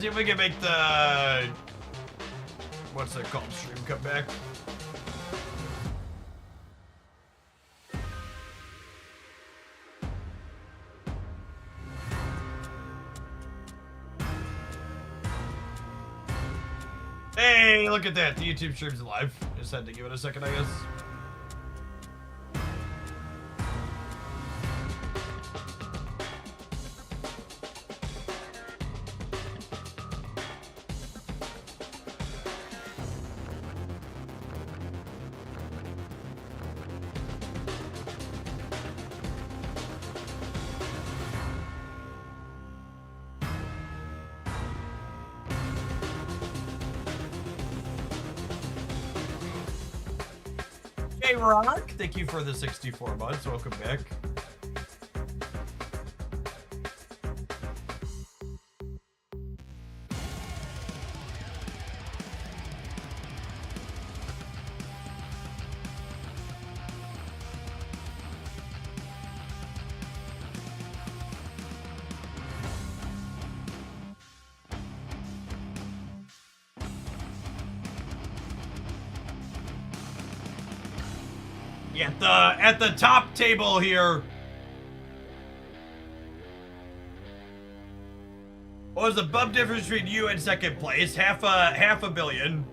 See if we can make the... What's it called? Stream come back. Hey, look at that. The YouTube stream's live. Just had to give it a second, I guess. Hey, Rock. Thank you for the 64 months. Welcome back. At the top table here. What was the bump difference between you and second place? Half a billion.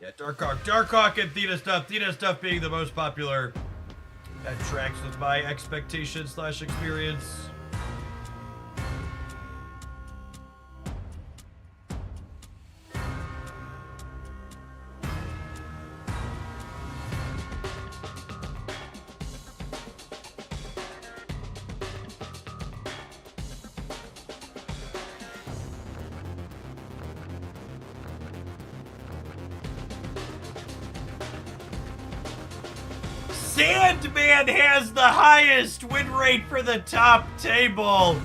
Yeah, Darkhawk and Theta stuff being the most popular. That tracks with my expectations / experience. Sandman has the highest win rate for the top table.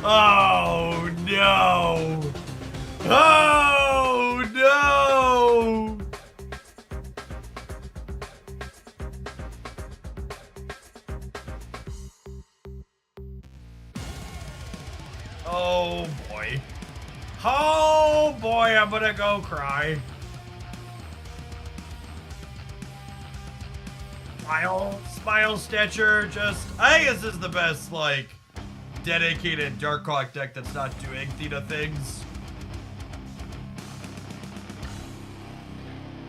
Oh no. Oh no. Oh boy. Oh boy, I'm gonna go cry. Smile stature, I guess this is the best, like, dedicated Darkhawk deck that's not doing Theta things.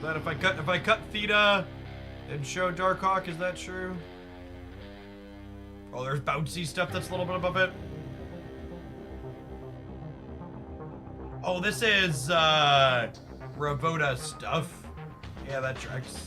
But if I cut Theta and show Darkhawk, is that true? Oh, there's bouncy stuff that's a little bit above it. Oh, this is, Ravoda stuff. Yeah, that tracks.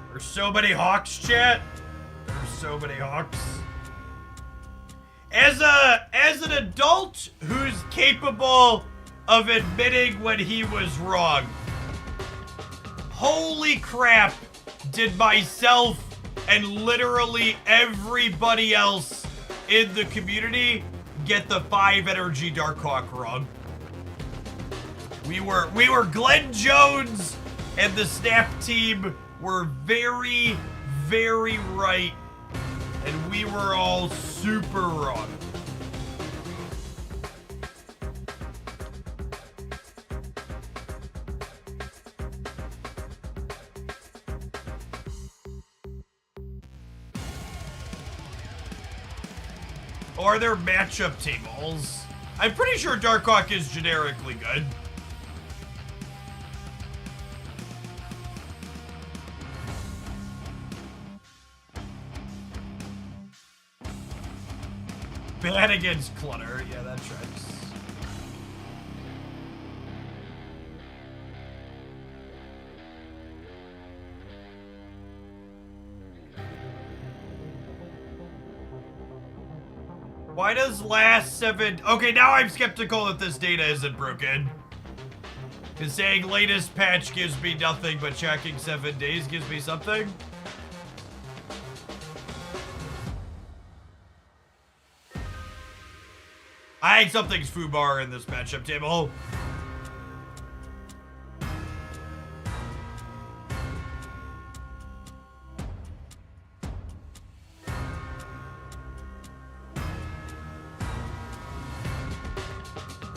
There's so many Hawks, chat. There's so many Hawks. As an adult who's capable of admitting when he was wrong, holy crap, did myself and literally everybody else in the community get the 5 energy Darkhawk wrong. We were Glenn Jones and the Snap team were very, very right, and we were all super wrong. Or are there matchup tables? I'm pretty sure Darkhawk is generically good. Bad against clutter. Yeah, that tracks. Why does last 7... Okay, now I'm skeptical that this data isn't broken. Because saying latest patch gives me nothing, but checking 7 days gives me something? I think something's foobar in this matchup table.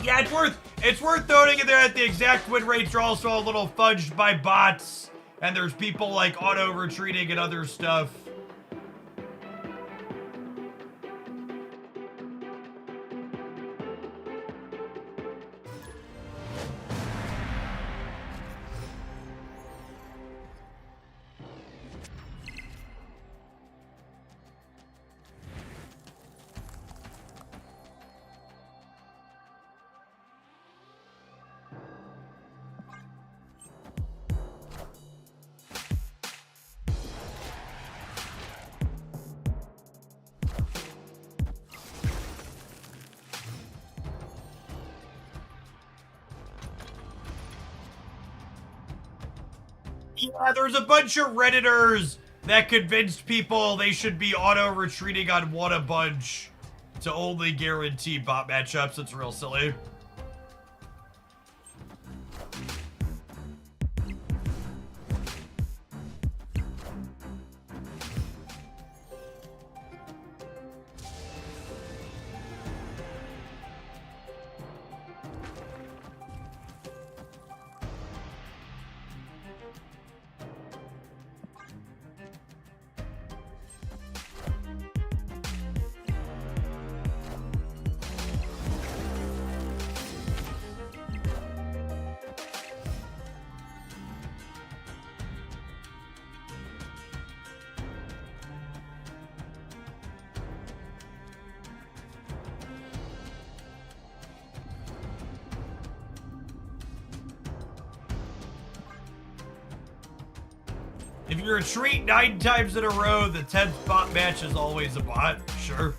Yeah, it's worth noting in there that the exact win rates are also a little fudged by bots, and there's people like auto retreating and other stuff. Yeah, there's a bunch of Redditors that convinced people they should be auto-retreating on What a Bunch to only guarantee bot matchups. It's real silly. If you retreat 9 times in a row, the 10th bot match is always a bot. Sure.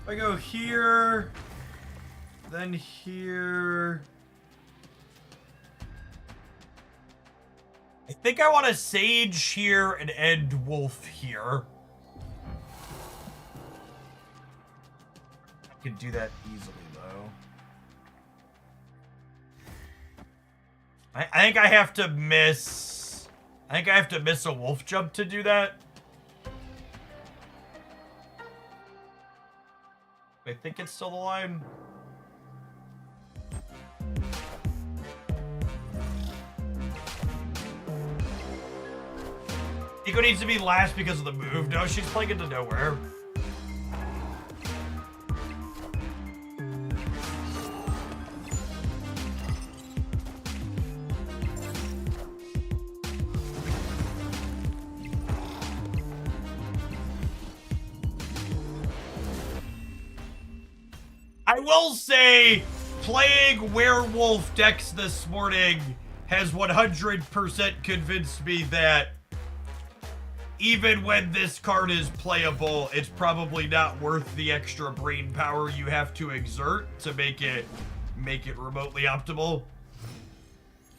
If I go here, then here. I think I want to Sage here and end Wolf here. I could do that easily, though. I think I have to miss... I think I have to miss a Wolf jump to do that. I think it's still the line. Eco needs to be last because of the move. No, she's playing into nowhere. I will say, playing werewolf decks this morning has 100% convinced me that even when this card is playable, it's probably not worth the extra brain power you have to exert to make it remotely optimal.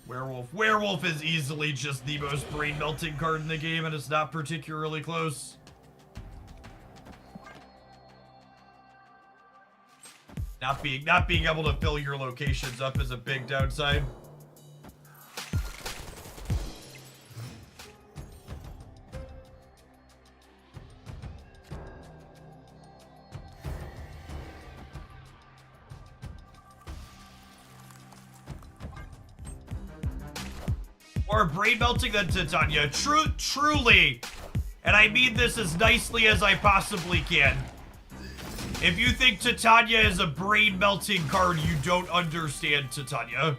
Werewolf is easily just the most brain melting card in the game, and it's not particularly close. Not being able to fill your locations up is a big downside. More brain melting than Titania. Truly, and I mean this as nicely as I possibly can. If you think Titania is a brain-melting card, you don't understand Titania.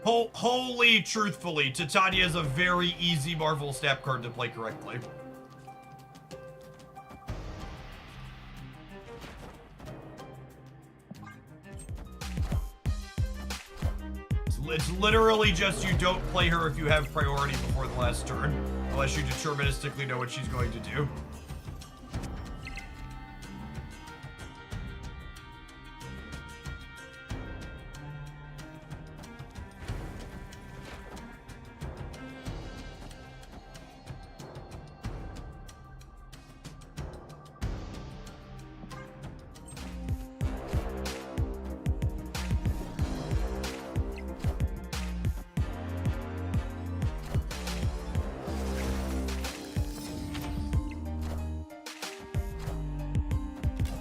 Wholly truthfully, Titania is a very easy Marvel Snap card to play correctly. It's literally just you don't play her if you have priority before the last turn, unless you deterministically know what she's going to do.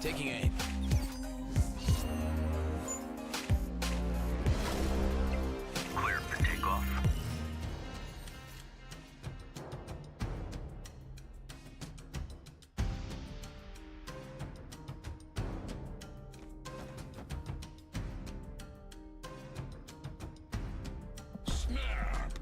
Taking aim. Clear for takeoff. Snap.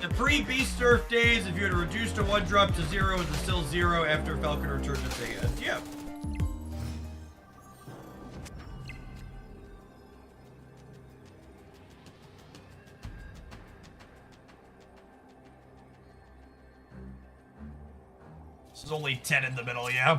The pre-Beast Surf days, if you had reduced a 1-drop to 0, it's still 0 after Falcon returns its hand. Yeah. This is only 10 in the middle, yeah.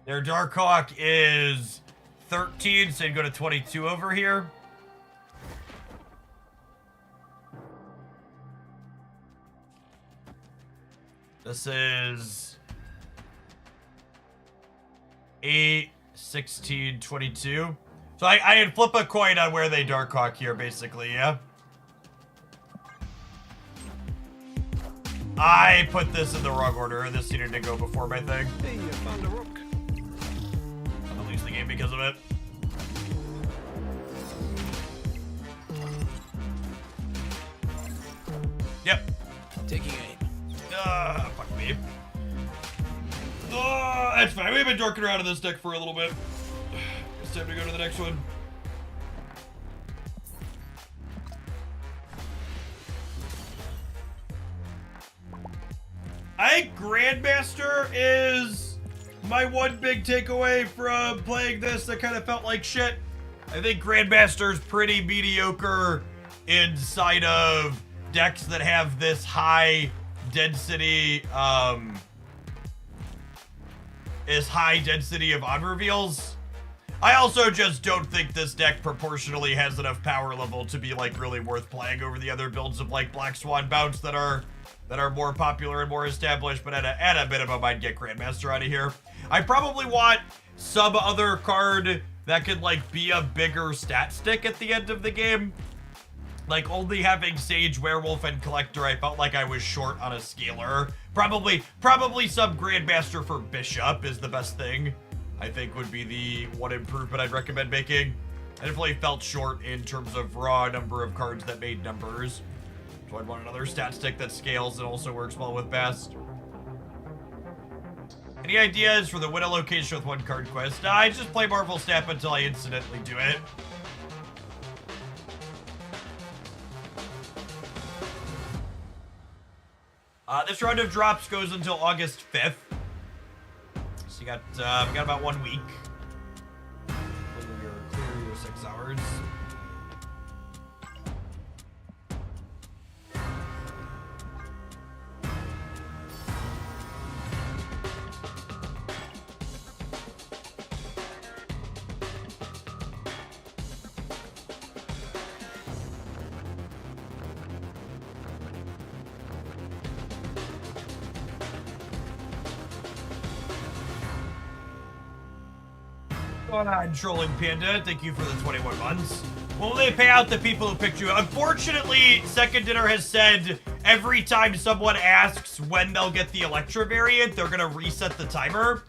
Their Darkhawk is 13, so you go to 22 over here. This is 8, 16, 22. So I had flip a coin on where they Darkhawk here, basically, yeah? I put this in the wrong order. This needed to go before my thing. Hey, I found a rook. I'll lose the game because of it. Yep. Taking aim. Fuck me. That's fine. We've been dorking around in this deck for a little bit. It's time to go to the next one. I think Grandmaster is my one big takeaway from playing this that kind of felt like shit. I think Grandmaster's pretty mediocre inside of decks that have this high density, of on reveals. I also just don't think this deck proportionally has enough power level to be like really worth playing over the other builds of like Black Swan Bounce that are more popular and more established, but at a minimum, I'd get Grandmaster out of here. I probably want some other card that could like be a bigger stat stick at the end of the game. Like only having Sage, Werewolf, and Collector, I felt like I was short on a scaler. Probably some Grandmaster for Bishop is the best thing. I think would be the one improvement I'd recommend making. I definitely felt short in terms of raw number of cards that made numbers. So I'd want another stat stick that scales and also works well with Bast. Any ideas for the win allocation with one card quest? I just play Marvel Snap until I incidentally do it. This round of drops goes until August 5th. So you got, we got about 1 week. Clear your 6 hours. What's going on, Trolling Panda? Thank you for the 21 months. Will they pay out the people who picked you? Unfortunately, Second Dinner has said every time someone asks when they'll get the Electra variant, they're gonna reset the timer.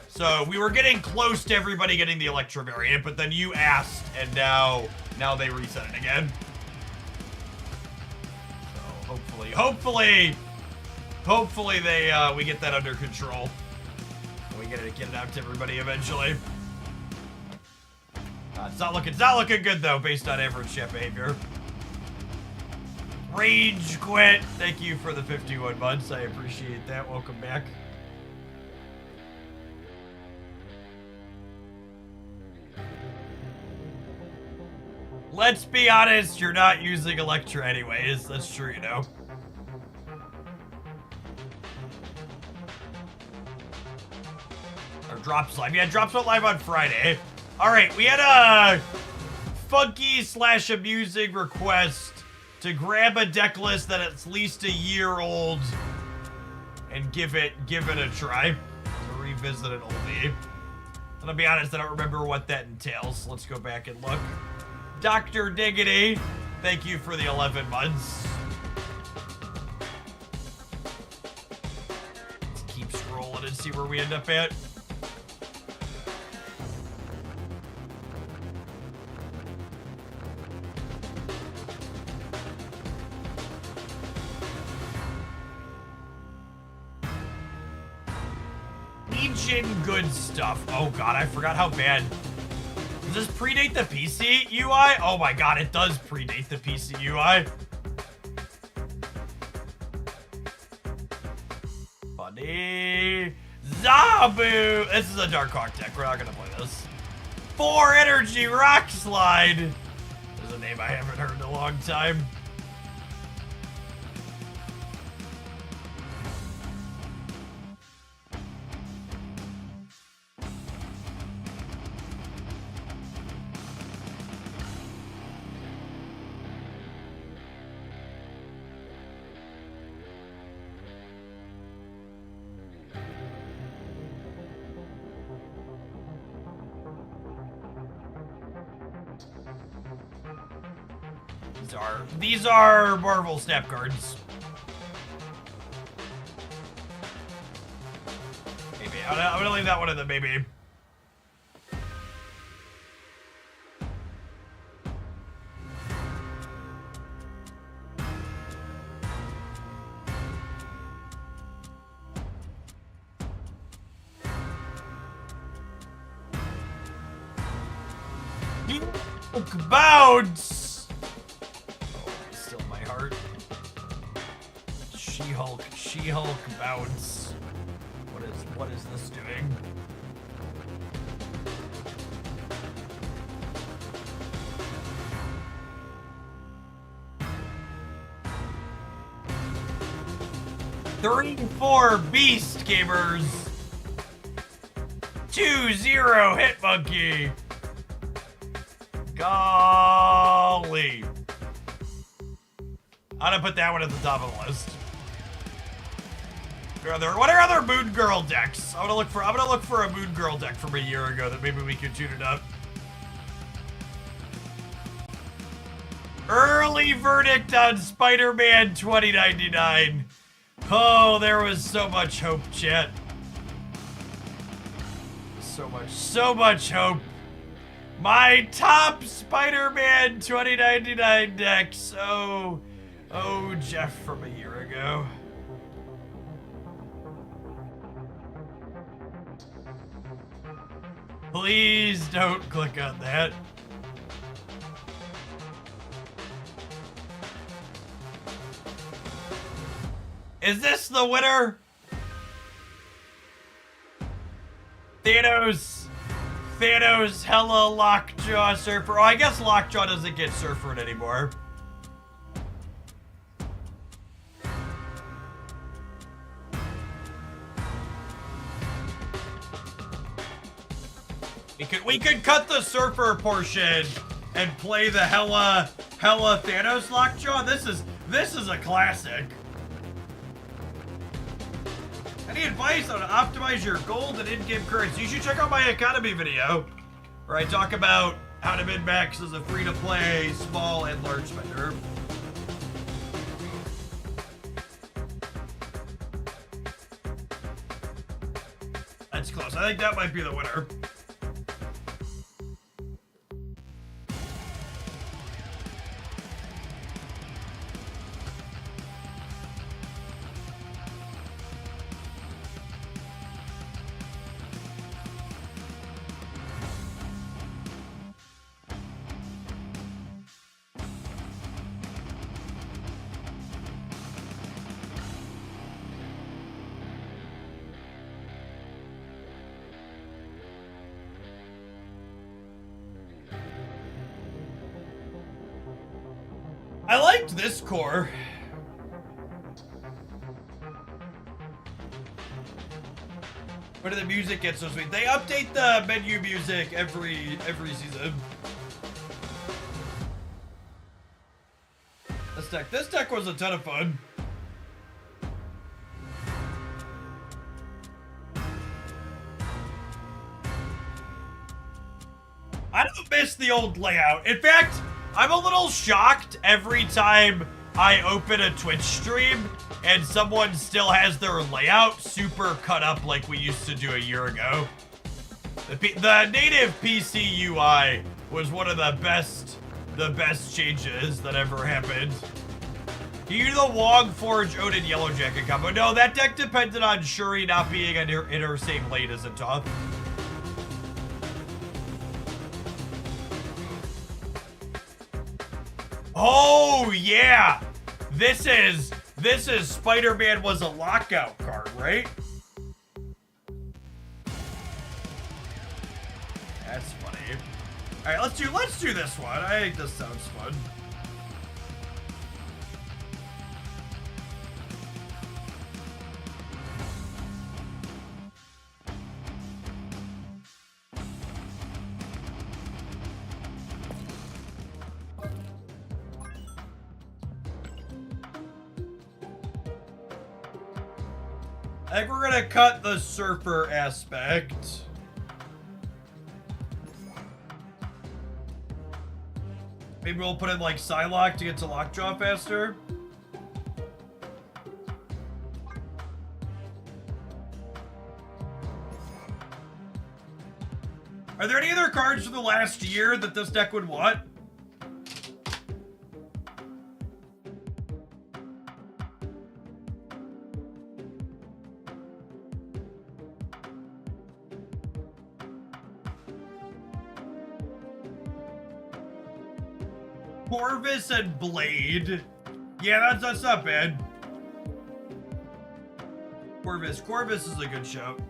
So we were getting close to everybody getting the Electra variant, but then you asked, and now they reset it again. So hopefully they we get that under control. We get it out to everybody eventually. It's not looking good though, based on average chat behavior. Rage quit. Thank you for the 51 months. I appreciate that. Welcome back. Let's be honest, you're not using Electra anyways. That's true, you know. Or Drops Live. Yeah, Drops went live on Friday. Alright, we had a funky/amusing request to grab a deck list that at least a year old and give it a try. To revisit an oldie. And I'll be honest, I don't remember what that entails. Let's go back and look. Dr. Diggity, thank you for the 11 months. Let's keep scrolling and see where we end up at. Legion good stuff. Oh god, I forgot how bad. Does this predate the PC UI? Oh my god, it does predate the PC UI. Funny. Zabu! This is a Dark Hawk deck. We're not gonna play this. 4 Energy Rock Slide. This is a name I haven't heard in a long time. These are Marvel Snap cards. Maybe. I'm gonna leave that one in the maybe. Bounce! She-Hulk bounce. What is this doing? 3-4 Beast Gamers. 2-0 Hit Monkey. Golly. I'm gonna put that one at the top of the list. What are other Moon Girl decks? I'm gonna look for a Moon Girl deck from a year ago that maybe we could tune it up. Early verdict on Spider-Man 2099. Oh, there was so much hope, chat. So much hope. My top Spider-Man 2099 decks. Oh, Jeff from a year ago. Please don't click on that. Is this the winner? Thanos hella Lockjaw Surfer. Oh, I guess Lockjaw doesn't get Surfered anymore. We could cut the Surfer portion and play the hella Thanos Lockjaw. This is a classic. Any advice on how to optimize your gold and in-game currency? You should check out my economy video, where I talk about how to min-max as a free-to-play small and large spender. That's close. I think that might be the winner. I liked this core. Where did the music get so sweet? They update the menu music every season. This deck was a ton of fun. I don't miss the old layout. In fact, I'm a little shocked every time I open a Twitch stream and someone still has their layout super cut up like we used to do a year ago. The native PC UI was one of the best changes that ever happened. You do the Wong Forge Odin Yellow Jacket combo. No, that deck depended on Shuri not being in her same lane as Atoth. Oh yeah, this is Spider-Man was a lockout card, right? That's funny. All right, let's do this one. I think this sounds fun. I think we're gonna cut the Surfer aspect. Maybe we'll put in like Psylocke to get to Lockjaw faster. Are there any other cards from the last year that this deck would want? Corvus and Blade. Yeah, that's not bad. Corvus is a good shout.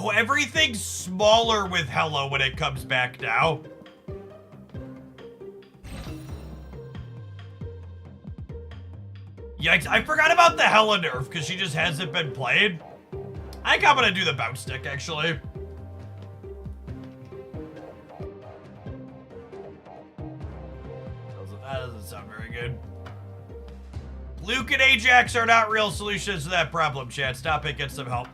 Oh, everything's smaller with Hella when it comes back now. Yikes, I forgot about the Hella nerf because she just hasn't been played. I think I'm gonna do the bounce stick, actually. That doesn't sound very good. Luke and Ajax are not real solutions to that problem, chat. Stop it, get some help.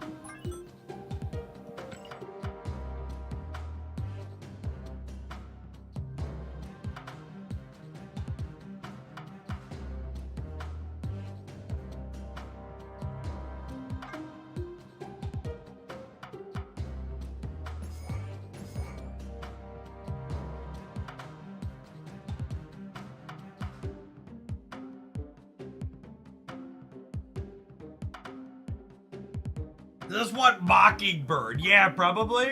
Does this want Mockingbird? Yeah, probably.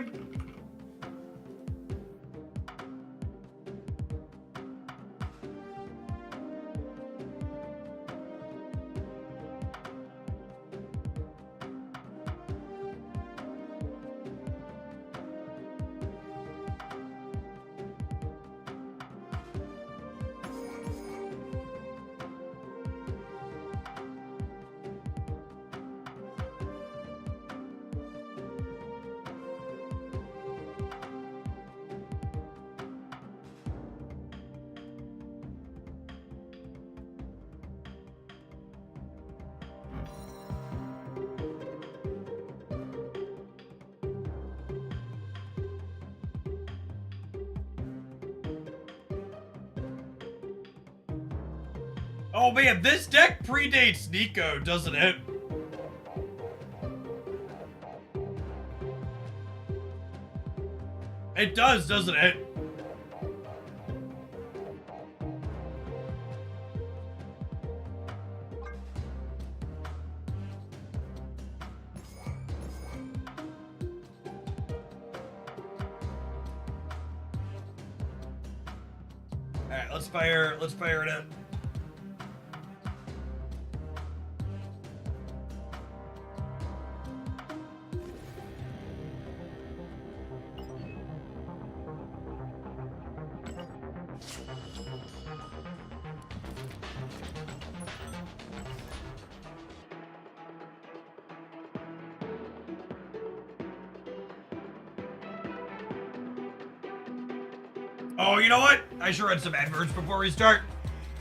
Oh man, this deck predates Nico, doesn't it? It does, doesn't it? Alright, let's fire it in. Oh, you know what? I should run some adverts before we start.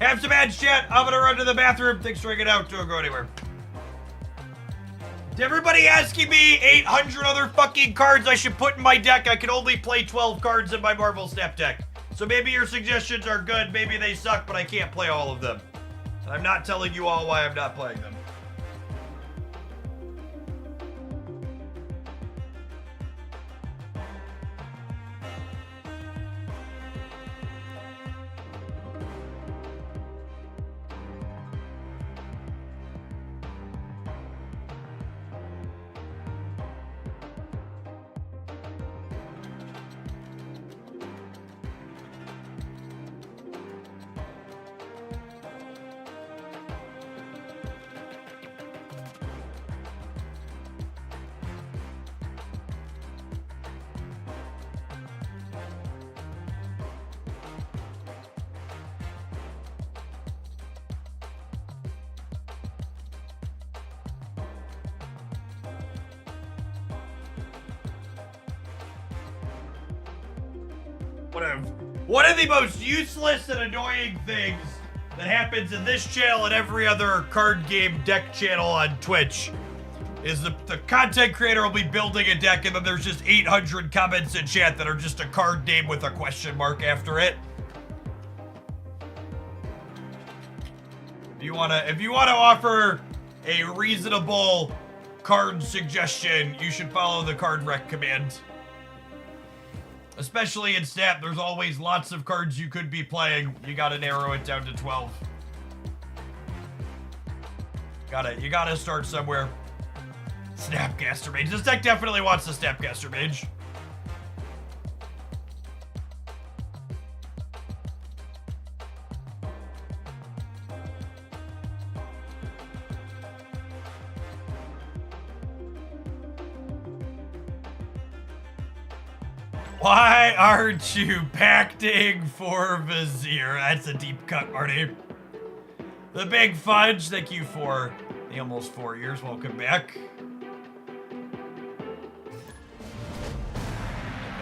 Have some ads, chat. I'm gonna run to the bathroom. Thanks for hanging out. Don't go anywhere. To everybody asking me 800 other fucking cards I should put in my deck, I can only play 12 cards in my Marvel Snap deck. So maybe your suggestions are good, maybe they suck, but I can't play all of them. And I'm not telling you all why I'm not playing them. One of the most useless and annoying things that happens in this channel and every other card game deck channel on Twitch is the content creator will be building a deck and then there's just 800 comments in chat that are just a card name with a question mark after it. If you wanna offer a reasonable card suggestion, you should follow the card rec command. Especially in Snap, there's always lots of cards you could be playing. You gotta narrow it down to 12. You gotta start somewhere. Snapcaster Mage. This deck definitely wants the Snapcaster Mage. Why aren't you pacting for Vizier? That's a deep cut, Marty. The Big Fudge, thank you for the almost 4 years. Welcome back. Took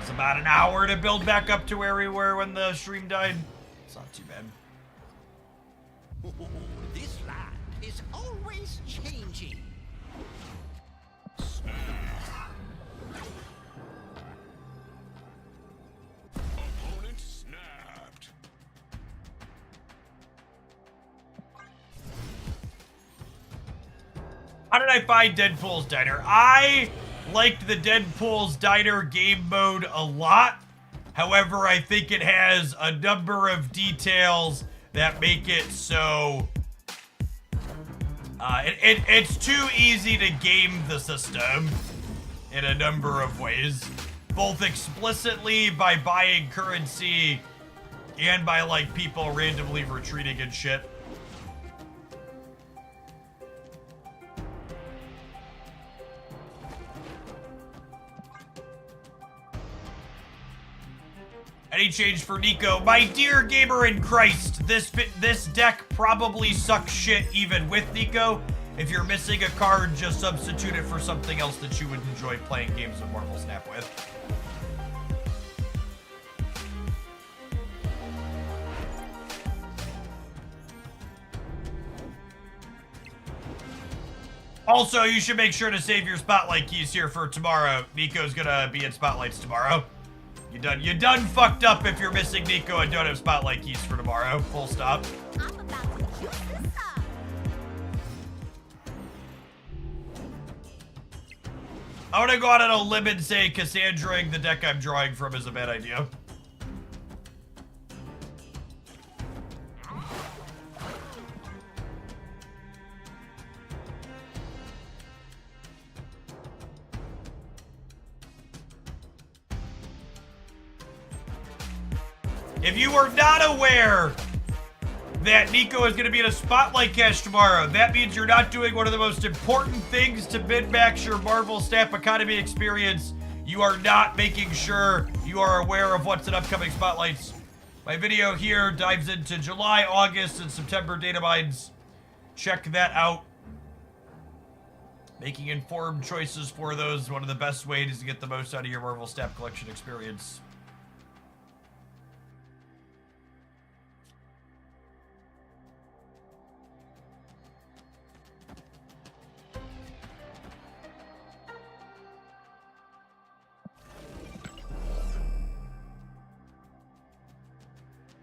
us about an hour to build back up to where we were when the stream died. It's not too bad. This land is always changing. Opponent snapped. How did I find Deadpool's Diner? I liked the Deadpool's Diner game mode a lot. However, I think it has a number of details that make it so... it's too easy to game the system in a number of ways. Both explicitly by buying currency and by, like, people randomly retreating and shit. Any change for Nico? My dear gamer in Christ, this deck probably sucks shit even with Nico. If you're missing a card, just substitute it for something else that you would enjoy playing games of Marvel Snap with. Also, you should make sure to save your Spotlight keys here for tomorrow. Nico's gonna be in Spotlights tomorrow. You done fucked up if you're missing Nico and don't have Spotlight keys for tomorrow. Full stop. I'm about to juice this up. I want to go out on a limb and say Cassandraing the deck I'm drawing from is a bad idea. If you were not aware that Nico is going to be in a Spotlight cache tomorrow, that means you're not doing one of the most important things to min-max your Marvel Snap Economy experience. You are not making sure you are aware of what's in upcoming Spotlights. My video here dives into July, August, and September data mines. Check that out. Making informed choices for those is one of the best ways to get the most out of your Marvel Snap collection experience.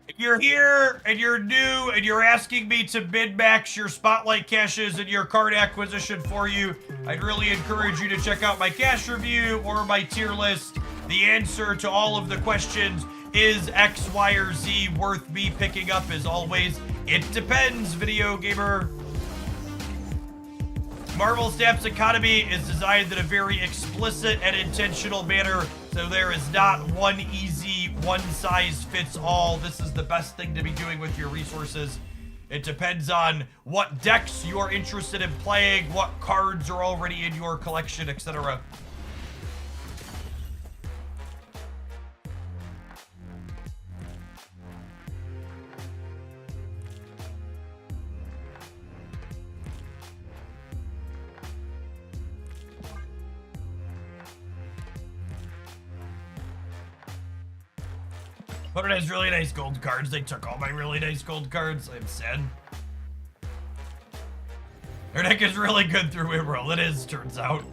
If you're here and you're new and you're asking me to min-max your Spotlight caches and your card acquisition for you, I'd really encourage you to check out my cache review or my tier list. The answer to all of the questions, is X, Y, or Z worth me picking up, as always, it depends, video gamer. Marvel Snap's economy is designed in a very explicit and intentional manner, so there is not one easy, one-size-fits-all. This is the best thing to be doing with your resources. It depends on what decks you're interested in playing, what cards are already in your collection, etc. But it has really nice gold cards. They took all my really nice gold cards. I'm sad. Their deck is really good through Emerald. It is, turns out.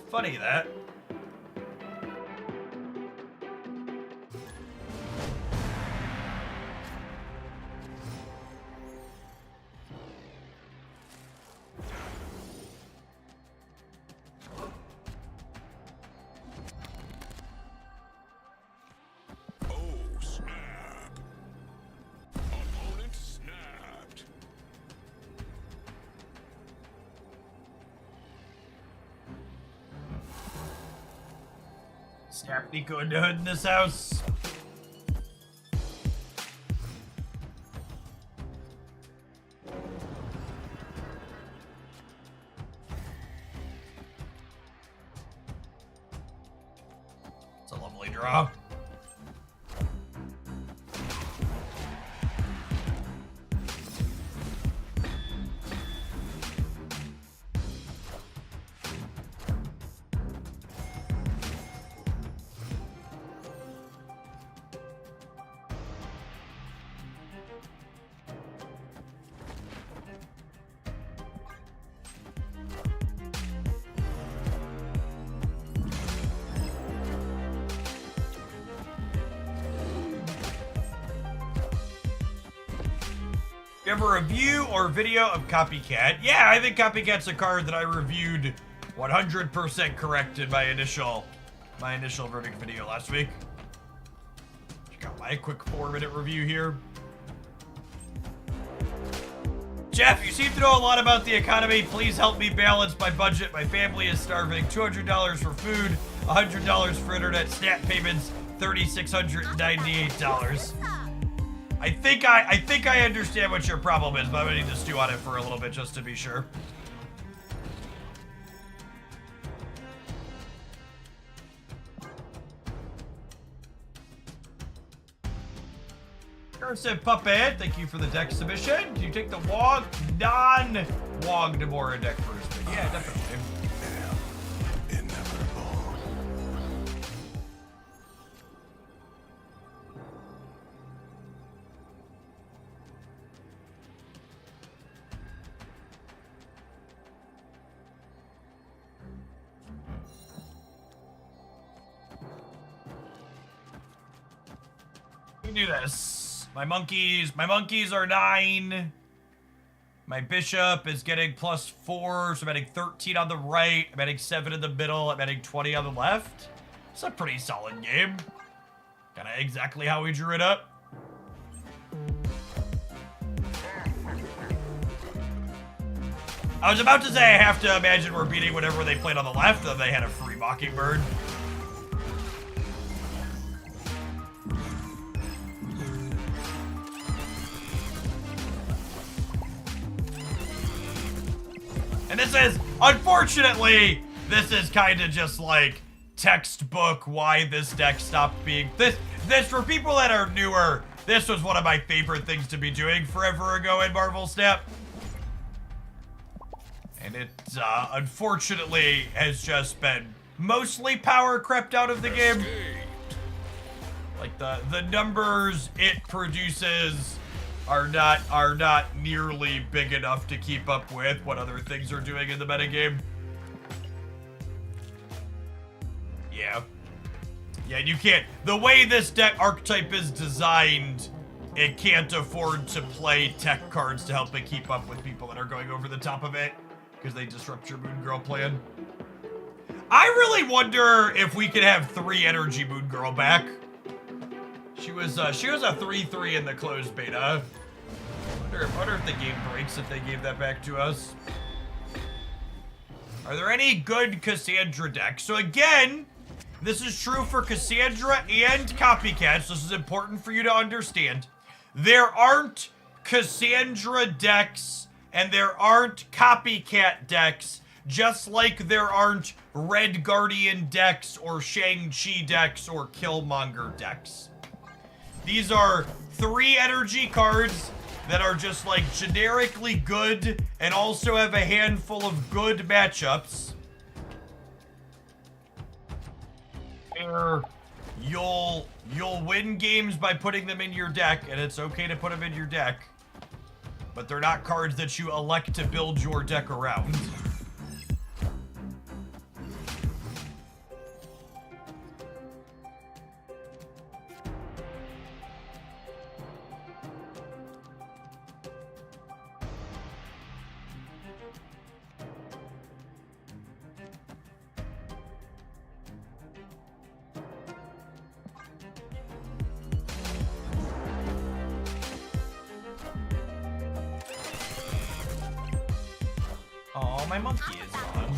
Funny that. Snap Nico and Hood in this house. early draw. You have a review or video of Copycat? Yeah, I think Copycat's a card that I reviewed 100% correct in my initial verdict video last week. Check out my quick 4-minute review here. Jeff, you seem to know a lot about the economy. Please help me balance my budget. My family is starving. $200 for food, $100 for internet, snap payments, $3,698. I think I understand what your problem is, but I'm gonna need to stew on it for a little bit just to be sure. Cursive Puppet, thank you for the deck submission. Do you take the Wog, non-Wog Demora deck first? Yeah, definitely. We can do this. My monkeys are 9. My bishop is getting +4, so I'm adding 13 on the right. I'm adding 7 in the middle. I'm adding 20 on the left. It's a pretty solid game. Kinda exactly how we drew it up. I was about to say I have to imagine we're beating whatever they played on the left, and they had a free Mockingbird. And this is, unfortunately, this is kind of just like textbook why this deck stopped being, this for people that are newer, this was one of my favorite things to be doing forever ago in Marvel Snap. And it, unfortunately, has just been mostly power crept out of the game. Like, the numbers it produces are not nearly big enough to keep up with what other things are doing in the metagame. Yeah. Yeah, you can't, the way this deck archetype is designed, it can't afford to play tech cards to help it keep up with people that are going over the top of it, because they disrupt your Moon Girl plan. I really wonder if we could have 3 energy Moon Girl back. She was a 3/3 in the closed beta. Wonder if the game breaks if they gave that back to us. Are there any good Cassandra decks? So again, this is true for Cassandra and Copycats. This is important for you to understand. There aren't Cassandra decks and there aren't Copycat decks, just like there aren't Red Guardian decks or Shang-Chi decks or Killmonger decks. These are 3 energy cards that are just like generically good and also have a handful of good matchups. Where you'll win games by putting them in your deck, and it's okay to put them in your deck, but they're not cards that you elect to build your deck around. Oh, my monkey is on.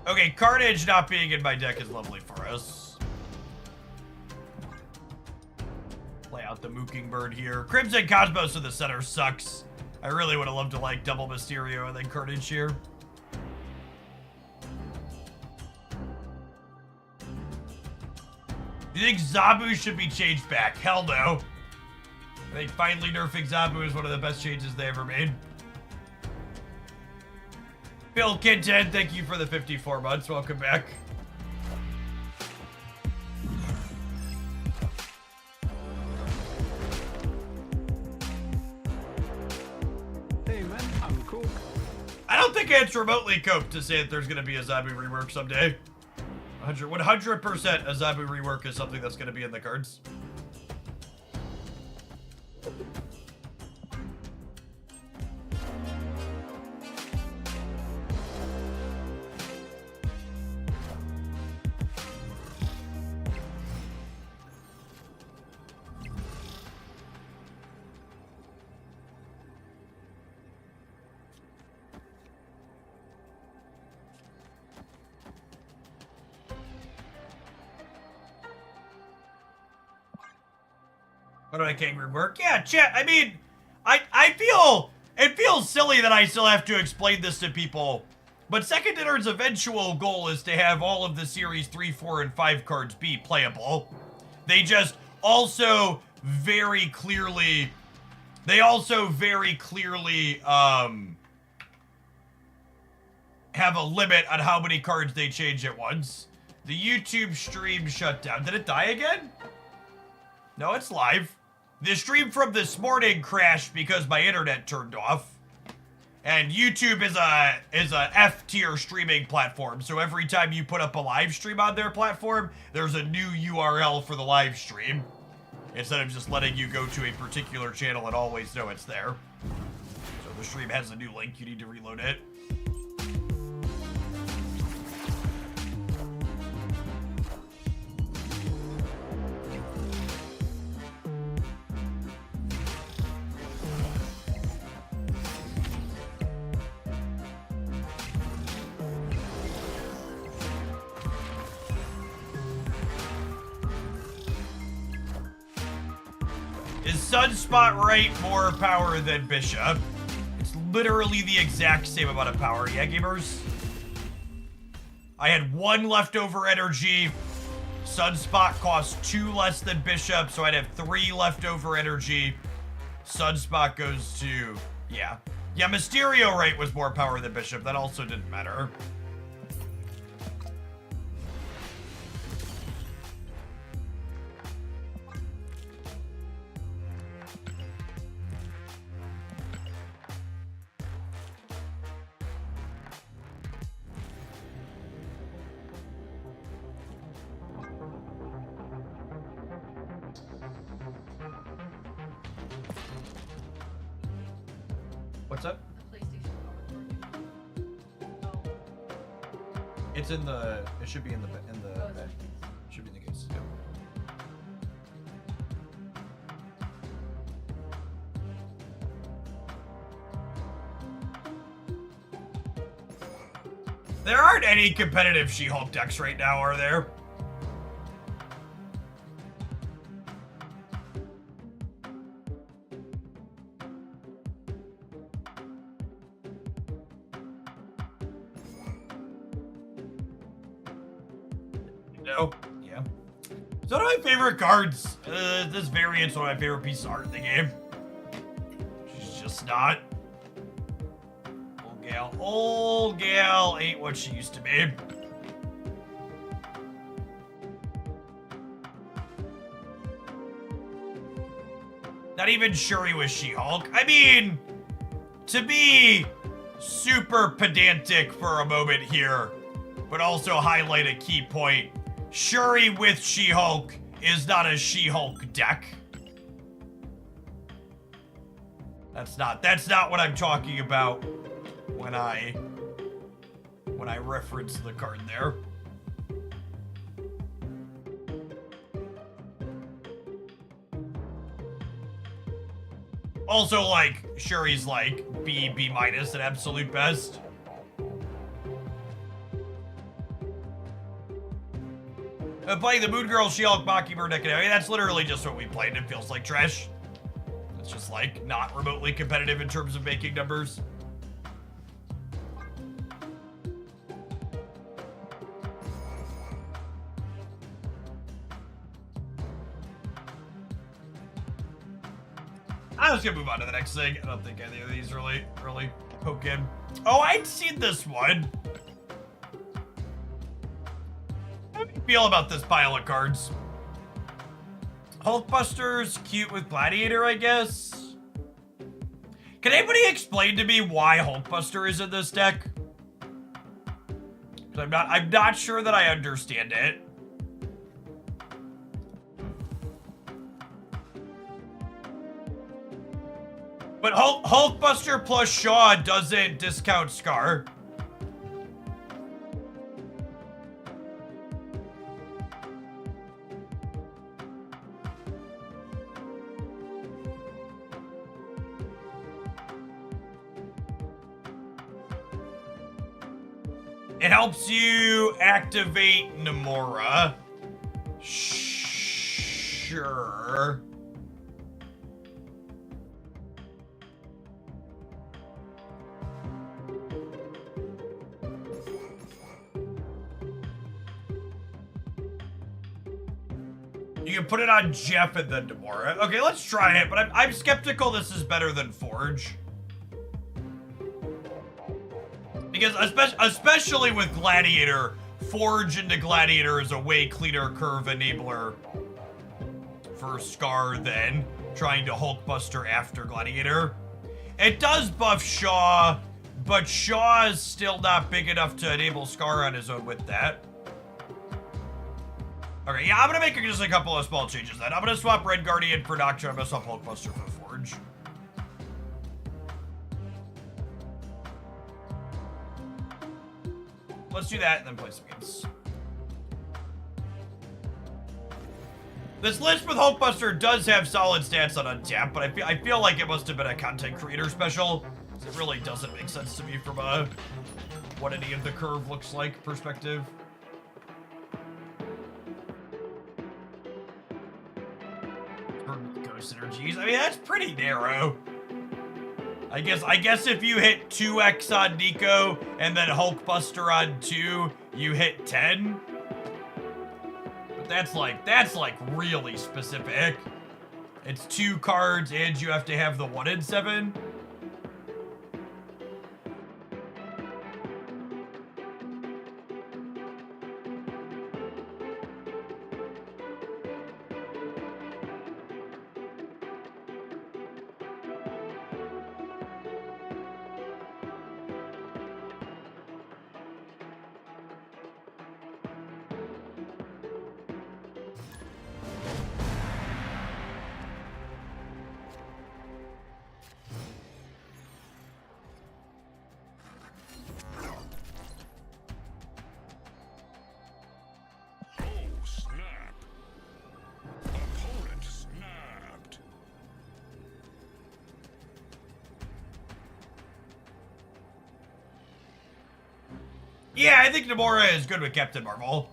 Okay, Carnage not being in my deck is lovely for us. Play out the Mockingbird here. Crimson Cosmos in the center sucks. I really would have loved to like double Mysterio and then Carnage here. Do you think Zabu should be changed back? Hell no. I think finally nerfing Zabu is one of the best changes they ever made. Bill Kinten, thank you for the 54 months. Welcome back. Hey man, I'm cool. I don't think it's remotely coped to say that there's going to be a Zabu rework someday. 100% a Zabu rework is something that's going to be in the cards. What do I kangaroo work? Yeah, chat. I mean, I feel it feels silly that I still have to explain this to people. But Second Dinner's eventual goal is to have all of the series 3, 4, and 5 cards be playable. They just also very clearly have a limit on how many cards they change at once. The YouTube stream shut down. Did it die again? No, it's live. The stream from this morning crashed because my internet turned off. And YouTube is a F tier streaming platform, so every time you put up a live stream on their platform, there's a new URL for the live stream. Instead of just letting you go to a particular channel and always know it's there. So the stream has a new link, you need to reload it. Is Sunspot right more power than Bishop? It's literally the exact same amount of power, yeah, gamers? I had 1 leftover energy. Sunspot costs 2 less than Bishop, so I'd have 3 leftover energy. Sunspot goes to, yeah. Yeah, Mysterio right was more power than Bishop. That also didn't matter. What's up? It's in the. It should be in the. Should be in the case. Yep. There aren't any competitive She-Hulk decks right now, are there? No. Yeah. It's one of my favorite cards. This variant's one of my favorite pieces of art in the game. She's just not. Old gal ain't what she used to be. Not even Shuri was She-Hulk. I mean, to be super pedantic for a moment here, but also highlight a key point. Shuri with She-Hulk is not a She-Hulk deck. That's not what I'm talking about when I reference the card there. Also, like, Shuri's like B minus at absolute best. Playing the Moon Girl, She-Hulk, Mockingbird deck, I mean, that's literally just what we played. It feels like trash. That's It's just like not remotely competitive in terms of making numbers. I was gonna move on to the next thing. I don't think any of these really poke in. Oh, I'd seen this one. How do you feel about this pile of cards? Hulkbuster's cute with Gladiator, I guess. Can anybody explain to me why Hulkbuster is in this deck? 'Cause I'm not sure that I understand it. But Hulkbuster plus Shaw doesn't discount Scar. It helps you activate Namora. Sure. You can put it on Jeff and then Namora. Okay, let's try it, but I'm skeptical this is better than Forge. Because especially with Gladiator, Forge into Gladiator is a way cleaner curve enabler for Scar than trying to Hulkbuster after Gladiator. It does buff Shaw, but Shaw is still not big enough to enable Scar on his own with that. Okay, yeah, I'm gonna make just a couple of small changes then. I'm gonna swap Red Guardian for Nocturne. I'm gonna swap Hulkbuster for Forge. Let's do that and then play some games. This list with Hulkbuster does have solid stats on untap, but I feel like it must have been a content creator special. It really doesn't make sense to me from a what any of the curve looks like perspective. Ghost synergies. I mean, that's pretty narrow. I guess if you hit 2x on Nico and then Hulkbuster on 2, you hit 10. But that's like really specific. It's 2 cards and you have to have the 1 in 7. Yeah, I think Namora is good with Captain Marvel.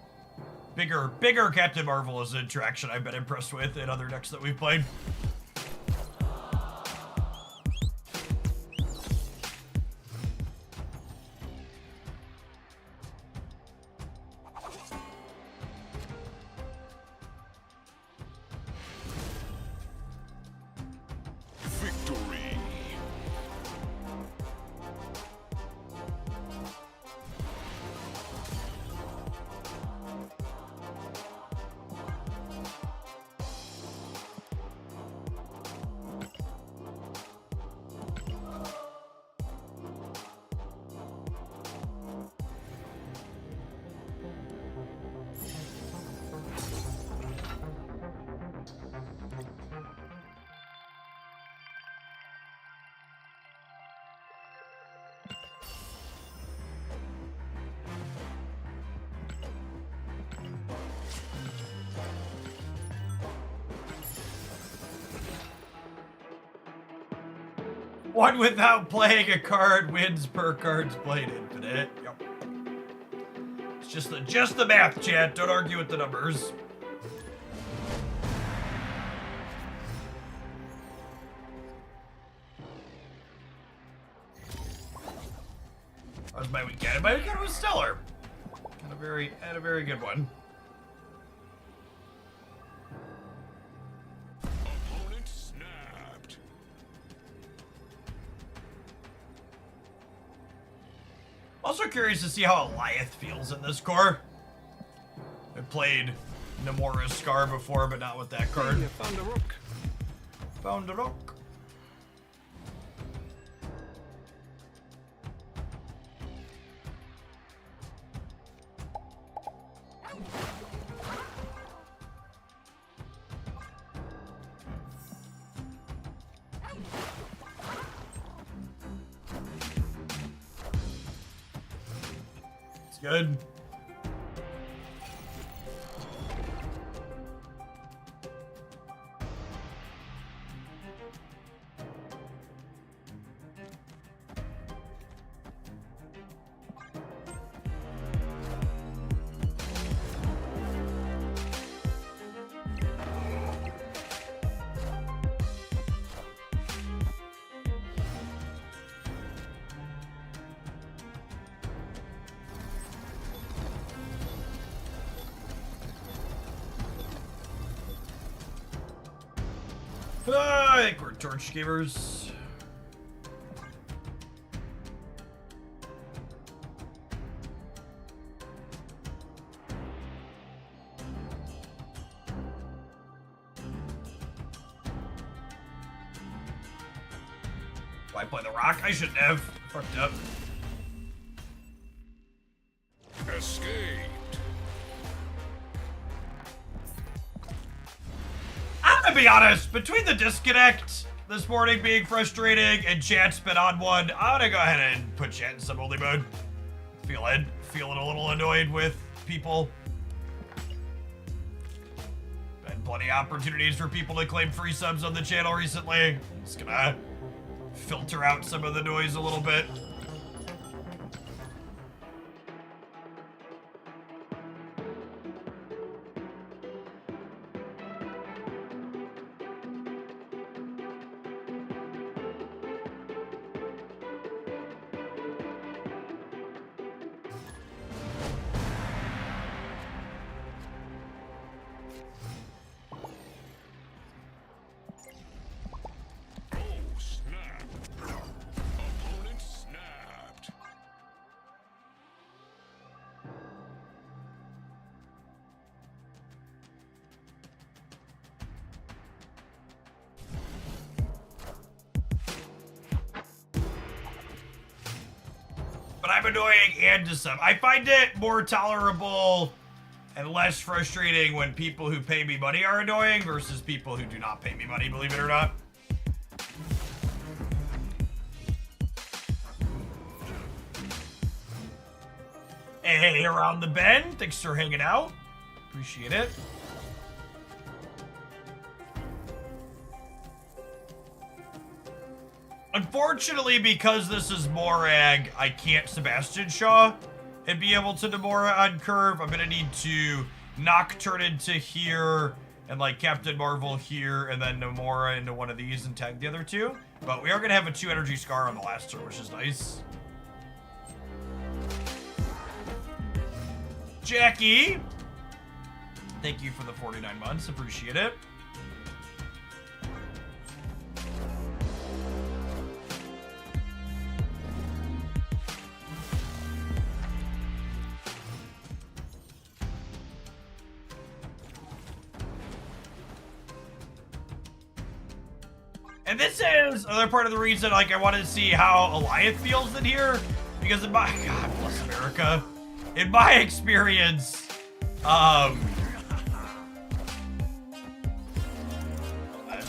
Bigger Captain Marvel is an interaction I've been impressed with in other decks that we've played. One without playing a card wins per cards played infinite. Yep. It's just the math, chat. Don't argue with the numbers. That was my weekend. My weekend was stellar. Had a very good one. Opponent snapped. Also curious to see how Eliath feels in this core. I played Nomura's Scar before, but not with that card. You found a rook. Found a rock. It's good. I think we're torch gamers. Why play the rock? I shouldn't have. Fucked up. Escaped. I'm gonna be honest, between the disconnect this morning being frustrating and chat's been on one, I'm gonna go ahead and put chat in sub only mode. Feeling a little annoyed with people. Been plenty of opportunities for people to claim free subs on the channel recently. Just gonna filter out some of the noise a little bit. Oh, snap. Opponent snapped. But I'm annoying and to some. I find it more tolerable and less frustrating when people who pay me money are annoying versus people who do not pay me money, believe it or not. Hey, around the bend. Thanks for hanging out. Appreciate it. Unfortunately, because this is Morag, I can't Sebastian Shaw and be able to Nomura on curve. I'm gonna need to Nocturne into here and like Captain Marvel here and then Nomura into one of these and tag the other two. But we are gonna have a 2 energy scar on the last turn, which is nice. Jackie, thank you for the 49 months. Appreciate it. And this is another part of the reason, like, I wanted to see how Eliath feels in here. Because in my, God bless America. In my experience, I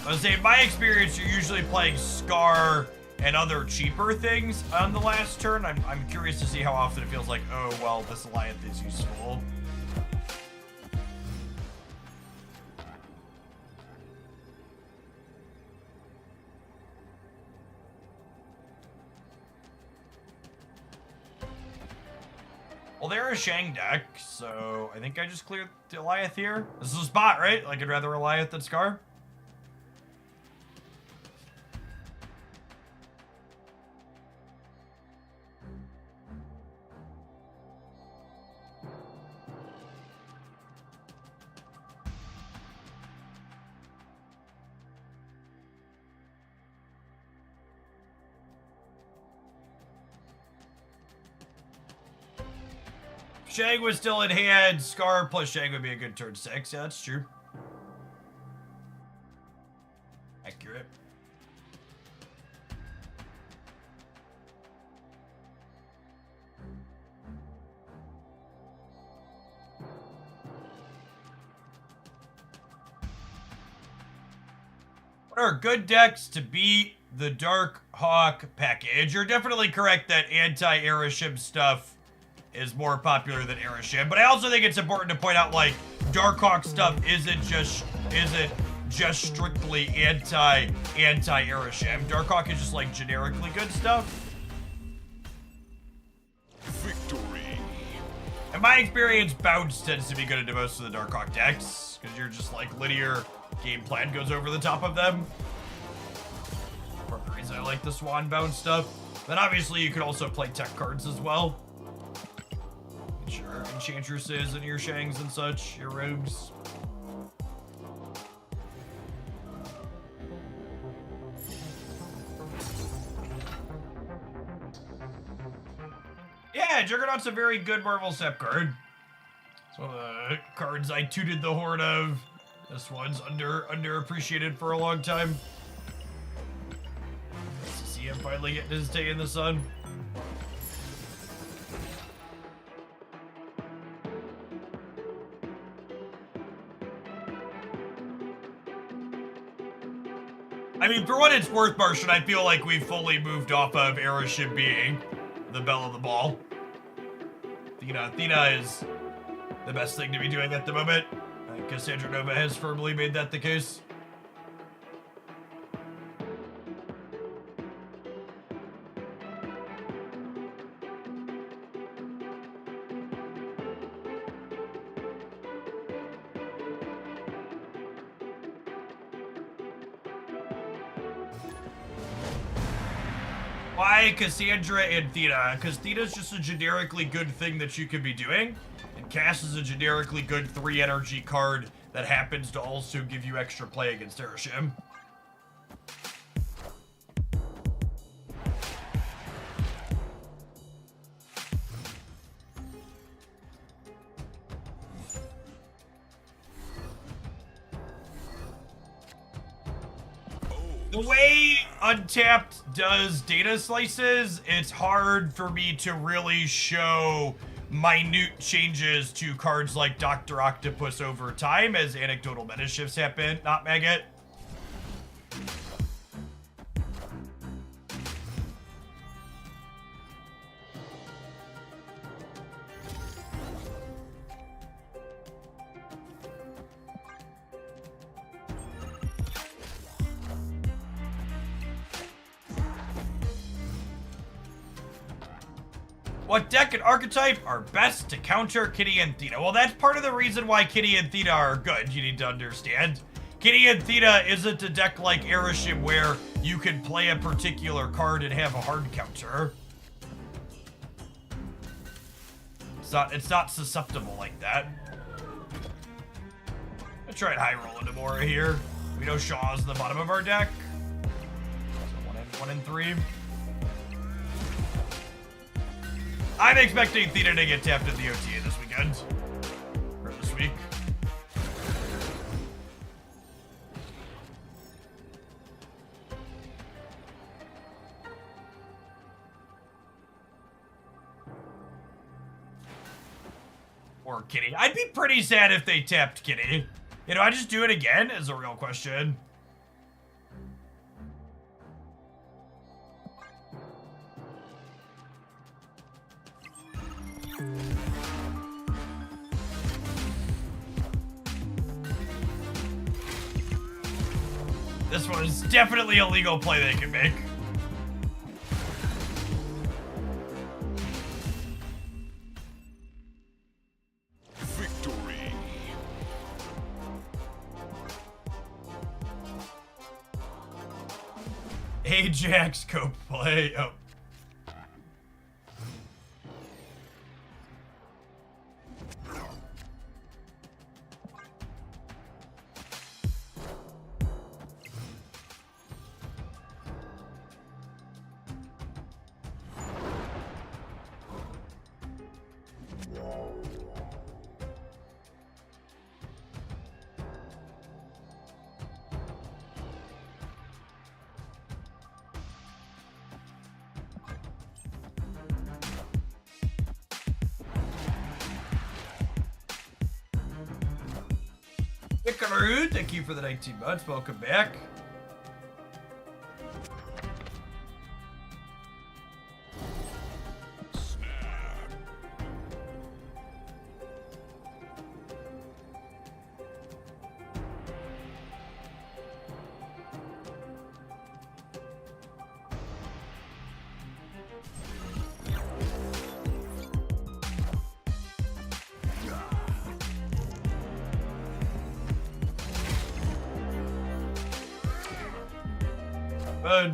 was saying, in my experience, you're usually playing Scar and other cheaper things on the last turn. I'm curious to see how often it feels like, oh, well, this Eliath is useful. Well, they're a Shang deck, so I think I just cleared the Eliath here. This is a spot, right? Like, I'd rather Eliath than Scar. Shang was still in hand. Scar plus Shang would be a good turn 6. Yeah, that's true. Accurate. What are good decks to beat the Dark Hawk package? You're definitely correct that anti-Airship stuff is more popular than Airship, but I also think it's important to point out, like, Dark Hawk stuff isn't just strictly anti-Airship. Dark Hawk is just like generically good stuff. Victory. In my experience, bounce tends to be good into most of the Dark Hawk decks because you're just like linear game plan goes over the top of them. For the reason I like the Swan bounce stuff. Then obviously you could also play tech cards as well. Your enchantresses and your Shangs and such, your rogues. Yeah, Juggernaut's a very good Marvel Step card. It's one of the cards I tooted the horn of. This one's underappreciated for a long time. Nice to see him finally getting his day in the sun. I mean, for what it's worth, Martian, I feel like we've fully moved off of Airship being the belle of the ball. Athena is the best thing to be doing at the moment. Cassandra Nova has firmly made that the case. Why Cassandra and Theta? Because Theta's just a generically good thing that you could be doing, and Cass is a generically good 3 energy card that happens to also give you extra play against Airship. The way Untapped does data slices, it's hard for me to really show minute changes to cards like Dr. Octopus over time as anecdotal meta shifts happen, not Maggot. What deck and archetype are best to counter Kitty and Theta? Well, that's part of the reason why Kitty and Theta are good, you need to understand. Kitty and Theta isn't a deck like Airship where you can play a particular card and have a hard counter. It's not susceptible like that. I tried high roll into Mora here. We know Shaw's in the bottom of our deck. So 1 and 3. I'm expecting Theta to get tapped at the OTA this weekend. Or this week. Or Kitty. I'd be pretty sad if they tapped Kitty. You know, I just do it again is a real question. This one is definitely a legal play they can make. Victory. Ajax go play. Oh. Conquerors, thank you for the 19 months. Welcome back. Fun.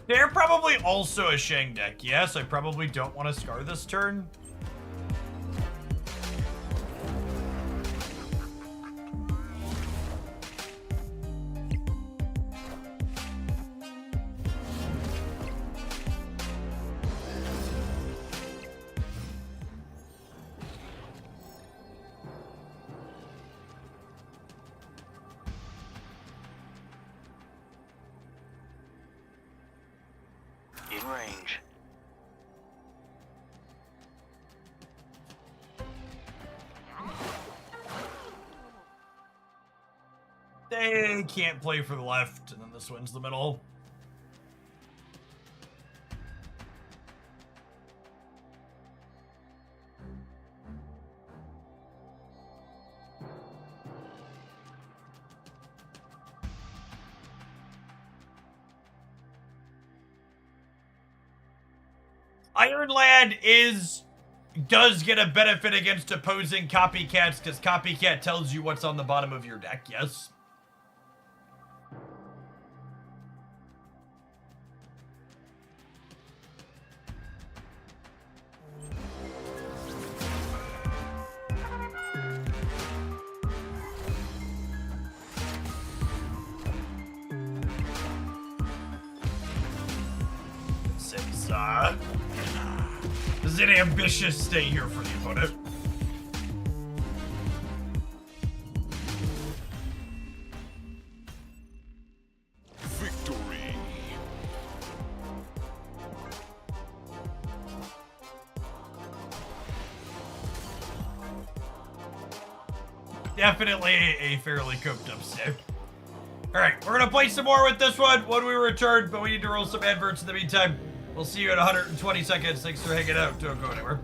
They're probably also a Shang deck. Yes, I probably don't want to Scar this turn. In range. They can't play for the left, and then this wins the middle. Iron Lad does get a benefit against opposing copycats because copycat tells you what's on the bottom of your deck, yes. This is an ambitious stay here for the opponent. Victory. Definitely a fairly cooked up stay. Alright, we're gonna play some more with this one when we return, but we need to roll some adverts in the meantime. We'll see you in 120 seconds. Thanks for hanging out. Don't go anywhere.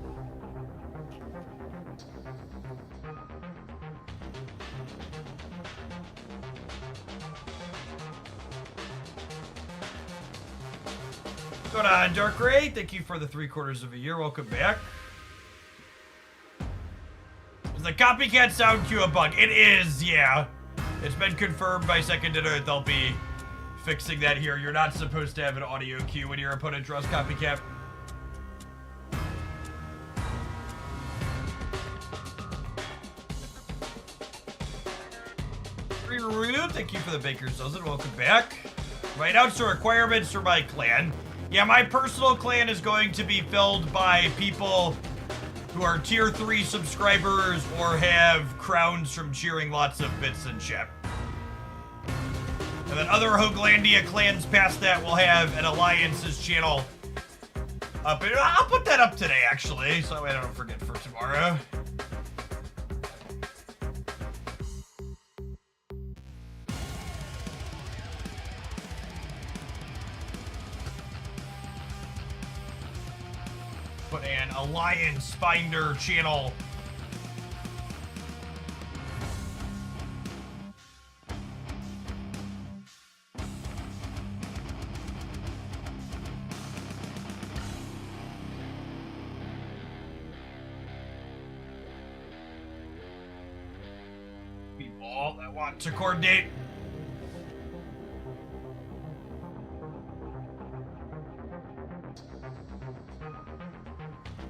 What's going on, Dark Ray? Thank you for the 3/4 of a year. Welcome back. Is the copycat sound cue a bug? It is, yeah. It's been confirmed by Second Dinner. They'll be fixing that here. You're not supposed to have an audio cue when your opponent draws copycat. Thank you for the baker's dozen. Welcome back. Right, out to requirements for my clan. Yeah, my personal clan is going to be filled by people who are tier 3 subscribers or have crowns from cheering lots of bits in chat. And then other Hoaglandia clans past that will have an Alliances channel up. I'll put that up today, actually, so I don't forget for tomorrow. Put an Alliance Finder channel. people that want to coordinate.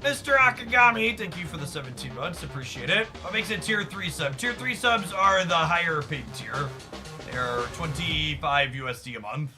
Mr. Akagami, thank you for the 17 months. Appreciate it. What makes it tier 3 sub? Tier 3 subs are the higher paid tier. They're 25 USD a month.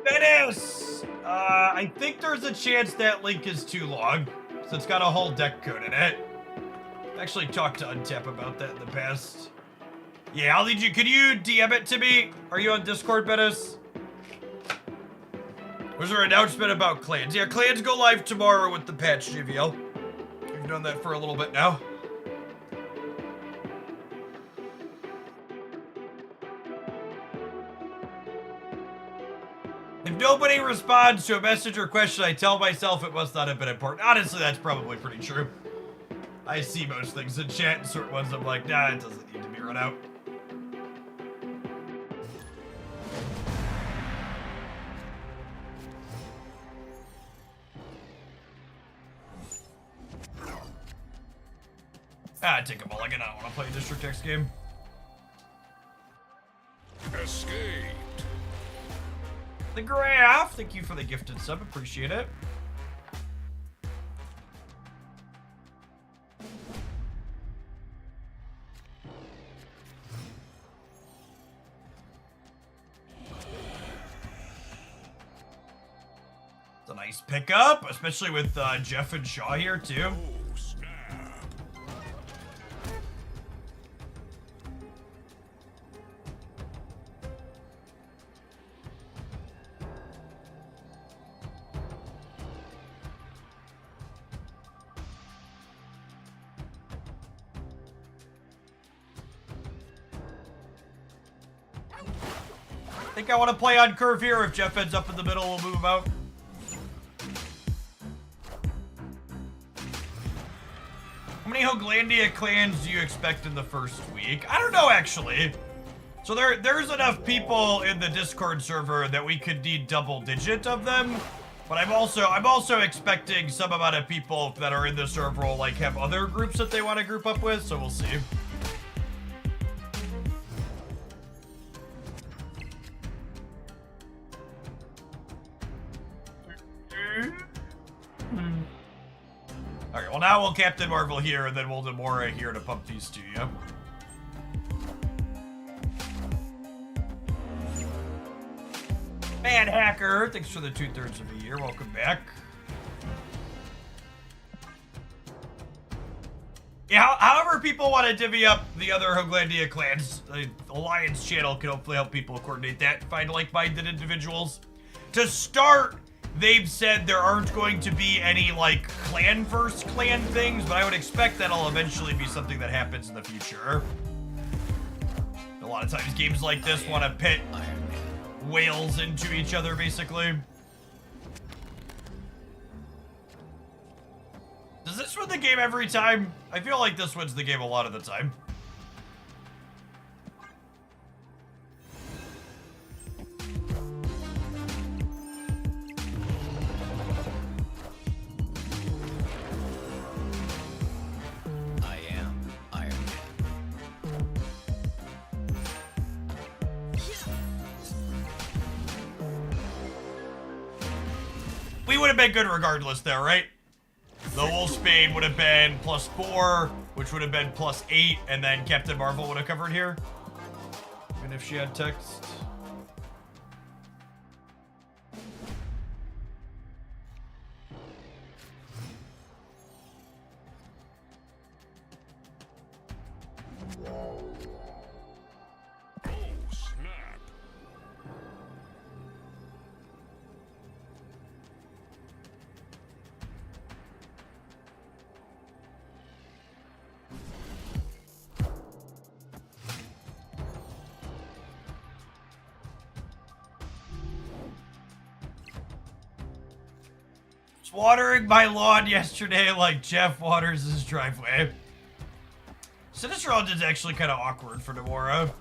Venice! I think there's a chance that link is too long, so it's got a whole deck code in it. I actually talked to Untap about that in the past. Yeah, I'll need you. Could you DM it to me? Are you on Discord, Venice? Was there an announcement about clans? Yeah, clans go live tomorrow with the patch, JVL. We've done that for a little bit now. If nobody responds to a message or question, I tell myself it must not have been important. Honestly, that's probably pretty true. I see most things in chat, and certain ones I'm like, nah, it doesn't need to be run out. Take a mulligan. I don't want to play a District X game. Escaped. The Graph, thank you for the gifted sub, appreciate it. It's a nice pickup, especially with Jeff and Shaw here too. Oh, snap. I think I want to play on curve here. If Jeff ends up in the middle, we'll move him out. How many Hoaglandia clans do you expect in the first week? I don't know, actually. So there's enough people in the Discord server that we could need double digit of them. But I'm also expecting some amount of people that are in the server will like have other groups that they want to group up with, so we'll see. Alright, well now we'll Captain Marvel here, and then we'll Demora here to pump these two, yeah? Man Hacker, thanks for the 2/3 of a year, welcome back. Yeah, however people want to divvy up the other Hoaglandia clans, the Alliance channel can hopefully help people coordinate that, find like-minded individuals. To start, they've said there aren't going to be any, like, clan versus clan things, but I would expect that'll eventually be something that happens in the future. A lot of times games like this want to pit whales into each other, basically. Does this win the game every time? I feel like this wins the game a lot of the time. We would have been good regardless there, right? The Wolfsbane would have been +4, which would have been +8, and then Captain Marvel would have covered here. Even if she had text. Oh, snap. watering my lawn yesterday like Jeff waters his driveway. Sinister Island's actually kind of awkward for tomorrow.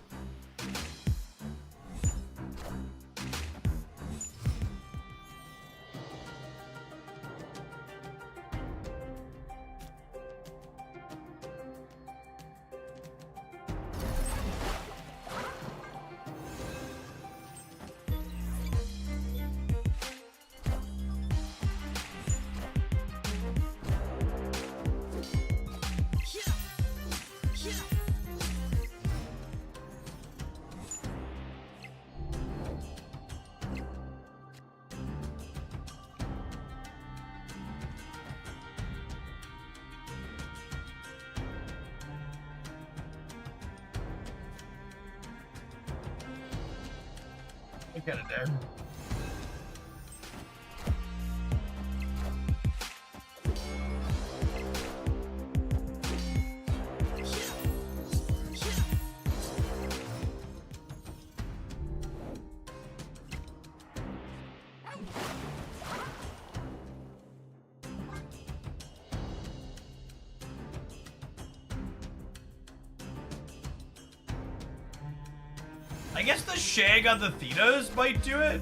I got it there. I guess the shag on the Thenos might do it.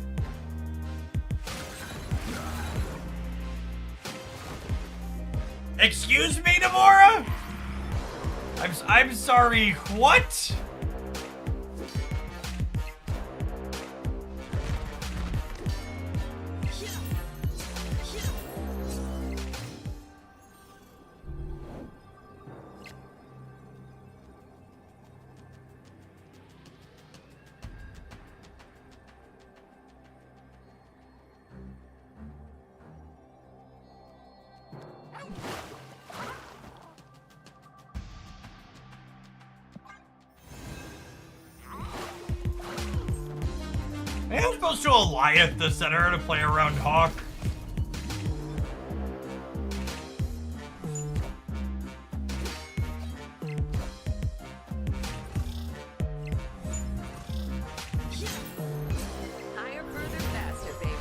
Excuse me, Namora? I'm sorry, what? I'm supposed to Eliath the center to play around Hawk. Higher, further, faster, baby.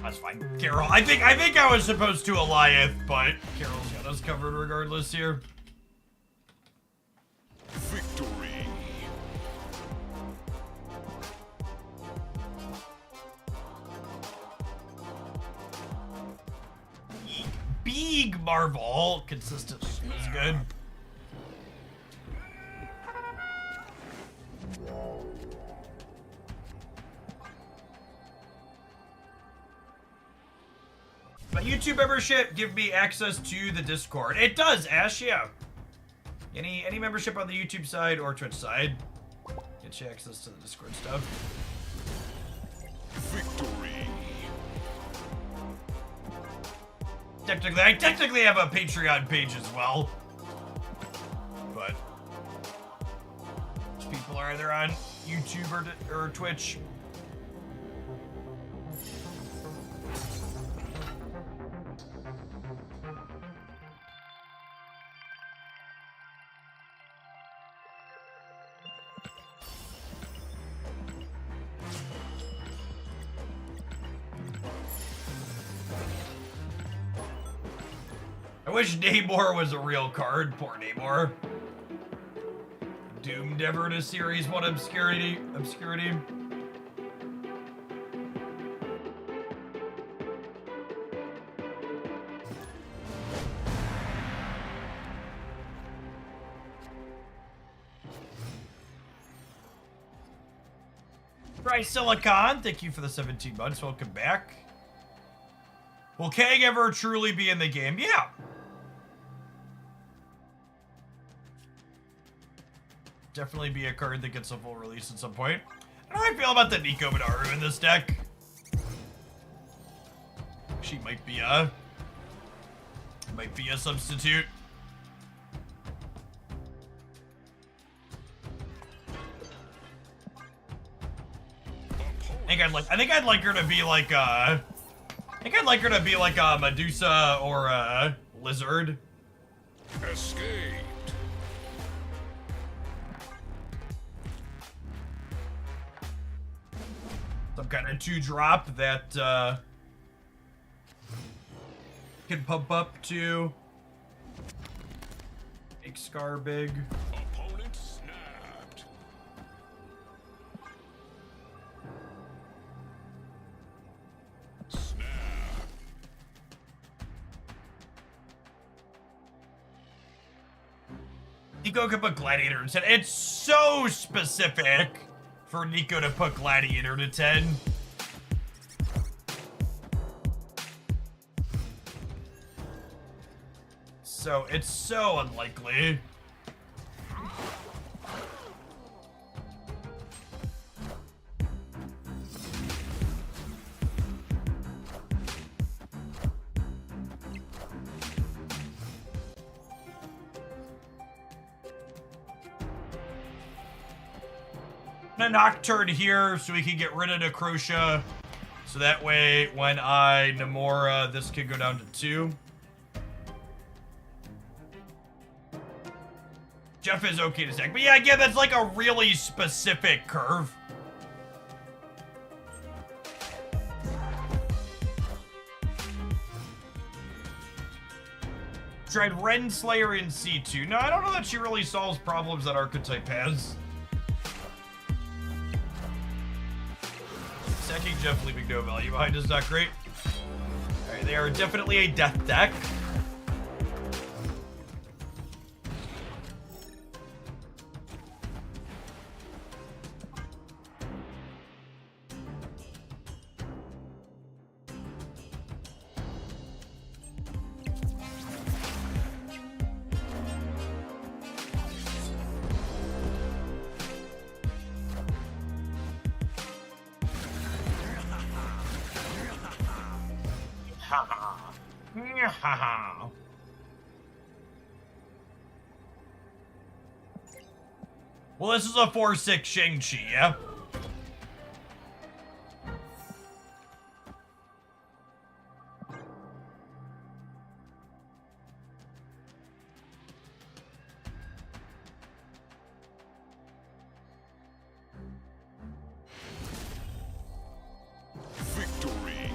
That's fine. Carol, I think I was supposed to Eliath, but Carol's got us covered regardless here. Victory. Big Marvel consistently is good. My YouTube membership give me access to the Discord. It does, Ash, yeah. Any membership on the YouTube side or Twitch side gets you access to the Discord stuff. Victory. I technically have a Patreon page as well, but people are either on YouTube or Twitch. I wish Namor was a real card. Poor Namor. Doomed ever to Series 1 obscurity. Silicon, thank you for the 17 months. Welcome back. Will Kang ever truly be in the game? Yeah. Definitely be a card that gets a full release at some point. How do I feel about the Nico Minaru in this deck? She might be a substitute. I think I'd like her to be like a Medusa or a Lizard. Escaped. Some kind of 2-drop that Can pump up to make Scar big. Opponent snapped. Snap. Nico can put Gladiator to 10. It's so specific for Nico to put Gladiator to 10. So it's so unlikely. A Nocturne here so we can get rid of Necrotia. So that way, when I Namora, this could go down to 2. Jeff is okay to stack. But yeah, again, that's like a really specific curve. Tried Renslayer in C2. No, I don't know that she really solves problems that Archetype has. Stacking Jeff leaving no value behind is not great. Alright, they are definitely a death deck. Well, this is a 4/6 Shang-Chi, yeah? Victory.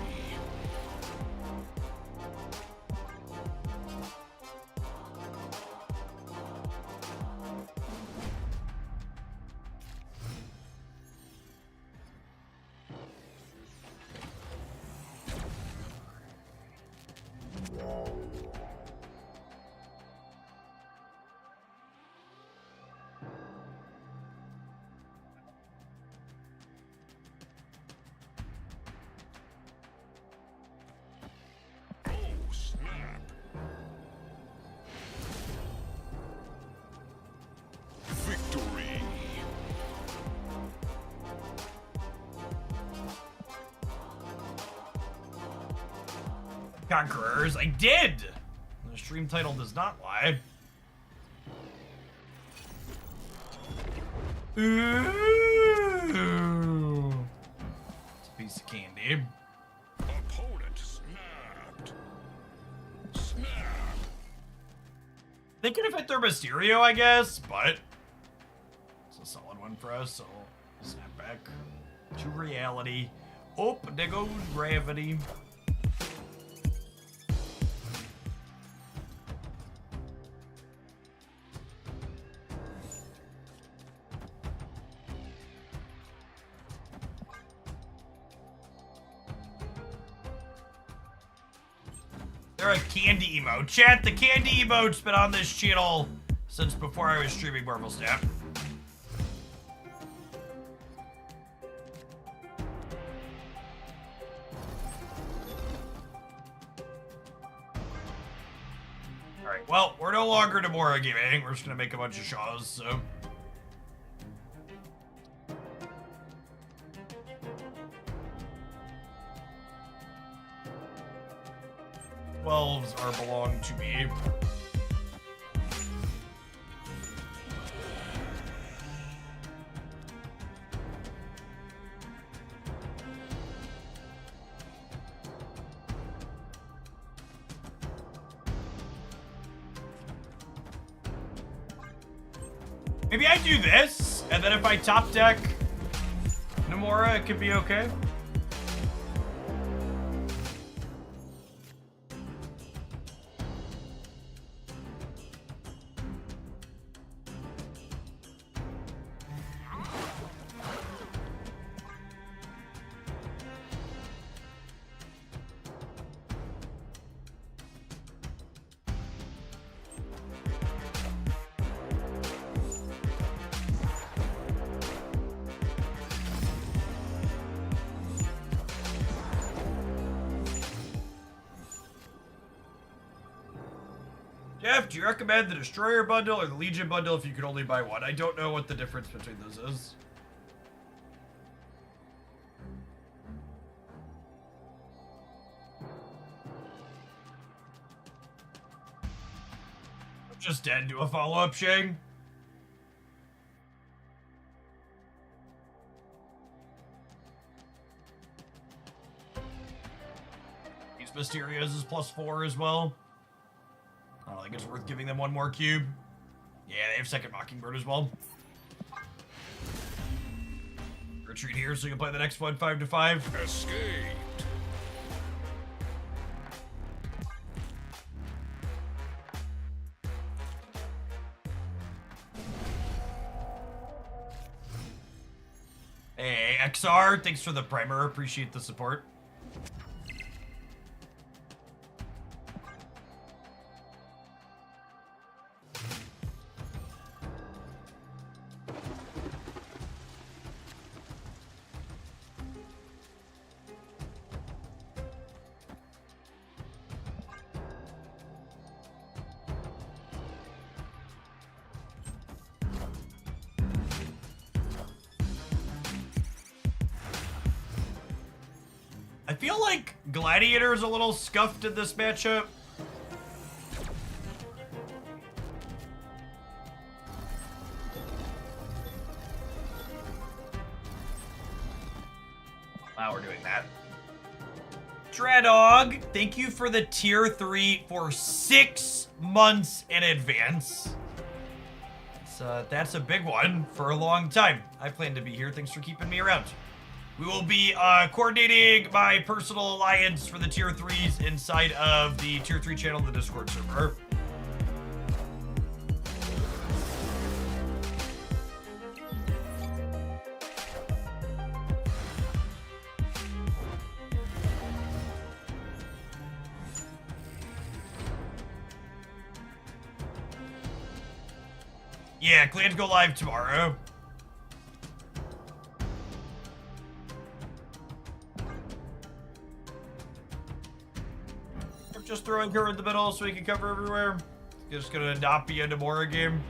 Oh, snap. Victory. Conquerors, I did! The stream title does not lie. Ooh. It's a piece of candy. Opponent snapped. Snap. They could have hit their Mysterio, I guess, but it's a solid one for us, so we'll snap back to reality. Oh, there goes gravity. They're a candy emote. Chat, the candy emote's been on this channel since before I was streaming Marvel Snap. Alright, well, we're no longer Namora Gaming. We're just gonna make a bunch of Shaws, so. Elves are belong to me. Maybe I do this, and then if I top deck Namora, it could be okay. Jeff, do you recommend the Destroyer bundle or the Legion bundle if you could only buy one? I don't know what the difference between those is. Just dead. Do a follow-up, Shang. These Mysterios is +4 as well. I don't think it's worth giving them one more cube. Yeah, they have second Mockingbird as well. Retreat here so you can play the next one 5-5. Escaped. Hey, XR, thanks for the primer. Appreciate the support. I feel like Gladiator is a little scuffed in this matchup. Wow, we're doing that. Dreadog, thank you for the tier 3 for 6 months in advance. That's a big one for a long time. I plan to be here. Thanks for keeping me around. We will be coordinating my personal alliance for the tier 3s inside of the tier 3 channel in the Discord server. Yeah, clans go live tomorrow. Just throwing her in the middle so we can cover everywhere. Just gonna not be into more game.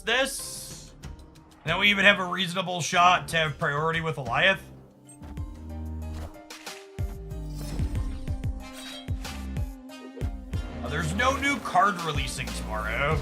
This. Now we even have a reasonable shot to have priority with Eliath. There's no new card releasing tomorrow.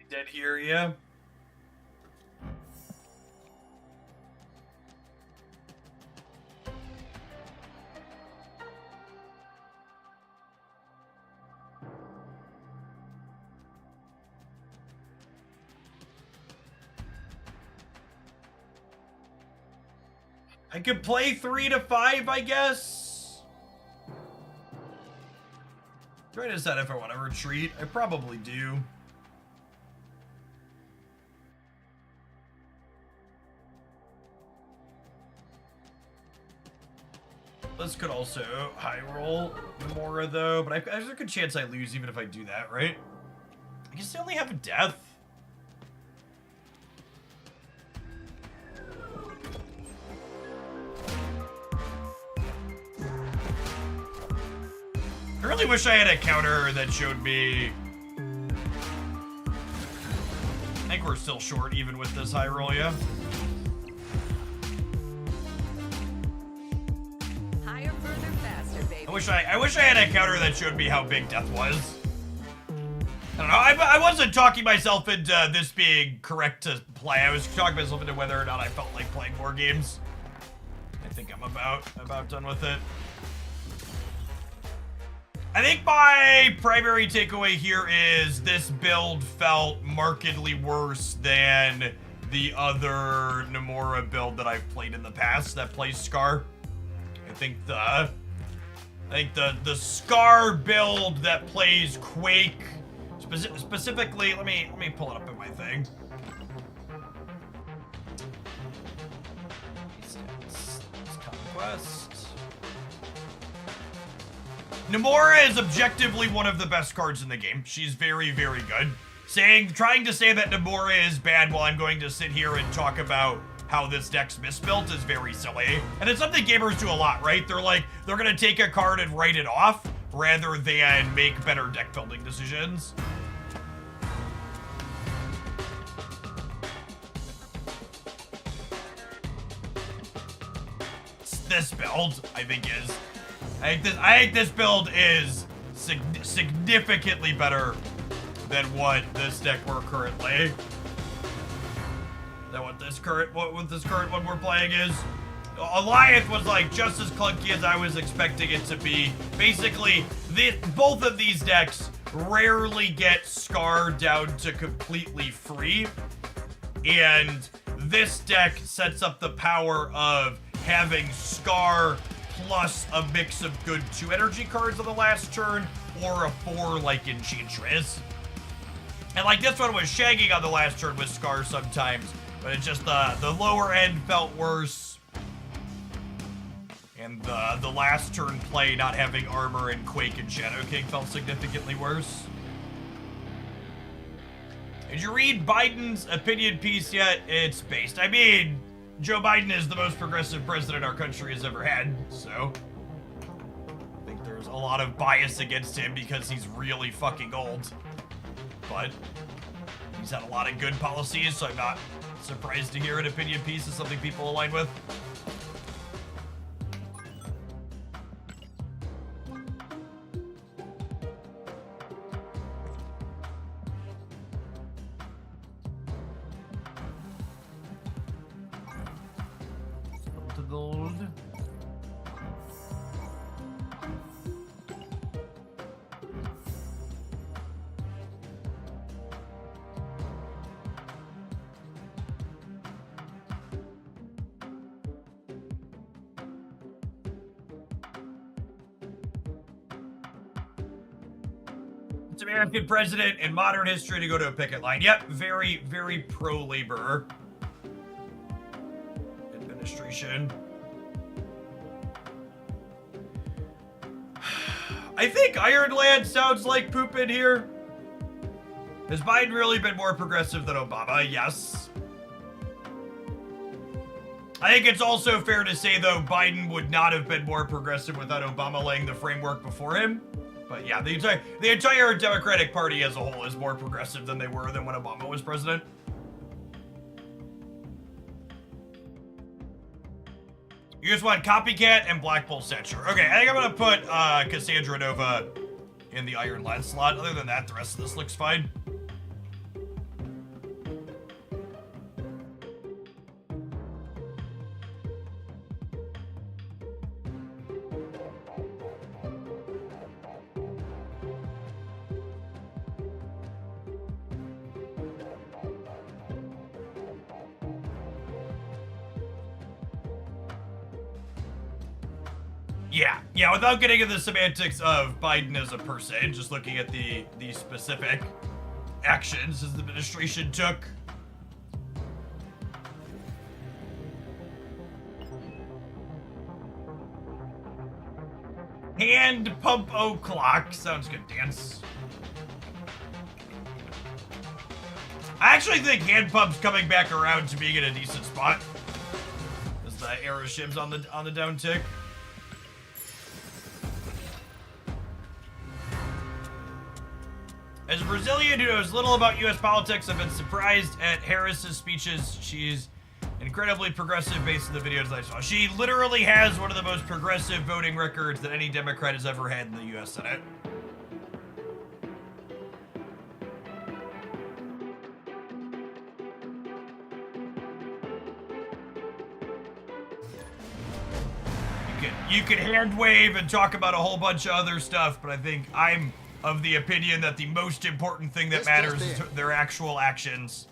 Dead here, yeah. I could play 3-5, I guess. Trying to decide if I want to retreat. I probably do. This could also high roll Memora though, but there's a good chance I lose even if I do that, right? I guess I only have a death. I really wish I had a counter that showed me. I think we're still short even with this high roll, yeah. Higher, further, faster, baby. I wish I had a counter that showed me how big death was. I don't know. I wasn't talking myself into this being correct to play. I was talking myself into whether or not I felt like playing more games. I think I'm about done with it. I think my primary takeaway here is this build felt markedly worse than the other Nomura build that I've played in the past that plays Scar. I think the Scar build that plays Quake, specifically, let me pull it up in my thing. Conquest. Nomura is objectively one of the best cards in the game. She's very, very good. Trying to say that Nomura is bad while I'm going to sit here and talk about how this deck's misbuilt is very silly. And it's something gamers do a lot, right? They're gonna take a card and write it off rather than make better deck building decisions. This build, I think this build is significantly better than what this deck we're currently. Than what this current one we're playing is. Alliance was like just as clunky as I was expecting it to be. Basically, both of these decks rarely get Scar down to completely free, and this deck sets up the power of having Scar plus a mix of good 2 energy cards on the last turn, or a 4 like Enchantress. And like this one was shagging on the last turn with Scar sometimes, but it's just the lower end felt worse. And the last turn play not having armor and Quake and Shadow King felt significantly worse. Did you read Biden's opinion piece yet? It's based. I mean, Joe Biden is the most progressive president our country has ever had, so I think there's a lot of bias against him because he's really fucking old. But he's had a lot of good policies, so I'm not surprised to hear an opinion piece is something people align with. Gold. It's American president in modern history to go to a picket line. Yep, very, very pro-labor administration. I think Ironland sounds like poop in here. Has Biden really been more progressive than Obama? Yes. I think it's also fair to say, though, Biden would not have been more progressive without Obama laying the framework before him. But yeah, the entire Democratic Party as a whole is more progressive than they were than when Obama was president. You just want Copycat and Black Bull Censure. Okay, I think I'm gonna put Cassandra Nova in the Iron Lad slot. Other than that, the rest of this looks fine. Yeah, without getting into the semantics of Biden as a person, just looking at the specific actions his administration took. Hand pump o'clock. Sounds good, Dance. I actually think hand pump's coming back around to being in a decent spot. As the arrow shims on the down tick. As a Brazilian who knows little about U.S. politics, I've been surprised at Harris's speeches. She's incredibly progressive based on the videos I saw. She literally has one of the most progressive voting records that any Democrat has ever had in the U.S. Senate. You can hand wave and talk about a whole bunch of other stuff, but I think I'm of the opinion that the most important thing that matters is their actual actions.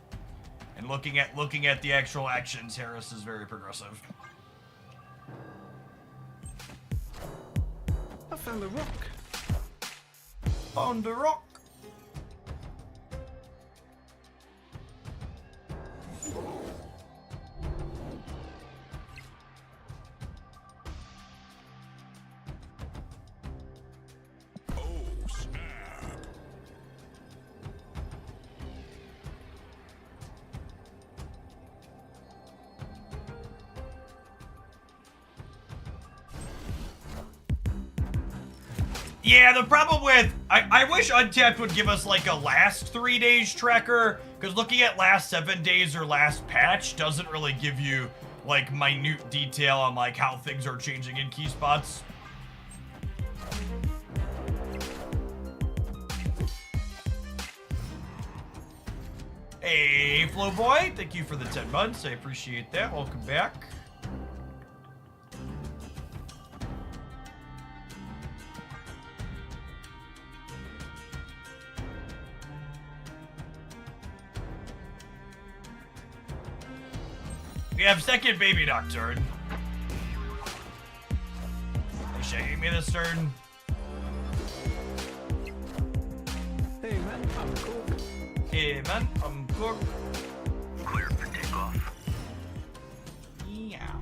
And looking at the actual actions, Harris is very progressive. I found a rock. Found a rock. Yeah, the problem with, I wish Untapped would give us like a last 3 days tracker, because looking at last 7 days or last patch doesn't really give you like minute detail on like how things are changing in key spots. Hey, Flo Boy, thank you for the 10 months. I appreciate that. Welcome back. We have second baby Nocturne. They shaking me this turn. Hey man, I'm cool. Hey man, I'm cooked. Clear for takeoff. Meow.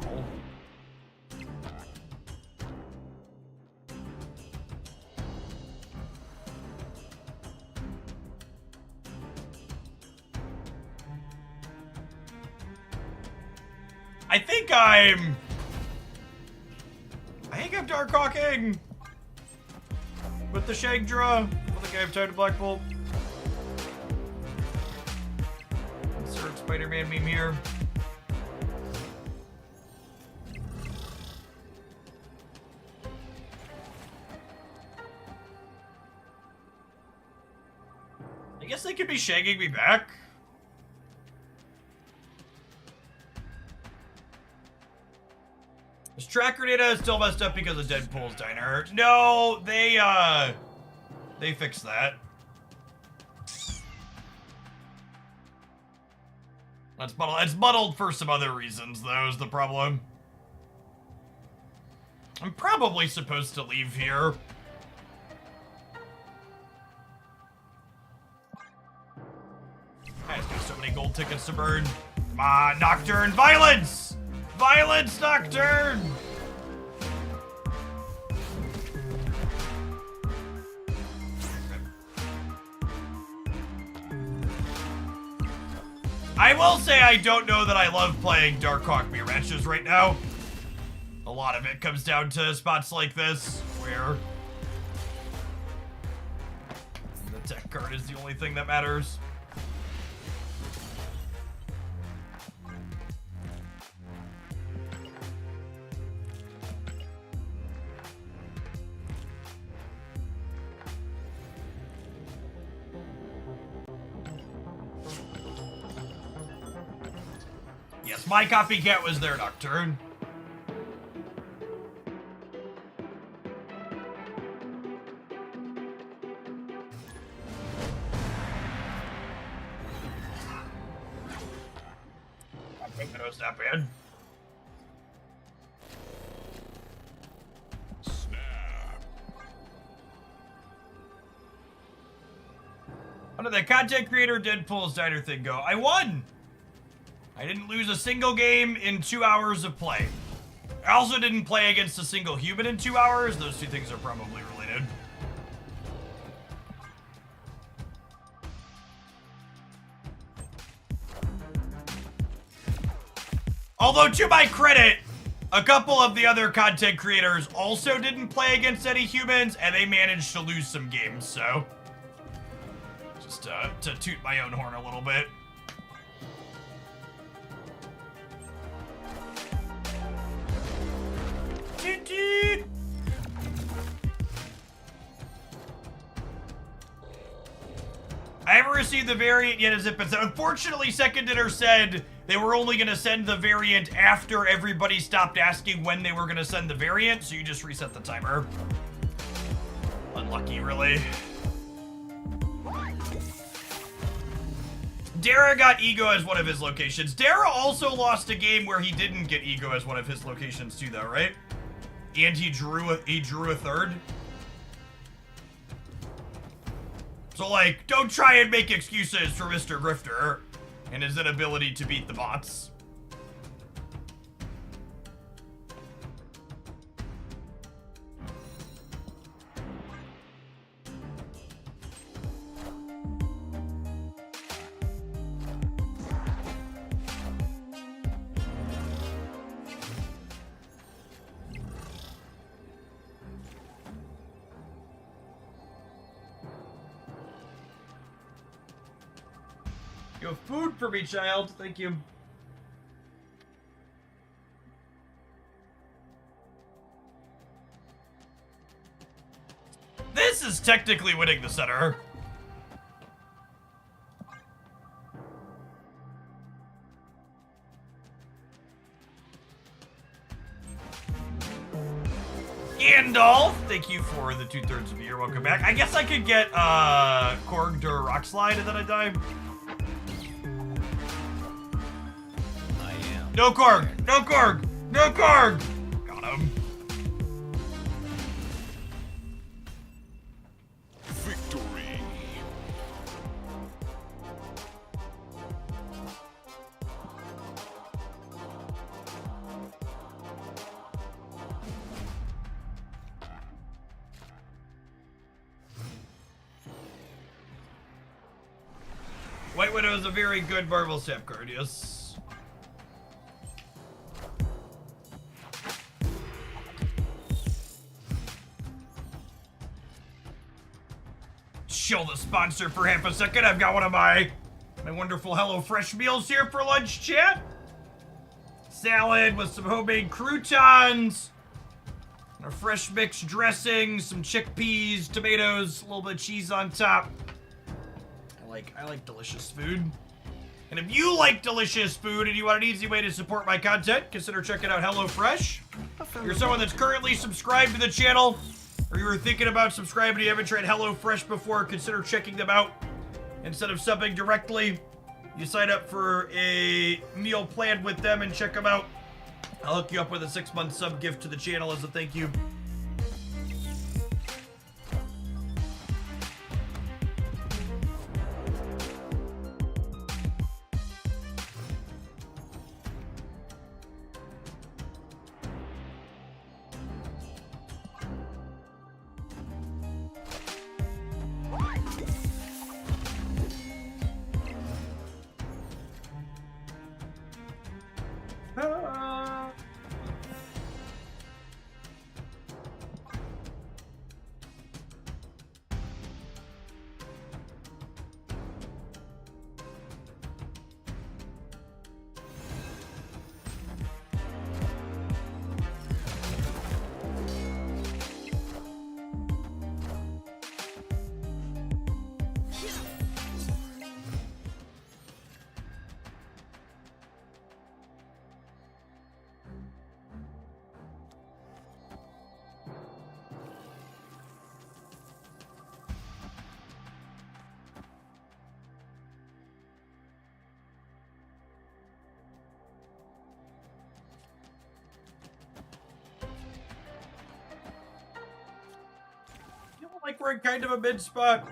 I think I'm Dark Hawking with the Shagdra. I think I have time to Black Bolt. Insert Spider-Man meme here. I guess they could be shagging me back. Is tracker data still messed up because of Deadpool's diner? No, they fixed that. That's muddled. It's muddled for some other reasons, though, is the problem. I'm probably supposed to leave here. I just got so many gold tickets to burn. Come on, Nocturne, violence! Violence, Nocturne! I will say I don't know that I love playing Darkhawk mirror matches right now. A lot of it comes down to spots like this, where the tech card is the only thing that matters. Yes, my copycat was there, Nocturne. I think that was not bad. How did the content creator Deadpool's diner thing go? I won! I didn't lose a single game in 2 hours of play. I also didn't play against a single human in 2 hours. Those two things are probably related. Although, to my credit, a couple of the other content creators also didn't play against any humans, and they managed to lose some games, so to toot my own horn a little bit. Toot toot! I haven't received the variant yet, as it been said. Unfortunately, Second Dinner said they were only going to send the variant after everybody stopped asking when they were going to send the variant, so you just reset the timer. Unlucky, really. Dara got Ego as one of his locations. Dara also lost a game where he didn't get Ego as one of his locations too, though, right? And he drew a third. So, like, don't try and make excuses for Mr. Grifter and his inability to beat the bots. You have food for me, child. Thank you. This is technically winning the center. Gandalf, thank you for the 2/3 of a year. Welcome back. I guess I could get Korg to Rock Slide and then I die. No Korg! No Korg! No Korg! Got him. Victory. White Widow is a very good Marvel Sap card, yes. Chill the sponsor for half a second. I've got one of my wonderful HelloFresh meals here for lunch, chat. Salad with some homemade croutons, a fresh mixed dressing, some chickpeas, tomatoes, a little bit of cheese on top. I like delicious food. And if you like delicious food and you want an easy way to support my content, consider checking out HelloFresh. If you're someone that's currently subscribed to the channel, or you were thinking about subscribing and you haven't tried HelloFresh before, consider checking them out. Instead of subbing directly, you sign up for a meal plan with them and check them out. I'll hook you up with a 6-month sub gift to the channel as a thank you. Like we're in kind of a mid spot.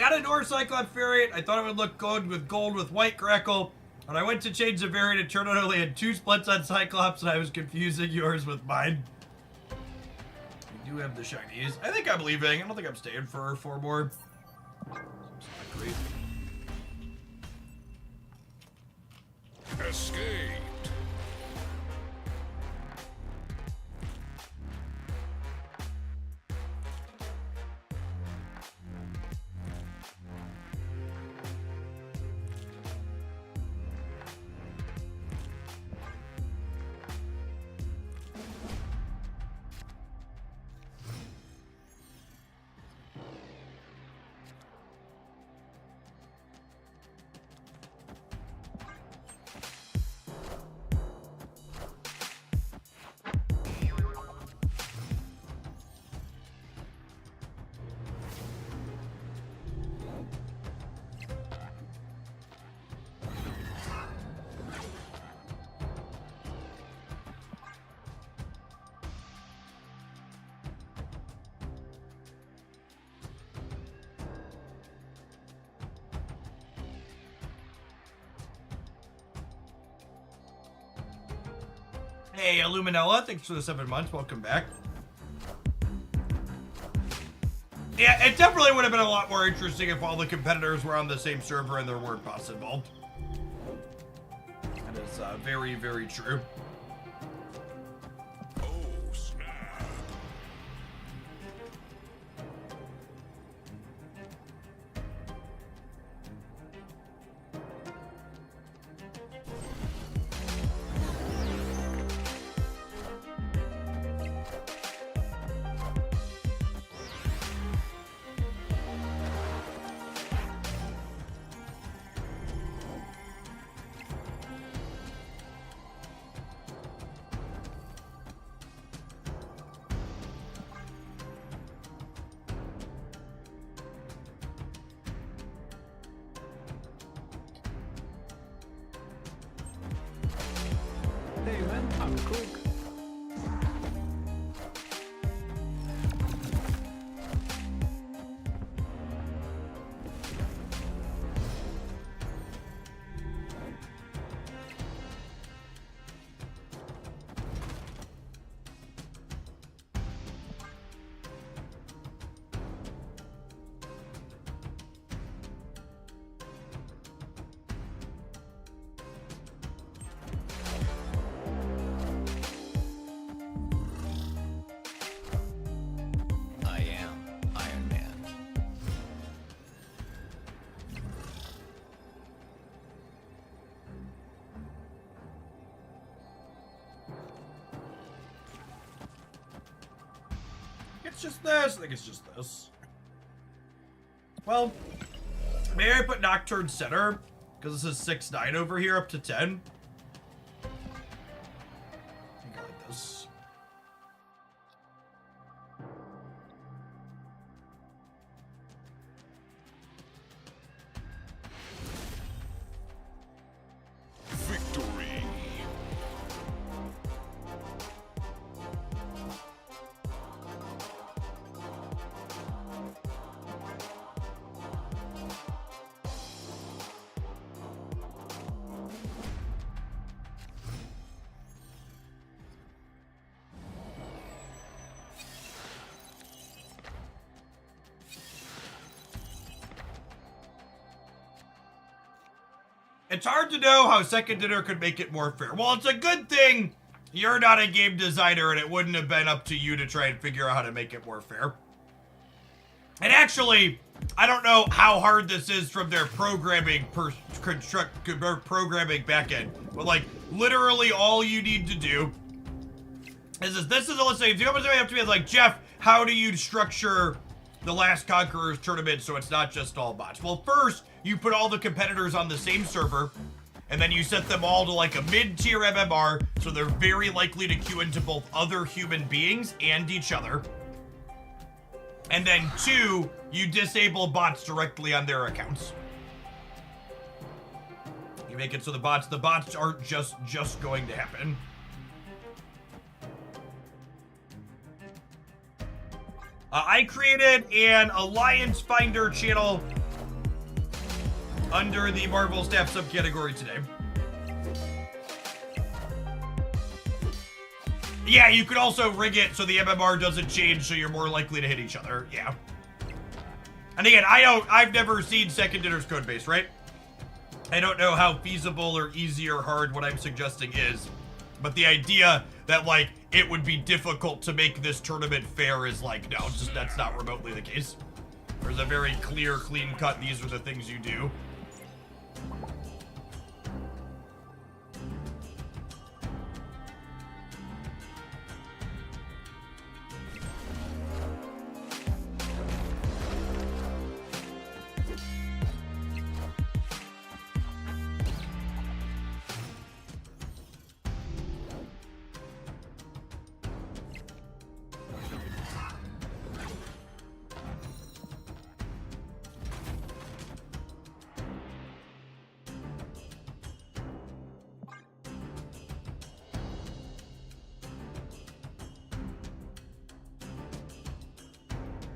got a North Cyclops variant. I thought it would look good with gold with white crackle. When I went to change the variant, it turned out I only had 2 splits on Cyclops, and I was confusing yours with mine. We do have the shinies. I think I'm leaving. I don't think I'm staying for 4 more. It's not great. Escaped. Hey, Illuminella, thanks for the 7 months. Welcome back. Yeah, it definitely would have been a lot more interesting if all the competitors were on the same server and there weren't bots involved. That is very, very true. Oh, snap. Hey man, I'm cool. I am Iron Man. It's just this. I think it's just this. Well, may I put Nocturne center? Because this is 6-9 over here, up to 10. I think I like this. Victory. It's hard to know how Second Dinner could make it more fair. Well, it's a good thing you're not a game designer and it wouldn't have been up to you to try and figure out how to make it more fair. And I don't know how hard this is from their programming programming backend, but like literally all you need to do is this is let's say if you have to be like, Jeff, how do you structure the last Conquerors tournament so it's not just all bots? Well, first you put all the competitors on the same server, and then you set them all to like a mid-tier MMR, so they're very likely to queue into both other human beings and each other. And then 2, you disable bots directly on their accounts. You make it so the bots aren't just going to happen. I created an Alliance Finder channel under the Marvel Staff subcategory today. Yeah, you could also rig it so the MMR doesn't change, so you're more likely to hit each other. Yeah. And again, I've never seen Second Dinner's code base, right? I don't know how feasible or easy or hard what I'm suggesting is, but the idea that, like, it would be difficult to make this tournament fair is like, no, just that's not remotely the case. There's a very clear, clean cut, these are the things you do.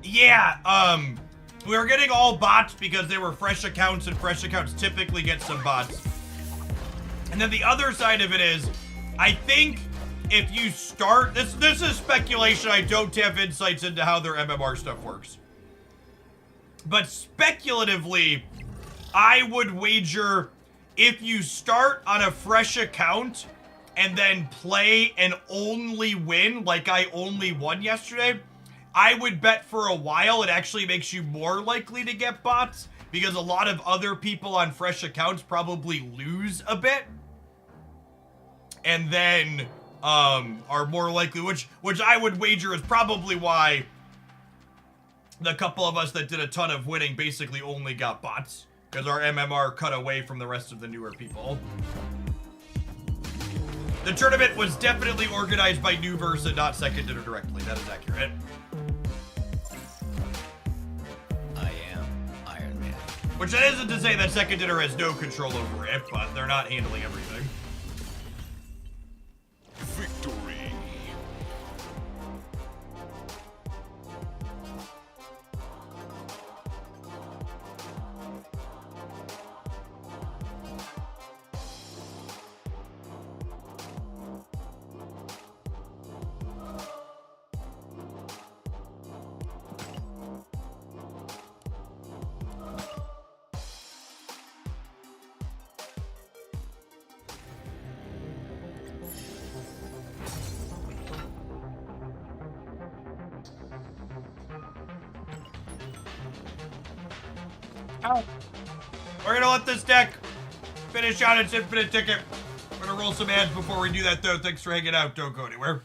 Yeah, we were getting all bots because they were fresh accounts, and fresh accounts typically get some bots. And then the other side of it is, I think if you start, this is speculation, I don't have insights into how their MMR stuff works. But speculatively, I would wager if you start on a fresh account and then play and only win, like I only won yesterday, I would bet for a while it actually makes you more likely to get bots because a lot of other people on fresh accounts probably lose a bit and then are more likely, which I would wager is probably why the couple of us that did a ton of winning basically only got bots because our MMR cut away from the rest of the newer people. The tournament was definitely organized by New Versa, not Second Dinner directly. That is accurate. Which that isn't to say that Second Dinner has no control over it, but they're not handling everything. Victory. We're gonna let this deck finish out its infinite ticket. We're gonna roll some ads before we do that, though. Thanks for hanging out. Don't go anywhere.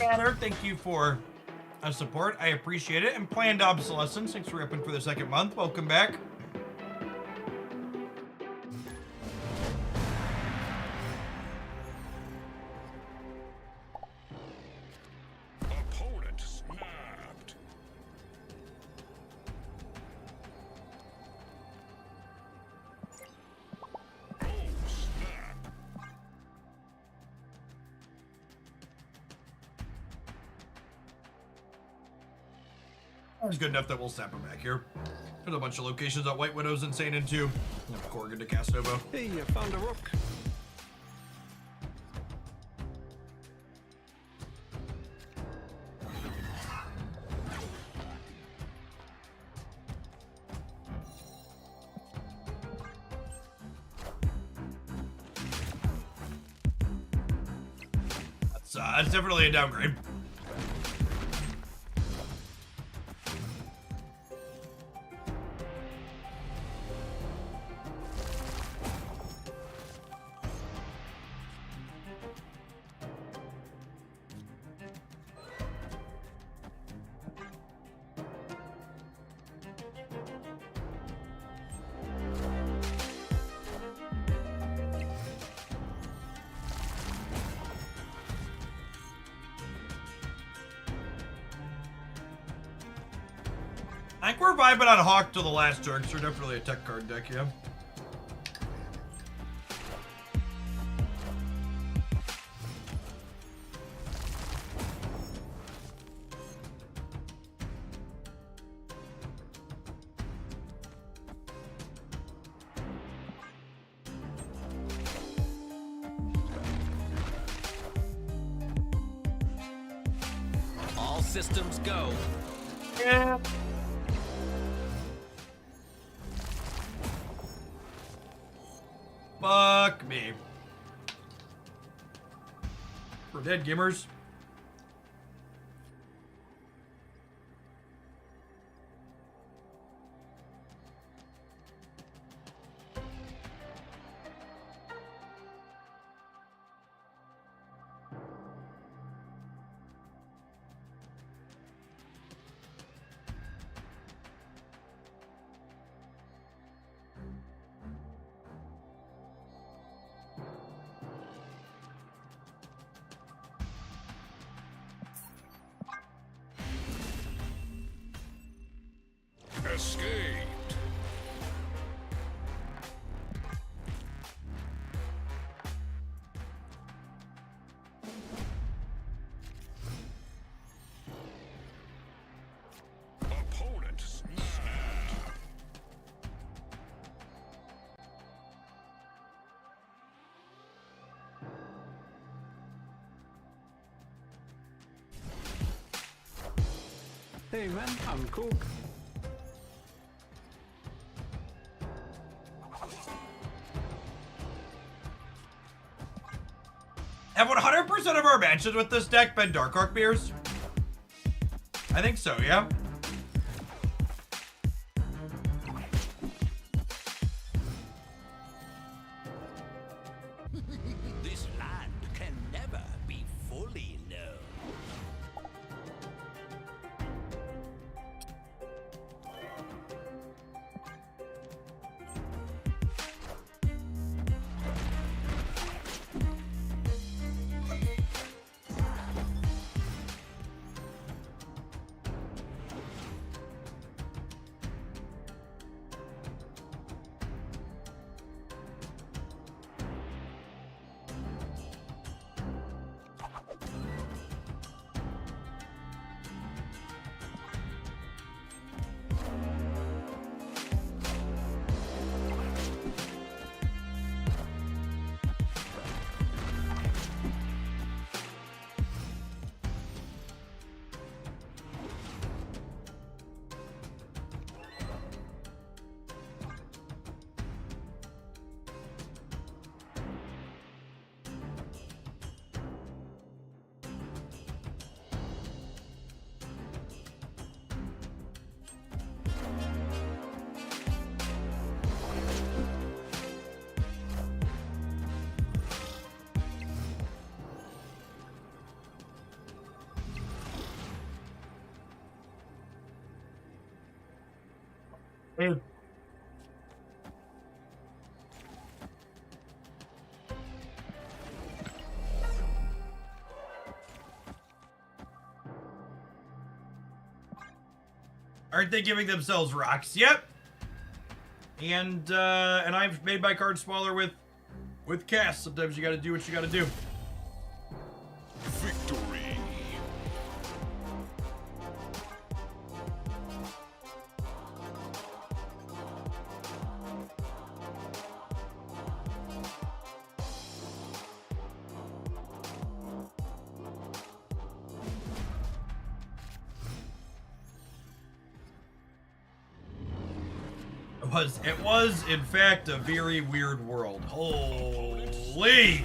Scatter, thank you for support. I appreciate it. And Planned Obsolescence, thanks for ripping for the second month. Welcome back. Opponent snapped. Oh, snap. It's good enough that we'll snap him back here. There's a bunch of locations that White Widow's insane into. Corrigan to cast Nova. Hey, I found a rock. That's definitely a downgrade. I think we're vibing on Hawk till the last turn, so we're definitely a tech card deck, yeah. All systems go. Yeah. Fuck me. We're dead, gamers. Escaped. Opponent snapped. Hey man, I'm cool. Have 100% of our matches with this deck been Dark Arc beers? I think so, yeah. This land can never be fully known. Dude. Aren't they giving themselves rocks? Yep. And I've made my card smaller with cast. Sometimes you gotta do what you gotta do. Victory. It was in fact a very weird world. Holy!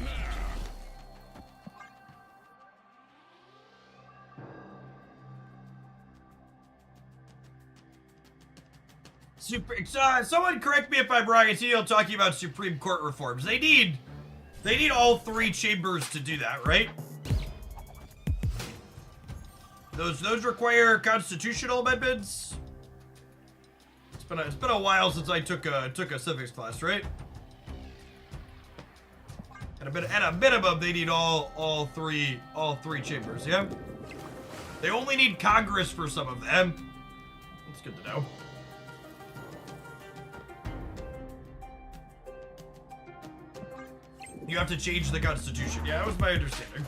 Someone correct me if I'm wrong. I see you talking about Supreme Court reforms. They need all 3 chambers to do that, right? Those require constitutional amendments. It's been a while since I took a civics class, right? At a minimum, they need all three chambers. Yeah. They only need Congress for some of them. That's good to know. You have to change the Constitution. Yeah, that was my understanding.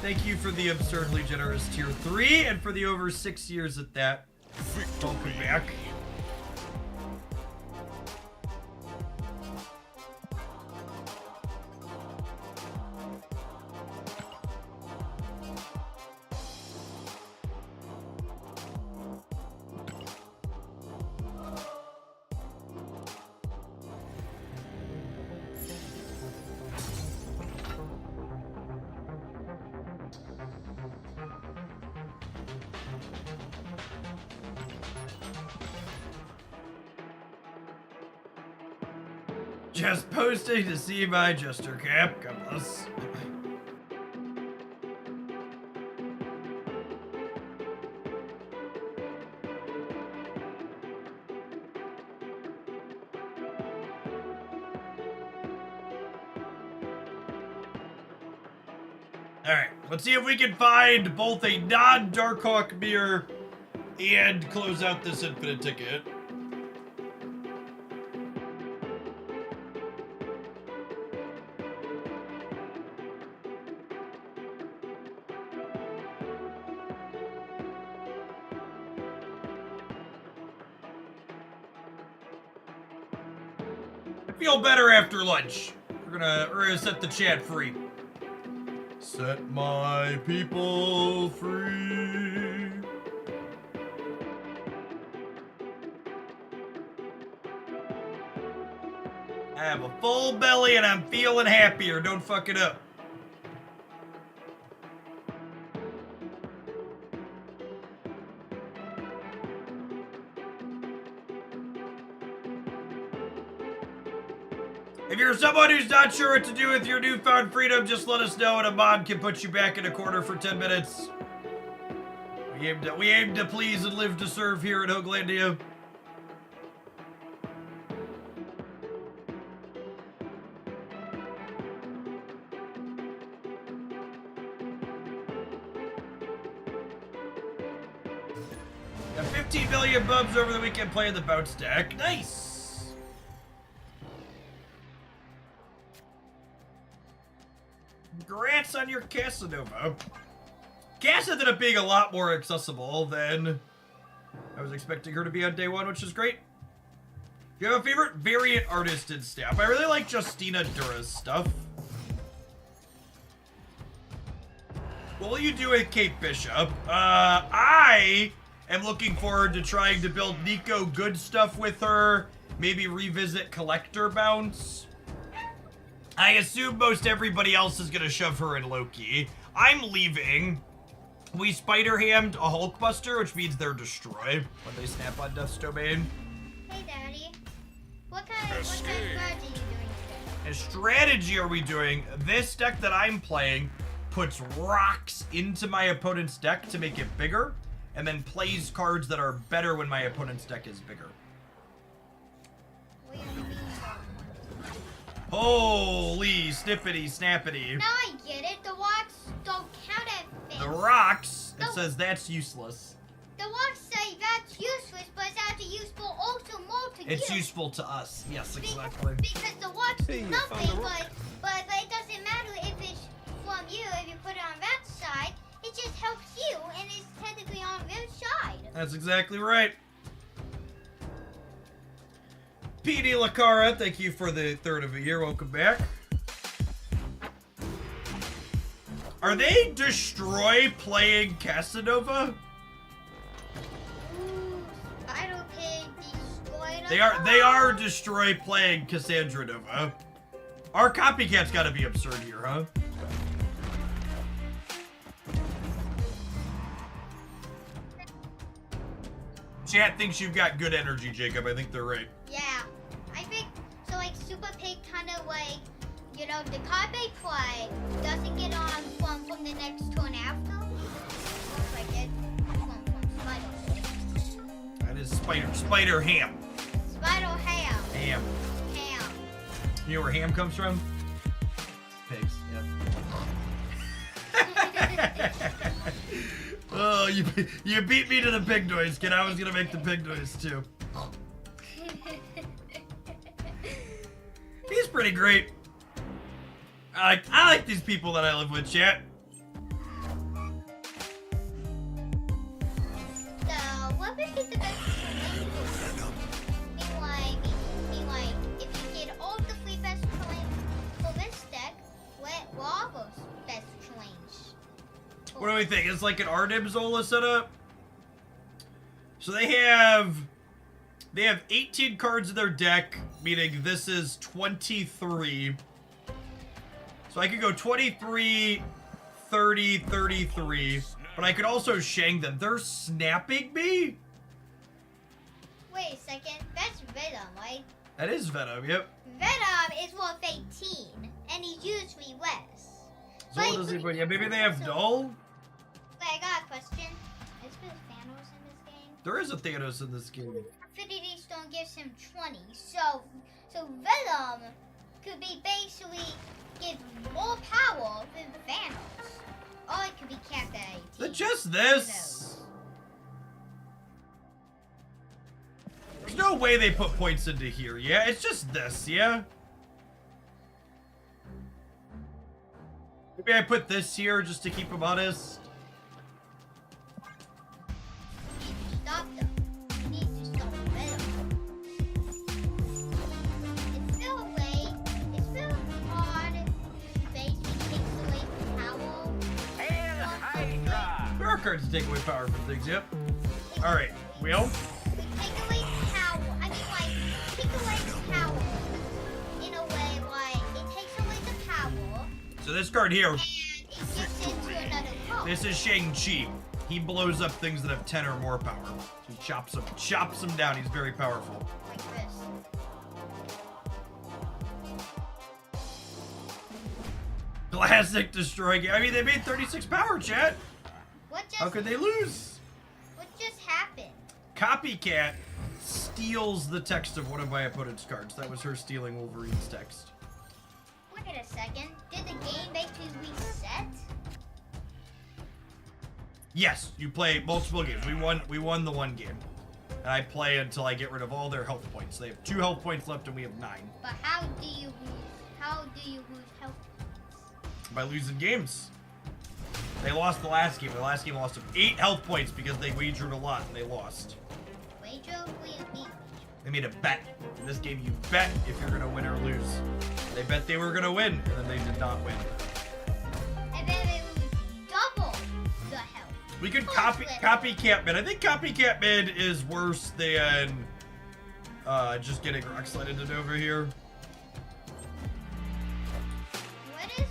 Thank you for the absurdly generous tier 3 and for the over 6 years at that. Welcome back. Just posting to see my Jester cap. God bless. Alright, let's see if we can find both a non-Darkhawk mirror and close out this infinite ticket. Feel better after lunch. We're gonna set the chat free. Set my people free. I have a full belly and I'm feeling happier. Don't fuck it up. If you're someone who's not sure what to do with your newfound freedom, just let us know and a mod can put you back in a corner for 10 minutes. We aim to please and live to serve here at Hoaglandia. Got 15 million bubs over the weekend playing the bounce deck. Nice! Congrats on your Casanova. Cass ended up being a lot more accessible than I was expecting her to be on day one, which is great. Do you have a favorite variant artist in staff? I really like Justina Dura's stuff. What will you do with Kate Bishop? I am looking forward to trying to build Nico good stuff with her. Maybe revisit Collector Bounce. I assume most everybody else is gonna shove her in Loki. I'm leaving. We spider-hammed a Hulkbuster, which means they're destroyed when they snap on Death's Domain. Hey, Daddy. What kind of strategy are you doing today? And strategy are we doing? This deck that I'm playing puts rocks into my opponent's deck to make it bigger, and then plays cards that are better when my opponent's deck is bigger. What do you mean? Holy snippity snappity. Now I get it. The rocks don't count as things. The rocks, it says that's useless. The rocks say that's useless, but it's actually useful also more to It's you. useful to us. Yes, exactly. Because the rocks Hey, do you found nothing, a rock. but it doesn't matter if it's from you, if you put it on that side. It just helps you, and it's technically on their side. That's exactly right. PD Lacara, thank you for the third of a year. Welcome back. Are they destroy playing Casanova? Ooh, Spider Pig destroyed They are destroy playing Cassandra Nova. Our copycat's gotta be absurd here, huh? Chat thinks you've got good energy, Jacob. I think they're right. Yeah, I think so. Like Super Pig, kind of like, you know, the card they play doesn't get on from the next turn after. Looks like it from Spider Pig. That is Spider Ham. Spider Ham. Ham. Ham. You know where ham comes from? Pigs. Yep. Oh, you beat me to the pig noise, kid. I was gonna make the pig noise too. He's pretty great. I like these people that I live with, chat. So, what would be the best terrain? Mean like, if you get all the three best terrain for this deck, what are those best terrains? What do we think? It's like an Arnim Zola setup. So they have 18 cards in their deck, meaning this is 23. So I could go 23, 30, 33, but I could also Shang them. They're snapping me? Wait a second, that's Venom, right? That is Venom, yep. Venom is worth 18, and he's usually less. Zola doesn't even, yeah, maybe they have Dull? Wait, I got a question. Is there Thanos in this game? There is a Thanos in this game. Infinity Stone gives him 20, so Venom could be basically give more power than Thanos. Or it could be capped at 18. Is it just this? There's no way they put points into here, yeah? It's just this, yeah? Maybe I put this here just to keep him honest. You need to stop them. You need to stop Venom. It's still hard to basically take away power. There are cards to take away power from things, yep. Alright, Wheel. Take away power. I mean, like, take away power in a way, like, it takes away the power So this card here, and it gives it to another card. this is Shang-Chi. He blows up things that have 10 or more power. He chops them down. He's very powerful. Like this. Classic destroy game. I mean, they made 36 power, chat. What just? How could they lose? What just happened? Copycat steals the text of one of my opponent's cards. That was her stealing Wolverine's text. Wait a second. Did the game basically reset? Yes, you play multiple games. We won the one game. And I play until I get rid of all their health points. They have 2 health points left and we have 9. But how do you lose? How do you lose health points? By losing games. They lost the last game. The last game lost them 8 health points because they wagered a lot and they lost. Wager? What do you mean? They made a bet. In this game, you bet if you're going to win or lose. They bet they were going to win, and then they did not win. And then they lose double the health. We could copycat mid. I think copycat mid is worse than just getting rock slided in over here. What does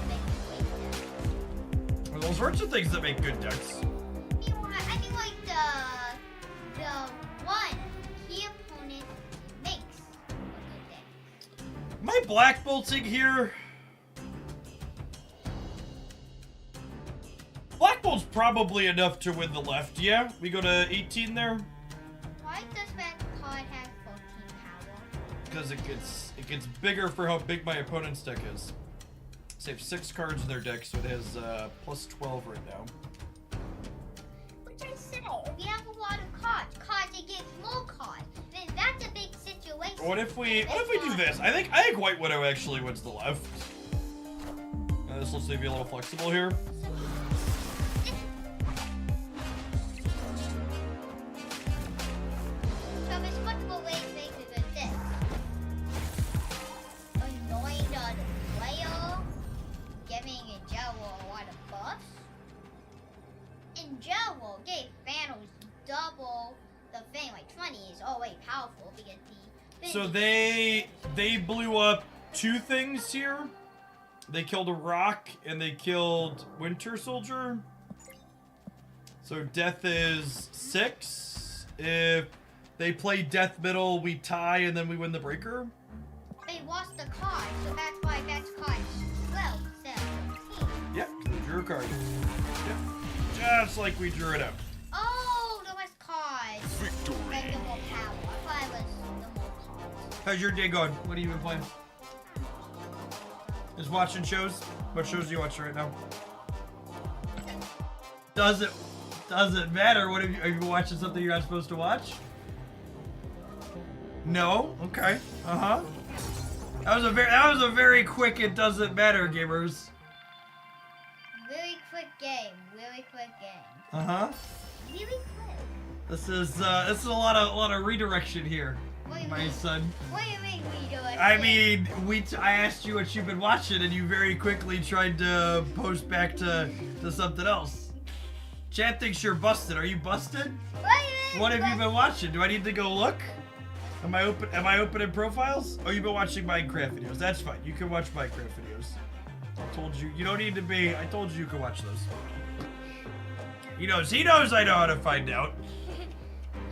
make a great deck? There's all sorts of things that make good decks. I mean like the one key opponent makes a good deck. Am I black bolting here? Black bolt's probably enough to win the left, yeah? We go to 18 there? Why does that card have 14 power? Because it gets bigger for how big my opponent's deck is. So they have 6 cards in their deck, so it has plus 12 right now. Which I said, we have a lot of cards. Cards that get more cards. Then that's a big situation. What if we do this? I think White Widow actually wins the left. This lets me be a little flexible here. So there's multiple ways to make a good deck. Annoying the player, giving a Jewel a lot of buffs. In Jewel, gave Thanos double the thing, like 20 is always powerful because the So they blew up 2 things here. They killed a rock and they killed Winter Soldier. So death is 6. If they play death middle, we tie and then we win the breaker. They lost the card, so that's why that's card 12 instead of 14. Yep, we drew a card. Yep. Just like we drew it out. Oh, the less cards. Victory. Like the more power. I thought it was the more cards. How's your day going? What have you been playing? Just watching shows? What shows are you watching right now? Doesn't matter. What have you? Are you watching something you're not supposed to watch? No. Okay. That was a very quick. It doesn't matter, gamers. Really quick game. Really quick game. Really quick. This is a lot of redirection here, What do you my mean? son. What do you mean we do it? I mean, I asked you what you've been watching, and you very quickly tried to post back to something else. Chat thinks you're busted. Are you busted? What have you been watching? Do I need to go look? Am I opening profiles? Oh, you've been watching Minecraft videos. That's fine. You can watch Minecraft videos. I told you. You don't need to be. I told you you can watch those. He knows I know how to find out.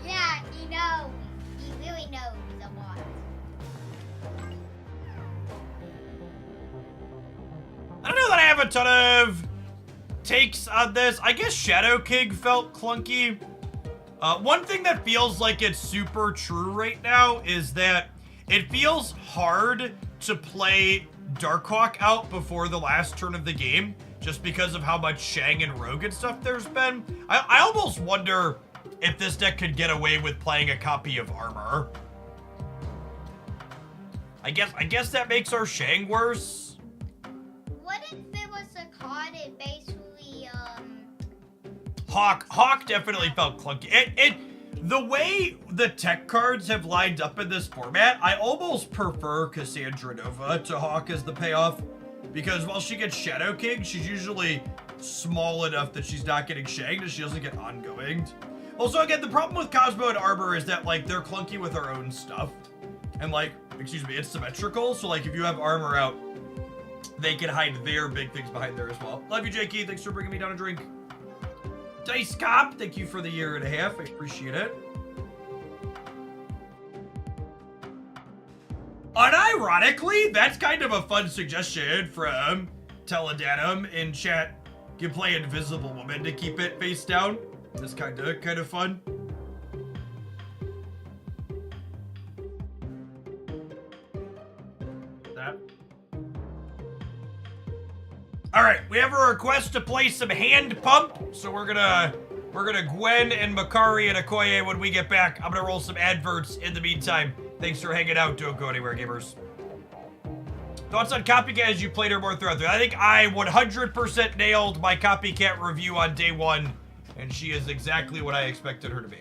Yeah, he knows. He really knows a lot. I don't know that I have a ton of takes on this. I guess Shadow King felt clunky. One thing that feels like it's super true right now is that it feels hard to play Darkhawk out before the last turn of the game, just because of how much Shang and Rogue and stuff there's been. I almost wonder if this deck could get away with playing a copy of Armor. I guess that makes our Shang worse. What if there was a card that basically, Hawk definitely felt clunky. The way the tech cards have lined up in this format, I almost prefer Cassandra Nova to Hawk as the payoff, because while she gets Shadow King, she's usually small enough that she's not getting shagged and she doesn't get ongoing. Also, again, the problem with Cosmo and Arbor is that, like, they're clunky with their own stuff. And, like, excuse me, it's symmetrical, so, like, if you have armor out, they can hide their big things behind there as well. Love you, Jakey. Thanks for bringing me down a drink. Dice Cop, thank you for the 1.5 years. I appreciate it. And I Ironically, that's kind of a fun suggestion from Teledatum in chat. You can play Invisible Woman to keep it face down. That's kind of fun. That. All right, we have a request to play some Hand Pump, so we're gonna Gwen and Makari and Okoye when we get back. I'm gonna roll some adverts in the meantime. Thanks for hanging out. Don't go anywhere, gamers. Thoughts on Copycat as you played her more throughout? I think I 100% nailed my Copycat review on day one, and she is exactly what I expected her to be.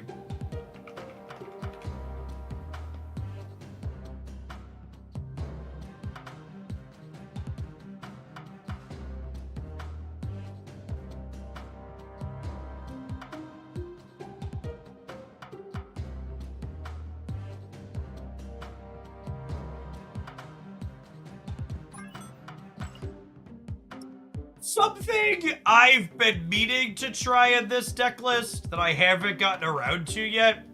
Something I've been meaning to try in this deck list that I haven't gotten around to yet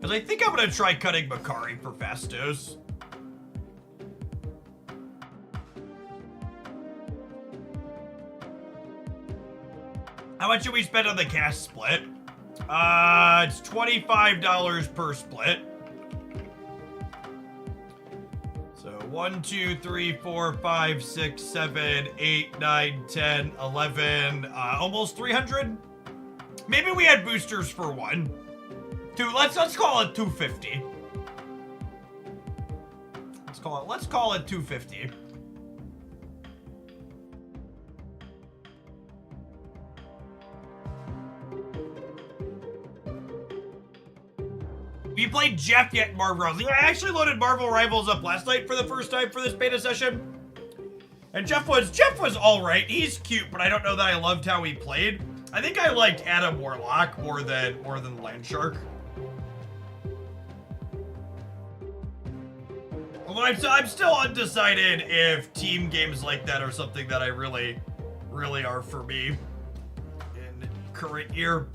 is I think I'm gonna try cutting Makari for Fastos. How much did we spend on the cast split? It's $25 per split. So 1, 2, 3, 4, 5, 6, 7, 8, 9, 10, 11, almost 300. Maybe we had boosters for one. Let's call it 250. Let's call it 250. Have you played Jeff yet in Marvel Rivals? I actually loaded Marvel Rivals up last night for the first time for this beta session. And Jeff was all right. He's cute, but I don't know that I loved how he played. I think I liked Adam Warlock more than Landshark. Although I'm still undecided if team games like that are something that I really are for me in current year.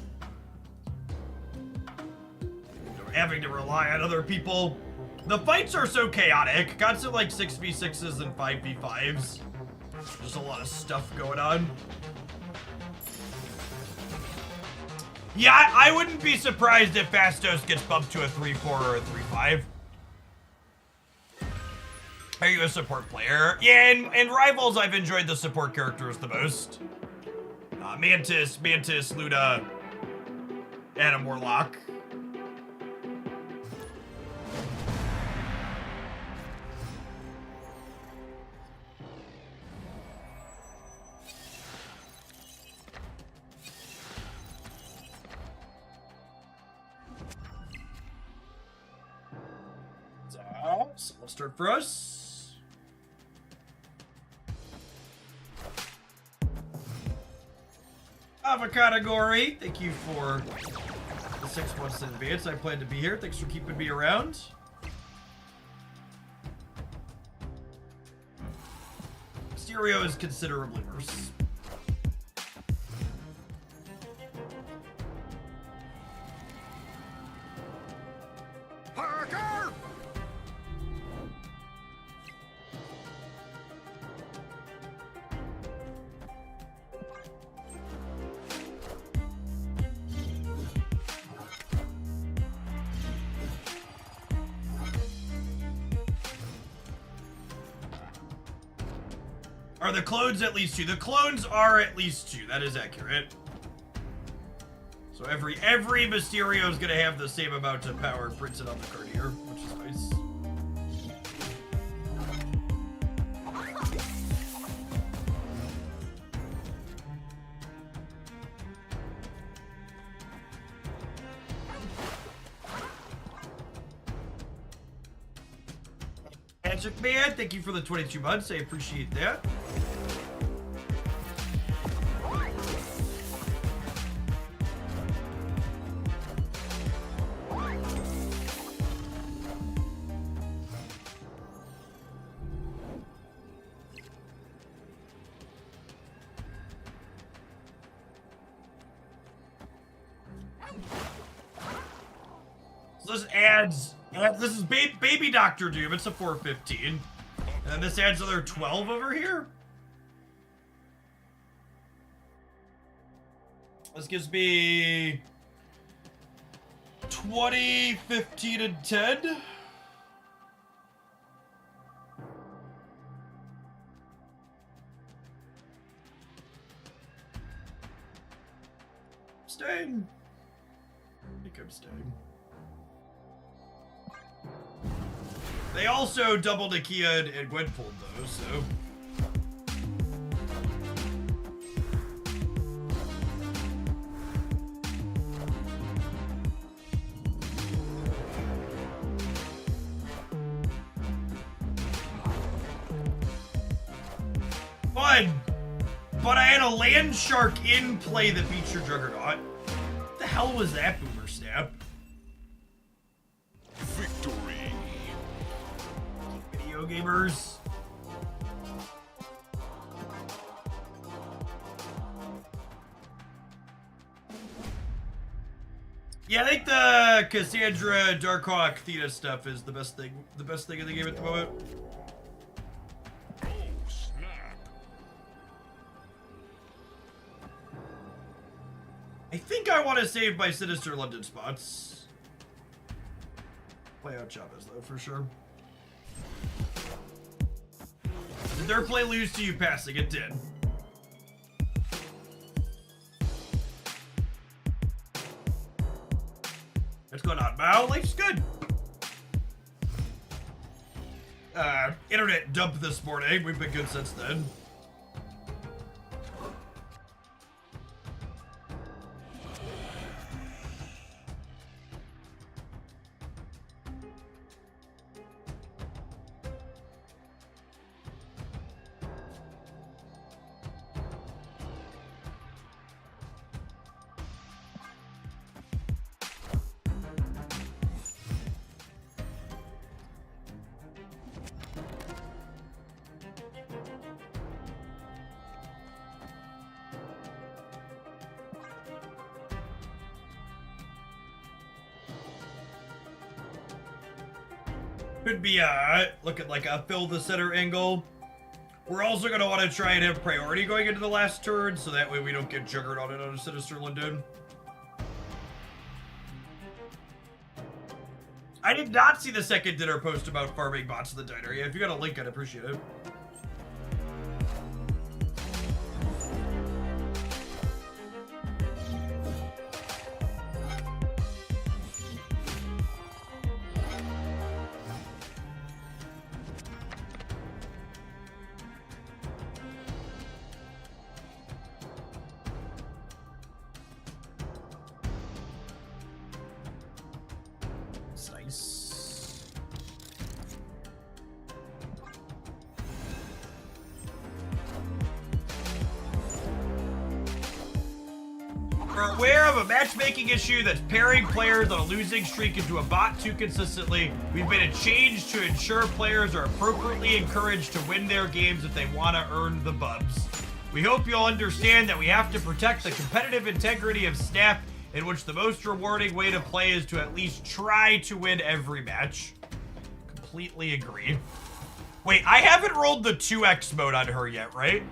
Having to rely on other people. The fights are so chaotic. Constant like 6v6s and 5v5s. There's a lot of stuff going on. Yeah, I wouldn't be surprised if Fastos gets bumped to a 3-4 or a 3-5. Are you a support player? Yeah, in Rivals, I've enjoyed the support characters the most. Mantis, Luda, Adam Warlock. So we'll start for us. Avocado Gory, thank you for the 6 months in advance. I plan to be here. Thanks for keeping me around. Stereo is considerably worse. Are the clones at least 2? The clones are at least 2. That is accurate. So every Mysterio is gonna have the same amount of power printed on the card here, which is nice. Magic Man, thank you for the 22 months. I appreciate that. So this adds, this is Baby Doctor Doom. It's a 415. And this adds another 12 over here. This gives me 20, 15, and 10. Staying. I think I'm staying. They also doubled Nakia and Gwenpool though, so. Fun! But I had a land shark in play that beat your Juggernaut. What the hell was that, Boomer Snap? Victory. Video gamers. Yeah, I think the Cassandra Darkhawk Theta stuff is the best thing in the game at the moment. Oh, snap. I think I want to save my Sinister London spots. Play out Chavez though, for sure. Did their play lose to you passing? It did. What's going on, Mao? Life's good. Internet dump this morning. We've been good since then. Could be looking like a fill the center angle. We're also going to want to try and have priority going into the last turn, so that way we don't get Juggernaut on a Sinister London. I did not see the second dinner post about farming bots in the diner. Yeah, if you got a link, I'd appreciate it. We're aware of a matchmaking issue that's pairing players on a losing streak into a bot too consistently. We've made a change to ensure players are appropriately encouraged to win their games if they want to earn the bubs. We hope you'll understand that we have to protect the competitive integrity of Snap, in which the most rewarding way to play is to at least try to win every match. Completely agree. Wait, I haven't rolled the 2x mode on her yet, right?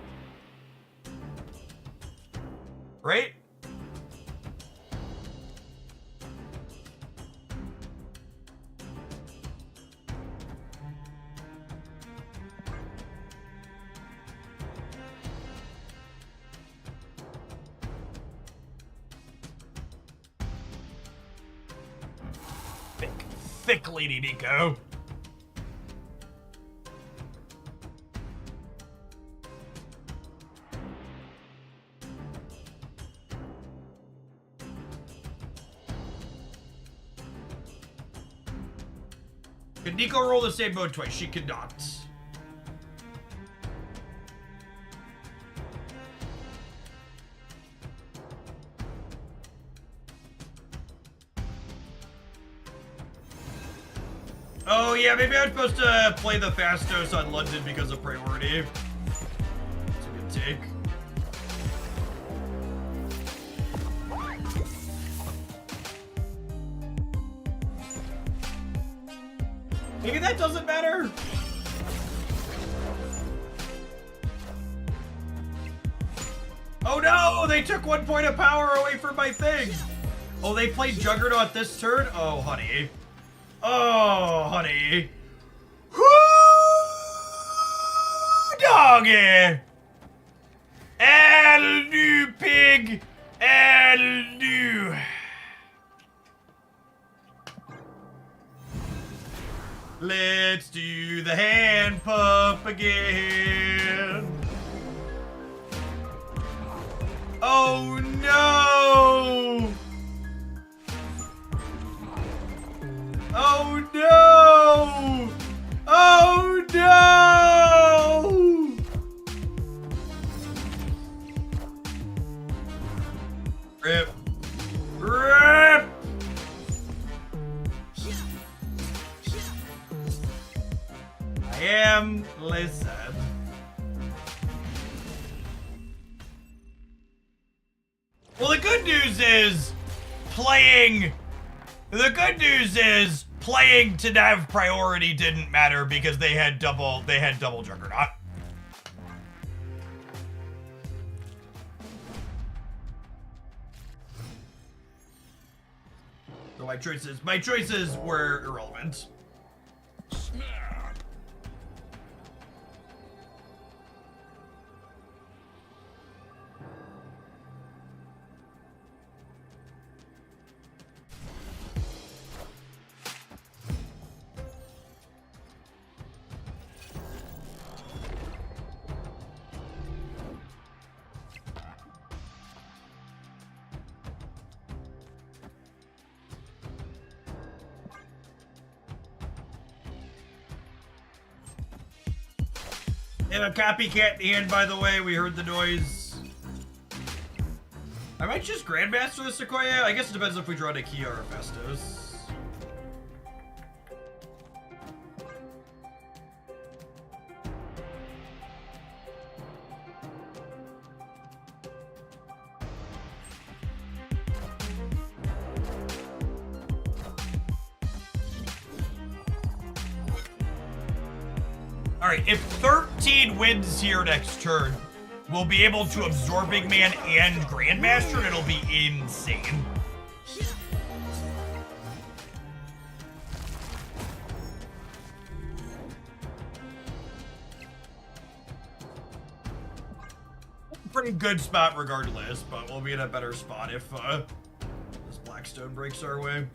Right? Thick lady Nico. Can Nico roll the same mode twice? She cannot. Oh yeah, maybe I'm supposed to play the Fastos on London because of priority. It's a good take. Maybe that doesn't matter. Oh no! They took 1 point of power away from my thing! Oh, they played Juggernaut this turn? Oh, honey. Oh, honey. Whoo! Doggy! El new pig! El new. Let's do the hand pump again. Oh no! Oh no! Oh no! Rip. Rip! I am listen. Well, the good news is playing to have priority didn't matter because they had double Juggernaut. So my choices were irrelevant. Snap. They have a copycat in hand, by the way. We heard the noise. I might just Grandmaster the Sequoia. I guess it depends if we draw Nakia or Festus. Alright, if 13 wins here next turn, we'll be able to absorb Big Man and Grandmaster, and it'll be insane. Pretty good spot regardless, but we'll be in a better spot if this Blackstone breaks our way.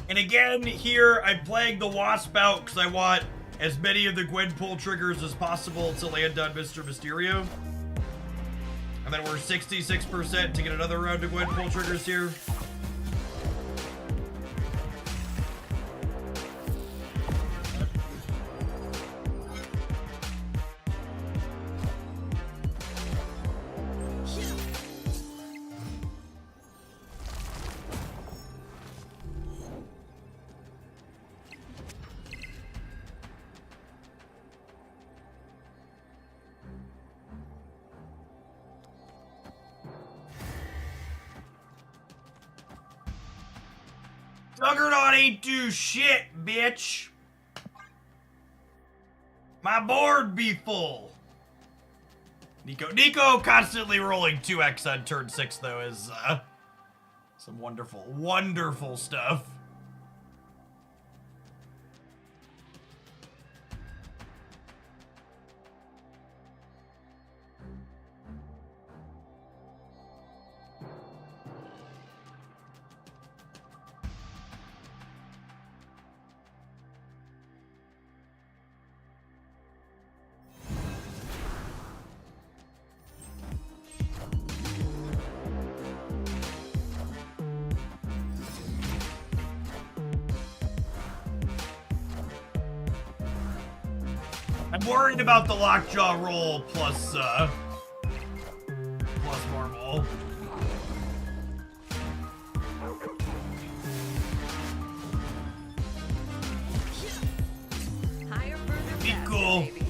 And again, here, I'm playing the Wasp out because I want as many of the Gwenpool triggers as possible to land on Mr. Mysterio. And then we're 66% to get another round of Gwenpool triggers here. Juggernaut ain't do shit, bitch. My board be full. Nico constantly rolling 2x on turn 6, though, is some wonderful, wonderful stuff. I'm worried about the lockjaw roll plus marble. Higher, further, Be faster, cool. baby.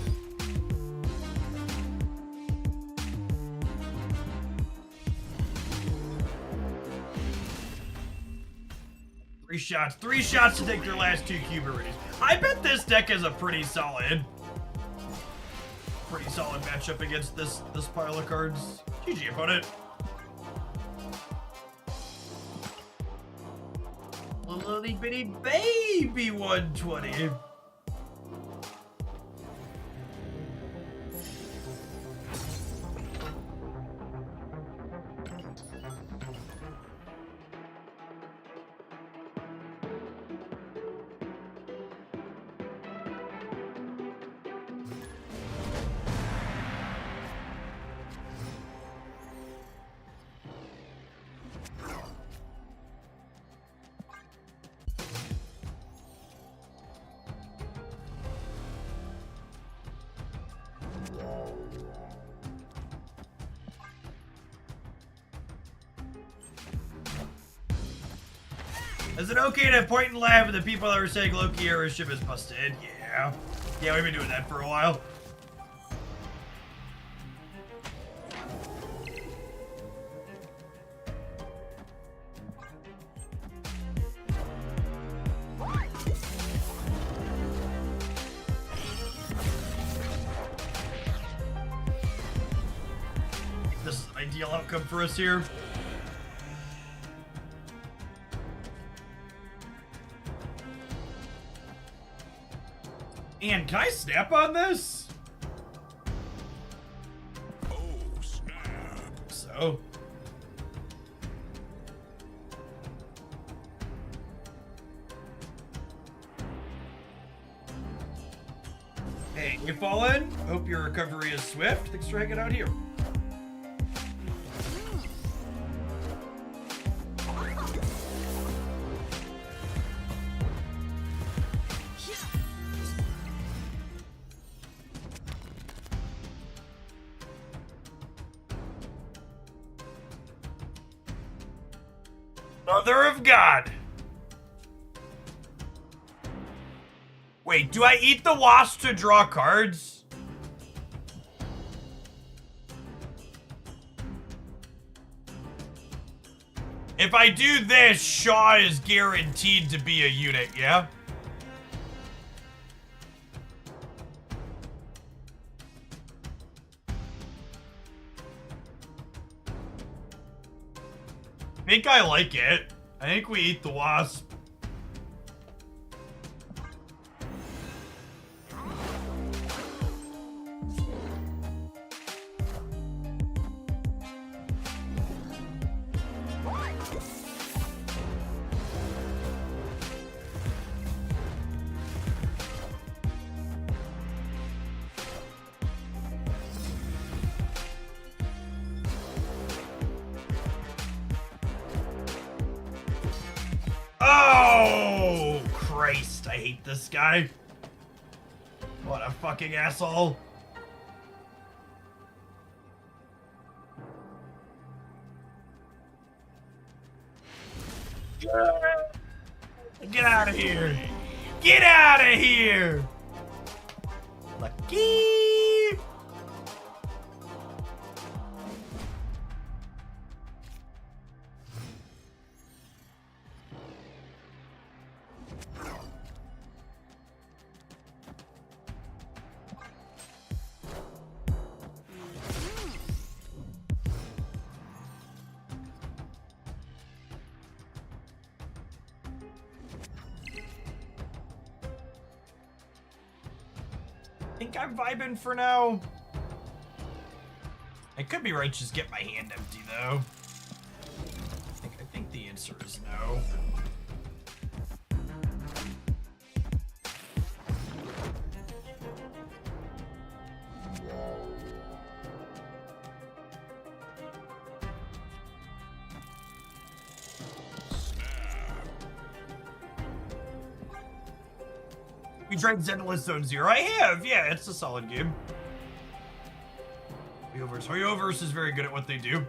3 shots to take their last 2 Cuberities. I bet this deck is a pretty solid matchup against this pile of cards. GG opponent. Little itty bitty baby 120. Is it okay to point and laugh at the people that were saying Loki era ship is busted? Yeah. Yeah, we've been doing that for a while. This is an ideal outcome for us here. And can I snap on this? Oh, snap. So. Hey, you fallen? Hope your recovery is swift. Thanks for hanging out here. Mother of God. Wait, do I eat the wasp to draw cards? If I do this, Shaw is guaranteed to be a unit, yeah? I think I like it. I think we eat the wasp. Oh, Christ, I hate this guy. What a fucking asshole. Get out of here. Get out of here. Lucky. I think I'm vibing for now. I could be right, just get my hand empty though. I think the answer is no. You tried Zenless Zone Zero? I have, yeah, it's a solid game. Hoyoverse is very good at what they do.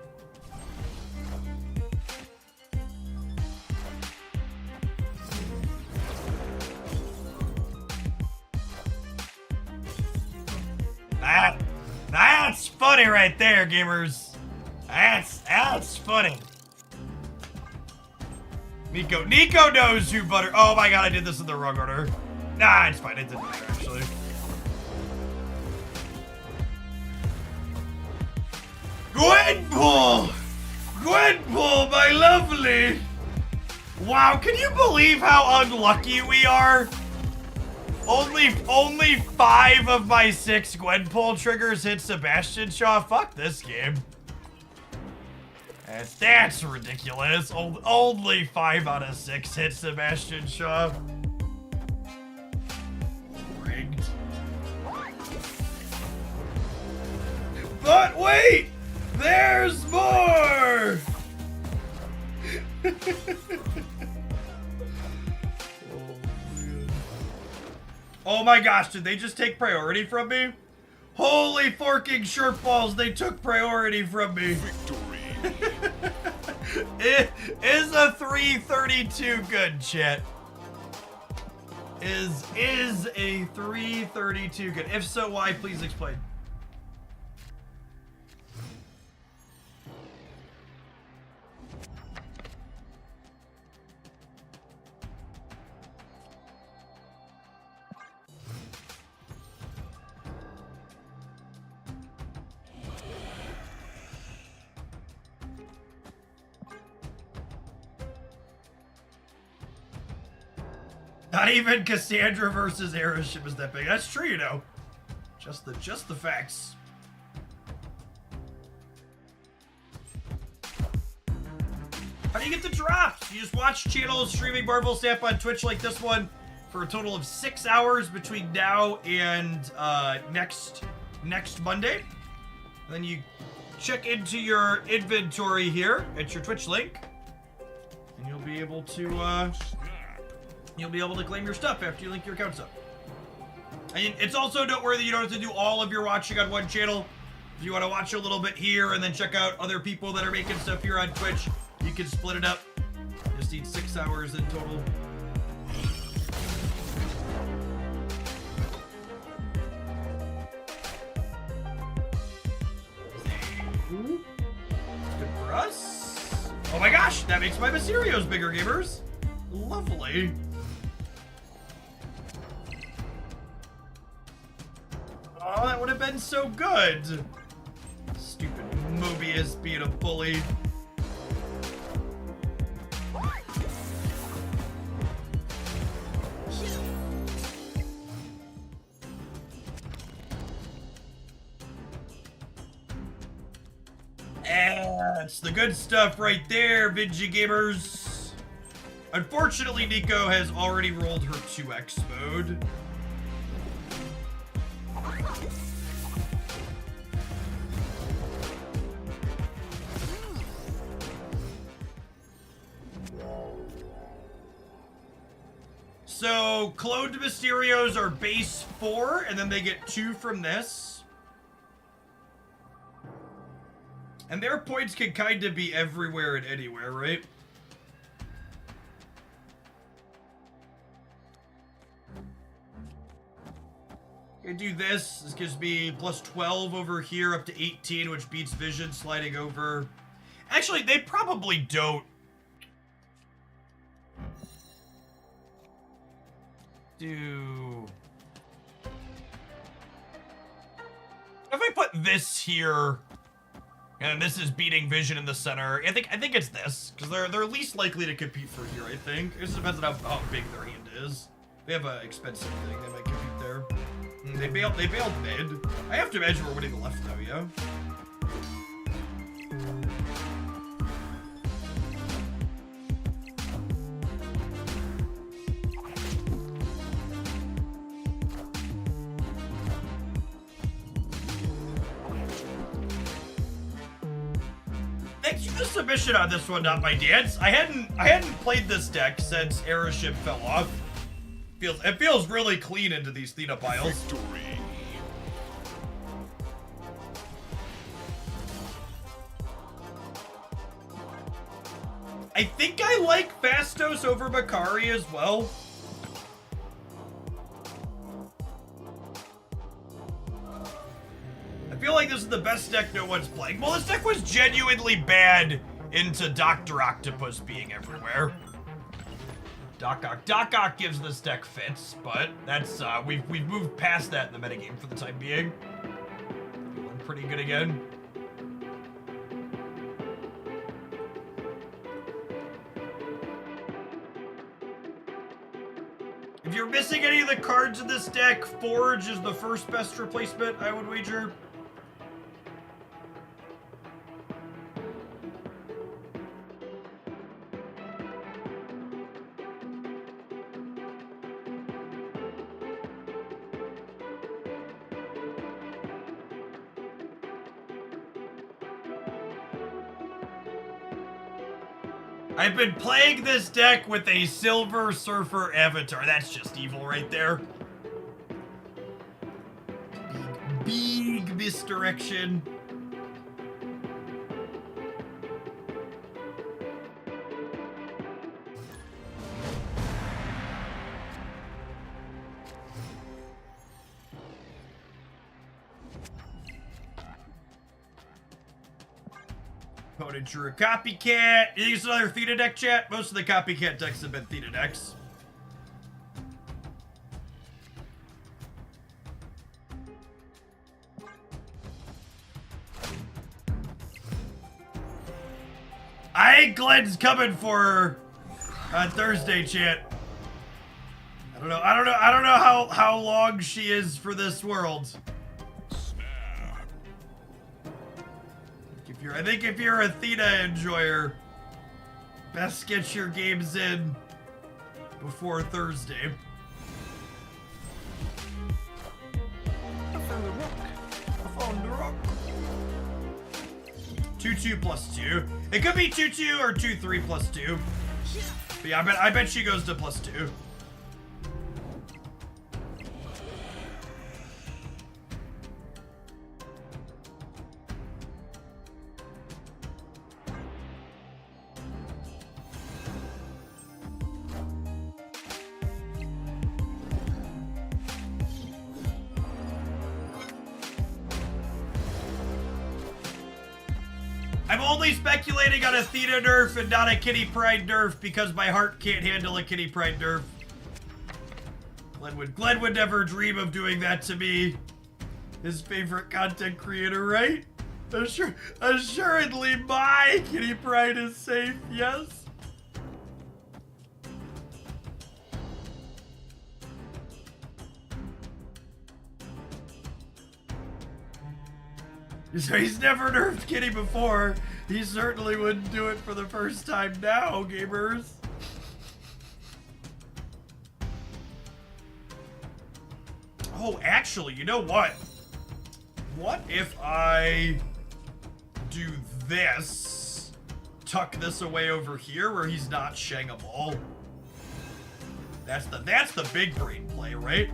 That's funny right there, gamers. That's funny. Nico knows who butter. Oh my god, I did this in the wrong order. Nah, it's fine. It didn't matter actually. Gwenpool! Gwenpool, my lovely! Wow, can you believe how unlucky we are? Only 5 of my 6 Gwenpool triggers hit Sebastian Shaw. Fuck this game. That's ridiculous. Only 5 out of 6 hit Sebastian Shaw. Rigged. But wait! There's more! Oh my gosh, did they just take priority from me? Holy forking shirt balls, they took priority from me. Victory. It is a 332 good, chat. Is a 332 good? If so, why? Please explain. Not even Cassandra versus Aeroship is that big. That's true, you know. Just the facts. How do you get the drops? You just watch channels streaming Marvel Snap on Twitch like this one for a total of 6 hours between now and next Monday. And then you check into your inventory here at your Twitch link, and you'll be able to claim your stuff after you link your accounts up. And it's also noteworthy you don't have to do all of your watching on one channel. If you want to watch a little bit here and then check out other people that are making stuff here on Twitch, you can split it up. You just need 6 hours in total. Good for us. Oh my gosh, that makes my Mysterios bigger, gamers. Lovely. Oh, that would have been so good. Stupid Mobius being a bully. That's the good stuff right there, Vinci gamers. Unfortunately, Nico has already rolled her 2x mode. So, cloned Mysterios are base 4, and then they get 2 from this. And their points can kind of be everywhere and anywhere, right? I do this. This gives me plus 12 over here up to 18, which beats Vision sliding over. Actually, they probably don't. Do... If I put this here, and this is beating Vision in the center, I think it's this, because they're least likely to compete for here, I think. It just depends on how big their hand is. They have an expensive thing, they might compete there. They bailed mid. I have to imagine we're winning the left though, yeah? Thanks for the submission on this one, not my dance. I hadn't played this deck since Aeroship fell off. It feels really clean into these Theta piles. Victory. I think I like Fastos over Bakari as well. I feel like this is the best deck no one's playing. Well, this deck was genuinely bad into Dr. Octopus being everywhere. Doc Ock gives this deck fits, but that's we've moved past that in the metagame for the time being. Feeling pretty good again. If you're missing any of the cards in this deck, Forge is the first best replacement, I would wager. I've been playing this deck with a Silver Surfer avatar. That's just evil right there. Big misdirection. Opponent drew a copycat. You think it's another Theta deck, chat? Most of the copycat decks have been Theta decks. I think Glenn's coming for her on Thursday, chat. I don't know how long she is for this world. I think if you're a Theta enjoyer, best get your games in before Thursday. I found a rock. I found the rock. 2/2 plus 2. It could be 2/2 or 2/3 plus 2. But yeah, I bet she goes to plus 2. I'm only speculating on a Theta nerf and not a Kitty Pryde nerf because my heart can't handle a Kitty Pryde nerf. Glenn would never dream of doing that to me. His favorite content creator, right? Assuredly my Kitty Pryde is safe, yes? So he's never nerfed Kitty before. He certainly wouldn't do it for the first time now, gamers. Oh, actually, you know what? What if I do this? Tuck this away over here where he's not Shangable. That's the big brain play, right?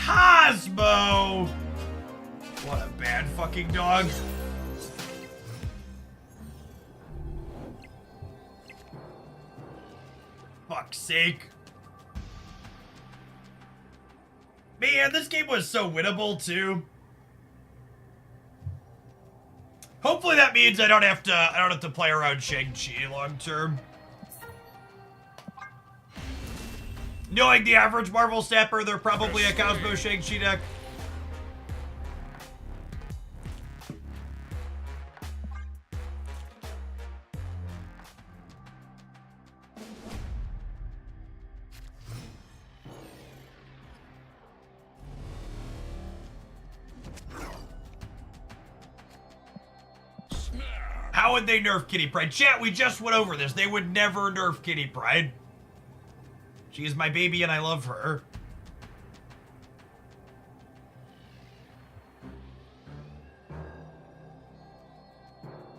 Cosmo! What a bad fucking dog. Fuck's sake. Man, this game was so winnable too. Hopefully that means I don't have to play around Shang-Chi long term. Knowing the average Marvel stepper, they're probably a Cosmo Shang-Chi deck. How would they nerf Kitty Pryde? Chat, we just went over this. They would never nerf Kitty Pryde. She is my baby and I love her.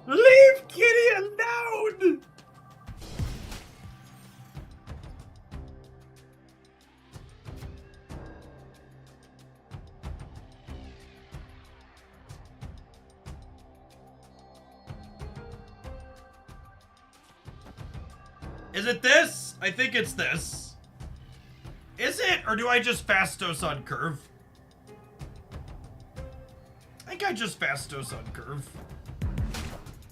Leave Kitty alone! Is it this? I think it's this. Is it? Or do I just Fastos on curve? I think I just Fastos on curve.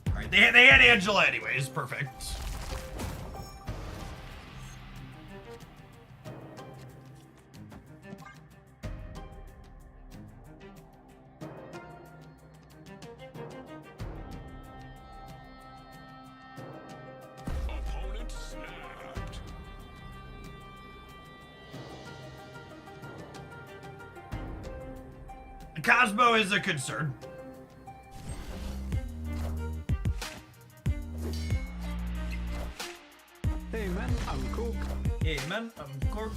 Alright, they had Angela anyways. Perfect. Opponent snapped. Cosmo is a concern. Hey man, I'm Cook. Hey man, I'm Cork.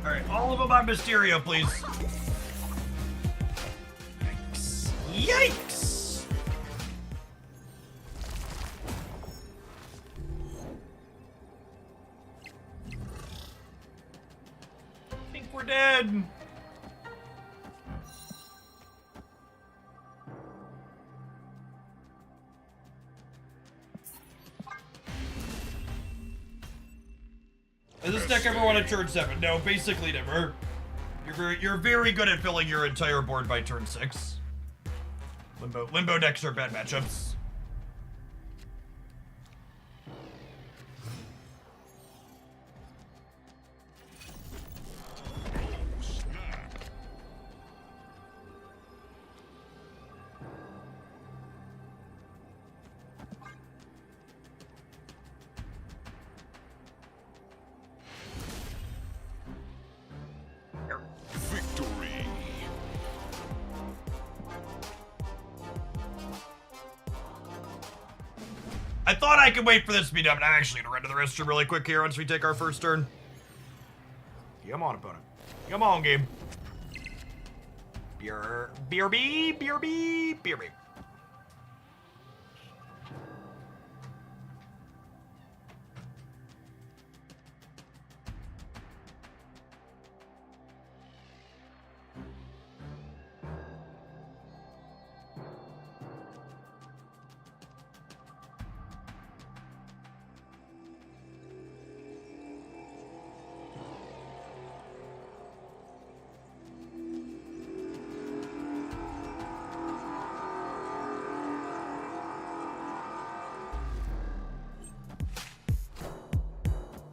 Alright, all of them on Mysterio, please. Yikes! Yikes! I think we're dead. Does this deck ever want to turn 7? No, basically never. You're very good at filling your entire board by turn 6. Limbo decks are bad matchups. Victory. I thought I could wait for this to be done, but I'm actually gonna run to the restroom really quick here once we take our first turn. Come on, opponent. Come on, game. BRB.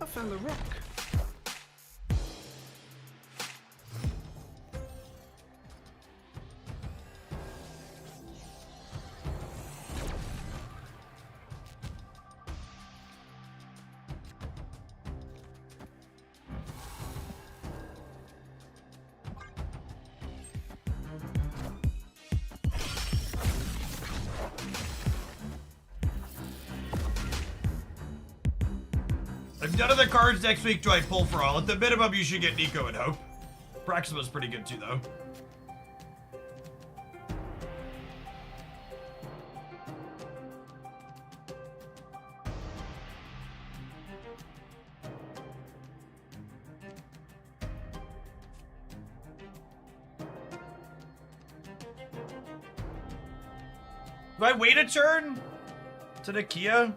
I found the rock. If none of the cards next week do I pull for all, at the minimum you should get Nico and Hope. Proxima's pretty good too, though. Do I wait a turn to Nakia?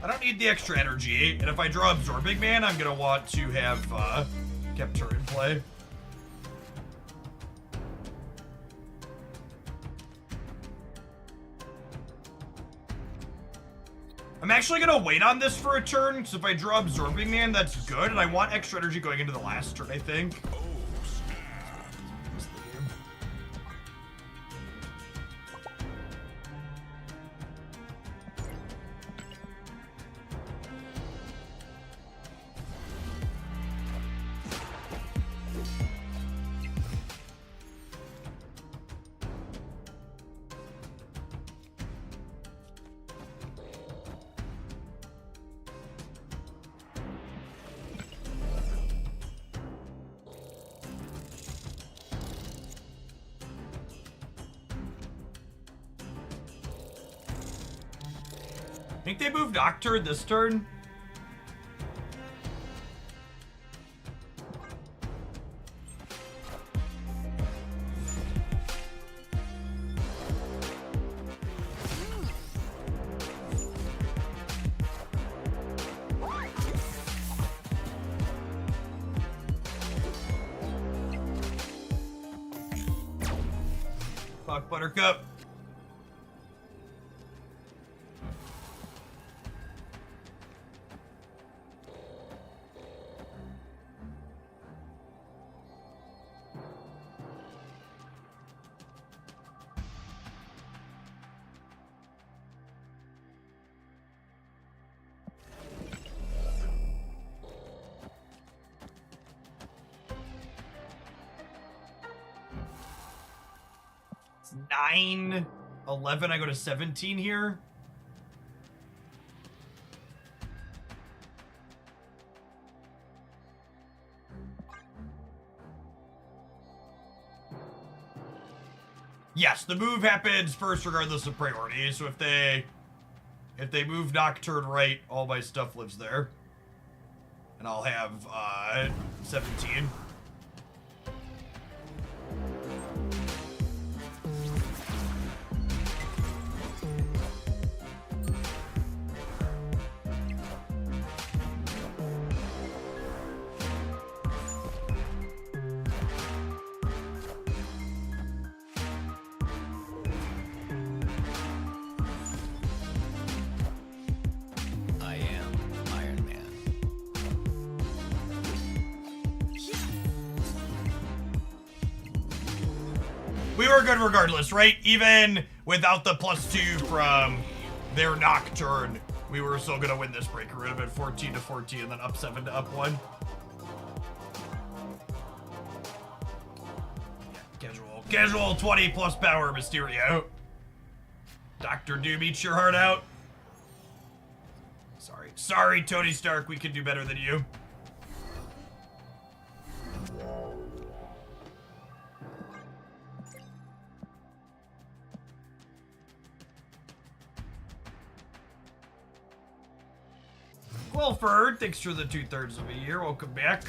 I don't need the extra energy, and if I draw Absorbing Man, I'm gonna want to have kept her in play. I'm actually gonna wait on this for a turn, because if I draw Absorbing Man, that's good, and I want extra energy going into the last turn, I think. I think they moved Nocturne this turn. Fuck Buttercup. It's 9, 11, I go to 17 here. Yes, the move happens first regardless of priority, so if they move Nocturne right, all my stuff lives there. And I'll have 17. I am Iron Man. We were good regardless, right? Even without the +2 from their Nocturne, we were still gonna win this break. It would have been 14 to 14 and then up 7 to up 1. Casual 20 plus power, Mysterio. Dr. Doom, eat your heart out. Sorry, Tony Stark, we can do better than you. Wilford, thanks for the 2/3 of a year. Welcome back.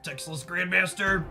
Textless Grandmaster.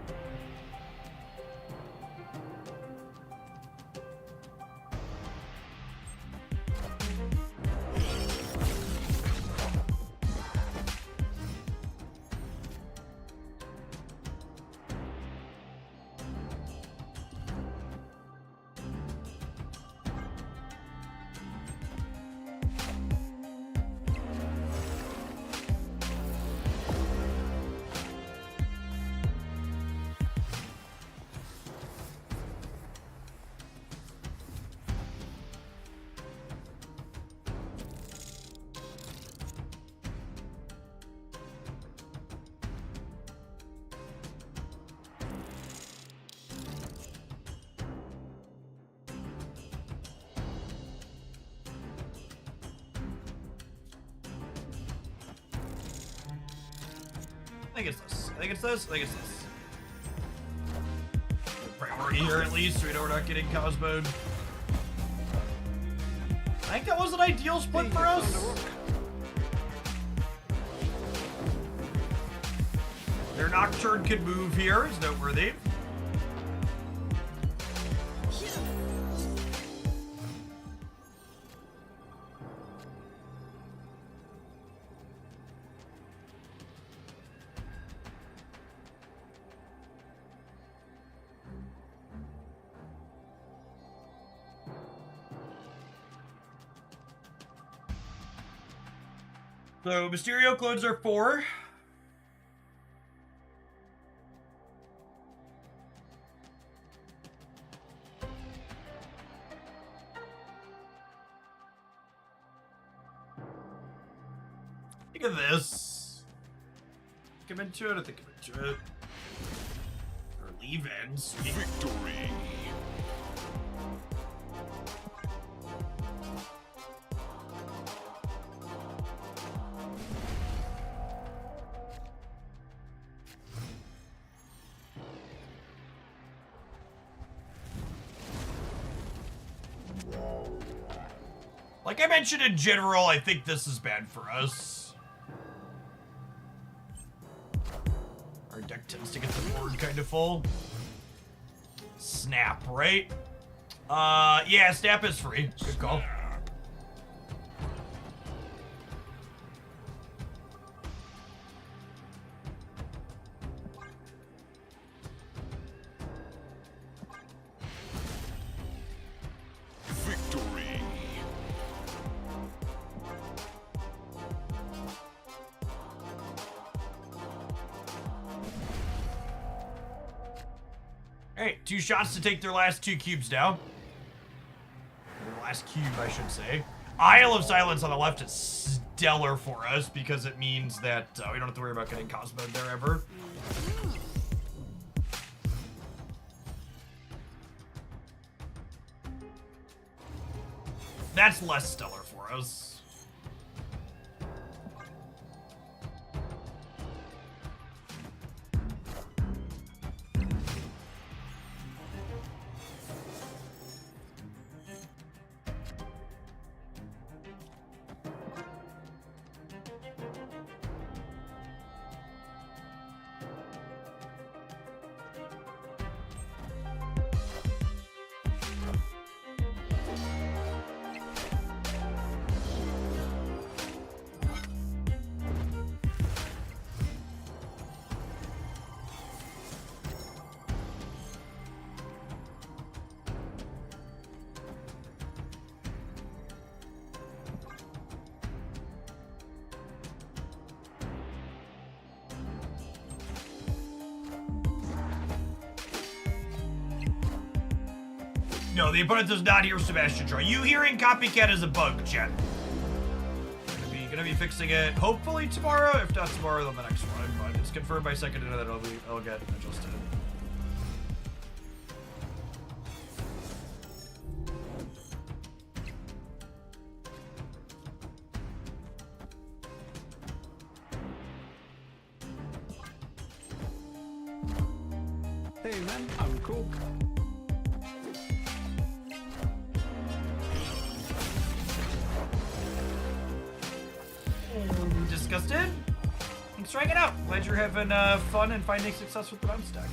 I think it's this. I think it's this. I think it's this. Priority here at least, so we know we're not getting Cosmoed. I think that was an ideal split for us. Their Nocturne can move here is noteworthy. So Mysterio clones are 4. Think of this. Think I'm into it, I think I'm into it. Or leave in. Sweet. Victory. Like I mentioned in general, I think this is bad for us. Our deck tends to get the board kind of full. Snap, right? Yeah, Snap is free. Good call. Victory. Hey, 2 shots to take their last 2 cubes down. Their last cube, I should say. Isle of Silence on the left is stellar for us because it means that we don't have to worry about getting Cosmo there ever. That's less stellar for us. No, the opponent does not hear Sebastian Troy. You hearing Copycat is a bug, chat. Gonna be fixing it hopefully tomorrow. If not tomorrow, then the next one. But it's confirmed by second that it'll get adjusted. Hey man, I'm cool. Disgusted? Thanks for hanging out. Glad you're having fun and finding success with the bounce deck.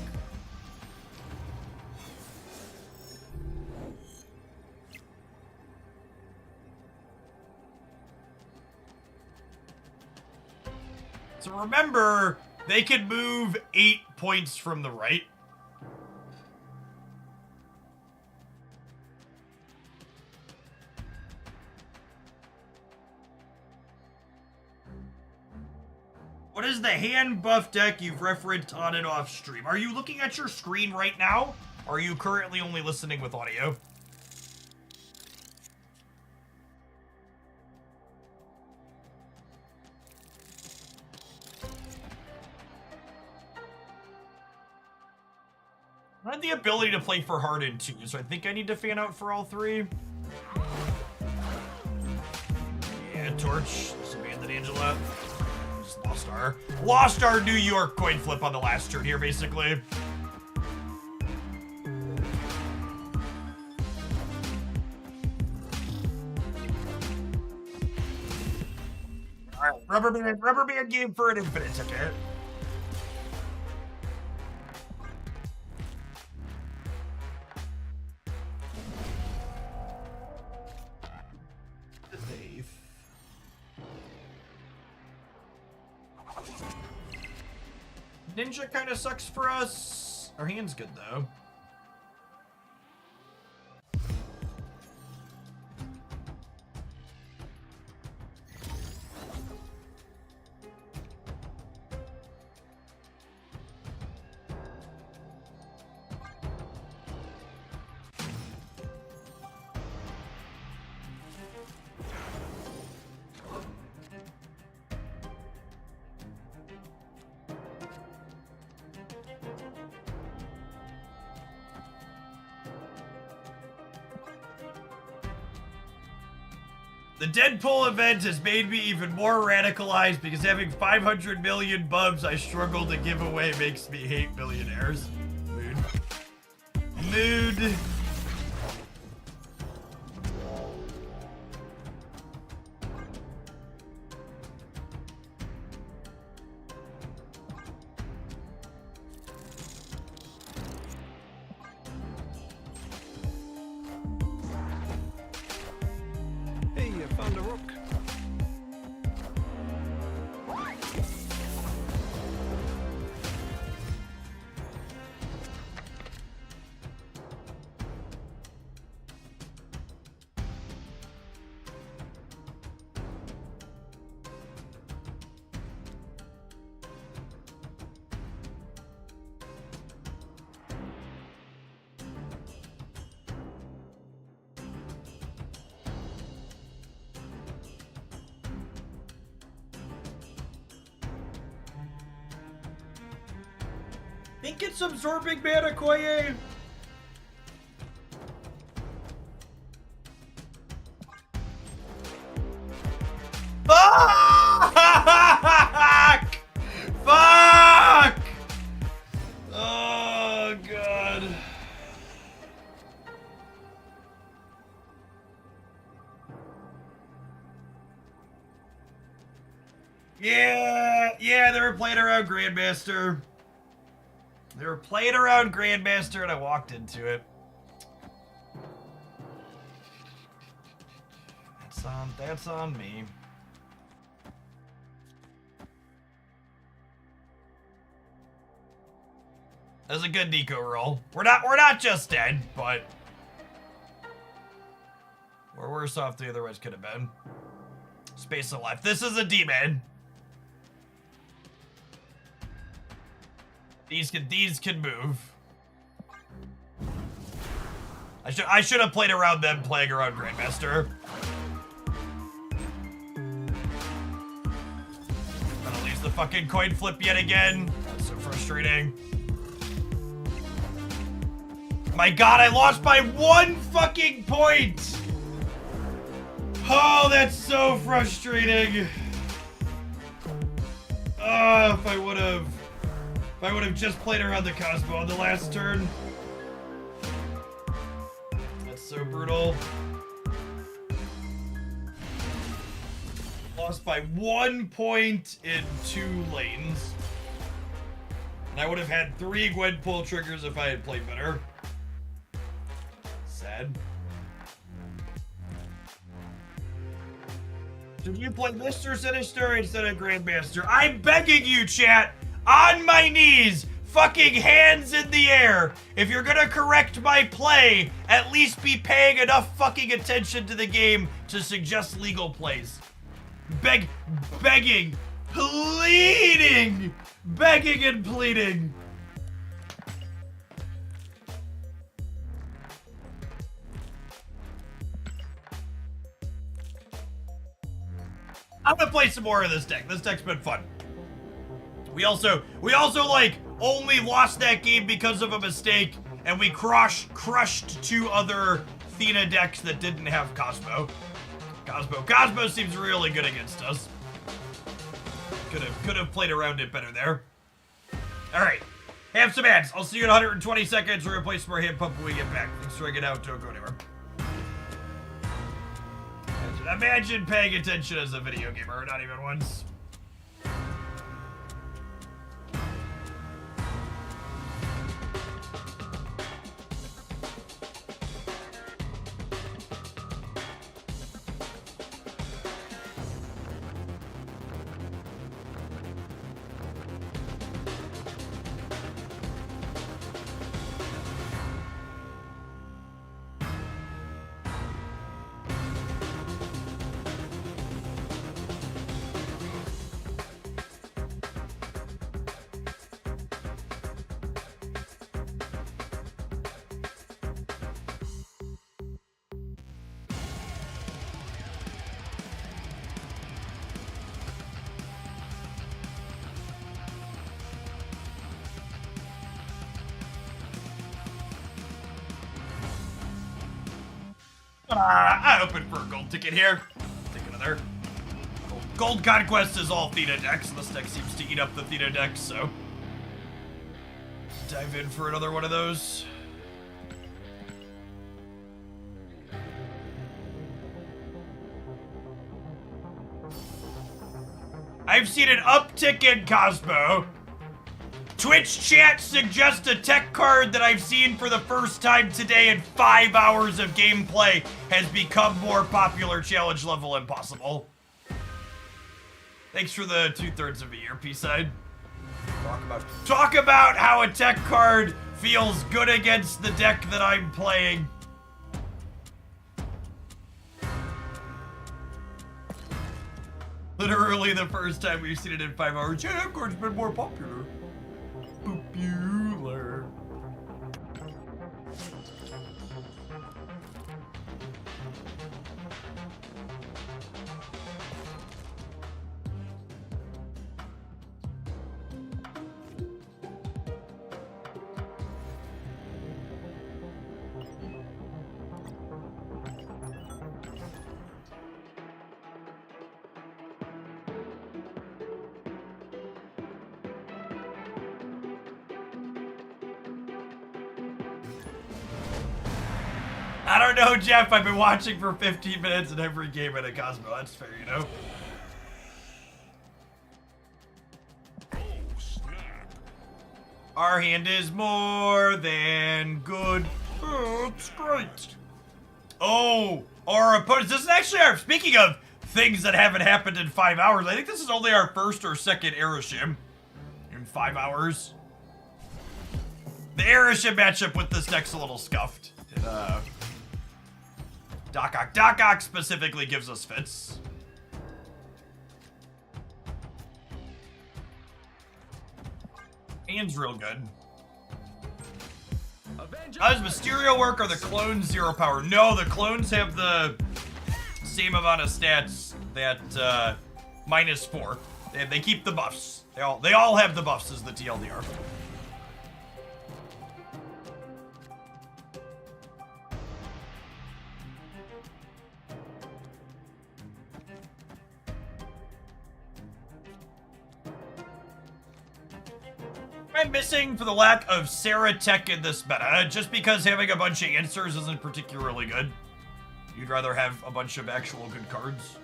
So remember, they can move 8 points from the right. What is the hand buff deck you've referenced on and off stream? Are you looking at your screen right now? Or are you currently only listening with audio? I have the ability to play for Harden too, so I think I need to fan out for all 3. Yeah, Torch. Just abandon Angela. Just lost our New York coin flip on the last turn here, basically. Alright, rubber band game for an infinite, okay? Ninja kind of sucks for us. Our hand's good though. The Deadpool event has made me even more radicalized because having 500 million bubs I struggle to give away makes me hate millionaires. Mood. Hey, you found a rook. Think it's absorbing mana, Koye. Fuck! Fuck! Oh, God. Yeah, they were playing around Grandmaster. They were playing around Grandmaster and I walked into it. That's on me. That was a good Nico roll. We're not just dead, but we're worse off than the otherwise could have been. Space of life. This is a demon. These can move. I should have played around them playing around Grandmaster. Gonna lose the fucking coin flip yet again. That's so frustrating. My God, I lost by 1 fucking point. Oh, that's so frustrating. Oh, if I would have just played around the Cosmo on the last turn. That's so brutal. Lost by 1 point in 2 lanes. And I would have had 3 Gwenpool triggers if I had played better. Sad. Did you play Mr. Sinister instead of Grandmaster? I'm begging you, chat! On my knees, fucking hands in the air. If you're gonna correct my play, at least be paying enough fucking attention to the game to suggest legal plays. Begging, pleading, begging and pleading. I'm gonna play some more of this deck. This deck's been fun. We also like only lost that game because of a mistake, and we crushed 2 other Athena decks that didn't have Cosmo. Cosmo seems really good against us. Could have played around it better there. All right, have some ads. I'll see you in 120 seconds. We're gonna play some more hand pump when we get back. Thanks for hanging out. Don't go anywhere. Imagine paying attention as a video gamer, not even once. I opened for a gold ticket here. Take another. Gold Conquest is all Theta decks. This deck seems to eat up the Theta decks, so dive in for another one of those. I've seen an uptick in Cosmo. Twitch chat suggests a tech card that I've seen for the first time today in 5 hours of gameplay has become more popular. Challenge level impossible. Thanks for the 2/3 of a year, P-side. Talk about how a tech card feels good against the deck that I'm playing. Literally the first time we've seen it in 5 hours. Yeah, that card's been more popular. Popular. I don't know, Jeff. I've been watching for 15 minutes in every game at a Cosmo. That's fair, you know? Oh, snap. Our hand is more than good. Oh, it's great. Oh, our opponents. This is actually our. Speaking of things that haven't happened in 5 hours, I think this is only our first or second Aeroshim in 5 hours. The Aeroshim matchup with this deck's a little scuffed. Doc Ock specifically gives us fits. Hand's real good. How does Mysterio work? Are the clones 0 power? No, the clones have the same amount of stats that -4. They keep the buffs. They all have the buffs as the TLDR. I'm missing for the lack of Sarah tech in this meta, just because having a bunch of answers isn't particularly good. You'd rather have a bunch of actual good cards.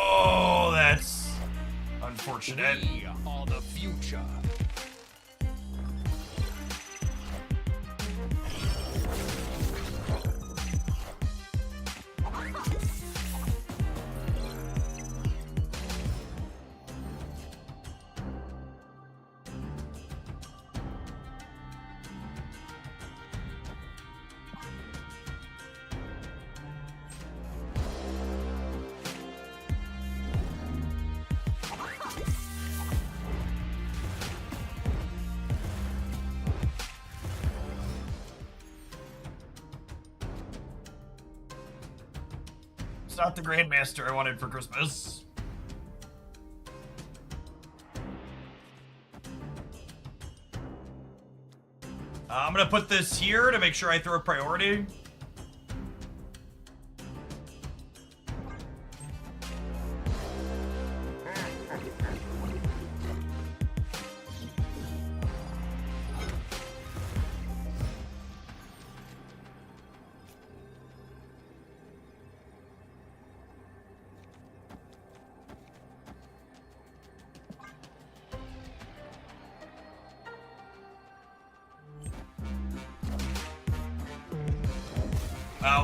Oh, that's unfortunate. We are the future. It's not the Grandmaster I wanted for Christmas. I'm gonna put this here to make sure I throw priority.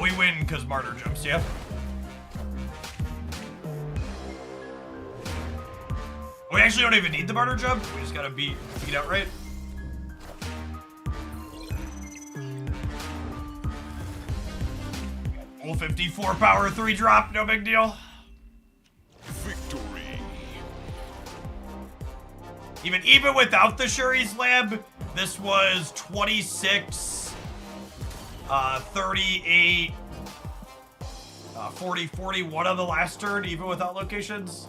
We win because Martyr jumps, yeah? We actually don't even need the Martyr jump. We just gotta beat outright. Full 54 power 3 drop, no big deal. Victory. Even without the Shuri's Lab, this was 26. 38, 40, 41 on the last turn, even without locations.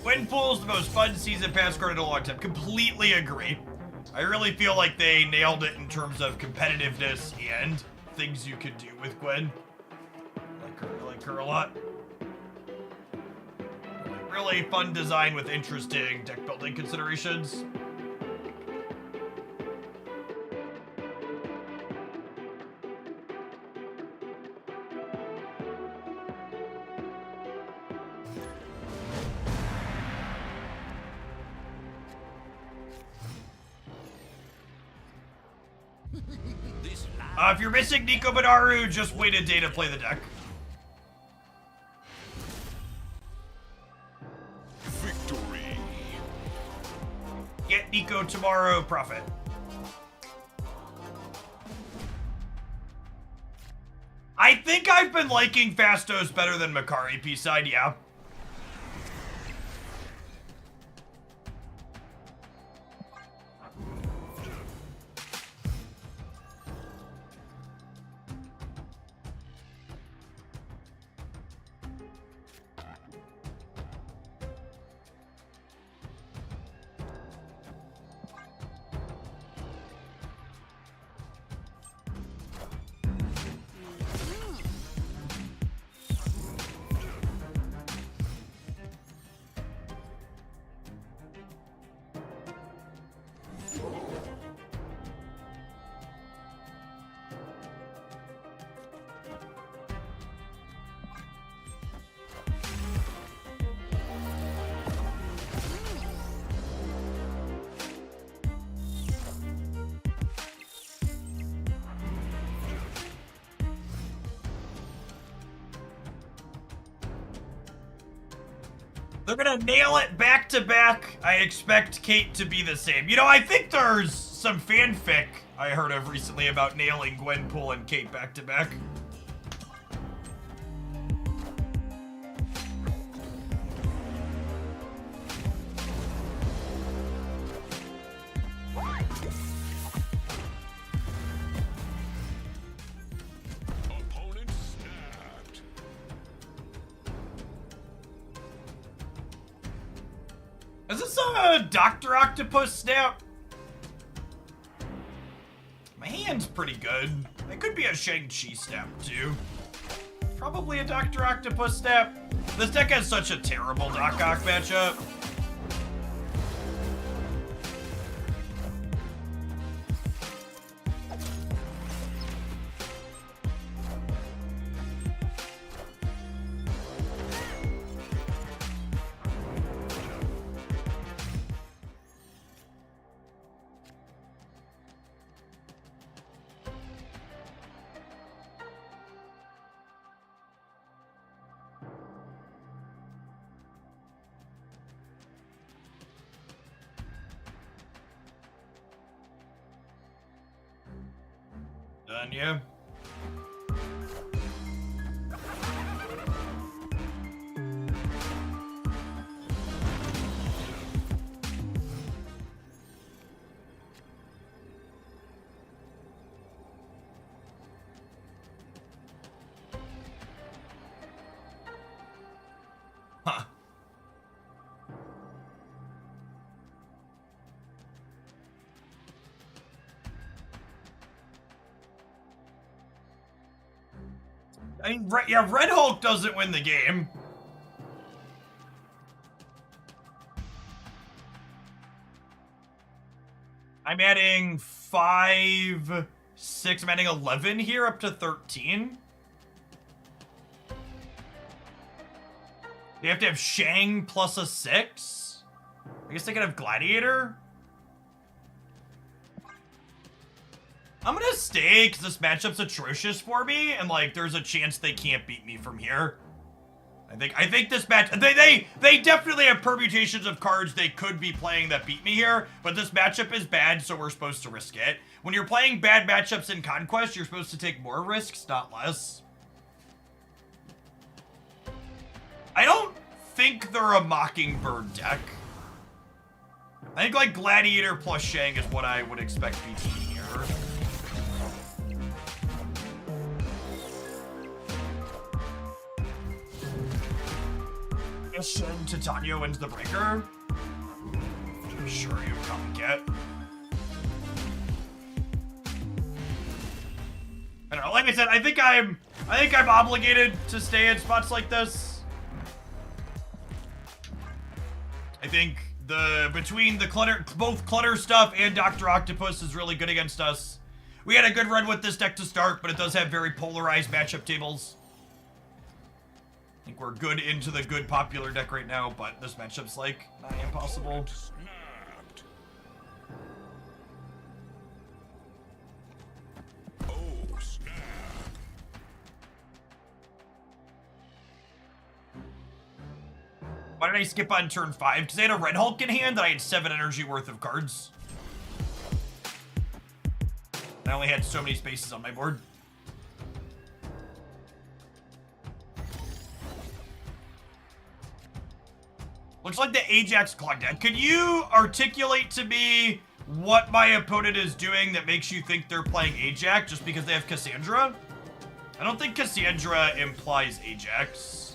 Gwenpool's the most fun season pass card in a long time. Completely agree. I really feel like they nailed it in terms of competitiveness and things you could do with Gwen. I like her a lot. Really fun design with interesting deck building considerations. If you're missing Nico Banaru, just wait a day to play the deck. Victory. Get Nico tomorrow, profit. I think I've been liking Fastos better than Makari P-side, yeah. They're gonna nail it back to back. I expect Kate to be the same. You know, I think there's some fanfic I heard of recently about nailing Gwenpool and Kate back to back. Opponent snapped. Is this a Dr. Octopus snap? My hand's pretty good. It could be a Shang-Chi snap, too. Probably a Dr. Octopus snap. This deck has such a terrible Doc Ock matchup. Done, yeah. Huh. I mean, yeah, Red Hulk doesn't win the game. I'm adding 5, 6, I'm adding 11 here up to 13. You have to have Shang plus a 6? I guess they could have Gladiator? I'm gonna stay, because this matchup's atrocious for me, and, like, there's a chance they can't beat me from here. I think this match, they definitely have permutations of cards they could be playing that beat me here, but this matchup is bad, so we're supposed to risk it. When you're playing bad matchups in Conquest, you're supposed to take more risks, not less. I don't think they're a Mockingbird deck. I think, like, Gladiator plus Shang is what I would expect beating here. and Titania wins the breaker. I'm sure you copycat. I don't know. Like I said, I think I'm obligated to stay in spots like this. I think between the clutter, both clutter stuff and Dr. Octopus is really good against us. We had a good run with this deck to start, but it does have very polarized matchup tables. I think we're good into the good popular deck right now, but this matchup's like nigh impossible. Snapped. Oh, snap. Why did I skip on turn 5? Because I had a Red Hulk in hand and I had 7 energy worth of cards. I only had so many spaces on my board. Looks like the Ajax clock deck. Could you articulate to me what my opponent is doing that makes you think they're playing Ajax just because they have Cassandra? I don't think Cassandra implies Ajax.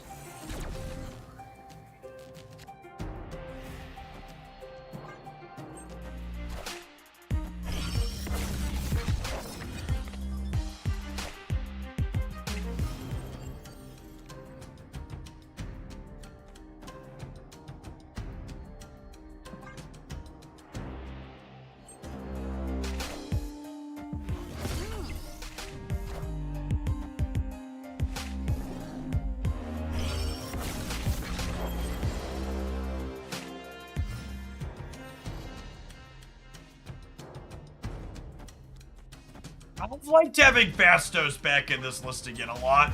I've liked having Fastos back in this list again a lot.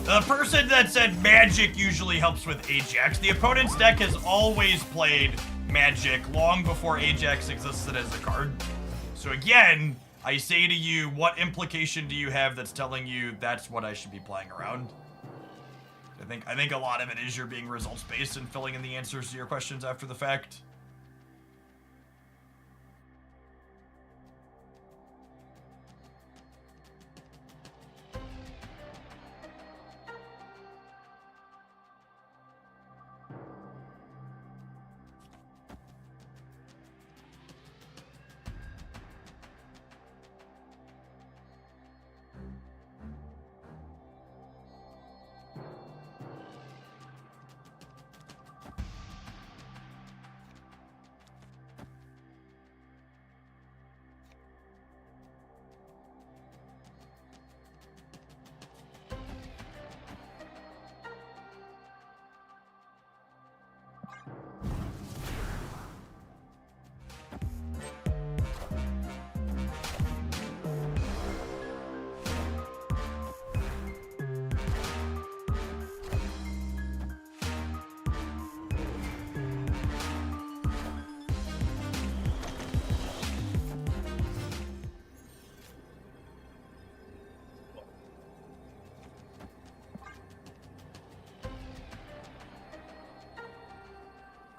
The person that said Magic usually helps with Ajax. The opponent's deck has always played Magic long before Ajax existed as a card. So again, I say to you, what implication do you have that's telling you that's what I should be playing around? I think a lot of it is you're being results-based and filling in the answers to your questions after the fact.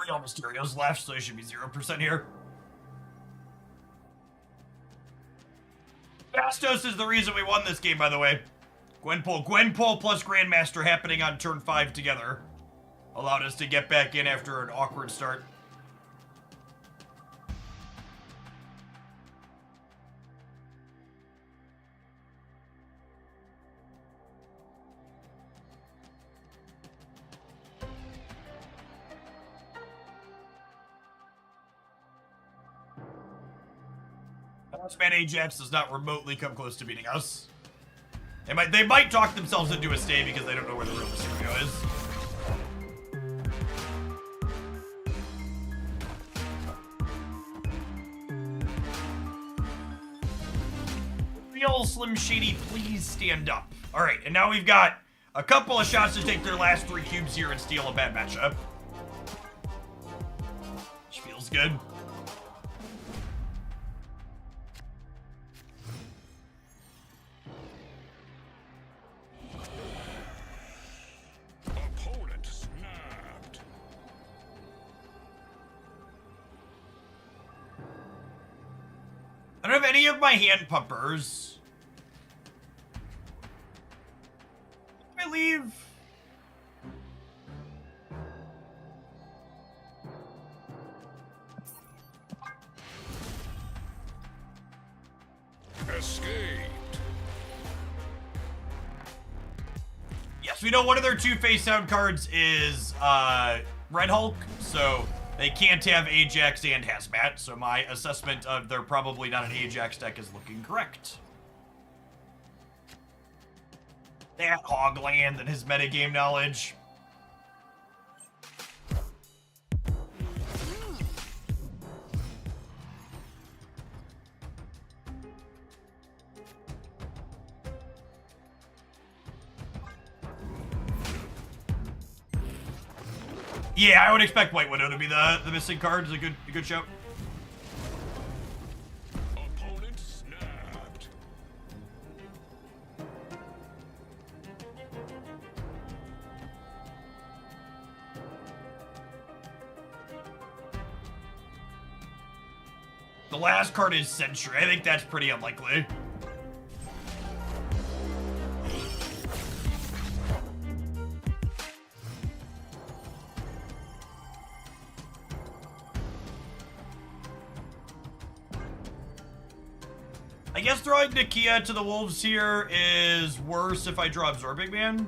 Real Mysterio's left, so it should be 0% here. Fastos is the reason we won this game, by the way. Gwenpool plus Grandmaster happening on turn 5 together allowed us to get back in after an awkward start. Man, Ajax does not remotely come close to beating us. They might talk themselves into a stay because they don't know where the real Mysterio is. Real Slim Shady, please stand up. All right, and now we've got a couple of shots to take their last 3 cubes here and steal a bad matchup. Which feels good. Opponent snapped. I don't have any of my hand pumpers. Can I leave? Escaped. Yes, we know one of their two face down cards is Red Hulk, so they can't have Ajax and Hazmat, so my assessment of they're probably not an Ajax deck is looking correct. That Hogland and his metagame knowledge. Yeah, I would expect White Widow to be the missing card. Is a good show. Opponent snapped. The last card is Sentry. I think that's pretty unlikely. I guess throwing Nakia to the Wolves here is worse if I draw Absorbing Man.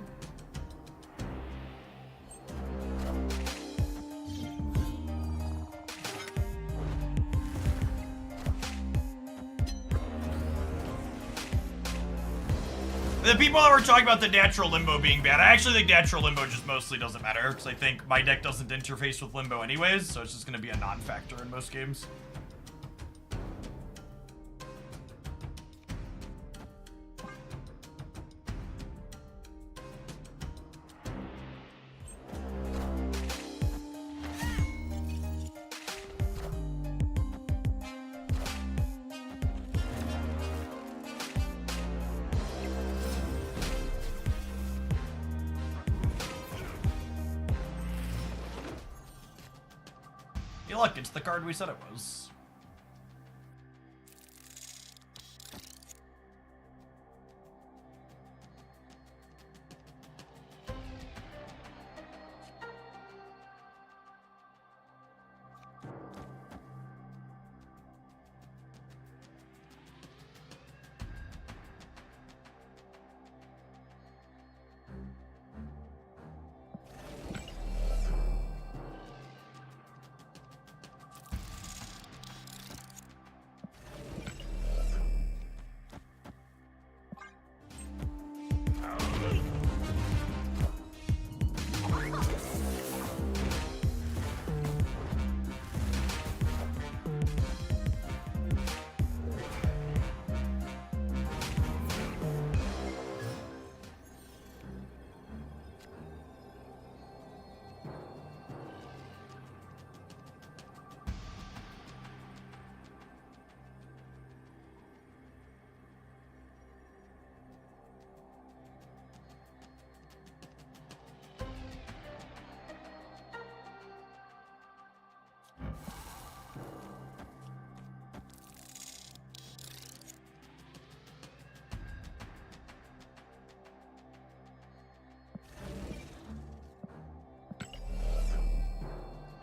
The people that were talking about the Natural Limbo being bad, I actually think Natural Limbo just mostly doesn't matter, because I think my deck doesn't interface with Limbo anyways, so it's just going to be a non-factor in most games. Hey, look, it's the card we said it was.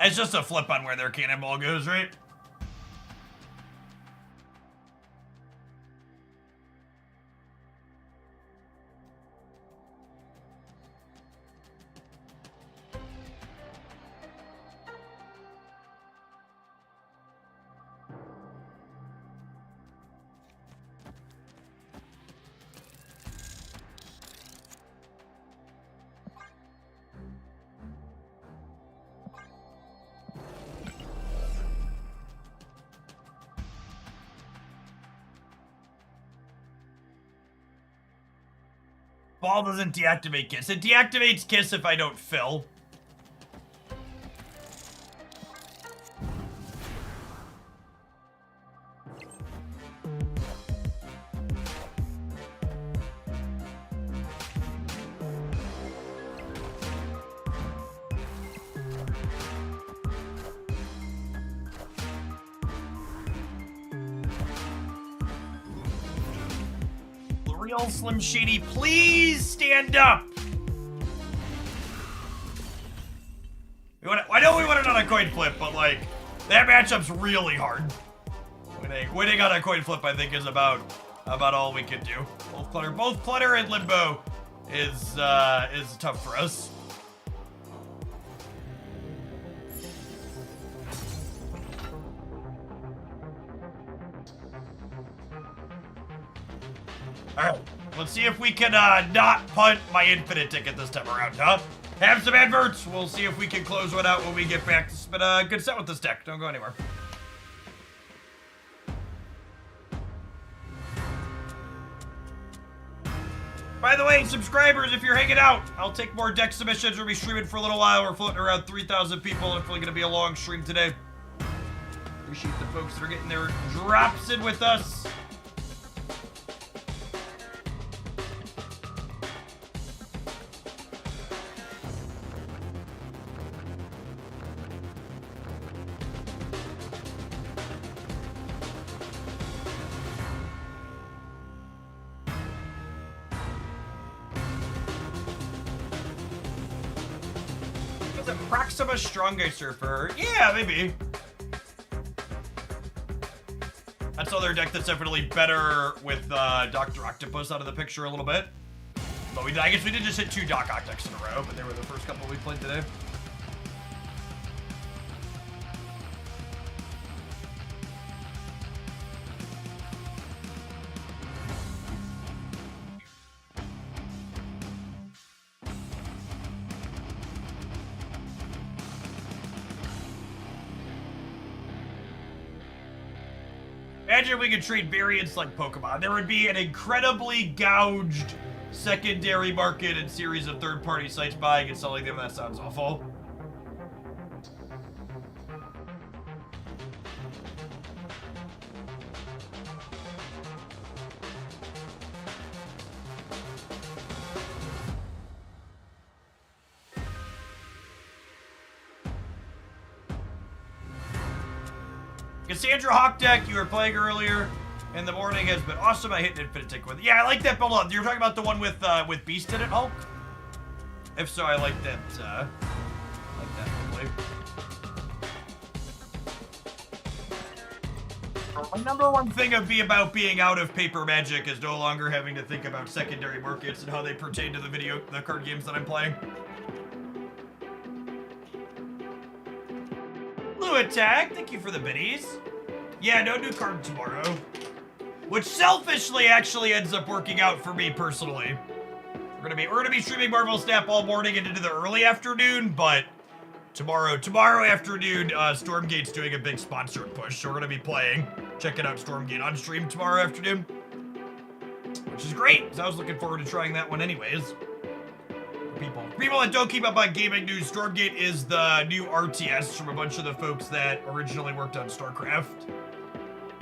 It's just a flip on where their cannonball goes, right? Ball doesn't deactivate Kiss. It deactivates Kiss if I don't fill. Real Slim Shady, please stand up. I know we won it on a coin flip, but like, that matchup's really hard. Winning on a coin flip, I think, is about all we can do. Both Clutter and Limbo is tough for us. Alright, let's see if we can not punt my infinite ticket this time around, huh? Have some adverts. We'll see if we can close one out when we get back. It's been a good set with this deck. Don't go anywhere. By the way, subscribers, if you're hanging out, I'll take more deck submissions. We'll be streaming for a little while. We're floating around 3,000 people. Hopefully going to be a long stream today. Appreciate the folks that are getting their drops in with us. Proxima Strong Guy Surfer. Yeah, maybe. That's another deck that's definitely better with Dr. Octopus out of the picture a little bit. But I guess we did just hit 2 Doc Ock decks in a row, but they were the first couple we played today. Imagine we could trade variants like Pokemon. There would be an incredibly gouged secondary market and series of third-party sites buying and selling them. That sounds awful. Cassandra Hawk deck you were playing earlier in the morning has been awesome. I hit an infinite tick with it. Yeah, I like that build up. You're talking about the one with Beast in it, Hulk? If so, I like that. Play. My number one thing about being out of paper Magic is no longer having to think about secondary markets and how they pertain to the card games that I'm playing. Blue Attack, thank you for the biddies. Yeah, no new card tomorrow. Which selfishly actually ends up working out for me personally. We're gonna be streaming Marvel Snap all morning and into the early afternoon, but tomorrow afternoon, Stormgate's doing a big sponsored push, so we're gonna be checking out Stormgate on stream tomorrow afternoon. Which is great, because I was looking forward to trying that one anyways. People that don't keep up on gaming news, Stormgate is the new RTS from a bunch of the folks that originally worked on StarCraft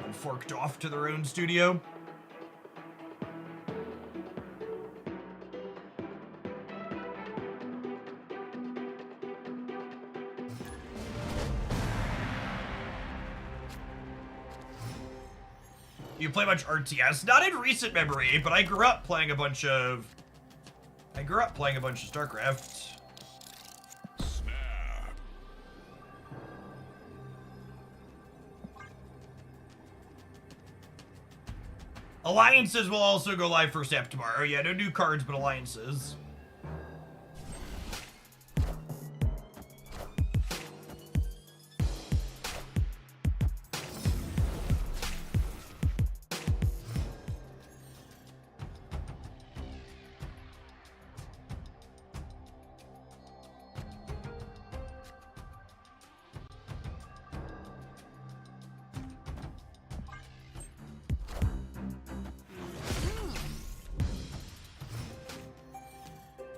and forked off to their own studio. You play much RTS? Not in recent memory, but I grew up playing a bunch of StarCraft. Snap. Alliances will also go live first app tomorrow. Yeah, no new cards, but alliances.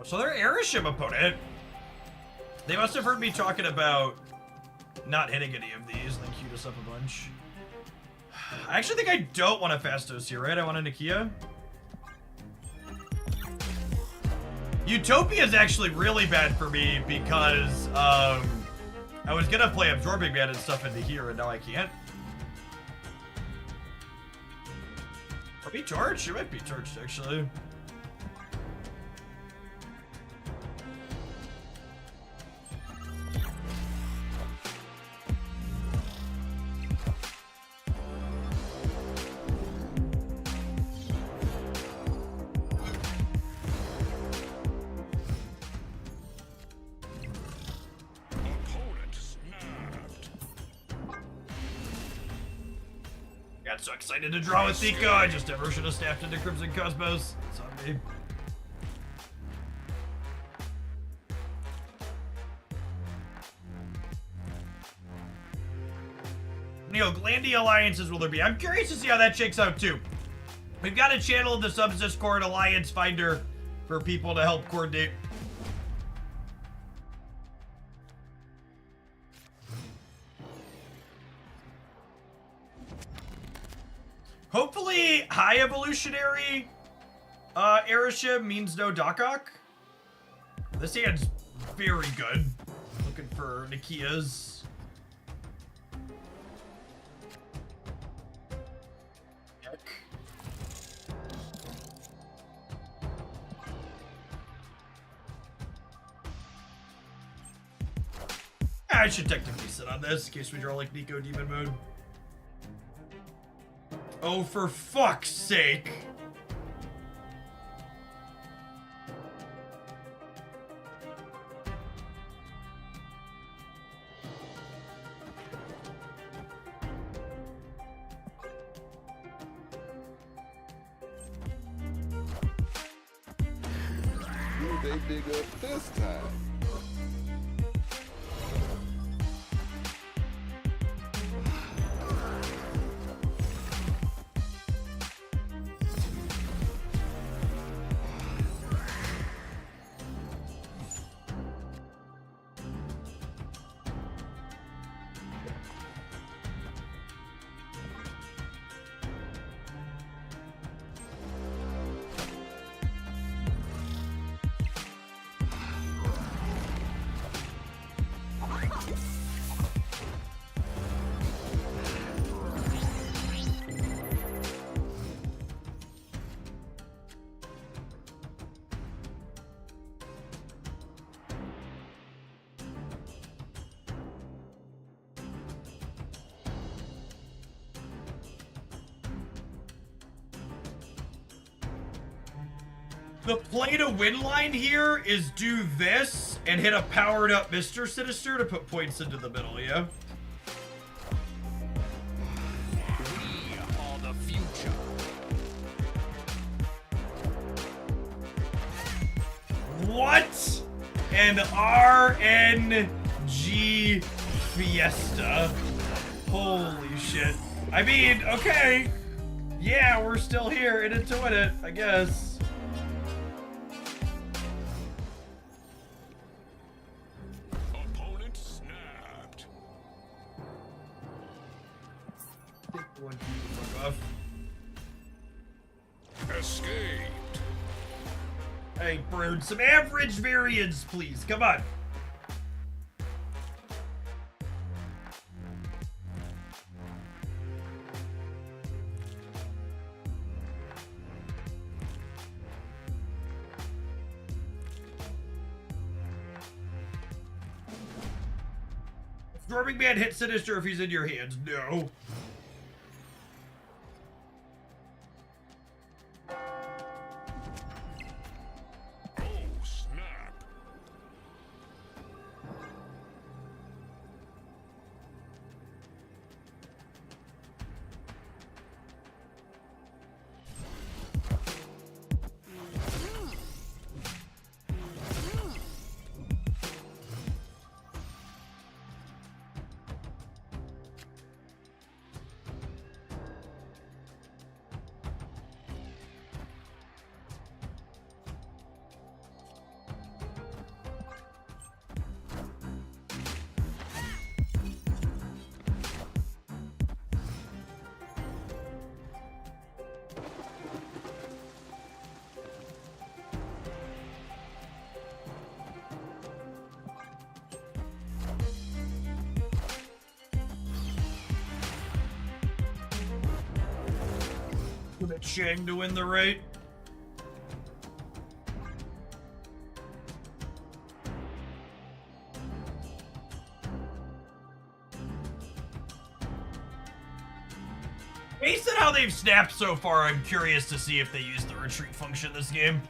So their Airship opponent, they must have heard me talking about not hitting any of these, and they queued us up a bunch. I actually think I don't want a Fastos here, right? I want a Nakia. Utopia is actually really bad for me because I was gonna play Absorbing Man and stuff into here, and now I can't. Be torched? It might be torched, actually. Opponent snapped. Got so excited to draw with Nico, I just never should have snapped into Crimson Cosmos. It's on me. Glandy alliances will there be? I'm curious to see how that shakes out too. We've got a channel in the subs Discord, Alliance Finder, for people to help coordinate. Hopefully, high evolutionary Airship means no Dakok. This hand's very good. Looking for Nikia's. I should technically sit on this in case we draw like Nico Demon Mode. Oh, for fuck's sake. Who they dig up this time? The play to win line here is do this and hit a powered up Mr. Sinister to put points into the middle, yeah? We are the future. What? An RNG Fiesta. Holy shit. I mean, okay. Yeah, we're still here in it to win it, I guess. Opponent snapped. One, fuck off. Escaped. Hey, Brood, some average variance, please. Come on. Storming Man hit Sinister if he's in your hands. No. Oh, snap. Chang to win the raid. Based on how they've snapped so far, I'm curious to see if they use the retreat function this game.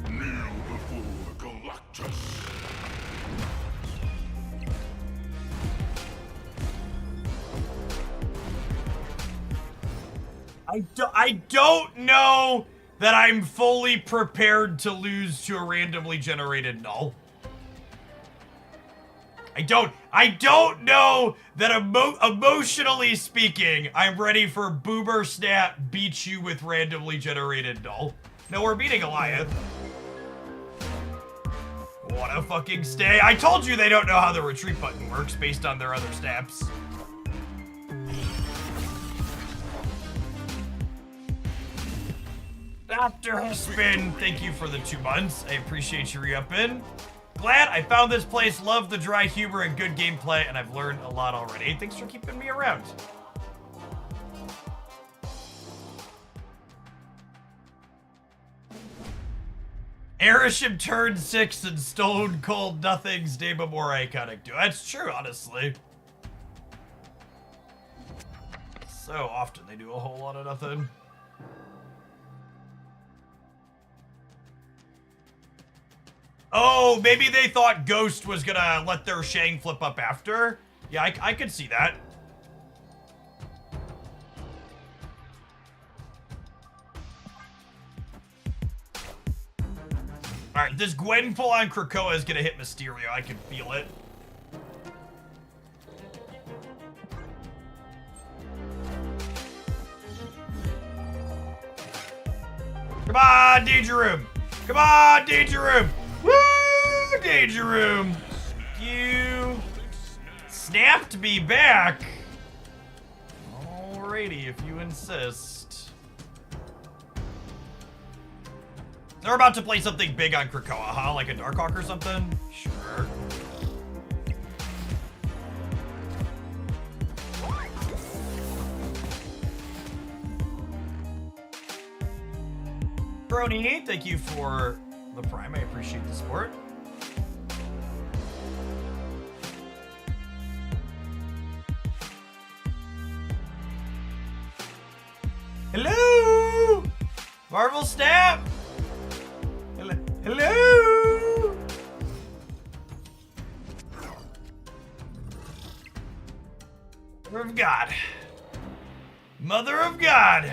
Kneel before Galactus. I don't know that I'm fully prepared to lose to a randomly generated null. I don't know that emotionally speaking, I'm ready for Boomer Snap beat you with randomly generated null. No, we're beating Goliath. Wanna fucking stay? I told you they don't know how the retreat button works based on their other snaps. Dr. Huspin, thank you for the 2 months. I appreciate you re-upping. Glad I found this place. Love the dry humor and good gameplay, and I've learned a lot already. Thanks for keeping me around. Airship turned 6 and Stone Cold Nothing's name a more iconic duo. That's true, honestly. So often they do a whole lot of nothing. Oh, maybe they thought Ghost was gonna let their Shang flip up after? Yeah, I could see that. Alright, this Gwen pull on Krakoa is gonna hit Mysterio. I can feel it. Come on, Danger Room! Come on, Danger Room! Woo! Danger Room! You snapped me back! Alrighty, if you insist. They're about to play something big on Krakoa, huh? Like a Darkhawk or something? Sure. Brony, thank you for the Prime. I appreciate the support. Hello! Marvel Snap! Hello! Mother of God. Mother of God.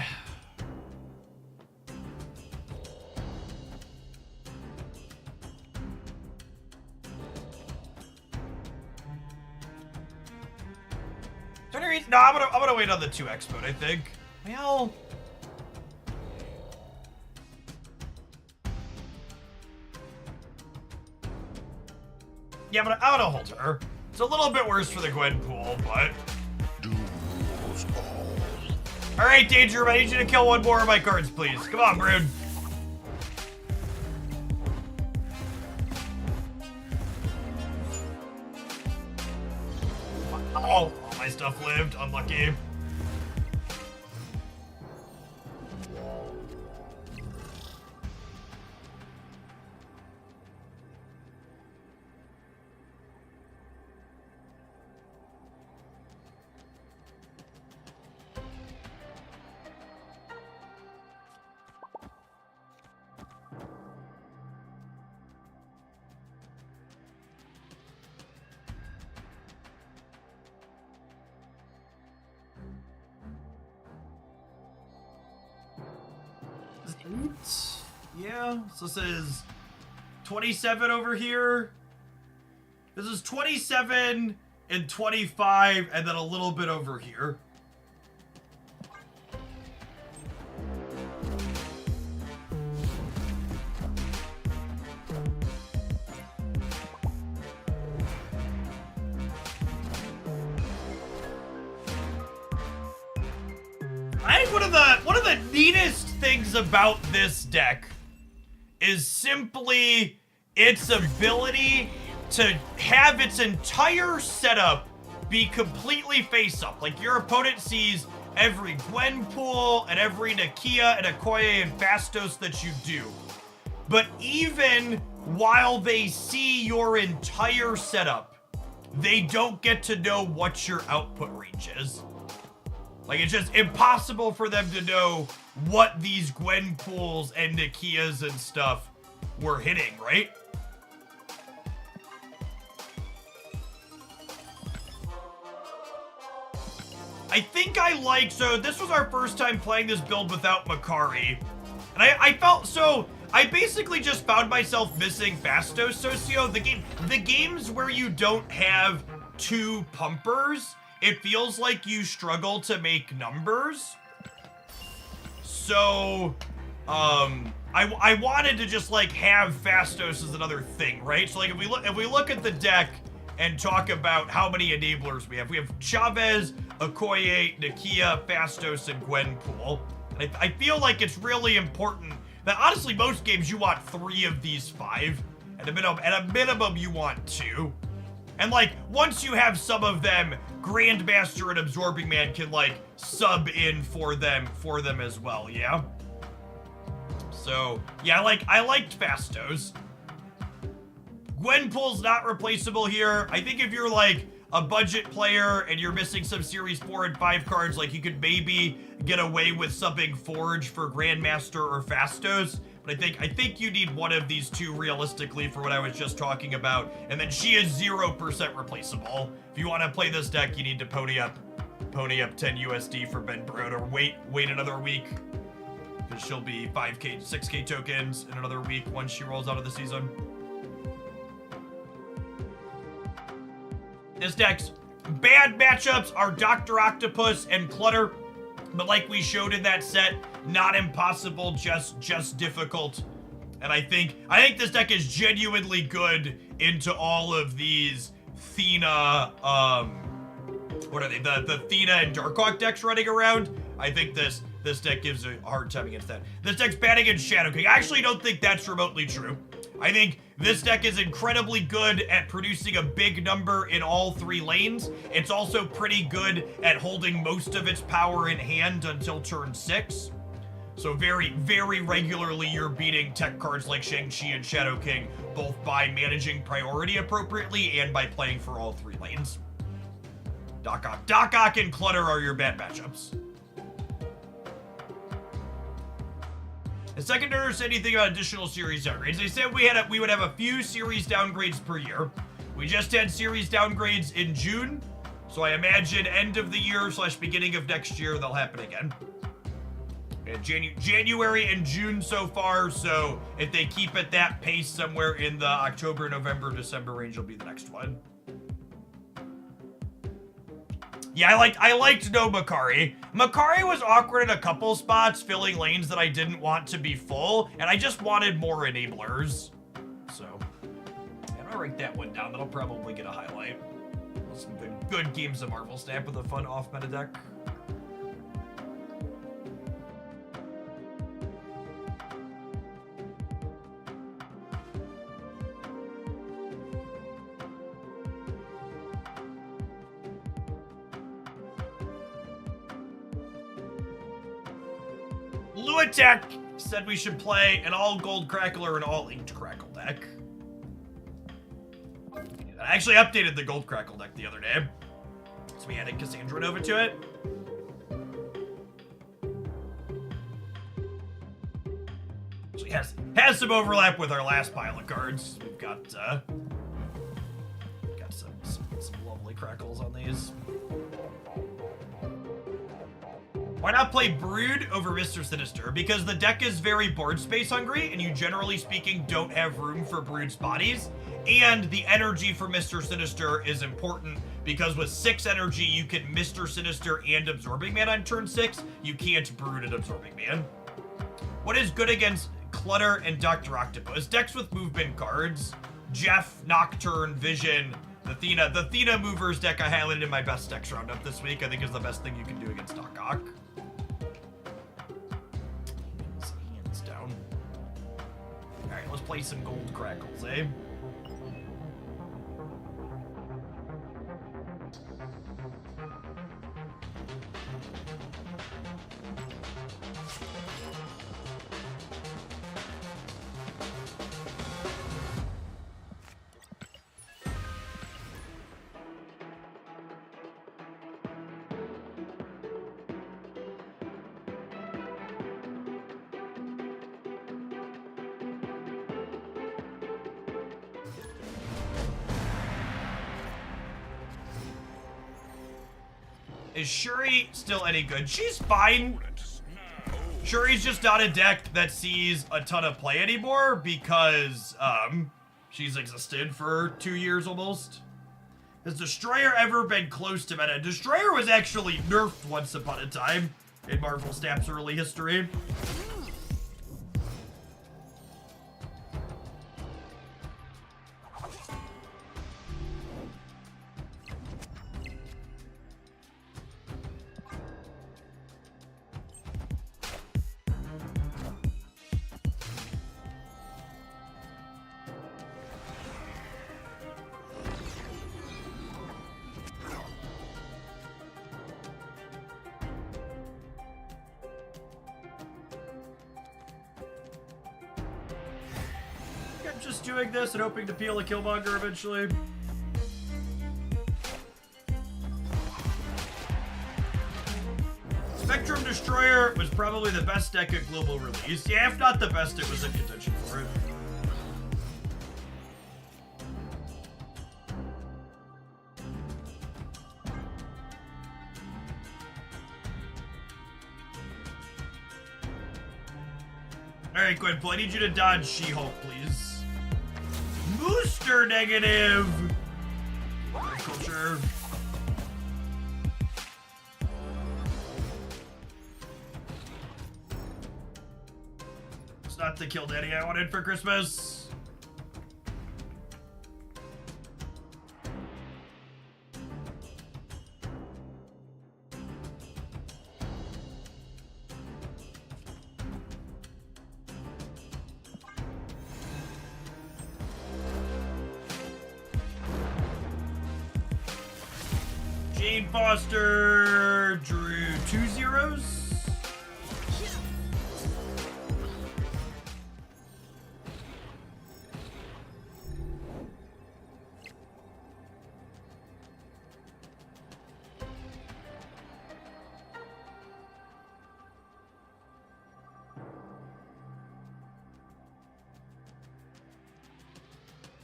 No, I'm gonna wait on the 2x mode, I think. Well, yeah, but I'm gonna hold her. It's a little bit worse for the Gwen pool, but. All right, Danger, I need you to kill one more of my cards, please. Come on, Brood. Oh, all my stuff lived. Unlucky. Yeah, so this is 27 over here. This is 27 and 25, and then a little bit over here. I think one of the neatest things about this deck is simply its ability to have its entire setup be completely face up. Like, your opponent sees every Gwenpool and every Nakia and Okoye and Fastos that you do. But even while they see your entire setup, they don't get to know what your output range is. Like, it's just impossible for them to know what these Gwenpools and Nakias and stuff were hitting, right? I think I like, so this was our first time playing this build without Makari. And I felt, so I basically just found myself missing Fastos Socio. The games where you don't have two pumpers, it feels like you struggle to make numbers. So, I wanted to just like have Fastos as another thing, right? So like if we look at the deck and talk about how many enablers we have Chavez, Okoye, Nakia, Fastos, and Gwenpool. And I feel like it's really important that honestly most games you want 3 of these 5. At a minimum you want 2. And like once you have some of them, Grandmaster and Absorbing Man can like sub in for them as well, yeah? So yeah, I liked Fastos. Gwenpool's not replaceable here. I think if you're like a budget player and you're missing some Series 4 and 5 cards, like you could maybe get away with subbing Forge for Grandmaster or Fastos. But I think you need one of these 2 realistically for what I was just talking about. And then she is 0% replaceable. If you want to play this deck, you need to pony up 10 USD for Ben Brode, or wait another week. Because she'll be 5K, 6K tokens in another week once she rolls out of the season. This deck's bad matchups are Dr. Octopus and Clutter, but like we showed in that set, not impossible, just difficult. And I think this deck is genuinely good into all of these Thena, what are they? The Thena and Darkhawk decks running around. I think this deck gives a hard time against that. This deck's bad against Shadow King. I actually don't think that's remotely true. I think this deck is incredibly good at producing a big number in all 3 lanes. It's also pretty good at holding most of its power in hand until turn 6. So very, very regularly you're beating tech cards like Shang-Chi and Shadow King, both by managing priority appropriately and by playing for all 3 lanes. Doc Ock and Clutter are your bad matchups. The second nerd said anything about additional series downgrades. They said we would have a few series downgrades per year. We just had series downgrades in June, so I imagine end of the year / beginning of next year they'll happen again. And January and June so far, so if they keep at that pace somewhere in the October, November, December range will be the next one. Yeah, I liked no Makari. Makari was awkward in a couple spots, filling lanes that I didn't want to be full, and I just wanted more enablers. So, yeah, I'm gonna write that one down. That'll probably get a highlight. Some good games of Marvel Snap with a fun off-meta deck. Luatek said we should play an all gold crackle or an all inked crackle deck. I actually updated the gold crackle deck the other day, so we added Cassandra Nova to it. Actually has some overlap with our last pile of cards. We've got some lovely crackles on these. Why not play Brood over Mr. Sinister? Because the deck is very board space hungry, and you generally speaking don't have room for Brood's bodies, and the energy for Mr. Sinister is important Because with 6 energy, you can Mr. Sinister and Absorbing Man on turn 6. You can't Brood and Absorbing Man. What is good against Clutter and Dr. Octopus? Decks with movement cards. Jeff, Nocturne, Vision, the Athena. The Athena Movers deck I highlighted in my best decks roundup this week. I think is the best thing you can do against Doc Ock. Hands down. Alright, let's play some gold crackles, eh? Is Shuri still any good? She's fine. Shuri's just not a deck that sees a ton of play anymore because she's existed for 2 years almost. Has Destroyer ever been close to meta? Destroyer was actually nerfed once upon a time in Marvel Snap's early history. Just doing this and hoping to peel a Killmonger eventually. Spectrum Destroyer was probably the best deck at global release. Yeah, if not the best, it was in contention for it. Alright, Gwenpool, I need you to dodge She-Hulk, please. Booster negative! Culture. It's not the Kill Daddy I wanted for Christmas. Jane Foster drew 2 zeros.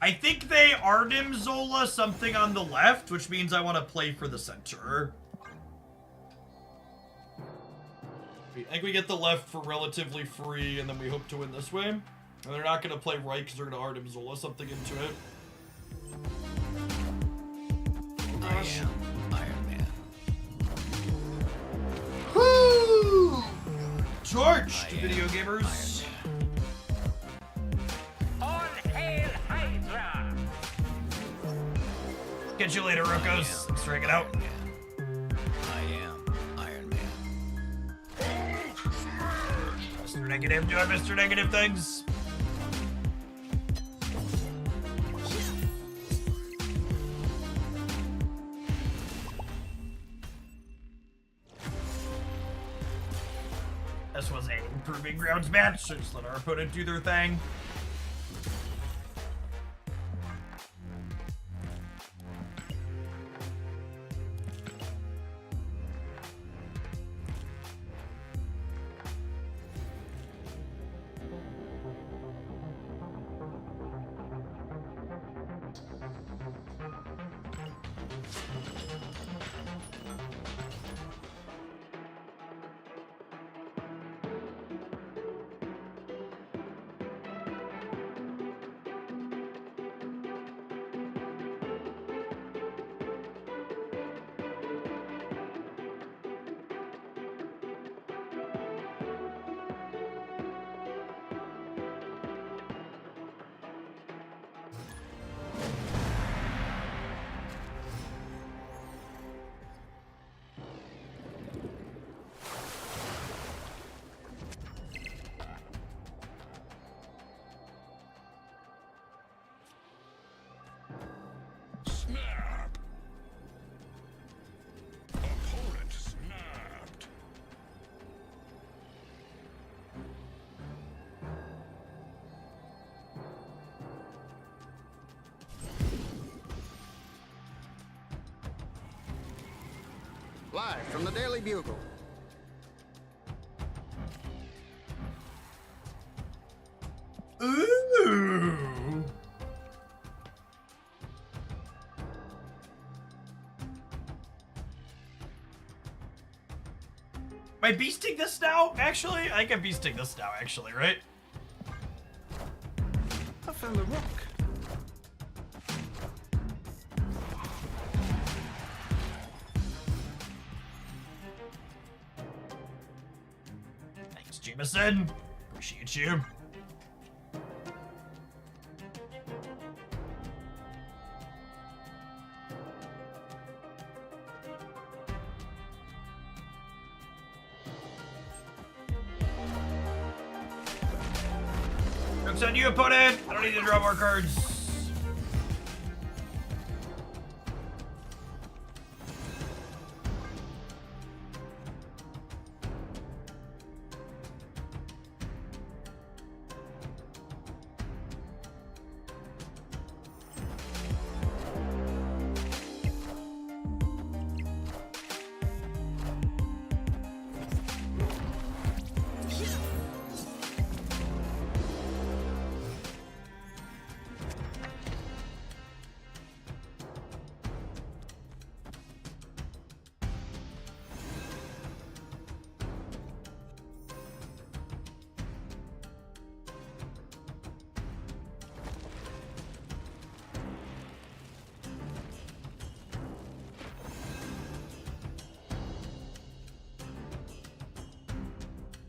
I think they Arnim Zola something on the left, which means I want to play for the center. I think we get the left for relatively free, and then we hope to win this way. And they're not going to play right because they're going to Arnim Zola something into it. I am Iron Man. Woo! Torched, video gamers. Catch you later, Rokos. Let's drag it out. I am Iron Man. Mr. Negative, doing Mr. Negative things. This was a Proving Grounds match, so just let our opponent do their thing. Live from the Daily Bugle. Ooh. Am I beasting this now, actually? I think I'm beasting this now, actually, right? I found a rock. Thanks, Jameson. Appreciate you. Joke's on you, opponent. I don't need to draw more cards.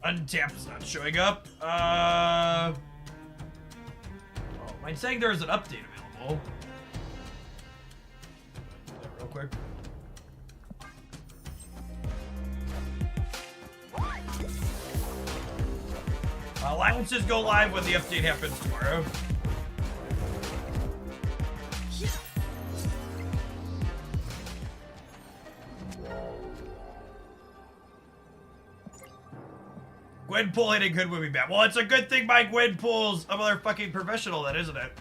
Untapped's not showing up. Oh, am I saying there is an update available? Do that real quick. Alliances go live when the update happens tomorrow. Gwenpool hitting good would be bad. Well, it's a good thing my Gwenpool's a motherfucking professional, then, isn't it?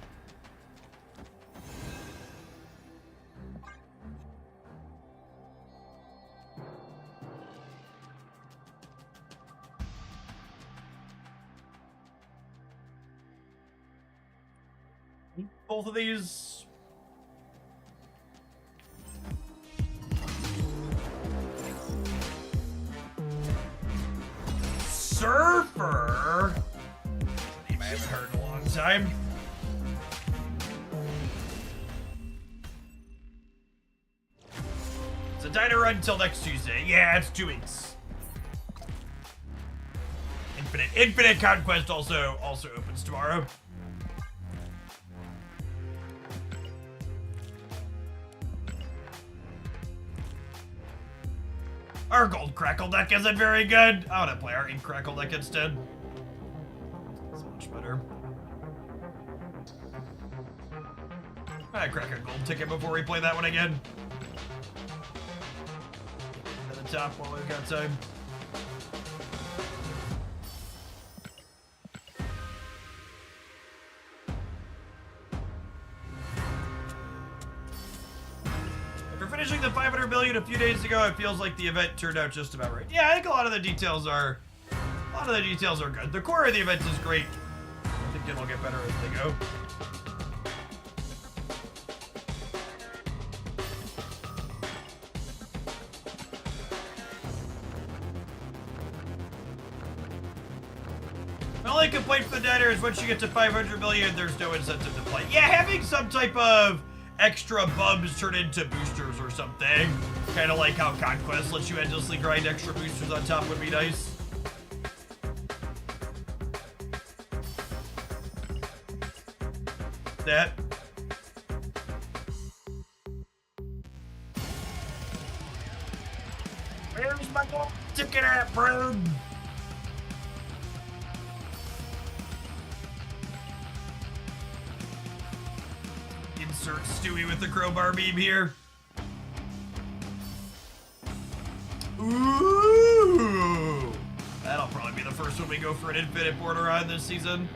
Both of these. Surfer? That's a name I haven't heard in a long time. It's a diner run until next Tuesday. Yeah, it's 2 weeks. Infinite Conquest also opens tomorrow. Our gold crackle deck isn't very good. I want to play our ink crackle deck instead. It's much better. I crack a gold ticket before we play that one again. To the top while we've got time. After finishing the 500 million a few days ago, it feels like the event turned out just about right. Yeah, I think a lot of the details are good. The core of the event is great. I think it'll get better as they go. My only complaint for the diner is once you get to 500 million, there's no incentive to play. Yeah, having some type of extra bubs turn into boosters or something. Kind of like how Conquest lets you endlessly grind extra boosters on top would be nice. That. Where's my gold ticket at, bro? Insert Stewie with the crowbar beam here. Ooh! That'll probably be the first one we go for an infinite border on this season.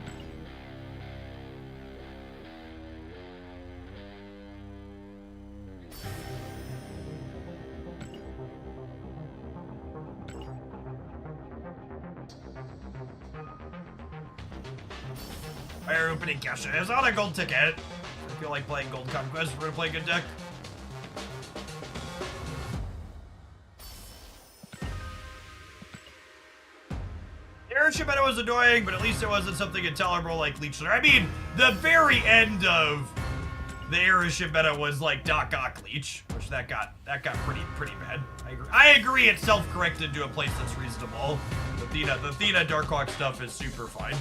Fire opening cache is on a gold ticket. I feel like playing Gold Conquest. We're gonna play a good deck. Airship meta was annoying, but at least it wasn't something intolerable like Leech Litter. I mean, the very end of the airship meta was like Doc Ock Leech, which that got pretty bad. I agree it's self-corrected to a place that's reasonable. The Thena Darkhawk stuff is super fine.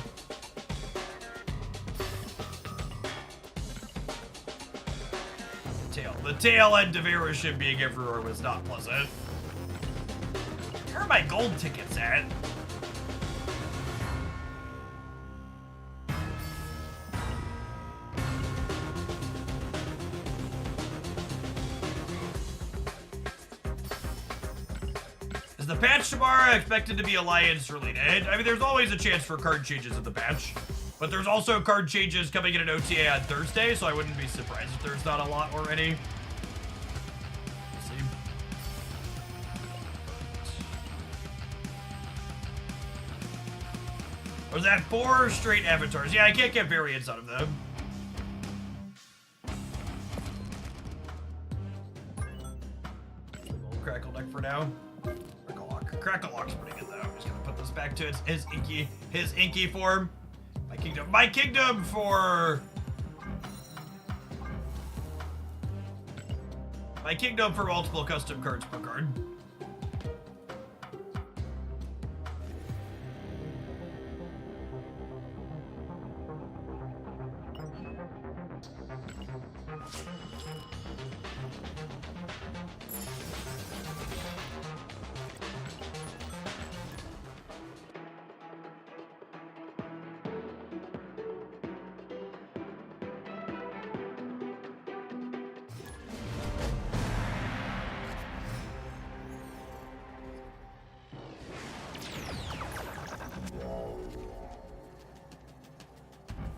The tail end of airship being everywhere was not pleasant. Where are my gold tickets at? Is the patch tomorrow expected to be Alliance related? I mean, there's always a chance for card changes in the patch. But there's also card changes coming in an OTA on Thursday, so I wouldn't be surprised if there's not a lot already. We'll see. Was that 4 straight avatars? Yeah, I can't get variants out of them. Old Crackle deck for now. Cracklelock's pretty good though. I'm just gonna put this back to his inky form. My kingdom for multiple custom cards per card.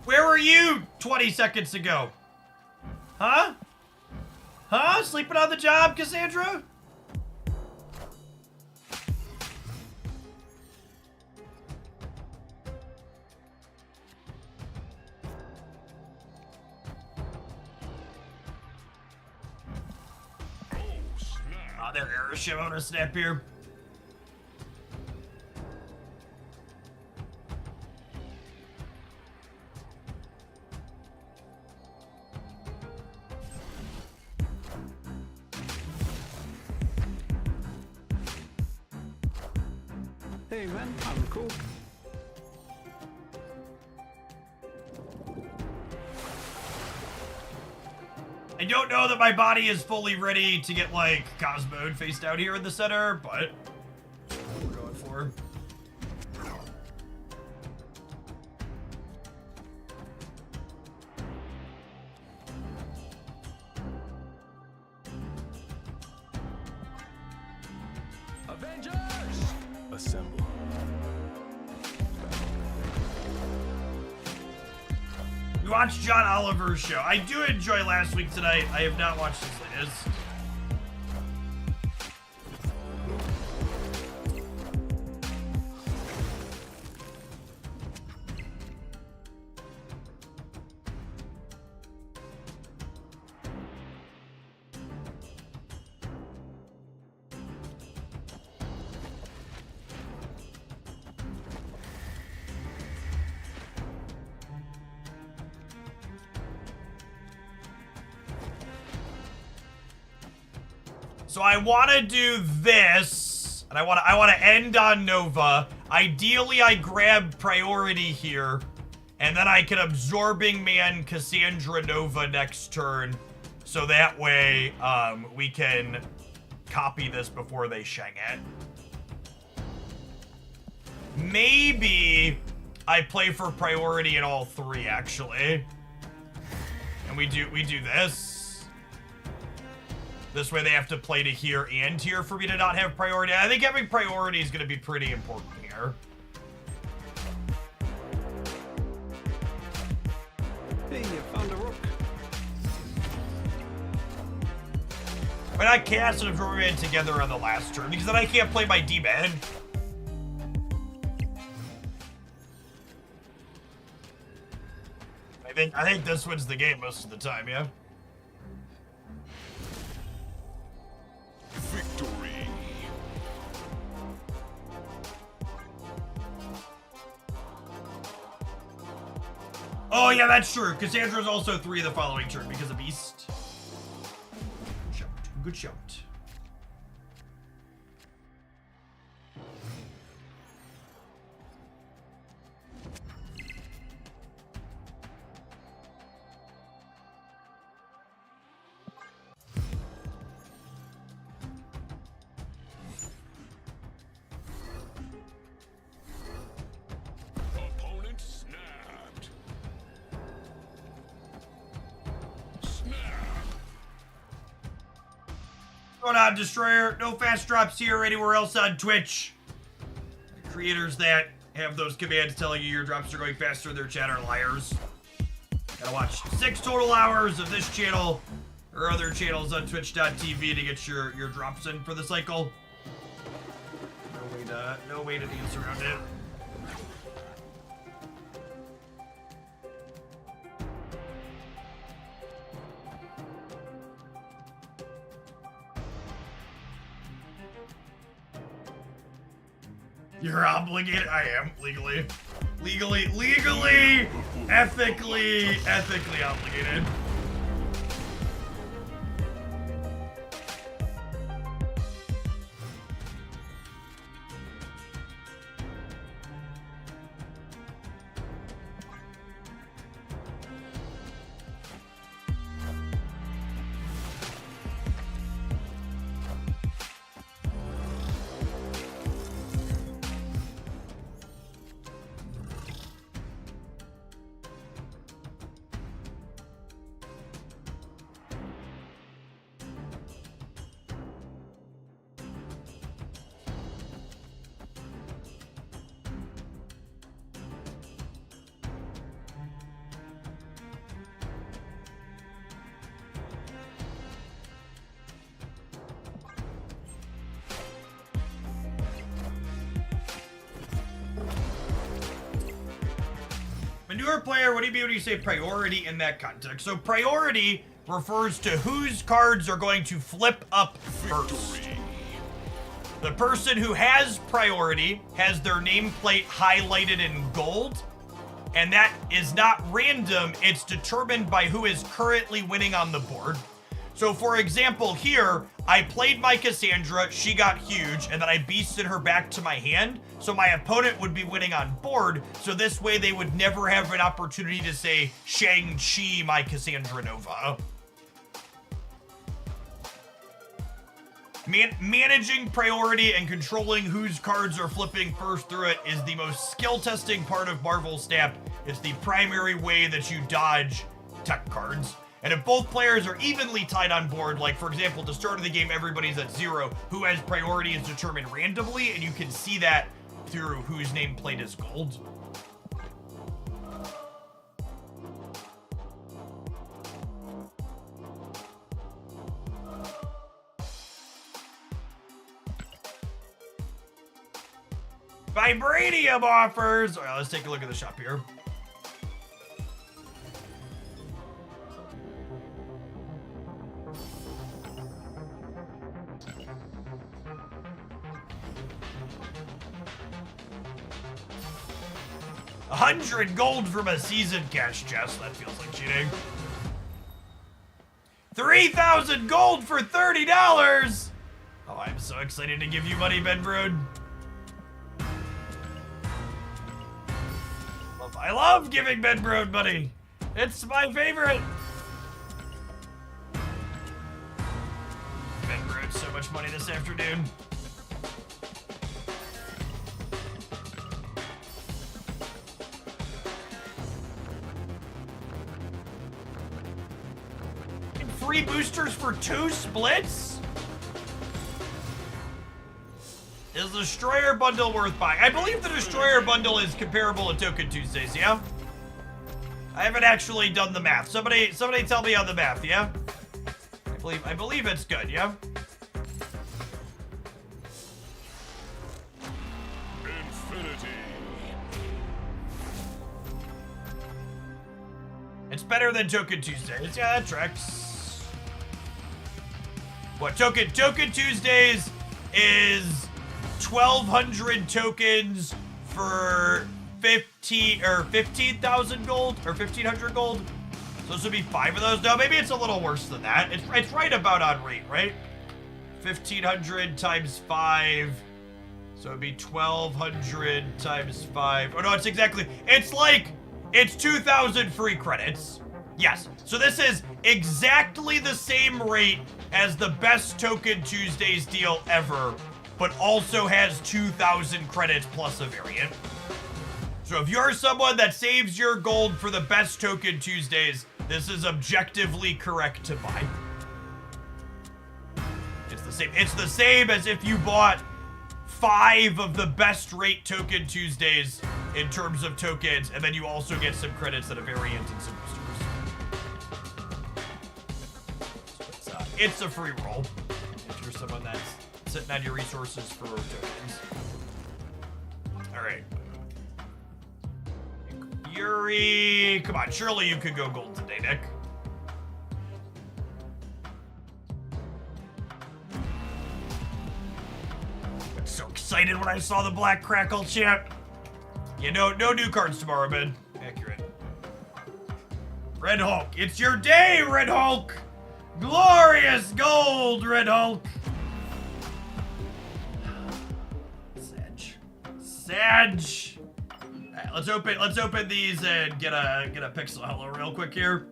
Where were you 20 seconds ago? Huh? Huh? Sleeping on the job, Cassandra? Oh, there, airship on a snap here. Hey man, I'm cool. I don't know that my body is fully ready to get, like, Cosmode faced out here in the center, but that's what we're going for. Avengers! Assemble. We watched John Oliver's show. I do enjoy Last Week Tonight. I have not watched his latest. So I want to do this, and I want to end on Nova. Ideally, I grab priority here, and then I can Absorbing Man Cassandra Nova next turn, so that way we can copy this before they shang it. Maybe I play for priority in all 3 actually, and we do this. This way they have to play to here and here for me to not have priority. I think having priority is going to be pretty important here. Hey, you found a rook. Why not cast and Absorbing Man together on the last turn? Because then I can't play my D-Man. I think this wins the game most of the time, yeah? Victory. Oh, yeah, that's true. Cassandra's also 3 the following turn because of Beast. Good shot. Good shot. Opponent snapped. Snap. Going on, Destroyer. No fast drops here or anywhere else on Twitch. The creators that have those commands telling you your drops are going faster, their chat are liars. Gotta watch 6 total hours of this channel or other channels on twitch.tv to get your drops in for the cycle. No way to dance around it. You're obligated. I am legally, ethically obligated. Manure player, what do you mean when you say priority in that context? So priority refers to whose cards are going to flip up first. The person who has priority has their nameplate highlighted in gold, and that is not random, it's determined by who is currently winning on the board. So for example here, I played my Cassandra, she got huge, and then I beasted her back to my hand, so my opponent would be winning on board, so this way they would never have an opportunity to say, Shang-Chi my Cassandra Nova. Managing priority and controlling whose cards are flipping first through it is the most skill-testing part of Marvel Snap. It's the primary way that you dodge tech cards. And if both players are evenly tied on board, like for example, at the start of the game, everybody's at 0, who has priority is determined randomly, and you can see that through whose nameplate is gold. Vibranium offers! All right, let's take a look at the shop here. $100 gold from a season cash chest. That feels like cheating. 3,000 gold for $30. Oh, I'm so excited to give you money, Benbrood. I love giving Benbrood money. It's my favorite. Benbrood, so much money this afternoon. Free boosters for 2 splits? Is the Destroyer bundle worth buying? I believe the Destroyer bundle is comparable to Token Tuesdays, yeah? I haven't actually done the math. Somebody tell me on the math, yeah? I believe it's good, yeah? Infinity. It's better than Token Tuesdays. Yeah, that tracks. What, Token Tuesdays is 1,200 tokens for 15,000 gold or 1,500 gold. So this would be 5 of those. No, maybe it's a little worse than that. It's right about on rate, right? 1,500 times 5. So it'd be 1,200 times 5. Oh no, it's 2,000 free credits. Yes, so this is exactly the same rate as the best Token Tuesdays deal ever, but also has 2,000 credits plus a variant. So if you're someone that saves your gold for the best Token Tuesdays, this is objectively correct to buy. It's the same as if you bought 5 of the best rate Token Tuesdays in terms of tokens, and then you also get some credits at a variant and some boosters. So it's a free roll if you're someone that's sitting on your resources for tokens. All right. Fury, come on, surely you could go gold today, Nick. I'm so excited when I saw the Black Crackle chat. You know, no new cards tomorrow, man. Accurate. Red Hulk, it's your day, Red Hulk! Glorious gold, Red Hulk! Sag. Alright, let's open these and get a pixel hello real quick here.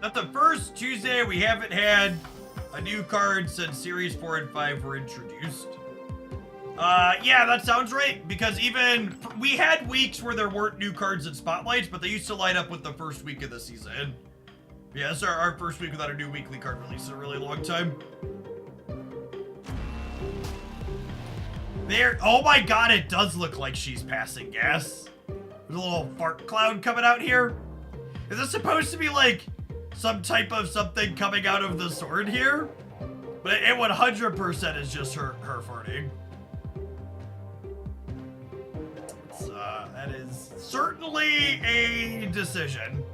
Not the first Tuesday we haven't had a new card since Series 4 and 5 were introduced. Yeah, that sounds right, because we had weeks where there weren't new cards and spotlights, but they used to light up with the first week of the season. Yeah, this is our first week without a new weekly card release in a really long time. Oh my god, it does look like she's passing gas. There's a little fart cloud coming out here. Is this supposed to be like some type of something coming out of the sword here? But it 100% is just her farting. That is certainly a decision.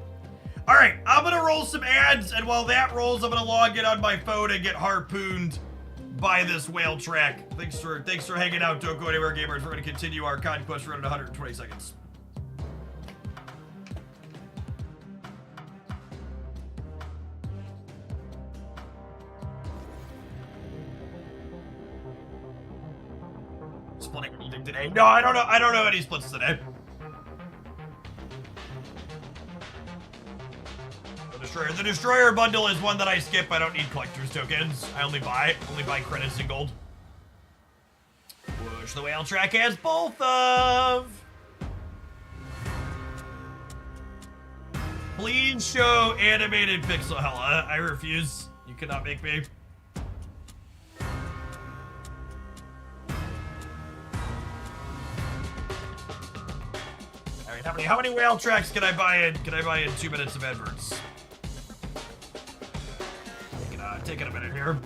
All right, I'm gonna roll some ads, and while that rolls, I'm gonna log in on my phone and get harpooned by this whale track. Thanks for hanging out. Don't go anywhere, gamers. We're gonna continue our conquest run in 120 seconds. Splitting anything today? No, I don't know any splits today. The Destroyer bundle is one that I skip. I don't need collector's tokens. I only buy credits and gold. Which the whale track has both of. Please show animated pixel hella. I refuse. You cannot make me. All right, how many whale tracks can I buy in? Can I buy in 2 minutes of adverts? Taking a minute here.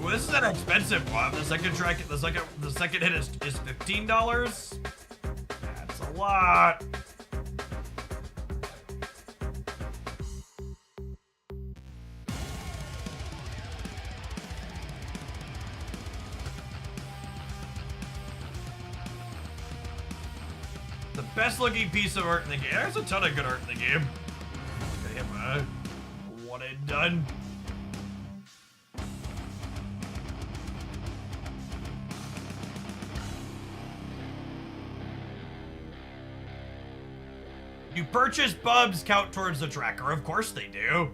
Well, this is an expensive one. The second hit is $15. That's a lot. Best looking piece of art in the game. There's a ton of good art in the game. Got him one and done. You purchase bubs count towards the tracker. Of course they do.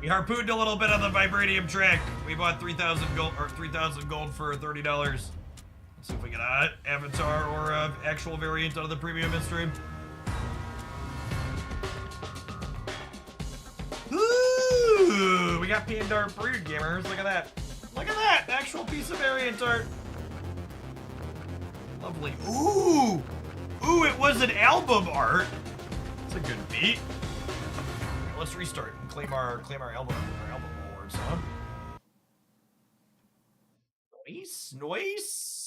We harpooned a little bit on the vibranium trick. We bought 3,000 gold or 3,000 gold for $30. Let's see if we get an avatar or an actual variant out of the premium midstream. Ooh, we got P&R Brood gamers. Look at that. Look at that. Actual piece of variant art. Lovely. Ooh. Ooh, it was an album art. That's a good beat. Let's restart and claim our album awards, huh? Nice, nice.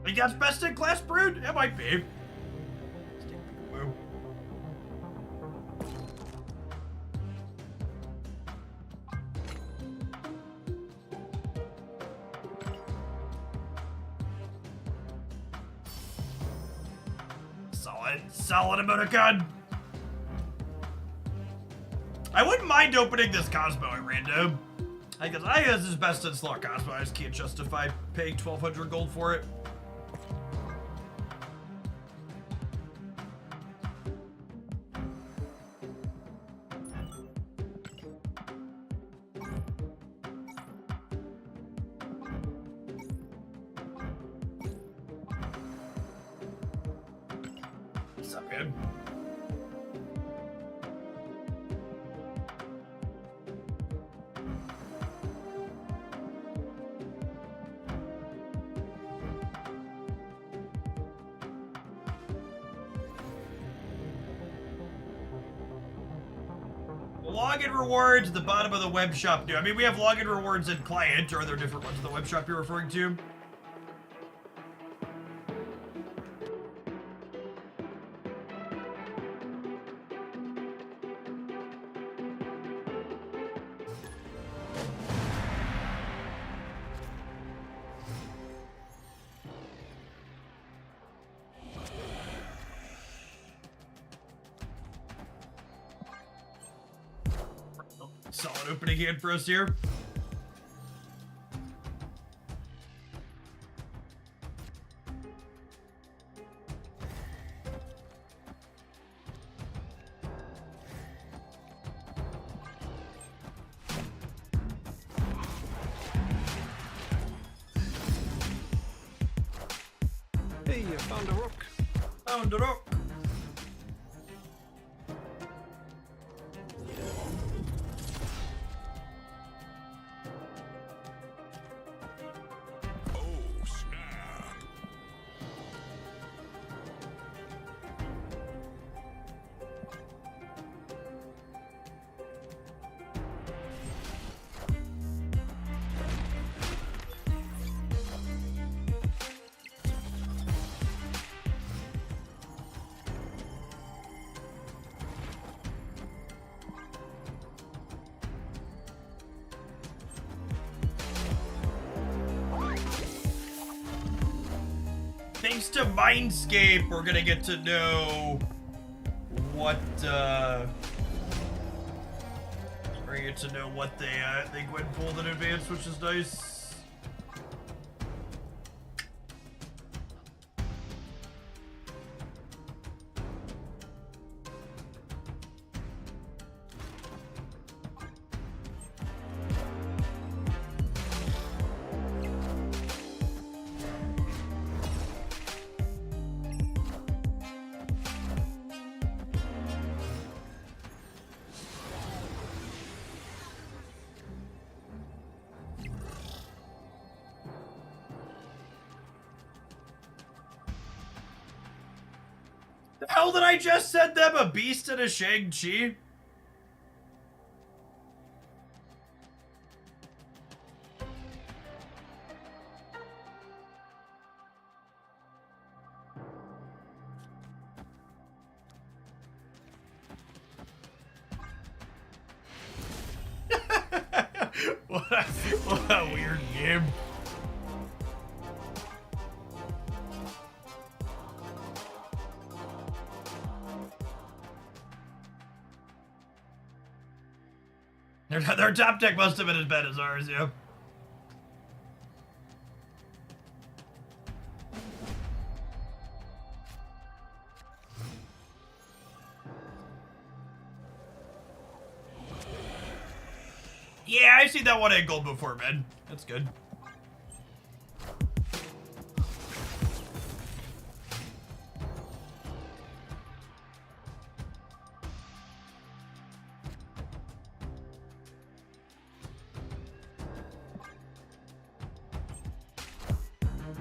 You got best in class brood? It might be. Solid emoticon. I wouldn't mind opening this Cosmo at random. I guess this is best in slot Cosmo. I just can't justify paying 1,200 gold for it. What's up, man? Login rewards at the bottom of the web shop do. I mean, we have login rewards in client, or are there different ones in the web shop you're referring to? Solid opening hand for us here. Hey, you found a rook. Found a rook. Oh, snap. Thanks to Mindscape, we're gonna get to know what we're gonna get to know what they Gwen pulled in advance, which is nice. The hell did I just send them a beast and a Shang-Chi? What a weird game. Their top deck must have been as bad as ours, yeah. Yeah, I've seen that one at gold before, man. That's good.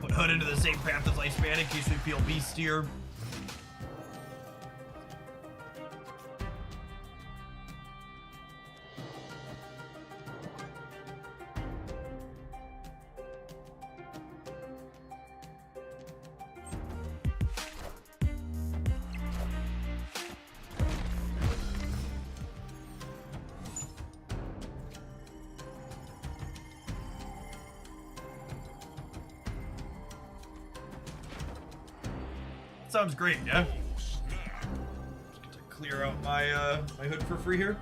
Put Hood into the same path as Iceman in case we feel beastier. Sounds great, yeah? Just get to clear out my my Hood for free here.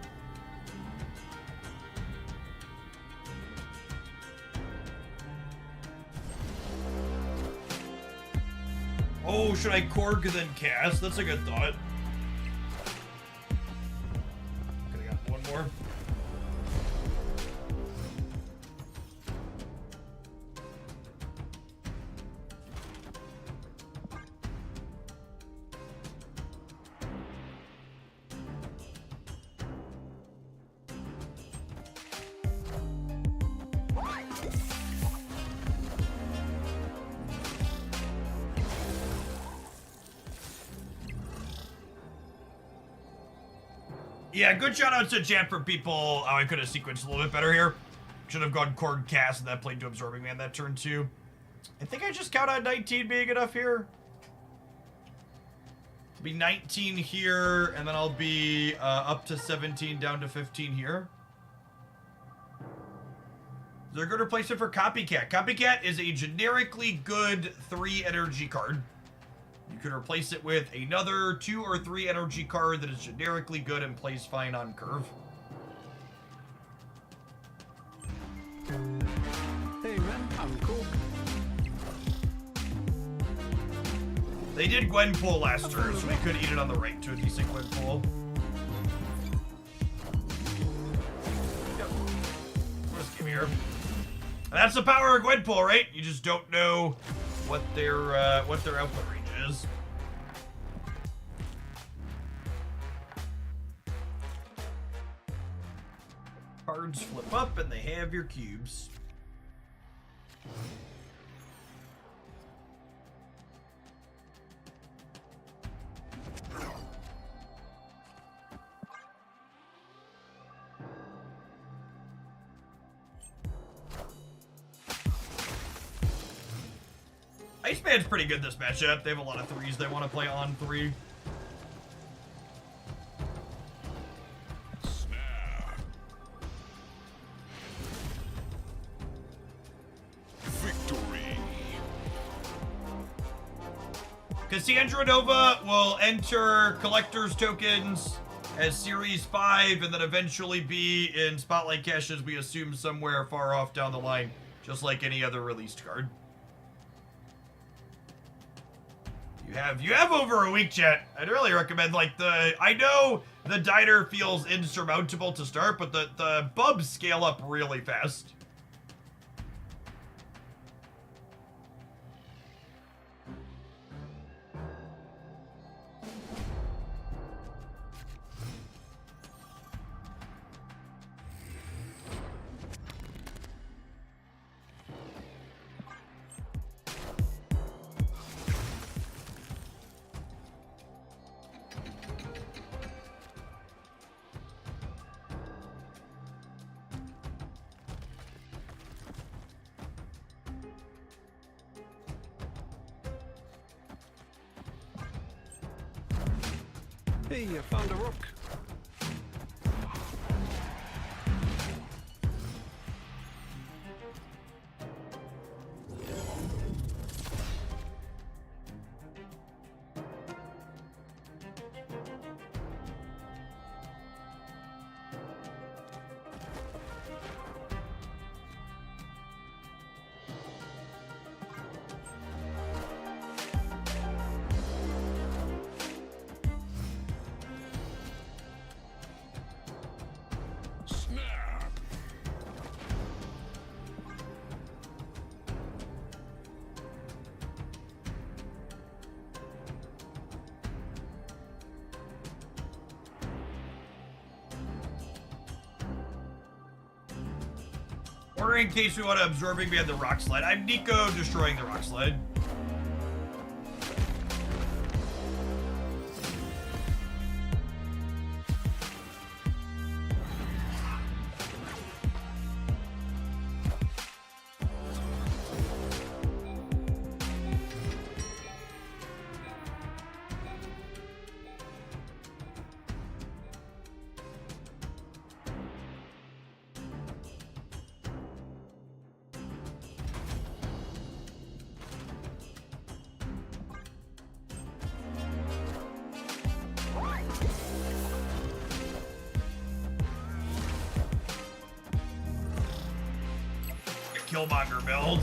Oh, should I Korg then cast? That's a good thought. Could've got one more. Yeah, good shout outs to chat for people. Oh, I could have sequenced a little bit better here. Should have gone Korg cast and then played to Absorbing Man that turn too. I think I just count on 19 being enough here. It'll be 19 here, and then I'll be up to 17, down to 15 here. Is there a good replacement for Copycat? Copycat is a generically good 3 energy card. You can replace it with another 2 or 3 energy card that is generically good and plays fine on curve. Hey man, I'm cool. They did Gwenpool last turn, so we could eat it on the right to a decent Gwenpool. Yep. First game here. And that's the power of Gwenpool, right? You just don't know what their output range is. Cards flip up and they have your cubes. Iceman's pretty good this matchup. They have a lot of 3s they want to play on 3. Snare. Victory. Cassandra Nova will enter Collector's Tokens as Series 5 and then eventually be in Spotlight caches, we assume, somewhere far off down the line, just like any other released card. You have over a week, chat. I'd really recommend, like, I know the diner feels insurmountable to start, but the bubs scale up really fast. Hey, I found a rock. Or in case we want to absorbing behind the rock sled. I'm Nico destroying the rock sled. Killmonger build.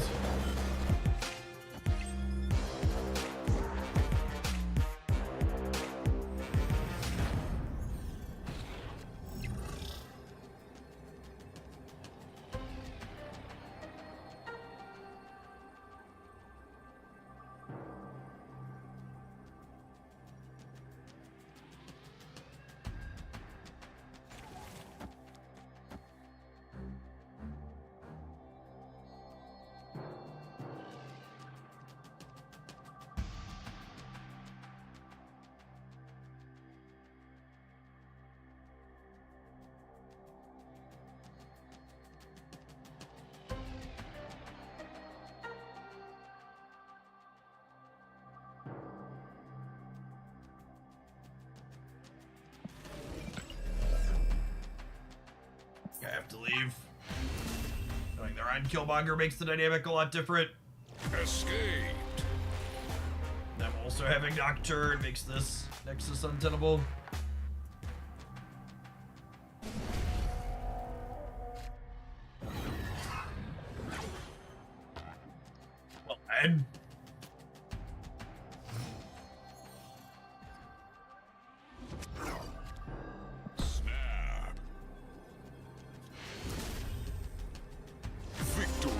I have to leave. Knowing they're on Killmonger makes the dynamic a lot different. Escaped. Them also having Nocturne makes this Nexus untenable. Well, then. Snap. Victory.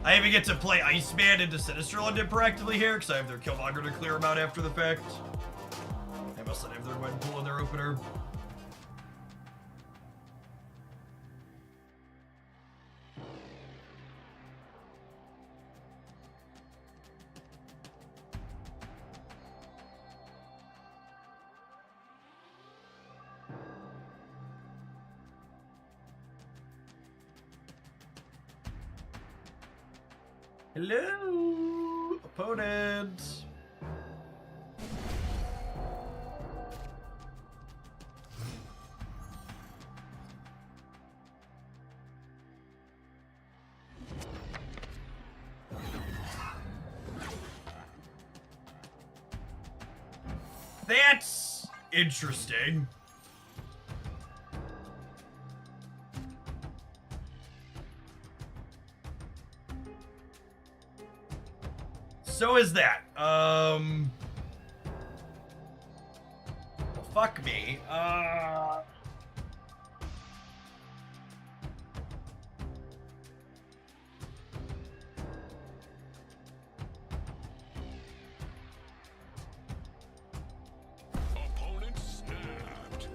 I even get to play Iceman into Sinister London proactively here because I have their Killmonger to clear them out after the fact. I must not have their Gwen pull in their opener. Hello, opponent. That's interesting. So is that. Well, fuck me. Opponent snapped.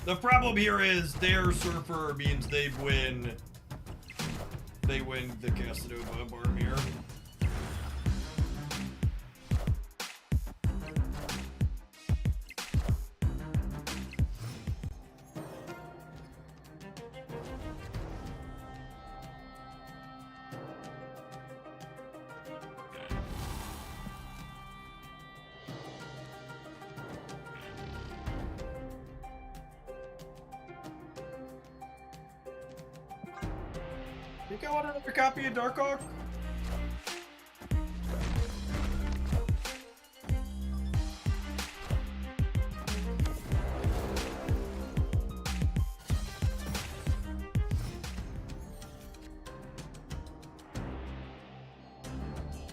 The problem here is their Surfer means they win the Casanova Barm here. Think I want another copy of Darkhawk?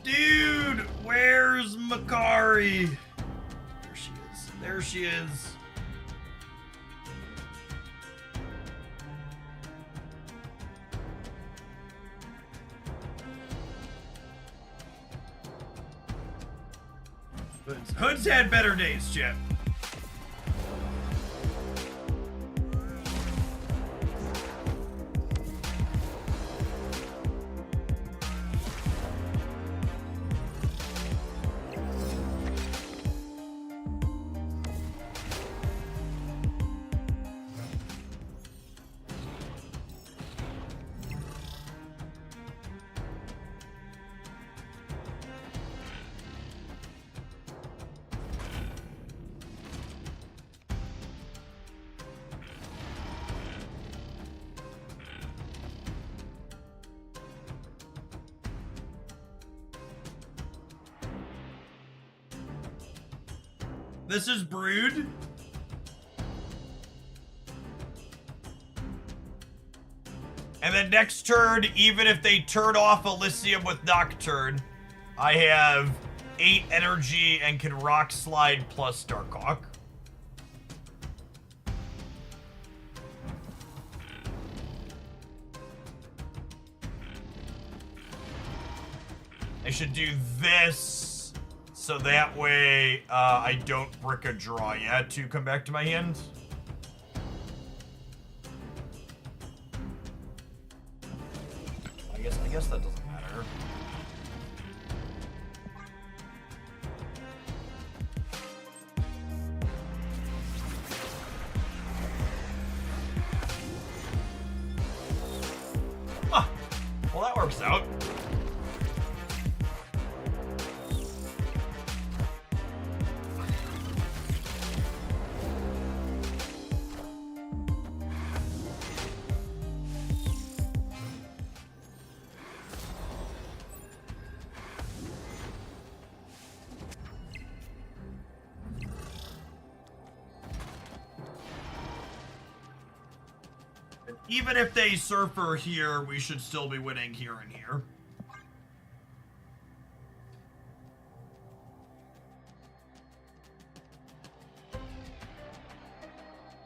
Dude, where's Makari? There she is. There she is. Hood's had better days, Chip. This is Brood. And then next turn, even if they turn off Elysium with Nocturne, I have 8 energy and can Rock Slide plus Darkhawk. I should do this, so that way I don't brick a draw yet to come back to my hand. I guess that doesn't matter. Ah, well that works out. Even if they Surfer here, we should still be winning here and here.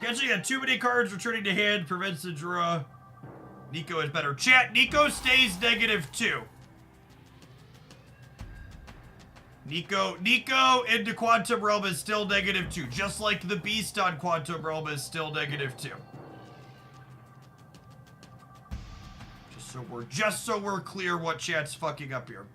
Catching at too many cards returning to hand prevents the draw. Nico is better. Chat, Nico stays -2. Nico into Quantum Realm is still -2. Just like the Beast on Quantum Realm is still -2. Just so we're clear what chat's fucking up here.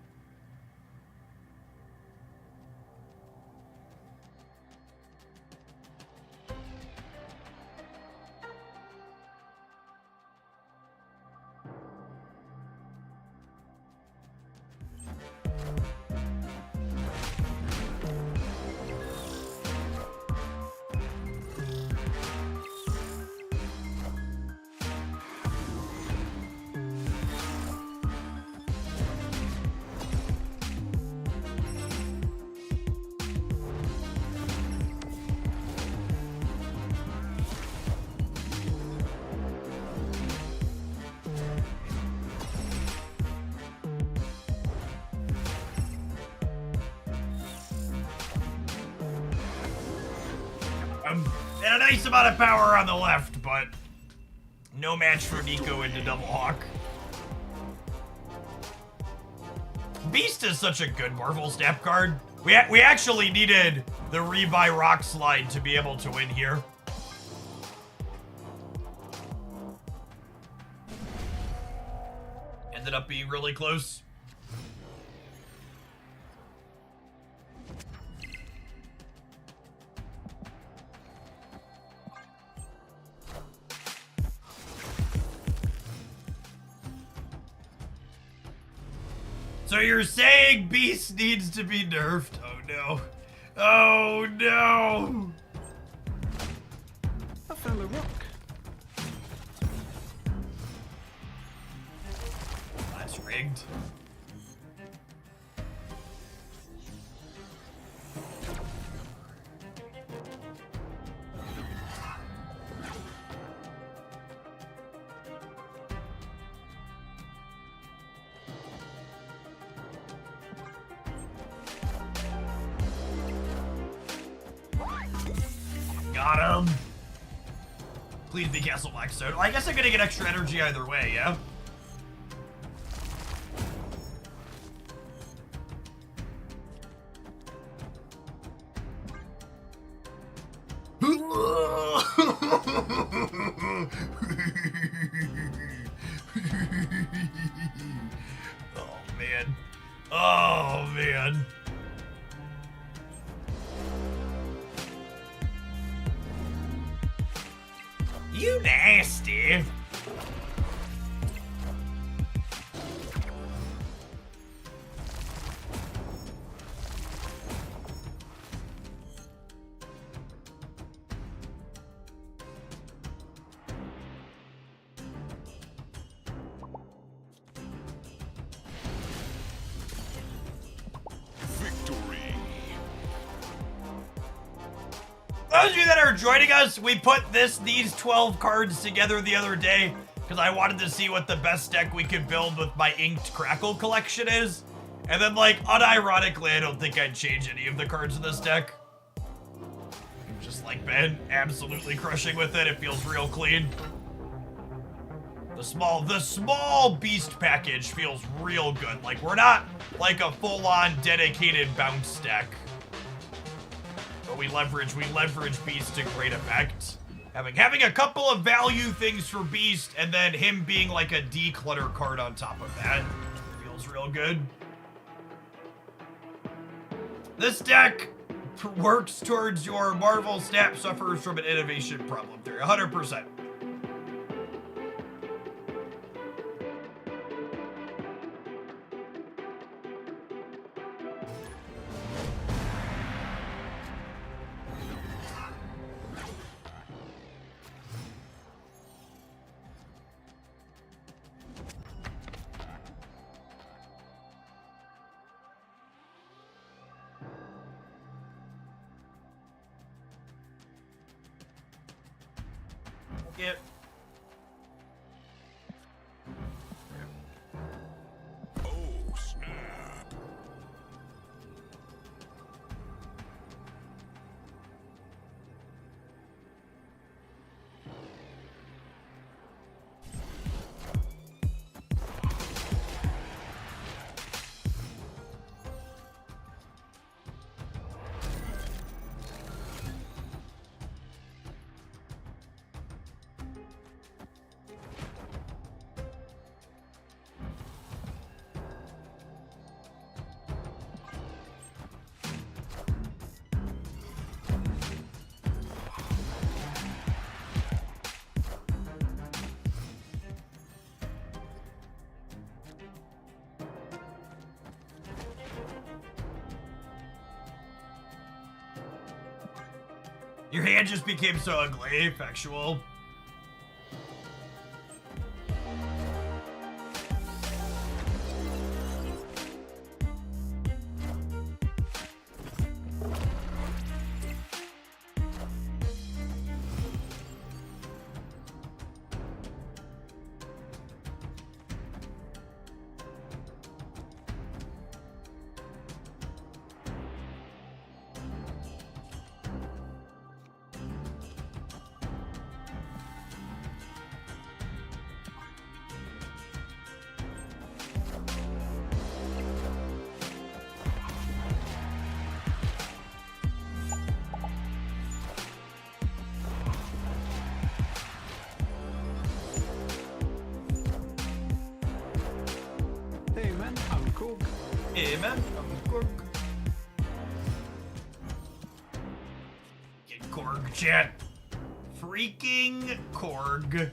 And a nice amount of power on the left, but no match for Nico into Double Hawk. Beast is such a good Marvel Snap card. We actually needed the rebuy Rock Slide to be able to win here. Ended up being really close. So you're saying Beast needs to be nerfed? Oh no. Oh no! I found a rock. That's rigged. Got him. Please be Castle Blackstone. Well, I guess I'm gonna get extra energy either way, yeah? Oh man. Oh man. You nasty. Victory. Those of you that are joining us, we put these 12 cards together the other day because I wanted to see what the best deck we could build with my Inked Crackle collection is. And then, like, unironically, I don't think I'd change any of the cards in this deck. I've just, like, been absolutely crushing with it. It feels real clean. The small beast package feels real good. Like, we're not, like, a full-on dedicated bounce deck. But we leverage Beast to great effect. Having a couple of value things for Beast, and then him being like a declutter card on top of that feels real good. This deck works towards your Marvel Snap suffers from an innovation problem theory, 100%. Yep. Oh, snap. Your hand just became so ugly, factual. Hey man, I'm Cook. Hey man, I'm Korg. Get Korg, chat. Freaking Korg.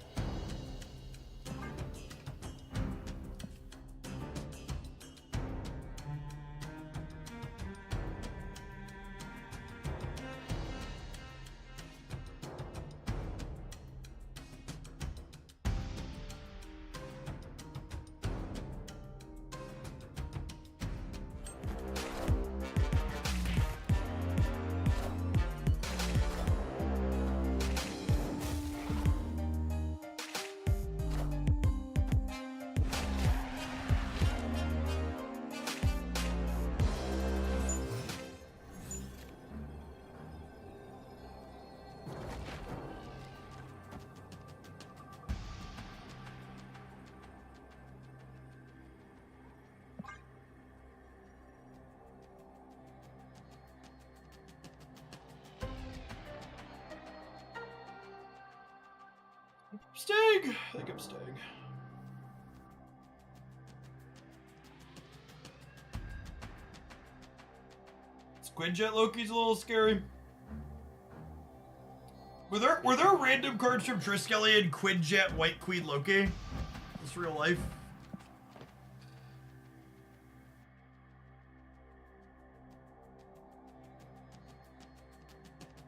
staying. I think I'm staying. Quinjet Loki's a little scary. Were there random cards from Triskelion, Quinjet, White Queen Loki? Is this real life?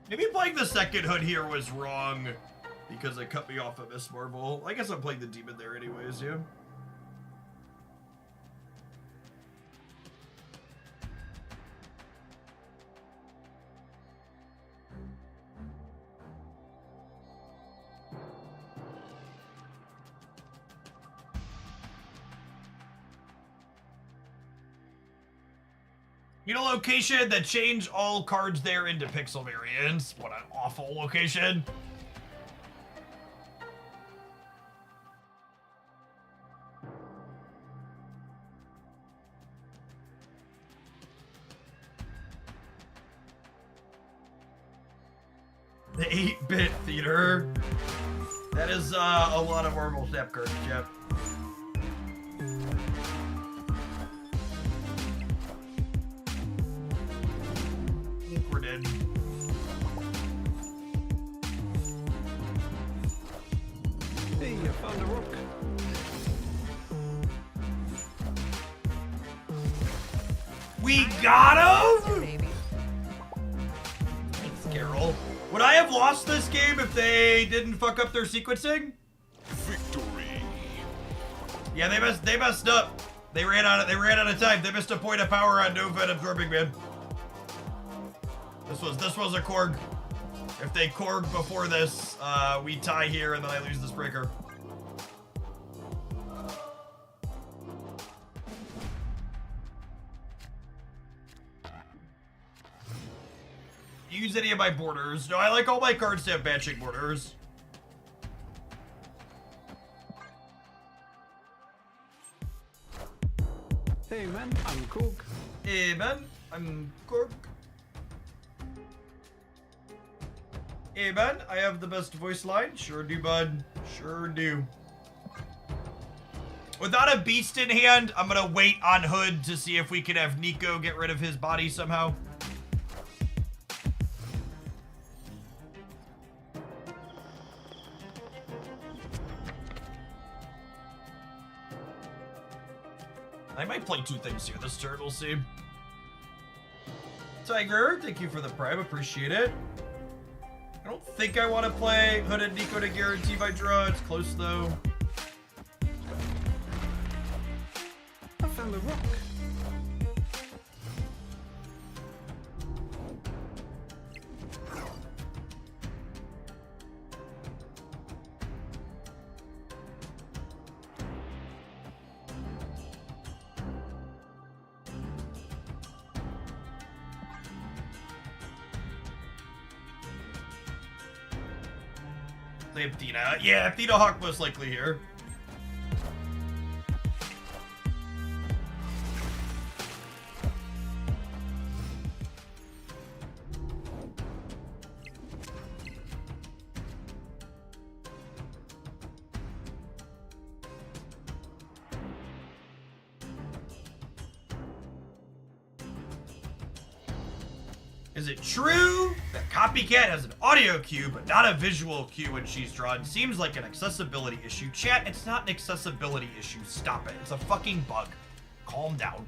Maybe playing the second hood here was wrong because it cut me off at Miss Marvel. I guess I'm playing the demon there anyways, yeah. You know, location that changed all cards there into pixel variants. What an awful location. The 8-bit theater. That is a lot of Marvel Snap cards, Jeff. We're dead. Hey, you found a rook. We got him! Baby. Thanks, Carol. Would I have lost this game if they didn't fuck up their sequencing? Victory. Yeah, they messed up. They ran out of time. They missed a point of power on Nova and Absorbing Man. This was a Korg. If they Korg before this, we tie here and then I lose this breaker. Use any of my borders. No, I like all my cards to have matching borders. Hey man, I'm Cook. Hey man, I'm Korg. Hey man, I have the best voice line. Sure do, bud. Sure do. Without a beast in hand, I'm gonna wait on Hood to see if we can have Nico get rid of his body somehow. I might play two things here this turn, we'll see. Tiger, thank you for the prime, appreciate it. I don't think I want to play Hood and Nico to guarantee my draw. It's close though. I found a rook. They have Athena. Yeah, Athena Hawk most likely here. Is it true that Copycat has an audio cue but not a visual cue when she's drawn? Seems like an accessibility issue. Chat, it's not an accessibility issue. Stop it. It's a fucking bug. Calm down.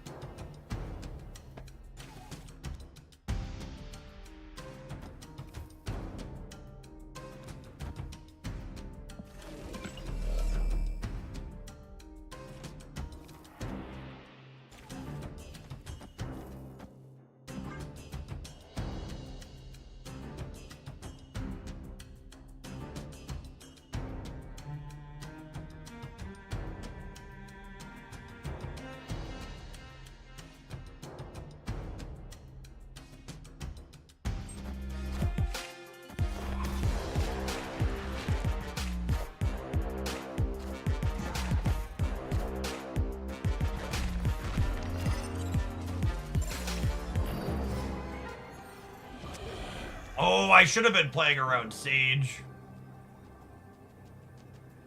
Oh, I should have been playing around Sage.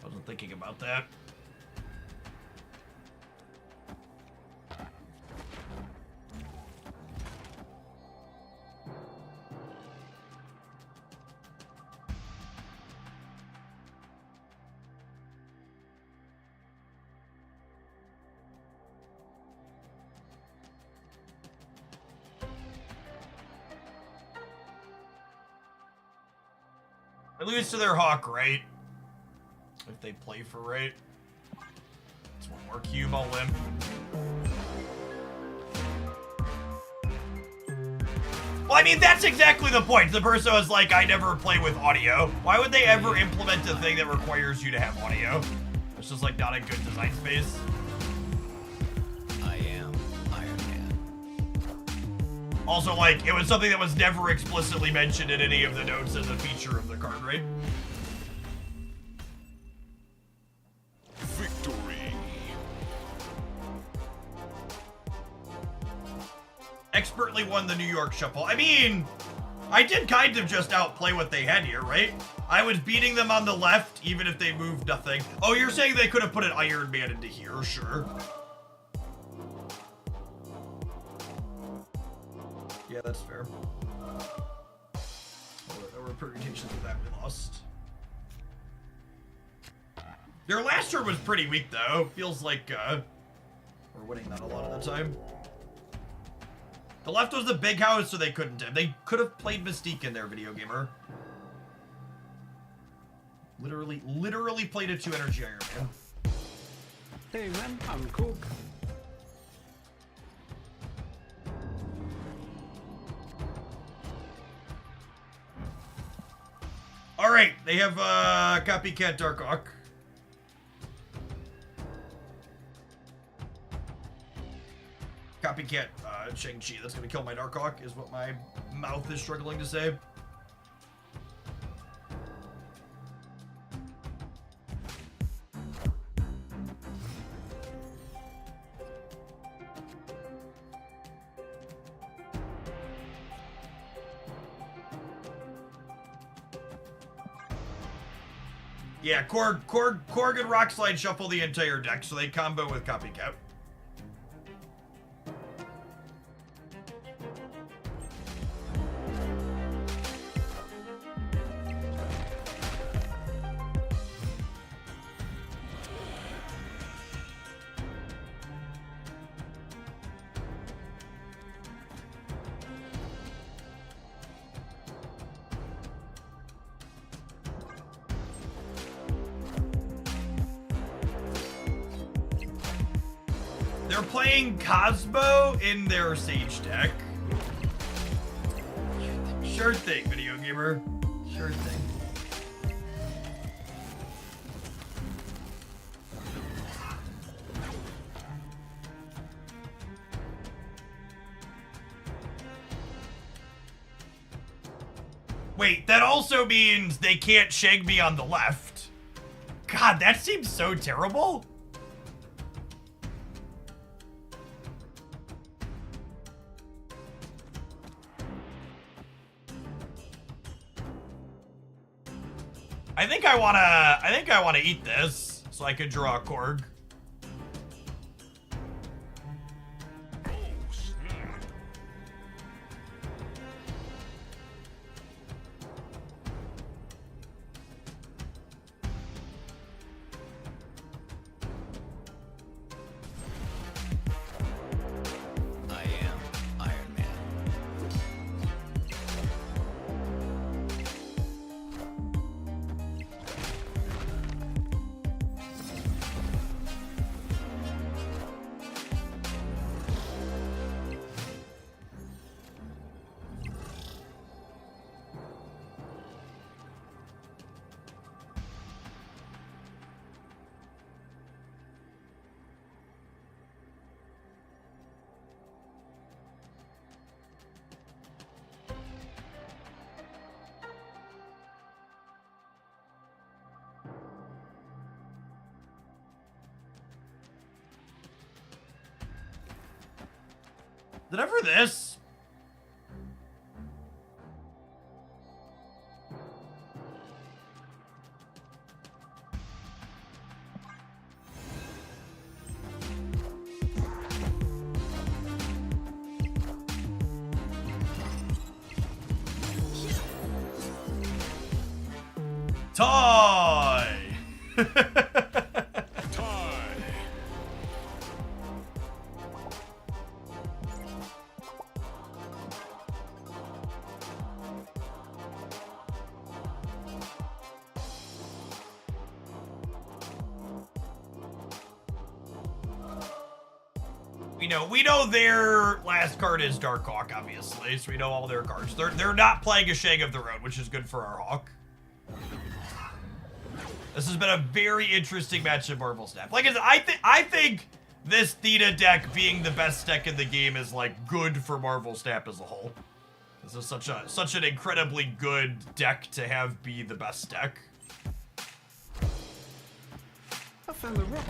Wasn't thinking about that. They lose to their Hawk, right? If they play for right. It's one more cube, I'll limp. Well, I mean, that's exactly the point. The person was like, I never play with audio. Why would they ever implement a thing that requires you to have audio? It's just like not a good design space. I am Iron Man. Also, like, it was something that was never explicitly mentioned in any of the notes as a feature of the card, right? Victory. Expertly won the New York Shuffle. I mean, I did kind of just outplay what they had here, right? I was beating them on the left, even if they moved nothing. Oh, you're saying they could have put an Iron Man into here, sure. Yeah, that's fair. There were permutations of that we lost. Their last turn was pretty weak, though. Feels like, we're winning that a lot of the time. The left was the big house, so they couldn't have. They could have played Mystique in there, Video Gamer. Literally played a 2 energy Iron Man. Hey man, I'm Cook. Alright, they have, Copycat Darkhawk. Copycat, Shang-Chi. That's gonna kill my Darkhawk, is what my mouth is struggling to say. Yeah, Korg and Rockslide shuffle the entire deck, so they combo with Copycat. They're playing Cosmo in their Sage deck. Sure thing, Video Gamer. Sure thing. Wait, that also means they can't shag me on the left. God, that seems so terrible. I think I wanna eat this so I can draw a Korg. Oh, snap. I am Iron Man. Did I ever this? Toy! Tie. We know their last card is Dark Hawk, obviously, so we know all their cards. They're not playing a Shag of their own, which is good for our Hawk. This has been a very interesting match of Marvel Snap. Like I think this Theta deck being the best deck in the game is like good for Marvel Snap as a whole. This is such an incredibly good deck to have be the best deck. I found a rock.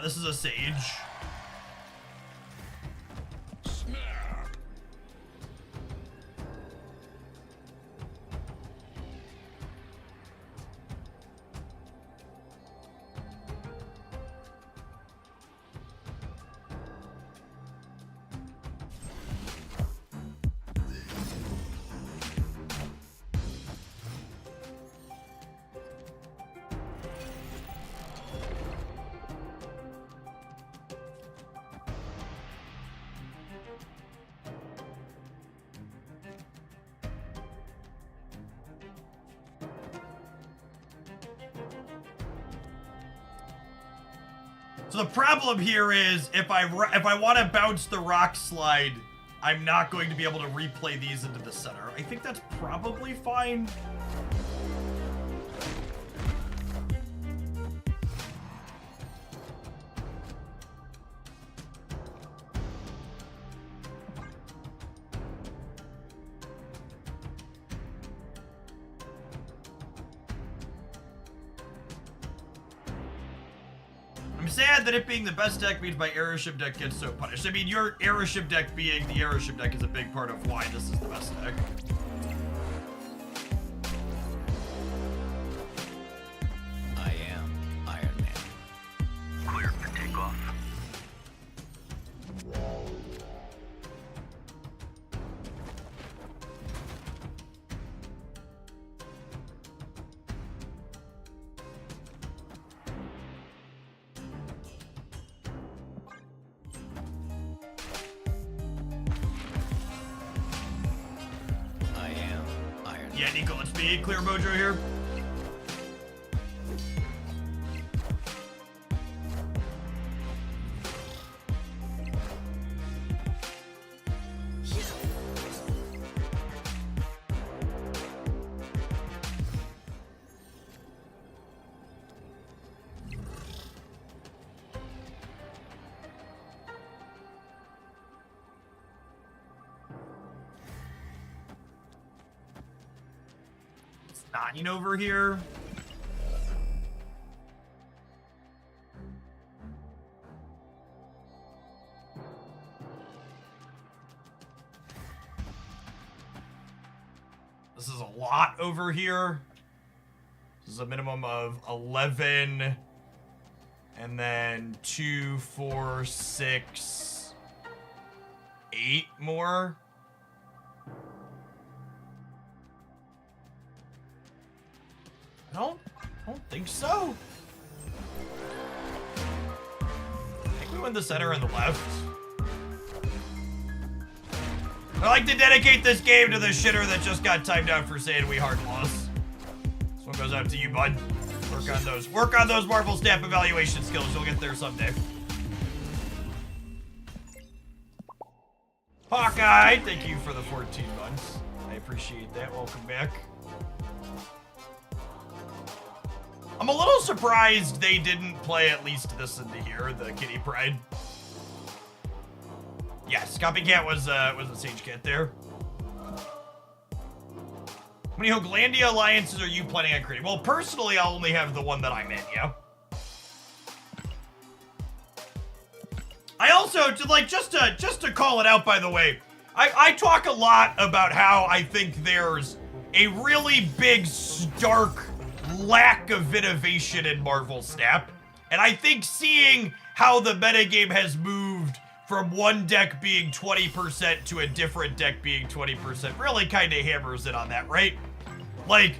This is a Sage. Snap. So the problem here is if I want to bounce the Rock Slide, I'm not going to be able to replay these into the center. I think that's probably fine. I'm sad that it being the best deck means my Airship deck gets so punished. I mean, your Airship deck being the Airship deck is a big part of why this is the best deck. I am Iron Man. Clear for takeoff. I am Iron Man. Yeah, Nico, it's me, Clear Mojo here. It's 9 over here. This is a lot over here. This is a minimum of 11. And then 2, 4, 6, 8 more. I don't think so. I think we went the center and the left. I like to dedicate this game to the shitter that just got timed out for saying we hard loss. This one goes out to you, bud. Work on those Marvel Snap evaluation skills. You'll get there someday. Hawkeye, thank you for the 14 months. I appreciate that. Welcome back. I'm a little surprised they didn't play at least this into here, the Kitty Pride. Yes, Copycat was the Sage Cat there. How many Hoaglandia alliances are you planning on creating? Well, personally, I'll only have the one that I'm in, yeah? I also, just to call it out, by the way, I talk a lot about how I think there's a really big, stark lack of innovation in Marvel Snap. And I think seeing how the metagame has moved from one deck being 20% to a different deck being 20% really kind of hammers it on that, right? Like,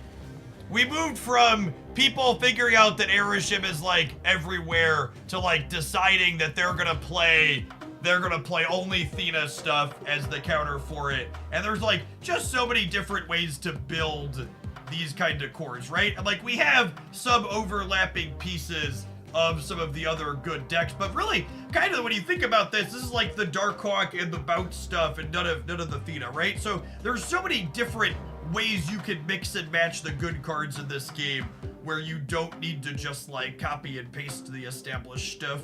we moved from people figuring out that Erishim is like everywhere to like deciding that they're gonna play only Thena stuff as the counter for it. And there's like just so many different ways to build these kind of cores, right? And like we have some overlapping pieces of some of the other good decks, but really kind of when you think about this is like the Darkhawk and the Bounce stuff and none of the Thena, right? So there's so many different ways you can mix and match the good cards in this game where you don't need to just like copy and paste the established stuff.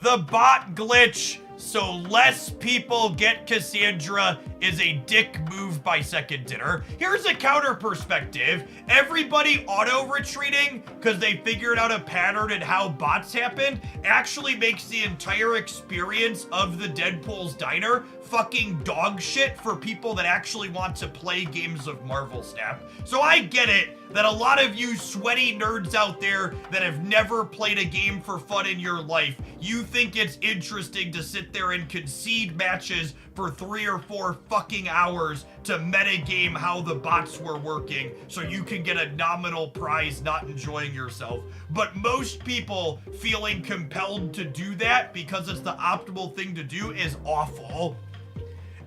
The bot glitch so less people get Cassandra is a dick move by Second Dinner. Here's a counter perspective. Everybody auto-retreating because they figured out a pattern in how bots happened actually makes the entire experience of the Deadpool's Diner fucking dog shit for people that actually want to play games of Marvel Snap. So I get it that a lot of you sweaty nerds out there that have never played a game for fun in your life, you think it's interesting to sit there and concede matches for 3 or 4 fucking hours to metagame how the bots were working so you can get a nominal prize not enjoying yourself. But most people feeling compelled to do that because it's the optimal thing to do is awful.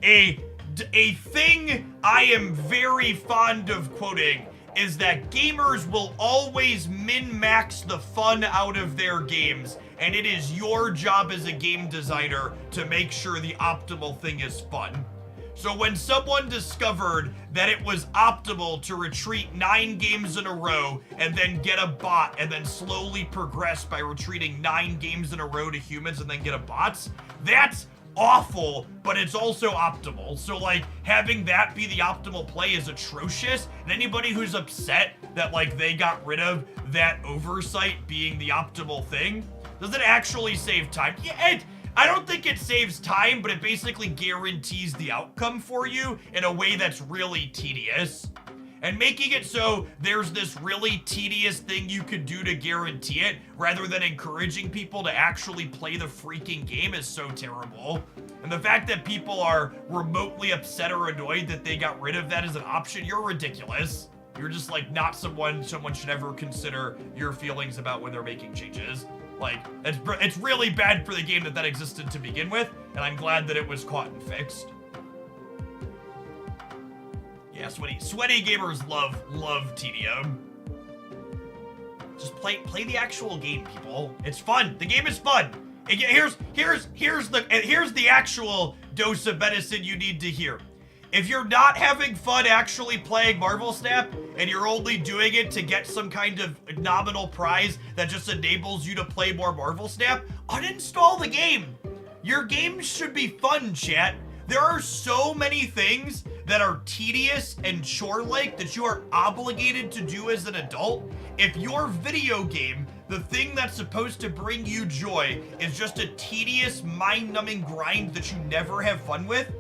A thing I am very fond of quoting is that gamers will always min-max the fun out of their games, and it is your job as a game designer to make sure the optimal thing is fun. So when someone discovered that it was optimal to retreat 9 games in a row and then get a bot and then slowly progress by retreating 9 games in a row to humans and then get a bots, that's awful, but it's also optimal. So like having that be the optimal play is atrocious, and anybody who's upset that like they got rid of that oversight being the optimal thing, does it actually save time? Yeah, I don't think it saves time, but it basically guarantees the outcome for you in a way that's really tedious. And making it so there's this really tedious thing you could do to guarantee it, rather than encouraging people to actually play the freaking game is so terrible. And the fact that people are remotely upset or annoyed that they got rid of that as an option, you're ridiculous. You're just like not someone should ever consider your feelings about when they're making changes. Like, it's really bad for the game that existed to begin with, and I'm glad that it was caught and fixed. Yeah, sweaty gamers love tedium. Just play the actual game, people. It's fun. The game is fun. Here's the actual dose of medicine you need to hear. If you're not having fun actually playing Marvel Snap and you're only doing it to get some kind of nominal prize that just enables you to play more Marvel Snap, uninstall the game. Your game should be fun, chat. There are so many things that are tedious and chore-like that you are obligated to do as an adult. If your video game, the thing that's supposed to bring you joy, is just a tedious, mind-numbing grind that you never have fun with,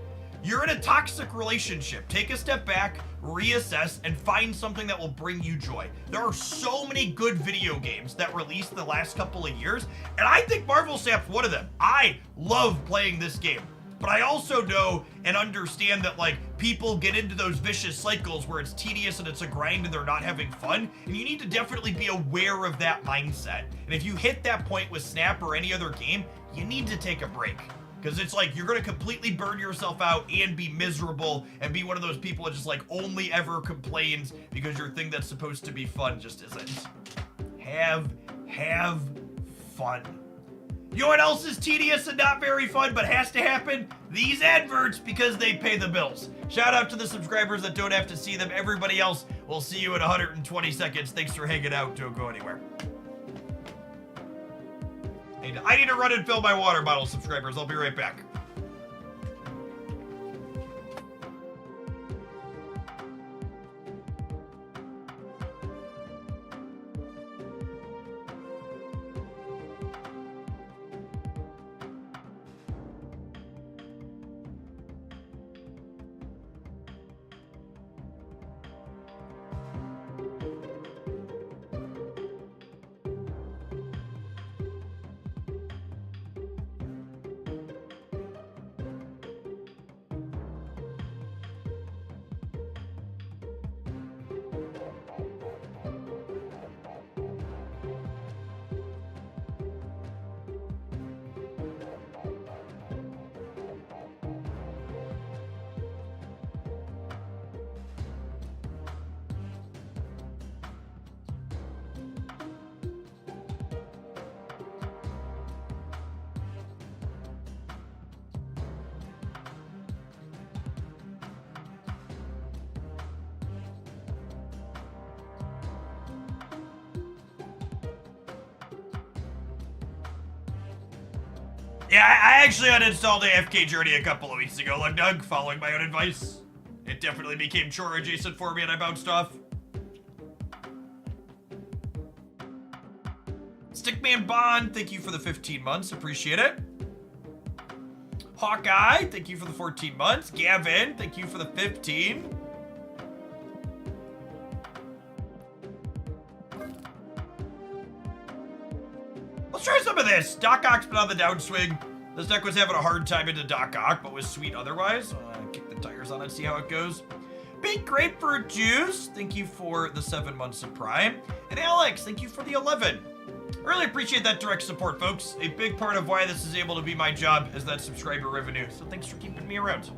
you're in a toxic relationship. Take a step back, reassess, and find something that will bring you joy. There are so many good video games that released the last couple of years, and I think Marvel Snap's one of them. I love playing this game. But I also know and understand that like people get into those vicious cycles where it's tedious and it's a grind and they're not having fun, and you need to definitely be aware of that mindset. And if you hit that point with Snap or any other game, you need to take a break. Because it's like you're going to completely burn yourself out and be miserable and be one of those people that just like only ever complains because your thing that's supposed to be fun just isn't. Have fun. You know what else is tedious and not very fun but has to happen? These adverts, because they pay the bills. Shout out to the subscribers that don't have to see them. Everybody else, we'll see you in 120 seconds. Thanks for hanging out. Don't go anywhere. I need to run and fill my water bottle, subscribers. I'll be right back. Yeah, I actually uninstalled AFK Journey a couple of weeks ago, like Doug, following my own advice. It definitely became chore adjacent for me and I bounced off. Stickman Bond, thank you for the 15 months, appreciate it. Hawkeye, thank you for the 14 months. Gavin, thank you for the 15. Let's try some of this. Doc Ock's been on the downswing. This deck was having a hard time into Doc Ock, but was sweet otherwise. Kick the tires on it, see how it goes. Big Grapefruit Juice, thank you for the 7 months of Prime. And Alex, thank you for the 11. Really appreciate that direct support, folks. A big part of why this is able to be my job is that subscriber revenue. So thanks for keeping me around.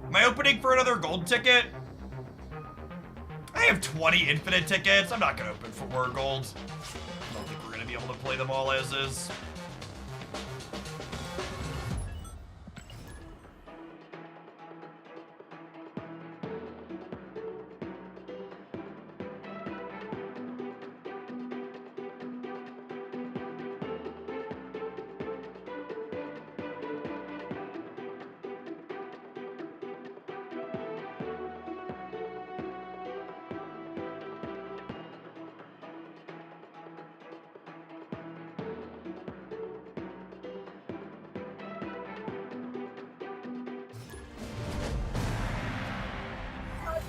Am I opening for another gold ticket? I have 20 infinite tickets. I'm not gonna open for more gold. I don't think we're gonna be able to play them all as is.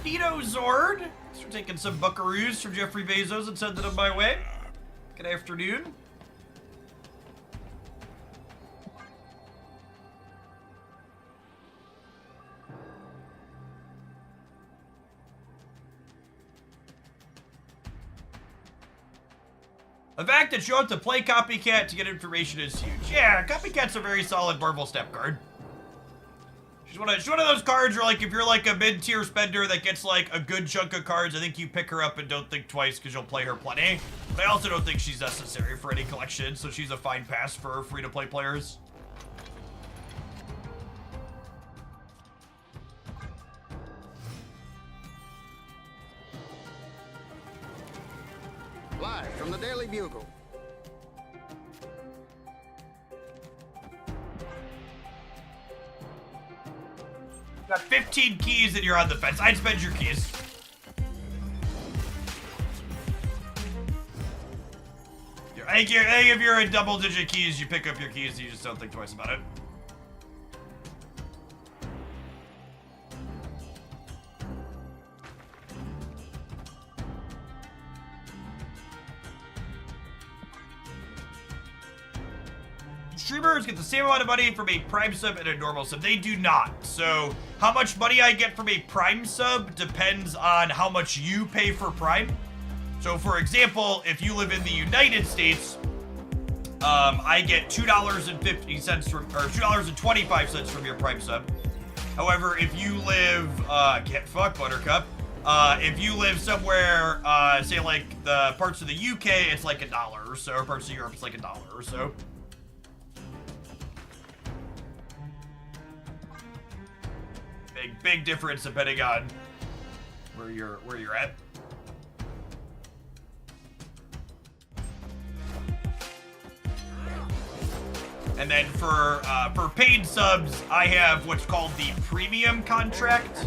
Nito Zord, thanks for taking some buckaroos from Jeffrey Bezos and sending them my way. Good afternoon. The fact that you have to play Copycat to get information is huge. Yeah, Copycat's a very solid Marvel Step card. She's one of those cards where, like, if you're like a mid-tier spender that gets like a good chunk of cards, I think you pick her up and don't think twice because you'll play her plenty. But I also don't think she's necessary for any collection, so she's a fine pass for free-to-play players. Live from the Daily Bugle. Got 15 keys and you're on the fence. I'd spend your keys. I think if you're in double-digit keys, you pick up your keys and you just don't think twice about it. Streamers get the same amount of money from a Prime sub and a normal sub. They do not. So how much money I get from a Prime sub depends on how much you pay for Prime. So for example, if you live in the United States, I get $2.50 from, or $2.25 from your Prime sub. However, if you live, get fuck Buttercup. If you live somewhere, say like the parts of the UK, it's like $1 or so. Or parts of Europe, it's like $1 or so. Big difference depending on where you're at. And then for paid subs, I have what's called the premium contract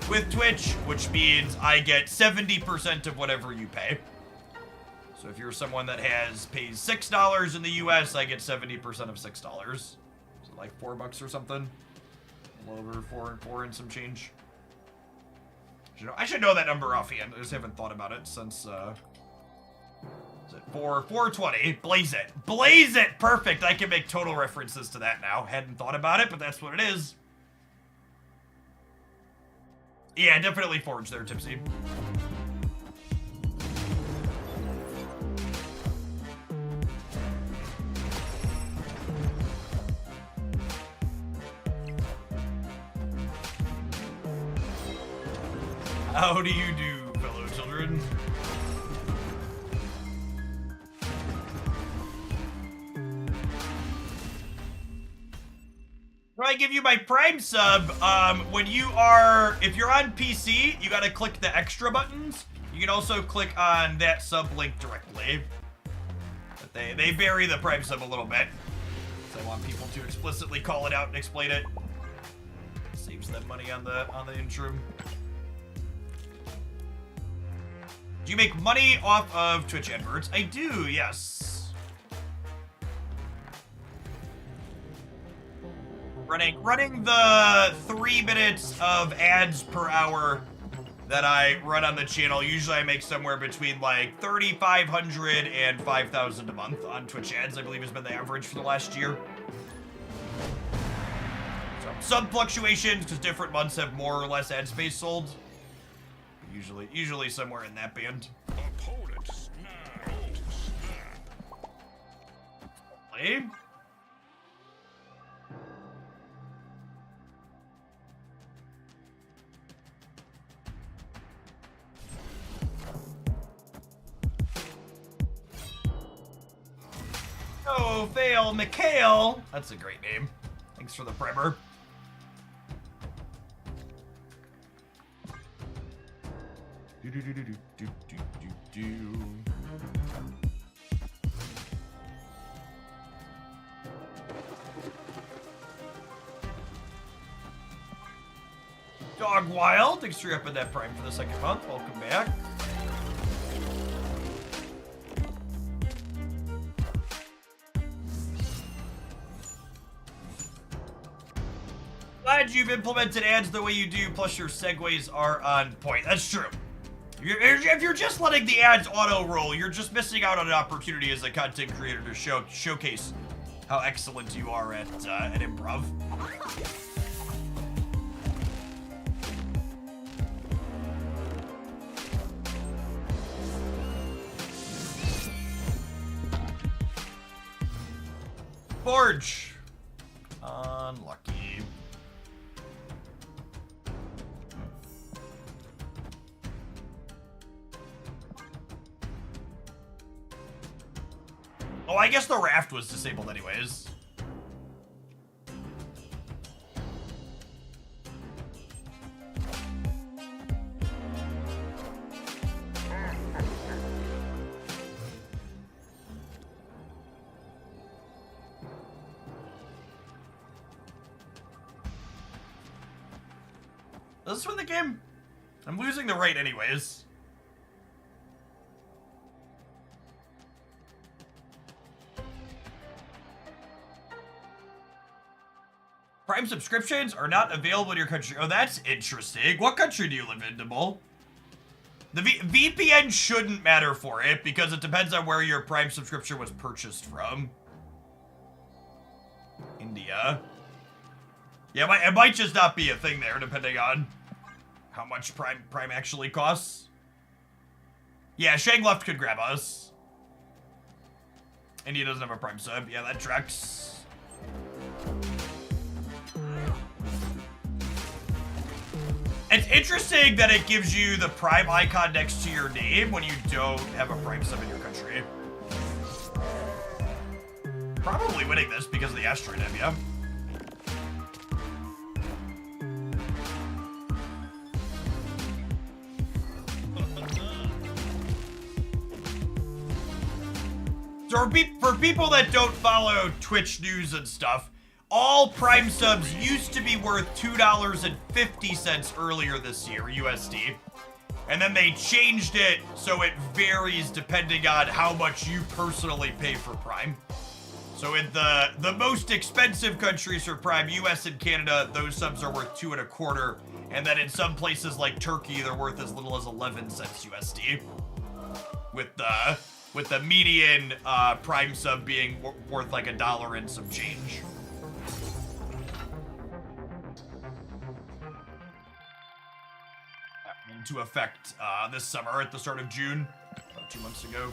with Twitch, which means I get 70% of whatever you pay. So if you're someone that pays $6 in the US, I get 70% of $6. So like $4 or something. A little over four and some change. I should know that number offhand. I just haven't thought about it since, is it 420? Blaze it. Blaze it! Perfect. I can make total references to that now. Hadn't thought about it, but that's what it is. Yeah, definitely Forge there, Tipsy. How do you do, fellow children? I give you my Prime sub. If you're on PC, you gotta click the extra buttons. You can also click on that sub link directly. But they vary the Prime sub a little bit. So I want people to explicitly call it out and explain it. Saves them money on the interim. Do you make money off of Twitch adverts? I do, yes. Running the 3 minutes of ads per hour that I run on the channel. Usually I make somewhere between like 3,500 and 5,000 a month on Twitch ads, I believe has been the average for the last year. So some fluctuations because different months have more or less ad space sold. Usually somewhere in that band. Opponent snapped. Play. Oh, fail, Mikhail. That's a great name. Thanks for the primer. Dog Wild, thanks for upping that prime for the 2nd month. Welcome back. Glad you've implemented ads the way you do, plus your segues are on point. That's true. If you're just letting the ads auto-roll, you're just missing out on an opportunity as a content creator to showcase how excellent you are at improv. Forge. Unlucky. Oh, I guess the raft was disabled anyways. Does this win the game? I'm losing the right anyways. Prime subscriptions are not available in your country. Oh, that's interesting. What country do you live in, Dimble? The VPN shouldn't matter for it because it depends on where your Prime subscription was purchased from. India. Yeah, it might just not be a thing there, depending on how much Prime actually costs. Yeah, Shang left could grab us. India doesn't have a Prime sub. Yeah, that tracks. It's interesting that it gives you the Prime icon next to your name when you don't have a Prime sub in your country. Probably winning this because of the asteroid M, yeah. So for people that don't follow Twitch news and stuff, all Prime subs used to be worth $2.50 earlier this year, USD. And then they changed it so it varies depending on how much you personally pay for Prime. So in the most expensive countries for Prime, US and Canada, those subs are worth $2.25. And then in some places like Turkey, they're worth as little as 11 cents USD. With the median Prime sub being worth like $1 and some change. That went into effect this summer at the start of June, about 2 months ago.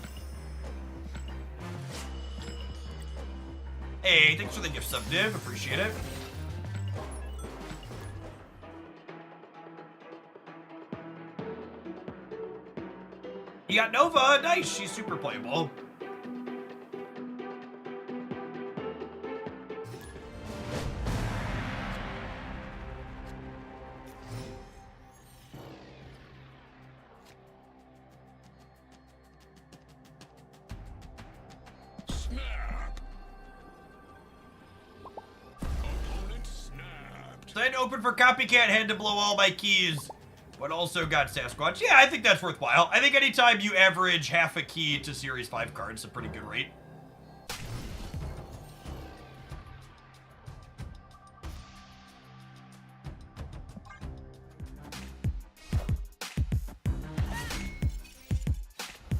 Hey, thanks for the gift sub, Div. Appreciate it. You got Nova. Nice. She's super playable. Snap. Then open for copycat, had to blow all my keys, but also got Sasquatch. Yeah, I think that's worthwhile. I think anytime you average half a key to Series 5 cards, a pretty good rate.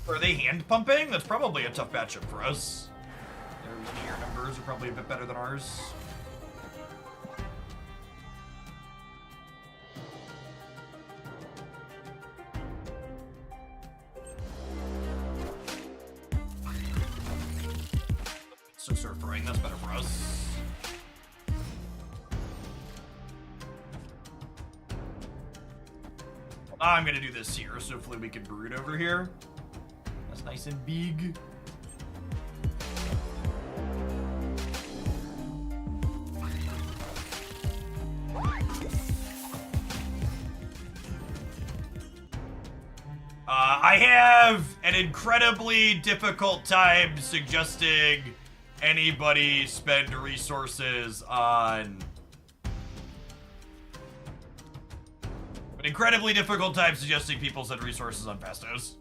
Are they hand pumping? That's probably a tough matchup for us. Their linear numbers are probably a bit better than ours. So surfering, that's better for us. I'm gonna do this here, so hopefully we can brood over here. That's nice and big. I have an incredibly difficult time suggesting anybody spend resources on... An incredibly difficult time suggesting people spend resources on Fastos.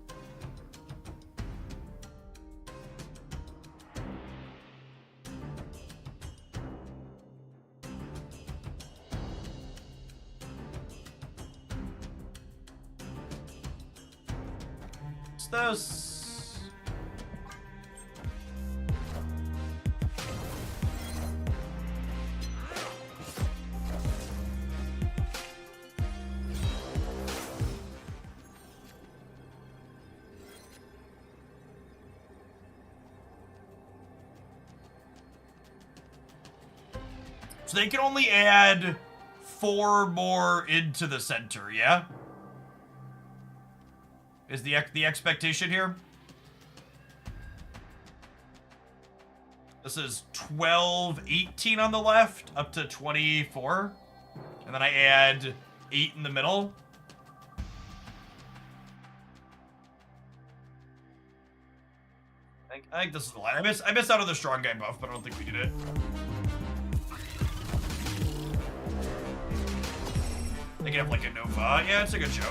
This. So they can only add 4 more into the center, yeah? Is the expectation here? This is 12, 18 on the left, up to 24. And then I add 8 in the middle. I think this is the line. I missed out on the strong guy buff, but I don't think we did it. They can have like a Nova. Yeah, it's a good show.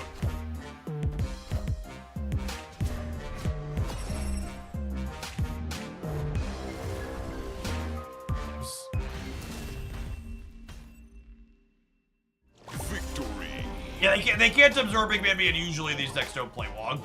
Yeah, they can't absorb Big Man, and usually these decks don't play long.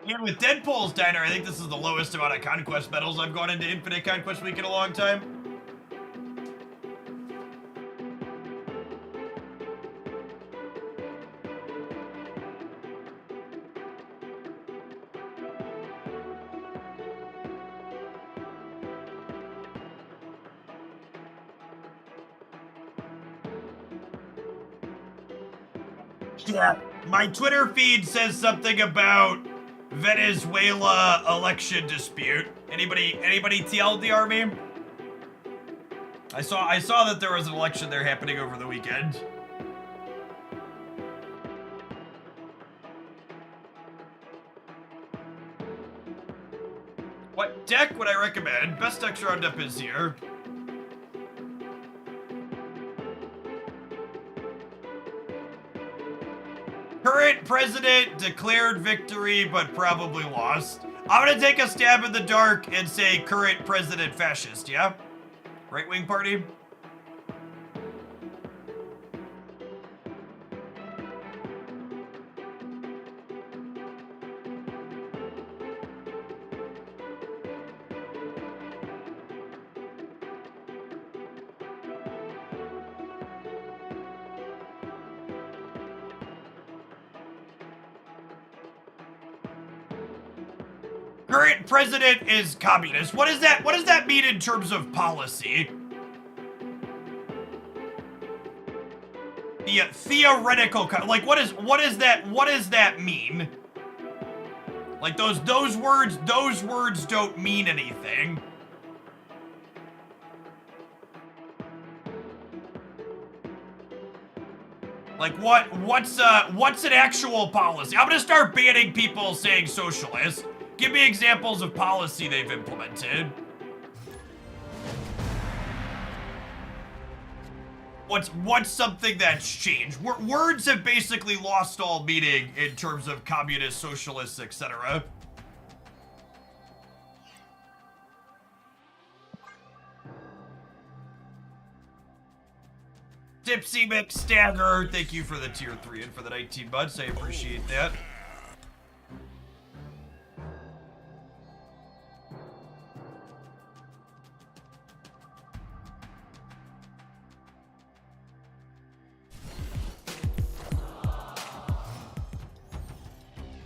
And with Deadpool's Diner, I think this is the lowest amount of Conquest medals I've gone into Infinite Conquest Week in a long time. Yeah, my Twitter feed says something about Venezuela election dispute. Anybody TLDR me? I saw that there was an election there happening over the weekend. What deck would I recommend? Best decks roundup is here. Current president declared victory, but probably lost. I'm gonna take a stab in the dark and say current president fascist, yeah? Right-wing party? Current president is communist. What does that mean in terms of policy? The theoretical, like what does that mean? Like those words don't mean anything. Like what's an actual policy? I'm gonna start banning people saying socialist. Give me examples of policy they've implemented. What's something that's changed? Words have basically lost all meaning in terms of communist, socialists, etc. Dipsy McStagger, thank you for the tier 3 and for the 19 months. I appreciate that.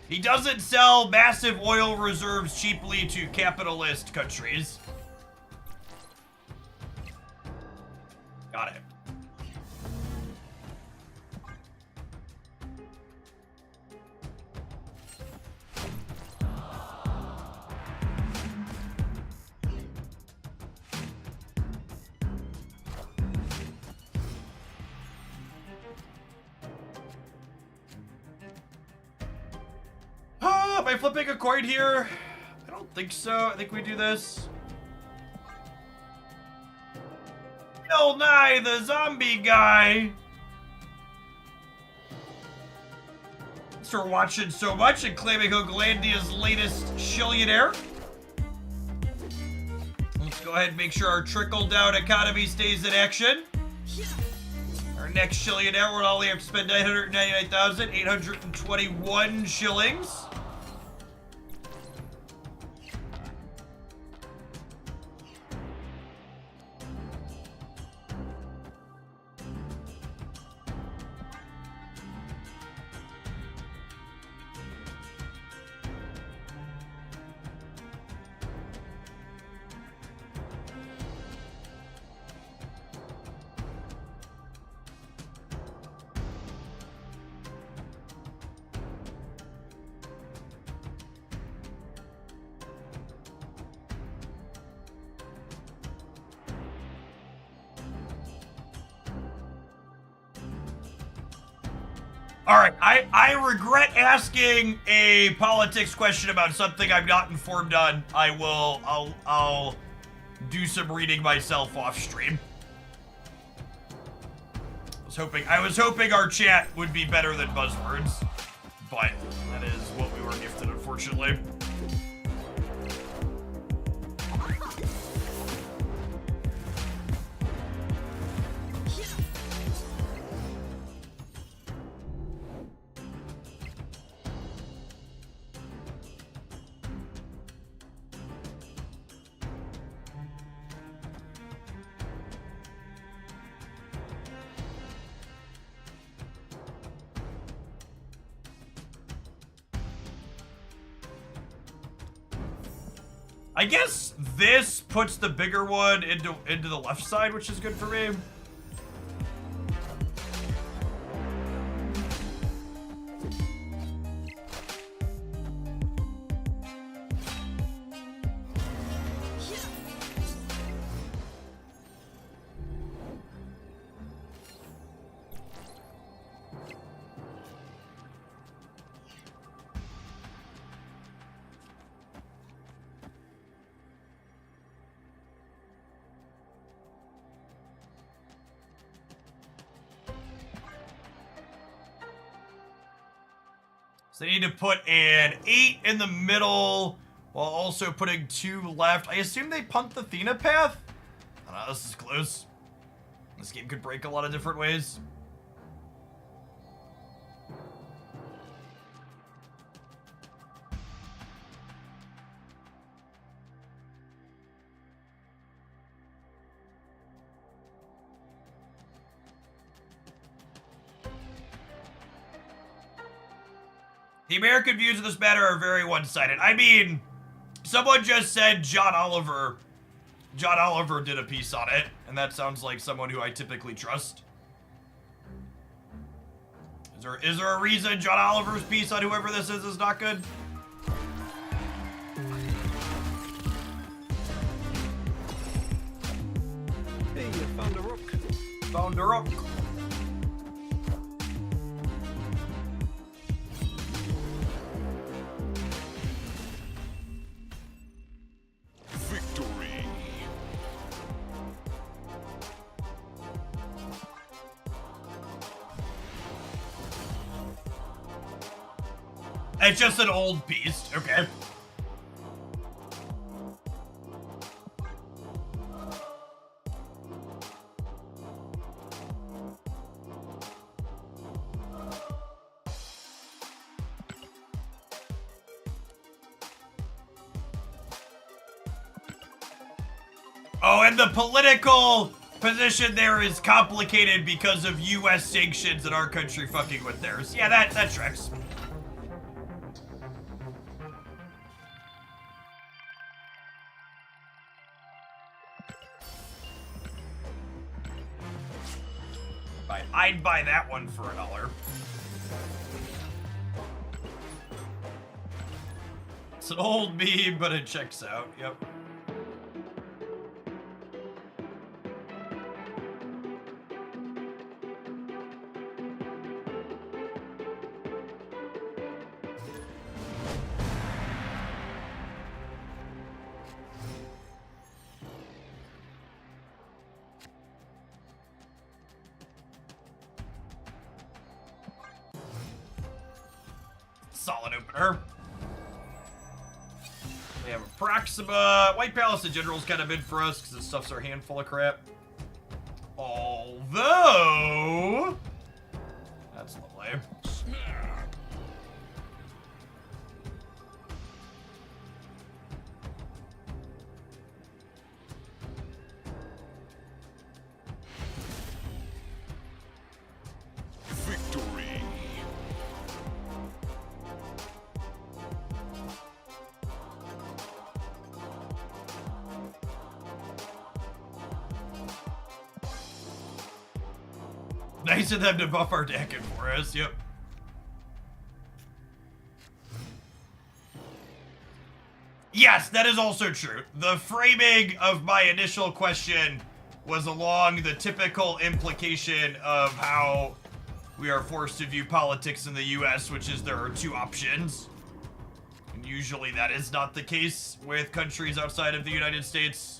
He doesn't sell massive oil reserves cheaply to capitalist countries. Got it. Am I flipping a coin here? I don't think so. I think we do this. Bill Nye, the zombie guy. Thanks for watching so much and claiming Hooglandia's latest shillionaire. Let's go ahead and make sure our trickle-down economy stays in action. Our next shillionaire will only have to spend 999,821 shillings. All right, I regret asking a politics question about something I'm not informed on. I'll do some reading myself off stream. I was hoping our chat would be better than buzzwords, but that is what we were gifted, unfortunately. I guess this puts the bigger one into the left side, which is good for me. So they need to put an 8 in the middle while also putting 2 left. I assume they punt the Athena path? I don't know, this is close. This game could break a lot of different ways. The American views of this matter are very one-sided. I mean, someone just said John Oliver did a piece on it, and that sounds like someone who I typically trust. Is there a reason John Oliver's piece on whoever this is not good? Found a rook. Found her up. Victory. It's just an old beast. Okay. Oh, and the political position there is complicated because of U.S. sanctions and our country fucking with theirs. Yeah, that tracks. I'd buy that one for $1. It's an old meme, but it checks out. Yep. Solid opener. We have a Proxima. White Palace in general is kind of mid for us because it stuffs our hand full of crap. Although... That's lovely. Snap. Victory. Nice of them to buff our deck in for us, yep. Yes, that is also true. The framing of my initial question was along the typical implication of how we are forced to view politics in the US, which is there are two options. And usually that is not the case with countries outside of the United States.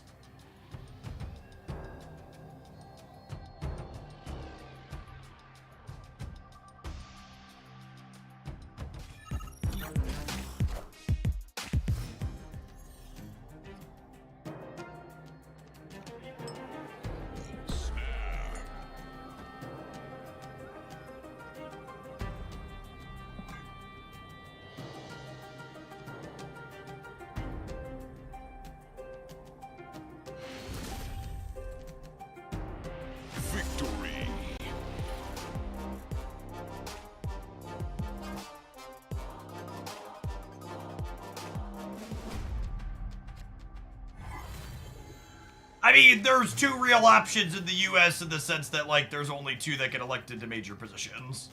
Victory. I mean, there's two real options in the US in the sense that, like, there's only two that get elected to major positions.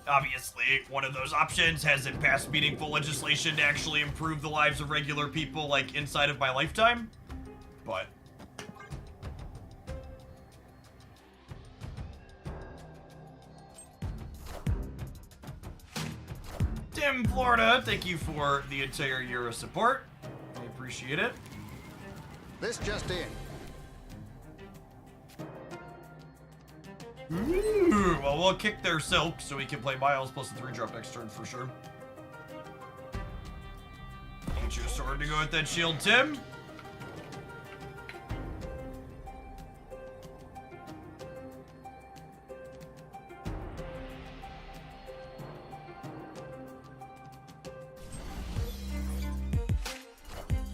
Obviously, one of those options hasn't passed meaningful legislation to actually improve the lives of regular people, like, inside of my lifetime. But... Tim, Florida, thank you for the entire year of support. I appreciate it. This just in. Ooh, well, we'll kick their Silk so we can play Miles plus the 3-drop next turn for sure. Get your sword to go with that shield, Tim.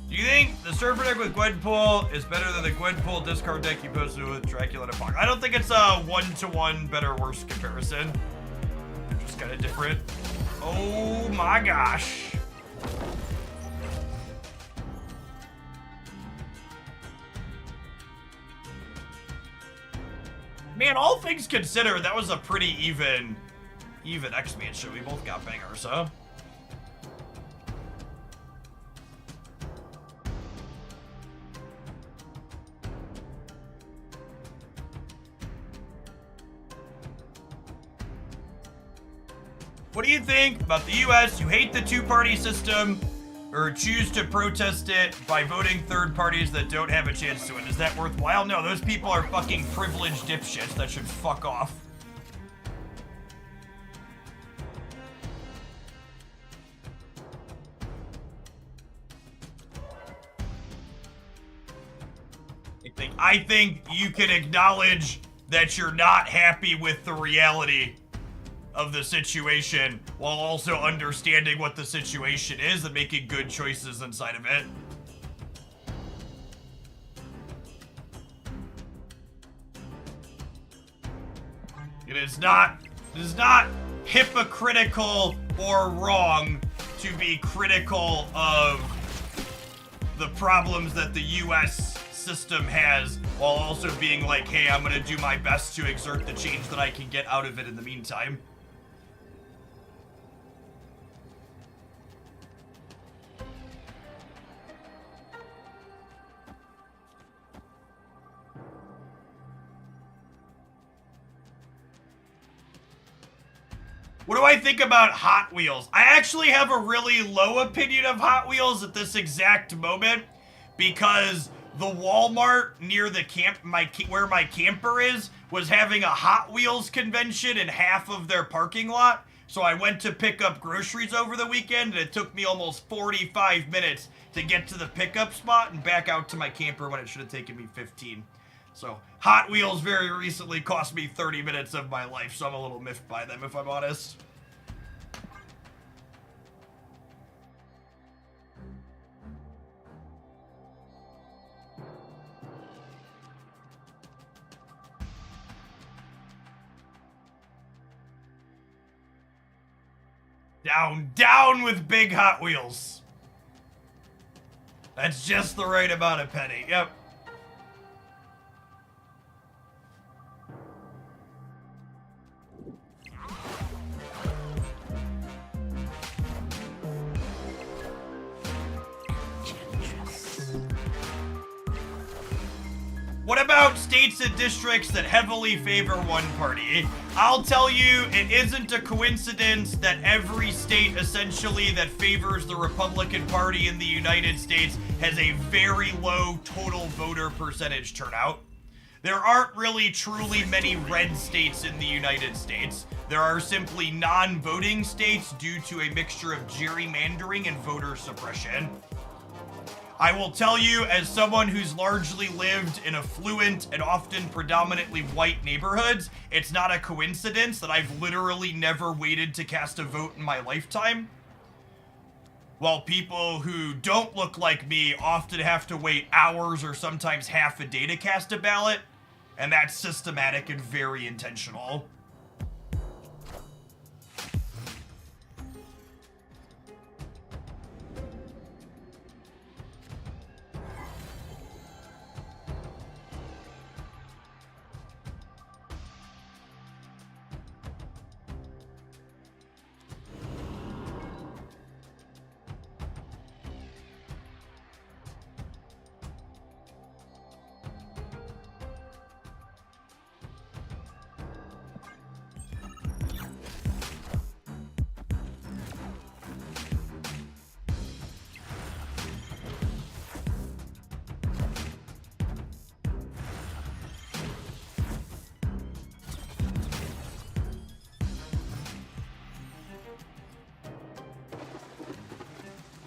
Do you think the Surfer deck with Gwenpool is better than the Gwenpool discard deck you posted with Dracula and Fog? I don't think it's a one-to-one better worse comparison. They're just kind of different. Oh my gosh. Man, all things considered, that was a pretty even X-Man show. We both got bangers, huh? What do you think about the US who hate the two-party system or choose to protest it by voting third parties that don't have a chance to win? Is that worthwhile? No, those people are fucking privileged dipshits that should fuck off. I think you can acknowledge that you're not happy with the reality of the situation while also understanding what the situation is and making good choices inside of it. It is not hypocritical or wrong to be critical of the problems that the US system has while also being like, hey, I'm gonna do my best to exert the change that I can get out of it in the meantime. What do I think about Hot Wheels? I actually have a really low opinion of Hot Wheels at this exact moment because the Walmart near the where my camper is was having a Hot Wheels convention in half of their parking lot. So I went to pick up groceries over the weekend and it took me almost 45 minutes to get to the pickup spot and back out to my camper when it should have taken me 15. So Hot Wheels very recently cost me 30 minutes of my life, so I'm a little miffed by them if I'm honest. Down with big Hot Wheels. That's just the right amount of penny. Yep. What about states and districts that heavily favor one party? I'll tell you, it isn't a coincidence that every state essentially that favors the Republican Party in the United States has a very low total voter percentage turnout. There aren't really truly many red states in the United States. There are simply non-voting states due to a mixture of gerrymandering and voter suppression. I will tell you, as someone who's largely lived in affluent and often predominantly white neighborhoods, it's not a coincidence that I've literally never waited to cast a vote in my lifetime. While people who don't look like me often have to wait hours or sometimes half a day to cast a ballot, and that's systematic and very intentional.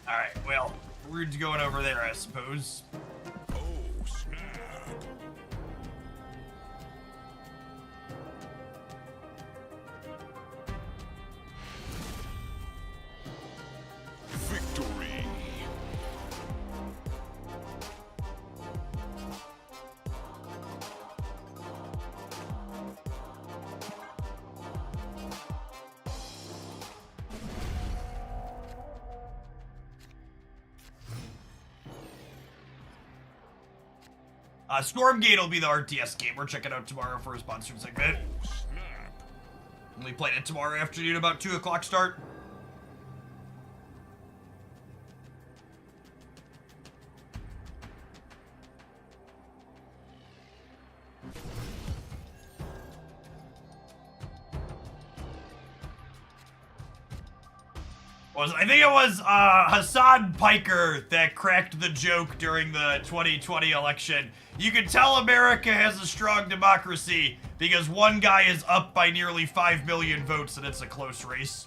Alright, well, we're going over there, I suppose. Oh, snap. Victory. Stormgate will be the RTS game we're checking out tomorrow for a sponsored segment. Oh, snap. Only playing it tomorrow afternoon about 2 o'clock start. I think it was Hassan Piker that cracked the joke during the 2020 election. You can tell America has a strong democracy because one guy is up by nearly 5 million votes and it's a close race.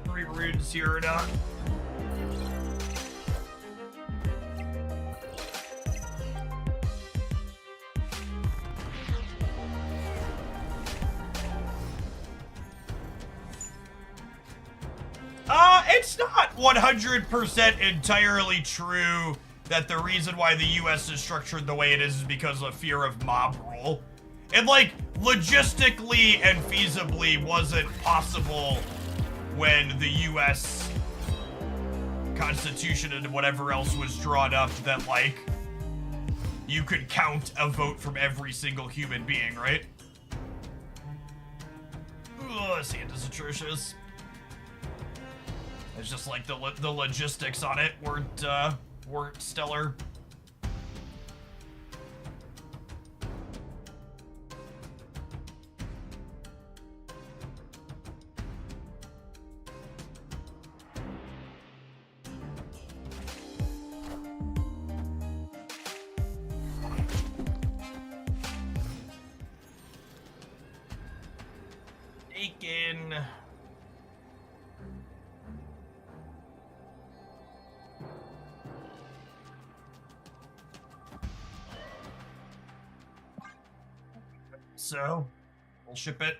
Three runes here or not. It's not 100% entirely true that the reason why the US is structured the way it is because of fear of mob rule. It, like, logistically and feasibly wasn't possible when the US Constitution and whatever else was drawn up that, like, you could count a vote from every single human being, right? Ugh, Santa's atrocious. It's just like the logistics on it weren't stellar. Taken. So, we'll ship it.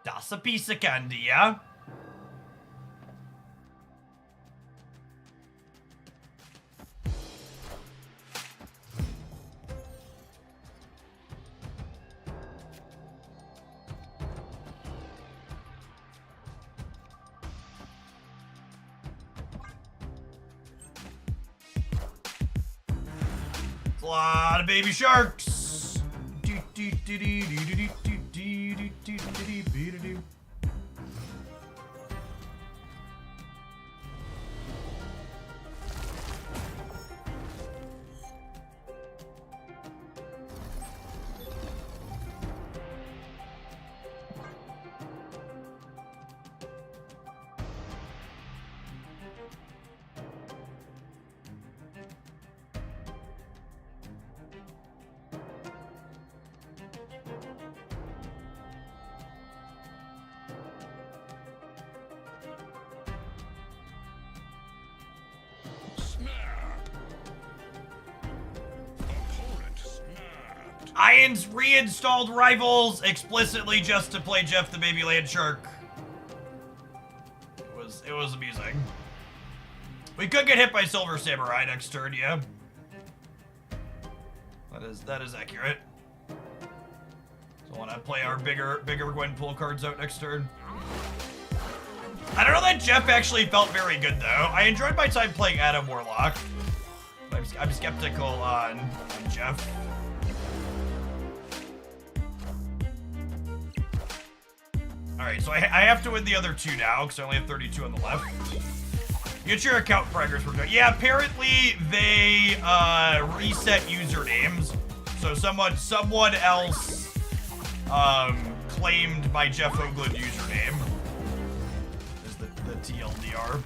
That's a piece of candy, yeah? It's a lot of baby sharks. I reinstalled Rivals explicitly just to play Jeff the Baby Land Shark. It was amusing. We could get hit by Silver Samurai next turn, yeah. That is accurate. So I want to play our bigger Gwenpool cards out next turn. I don't know that Jeff actually felt very good though. I enjoyed my time playing Adam Warlock. But I'm skeptical on Jeff. Alright, so I have to win the other two now, because I only have 32 on the left. Get your account progress worked out. Yeah, apparently they reset usernames. So someone else claimed my Jeff Hoagland username. Is the TLDR.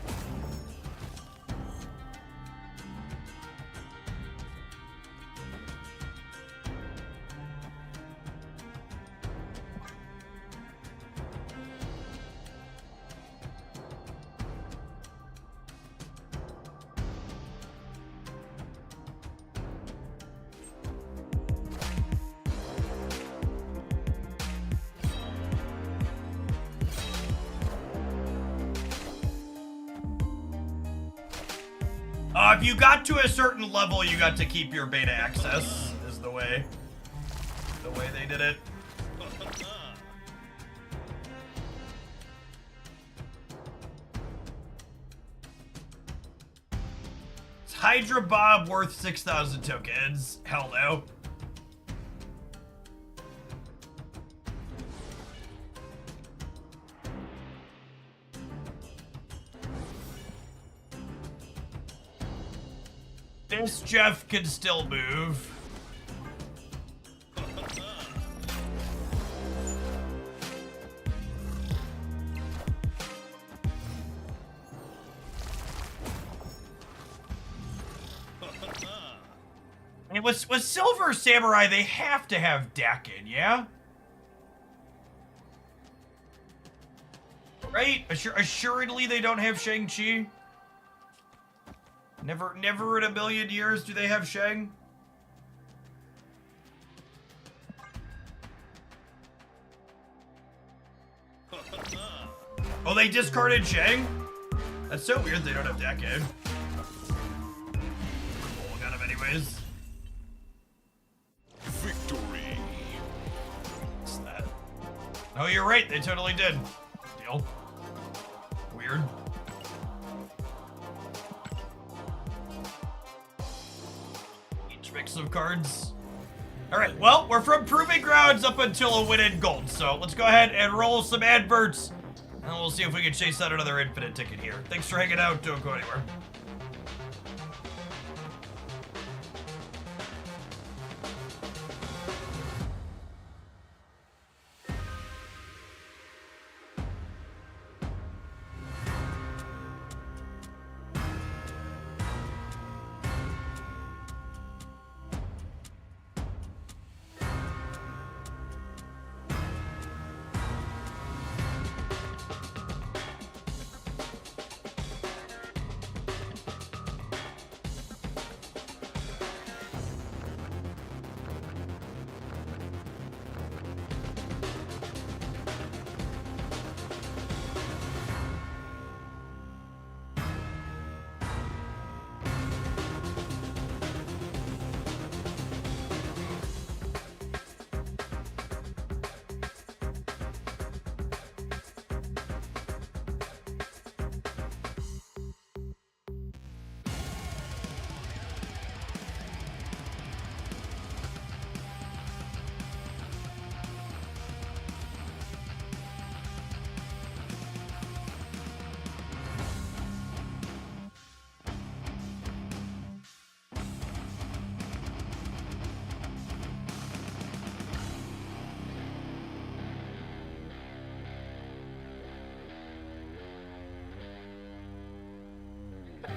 If you got to a certain level, you got to keep your beta access, is the way they did it. Is Hydra Bob worth 6,000 tokens? Hell no. This Jeff can still move. And with Silver Samurai, they have to have Dakin, yeah? Right? Assuredly they don't have Shang-Chi. Never in a million years do they have Shang. Oh, they discarded Shang? That's so weird they don't have Dakin. Cool, got him anyways. Victory. What's that? Oh, you're right, they totally did. Deal. Weird. Mix of cards. Alright, well, we're from Proving Grounds up until a win in gold, so let's go ahead and roll some adverts, and we'll see if we can chase out another infinite ticket here. Thanks for hanging out, don't go anywhere.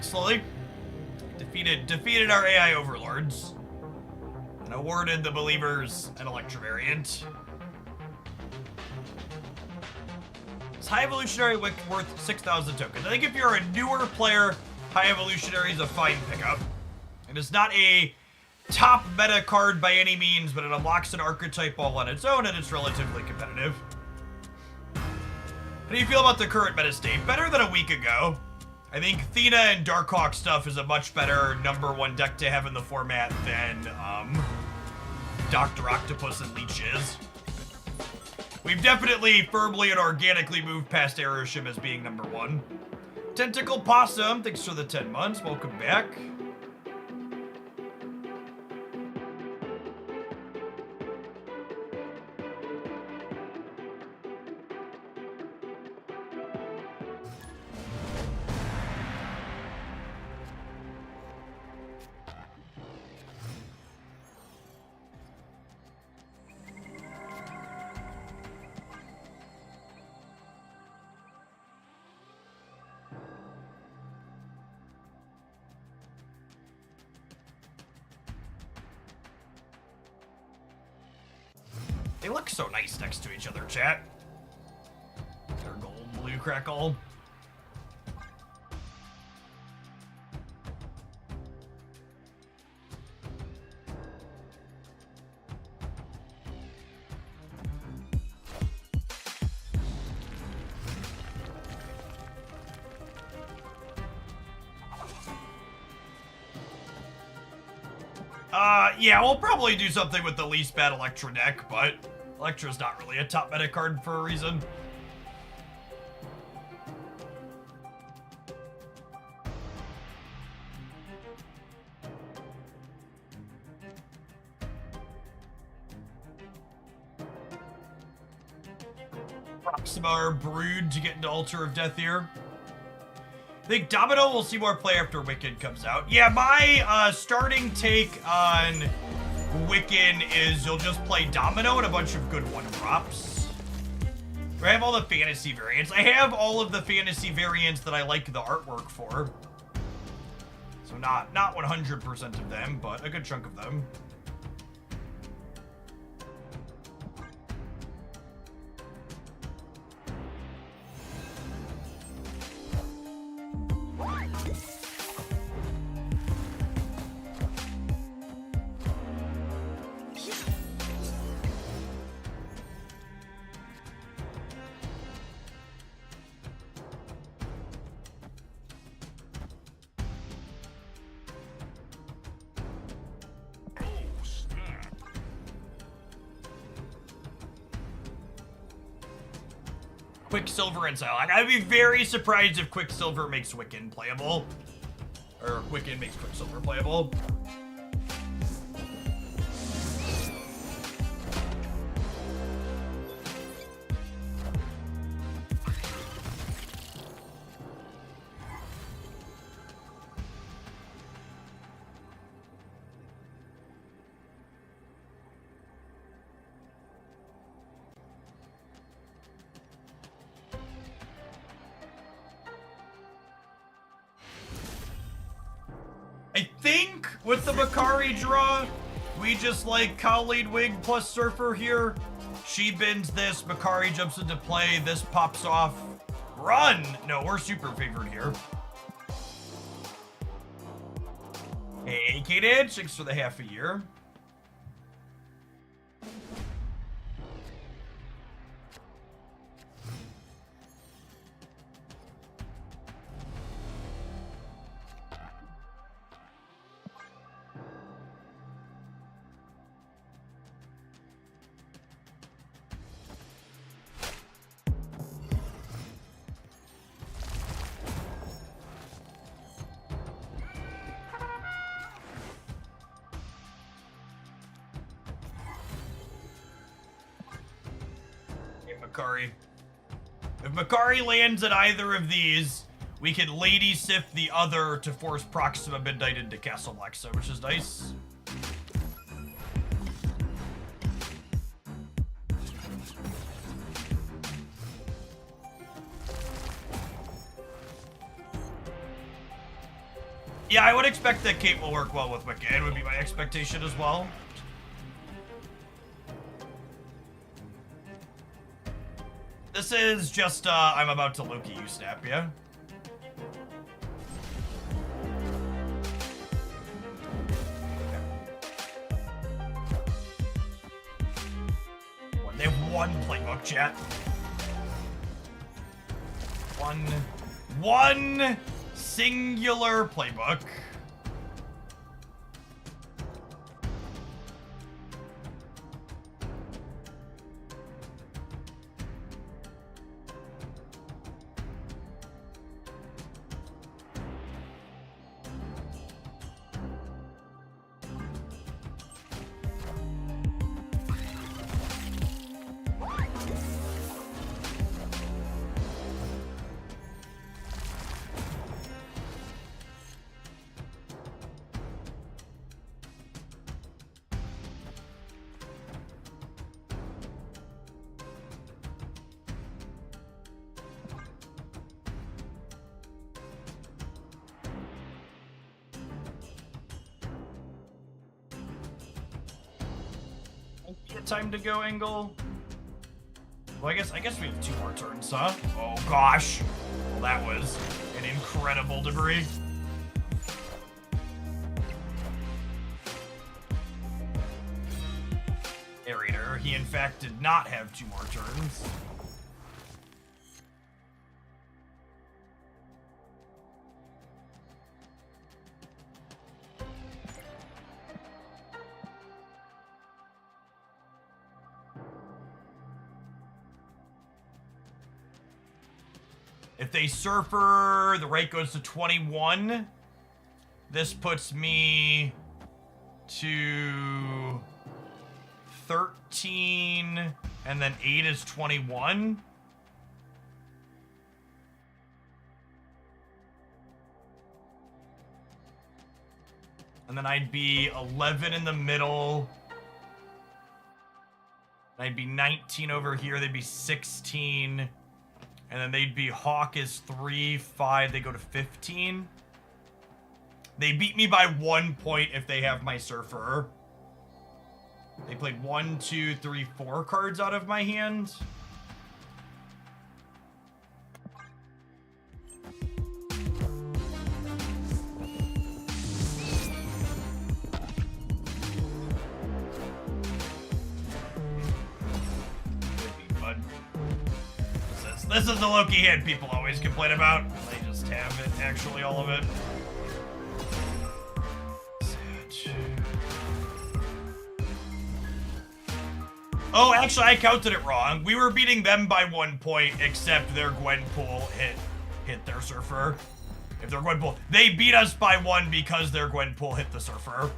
Slowly defeated our AI overlords and awarded the believers an Electro variant. It's High Evolutionary worth 6,000 tokens. I think if you're a newer player, High Evolutionary is a fine pickup. It is not a top meta card by any means, but it unlocks an archetype all on its own and it's relatively competitive. How do you feel about the current meta state? Better than a week ago. I think Thena and Darkhawk stuff is a much better #1 deck to have in the format than Dr. Octopus and Leech is. We've definitely firmly and organically moved past Aeroshim as being #1. Tentacle Possum, thanks for the 10 months. Welcome back. look so nice next to each other, chat. They're gold, blue, crackle. Yeah, we'll probably do something with the least bad Electra deck, but Electra's not really a top meta card for a reason. Proxima or Brood to get into Altar of Death here. I think Domino will see more play after Wiccan comes out. Yeah, my starting take on Wiccan is you'll just play Domino and a bunch of good one-drops. I have all the fantasy variants. I have all of the fantasy variants that I like the artwork for. So not 100% of them, but a good chunk of them. Quicksilver and Psylocke. I'd be very surprised if Quicksilver makes Wiccan playable. Or Wiccan makes Quicksilver playable. I think with the Bakari draw, we just like Khalid Wig plus Surfer here. She bends this, Bakari jumps into play, this pops off. Run! No, we're super favored here. Hey, K-Dad, thanks for the half a year. Makari. If Makari lands at either of these, we can Lady Sif the other to force Proxima Midnight into Castle Lexa, which is nice. Yeah, I would expect that Kate will work well with Wiccan, would be my expectation as well. This is just, I'm about to Loki you snap, yeah? They have one playbook, chat. One singular playbook. time to go angle? Well, I guess we have 2 more turns, huh? Oh gosh. Well, that was an incredible debris. Aerator, he in fact did not have 2 more turns. If they Surfer, the rate goes to 21. This puts me to 13, and then 8 is 21. And then I'd be 11 in the middle. I'd be 19 over here. They'd be 16. And then they'd be Hawk is 3, 5, they go to 15. They beat me by 1 point if they have my Surfer. They played 1, 2, 3, 4 cards out of my hand. This is the Loki hit people always complain about. They just have it, actually, all of it. Oh, actually, I counted it wrong. We were beating them by 1 point, except their Gwenpool hit their Surfer. If their Gwenpool... They beat us by 1 because their Gwenpool hit the Surfer.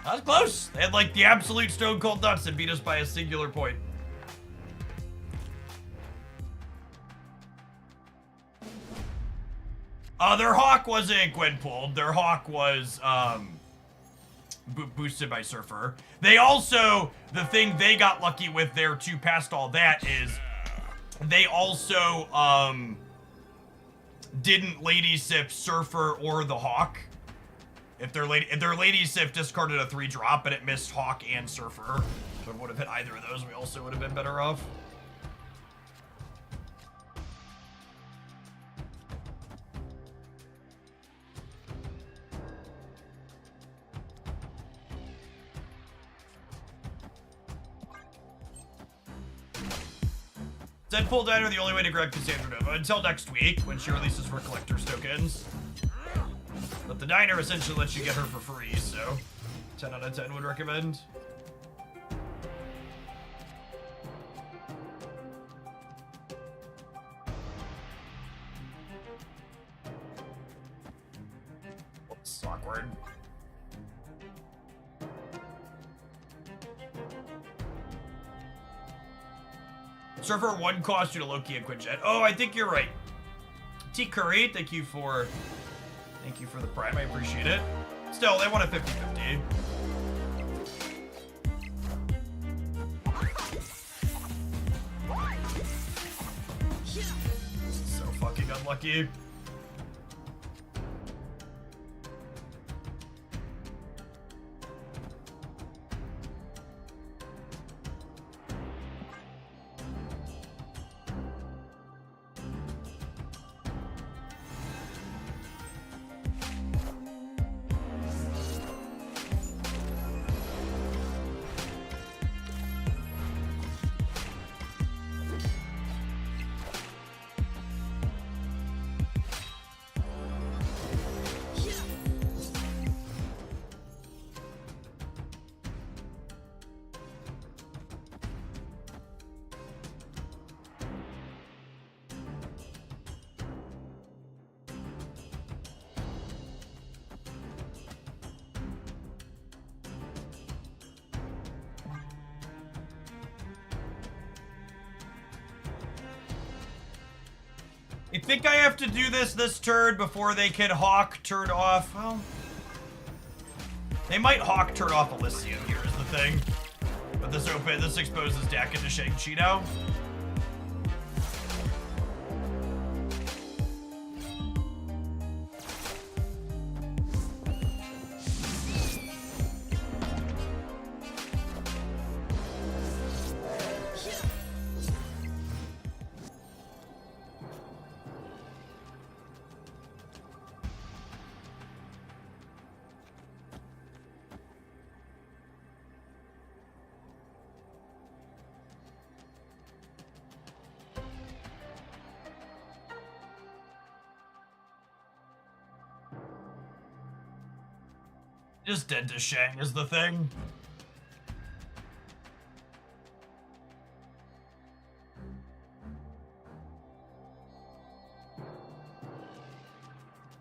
That was close. They had, like, the absolute stone cold nuts and beat us by a singular point. Their Hawk wasn't Gwenpooled. Their Hawk was, boosted by Surfer. They also, the thing they got lucky with there too, past all that, is they also, didn't Lady Sif Surfer or the Hawk. If their Lady Sif discarded a 3-drop and it missed Hawk and Surfer, so it would have hit either of those, we also would have been better off. Deadpool Diner, the only way to grab Cassandra Nova until next week when she releases her collector's tokens. But the diner essentially lets you get her for free, so 10 out of 10 would recommend. That's awkward. Surfer 1 cost you to Loki and Quinjet. Oh, I think you're right. T Curry, thank you for the prime. I appreciate it. Still, they want a 50-50. So fucking unlucky. I think I have to do this turn before they can Hawk turn off. Well, they might Hawk turn off Elysium here is the thing. But this exposes Dak into Shang-Chi now. Just dead to Shang is the thing.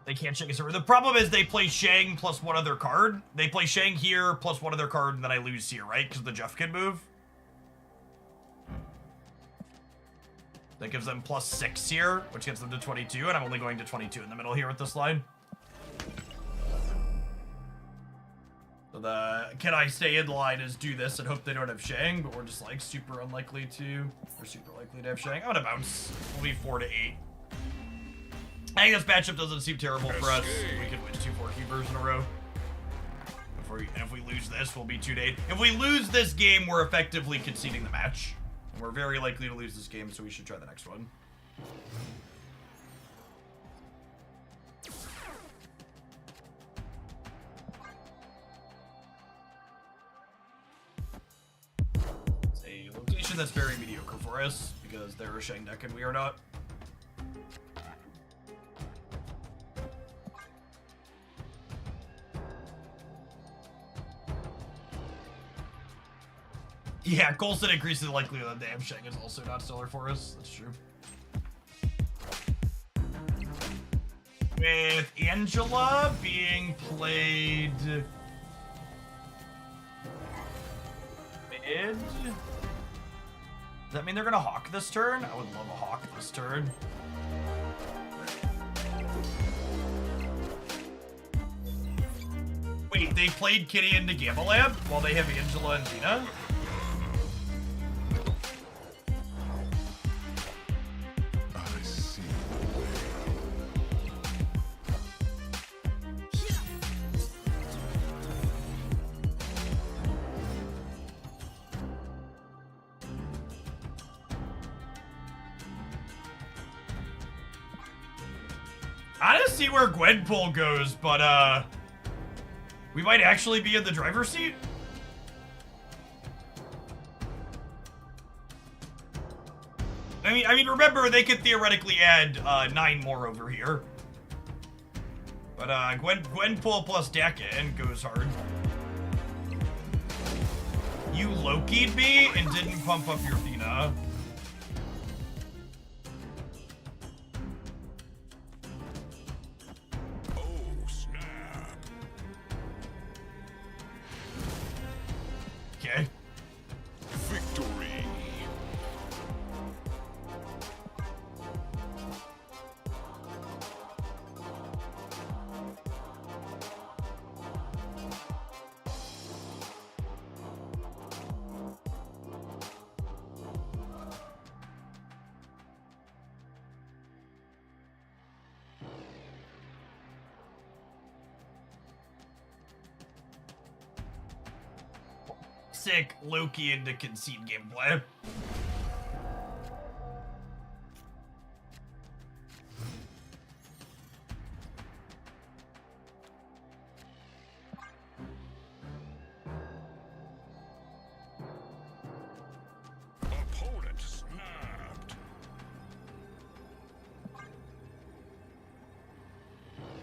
They can't Shang a server. The problem is they play Shang plus one other card. They play Shang here plus one other card, and then I lose here, right? Because the Jeff can move. That gives them +6 here, which gets them to 22, and I'm only going to 22 in the middle here with this line. So the can I stay in line is do this and hope they don't have Shang, but we're just like super unlikely to. We're super likely to have Shang. I'm gonna bounce. We'll be 4 to 8. I think this matchup doesn't seem terrible for us. We can win 2 4-keepers in a row. If we lose this, we'll be 2 to 8. If we lose this game, we're effectively conceding the match. And we're very likely to lose this game, so we should try the next one. It's a location that's very mediocre for us, because they're a Shang deck and we are not. Yeah, Coulson increases the likelihood that damn Shang is also not stellar for us. That's true. With Angela being played mid, does that mean they're gonna hawk this turn? I would love a hawk this turn. Wait, they played Kitty into Gamma Lab while they have Angela and Tina? I don't see where Gwenpool goes, but we might actually be in the driver's seat. I mean, remember they could theoretically add 9 more over here, but Gwenpool plus Dakin goes hard. You Loki'd me and didn't pump up your Athena. Okay. Victory. Sick Loki into concede gameplay. Opponent snapped.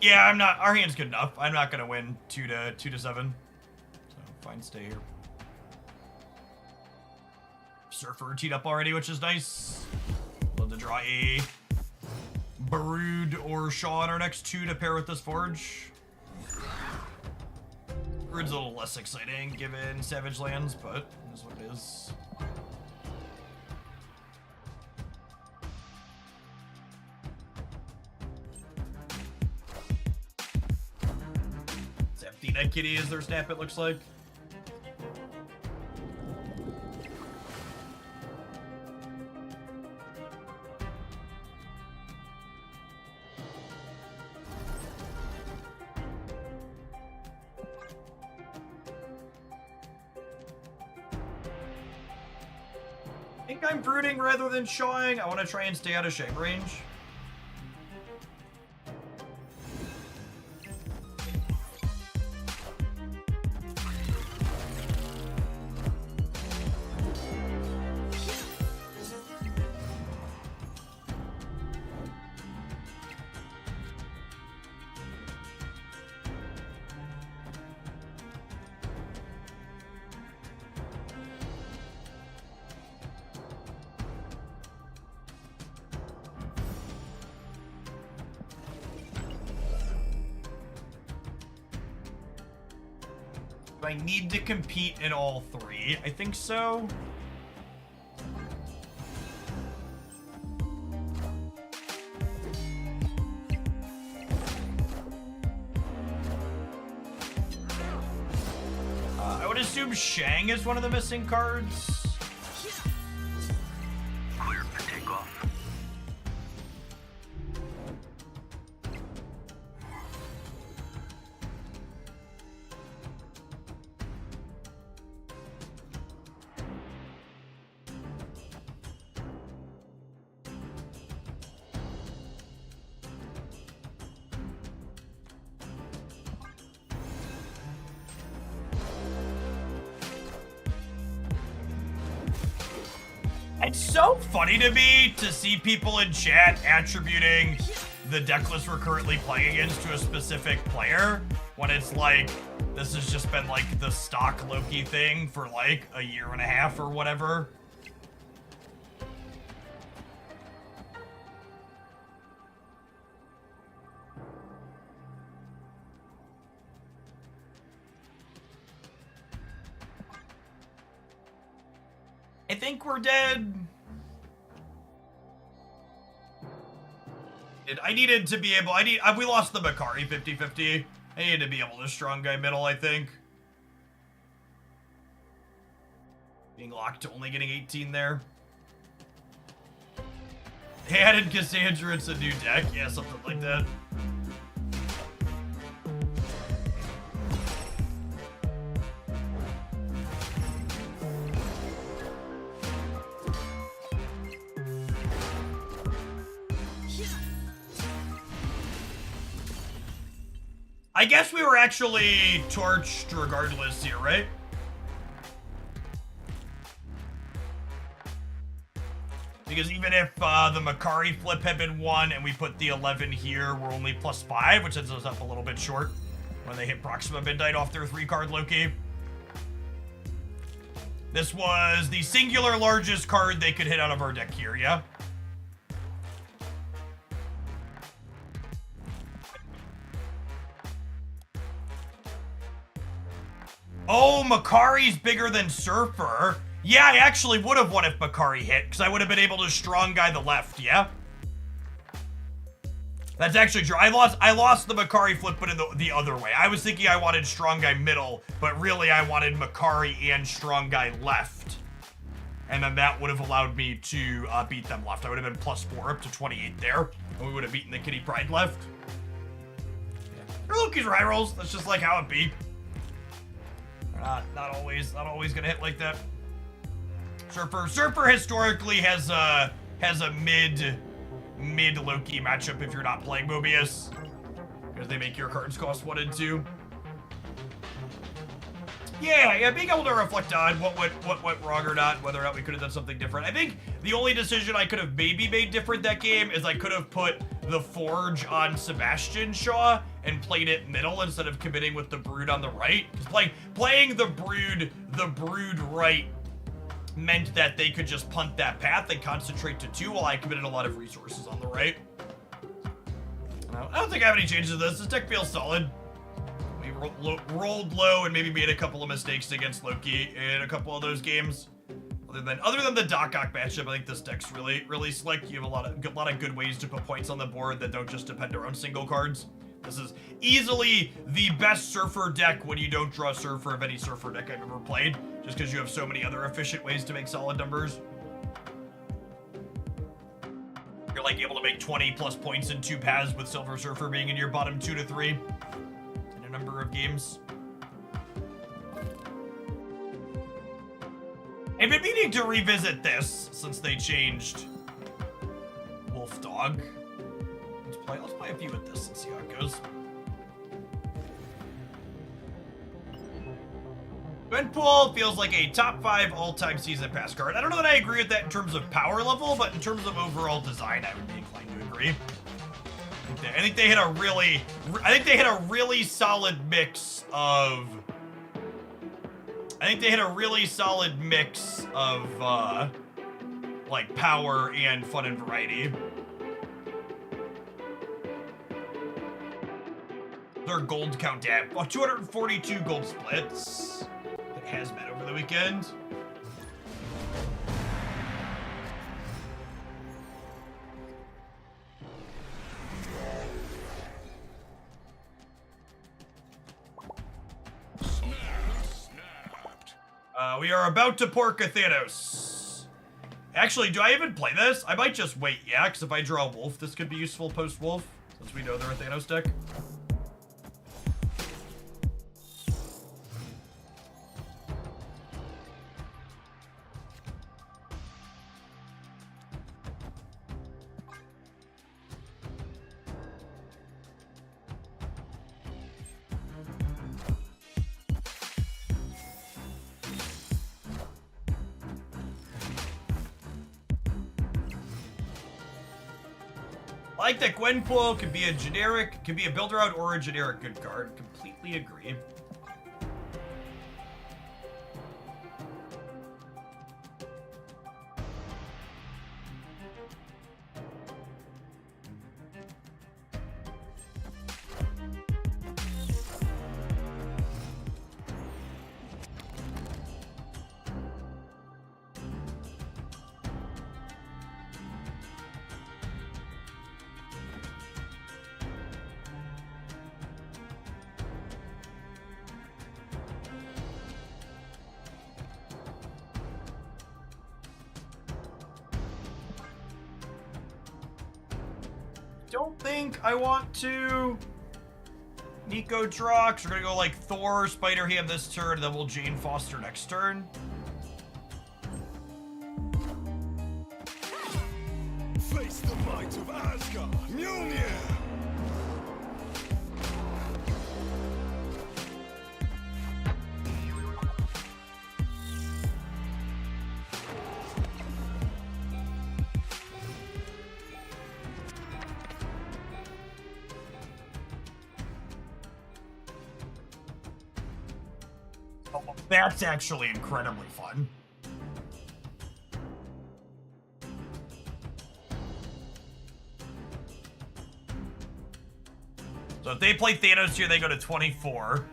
Yeah, I'm not. Our hand's good enough. I'm not gonna win 2 to 7. So fine, stay here. Surfer teed up already, which is nice. Love to draw a Brood or Shaw on our next 2 to pair with this Forge. Brood's a little less exciting given Savage Lands, but it is what it is. Athena Kitty is their snap, it looks like. I think I'm brooding rather than shawing. I want to try and stay out of shame range. Do I need to compete in all three? I think so. I would assume Shang is one of the missing cards. Clear for takeoff. It's so funny to me to see people in chat attributing the deck list we're currently playing against to a specific player, when it's like, this has just been like the stock Loki thing for like a year and a half or whatever. I think we're dead. I needed to be able, we lost the Makari 50-50. I needed to be able to strong guy middle, I think. Being locked to only getting 18 there. They added Cassandra, it's a new deck. Yeah, something like that. I guess we were actually torched regardless here, right? Because even if the Makari flip had been 1 and we put the 11 here, we're only +5, which ends us up a little bit short when they hit Proxima Midnight off their 3-card Loki. This was the singular largest card they could hit out of our deck here, yeah? Oh, Makari's bigger than Surfer. Yeah, I actually would have won if Makari hit, because I would have been able to strong guy the left, yeah? That's actually true. I lost the Makari flip, but in the other way. I was thinking I wanted strong guy middle, but really I wanted Makari and strong guy left. And then that would have allowed me to beat them left. I would have been +4 up to 28 there, and we would have beaten the Kitty Pride left. Yeah. Loki's high rolls. That's just like how it be. Not always gonna hit like that. Surfer historically has a mid Loki matchup if you're not playing Mobius, because they make your cards cost 1 and 2. Yeah, being able to reflect on what went wrong or not, whether or not we could have done something different. I think the only decision I could have maybe made different that game is I could have put the Forge on Sebastian Shaw and played it middle instead of committing with the Brood on the right. Because playing the Brood right meant that they could just punt that path and concentrate to 2 while I committed a lot of resources on the right. I don't think I have any changes to this. This deck feels solid. We rolled low and maybe made a couple of mistakes against Loki in a couple of those games. Other than the Doc Ock matchup, I think this deck's really slick. You have a lot of good ways to put points on the board that don't just depend on single cards. This is easily the best Surfer deck when you don't draw Surfer of any Surfer deck I've ever played, just because you have so many other efficient ways to make solid numbers. You're like able to make 20+ points in 2 paths with Silver Surfer being in your bottom 2 to 3 in a number of games. I've been meaning to revisit this since they changed Wolf Dog. Let's play a few with this and see how it goes. Gwenpool feels like a top 5 all-time season pass card. I don't know that I agree with that in terms of power level, but in terms of overall design, I would be inclined to agree. I think they hit a really solid mix of. I think they hit a really solid mix of like power and fun and variety. Their gold count down. Oh, 242 gold splits. That has met over the weekend. We are about to pork a Thanos. Actually, do I even play this? I might just wait, yeah, because if I draw a wolf, this could be useful post-wolf, since we know they're a Thanos deck. I like that Gwenpool could be a generic, could be a builder out or a generic good card. Completely agree. Don't think I want to Nico Drox. We're gonna go like Thor, Spider-Ham this turn, and then we'll Jane Foster next turn. Face the might of Asgard. Mjolnir. That's actually incredibly fun. So if they play Thanos here, they go to 24.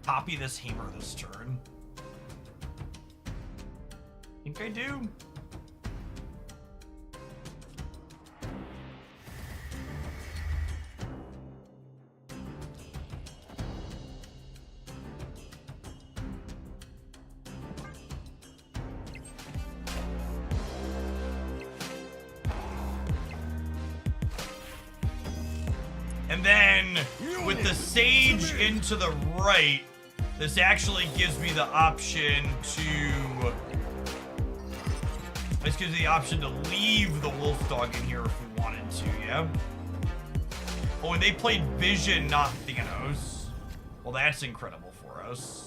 Copy this hammer this turn. Think I do. And then, with the Sage into the right, this actually gives me the option to... This gives me the option to leave the Wolf Dog in here if we wanted to, yeah? Oh, and they played Vision, not Thanos. Well, that's incredible for us.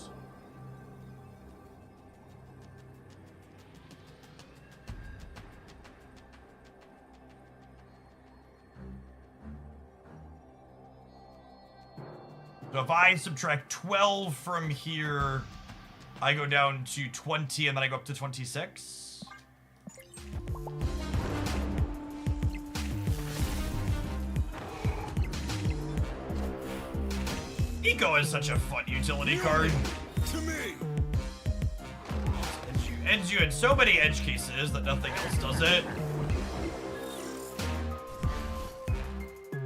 So if I subtract 12 from here, I go down to 20, and then I go up to 26. Eco is such a fun utility card. To me. Ends you in so many edge cases that nothing else does it.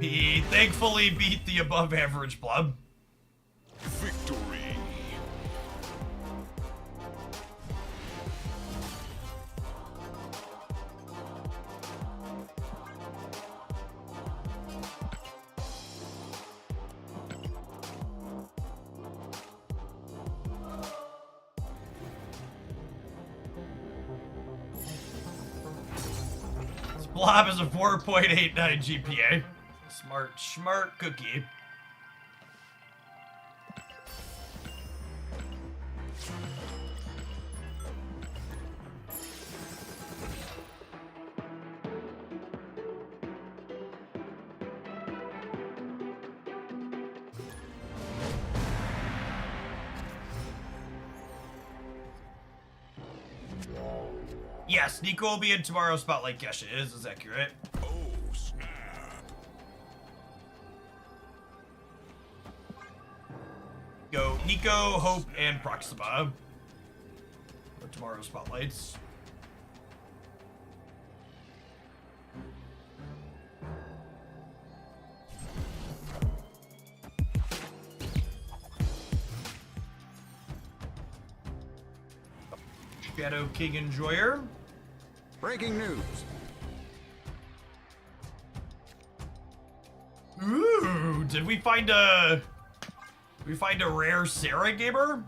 He thankfully beat the above average blob. Victory. This blob is a 4.89 GPA. Smart cookie. Yes, Nico will be in tomorrow's Spotlight Cash. It is accurate. Oh, snap. Go Nico, Hope, and Proxima for tomorrow's Spotlights. Shadow King Enjoyer. Breaking news. Ooh, did we find a rare Sarah gamer?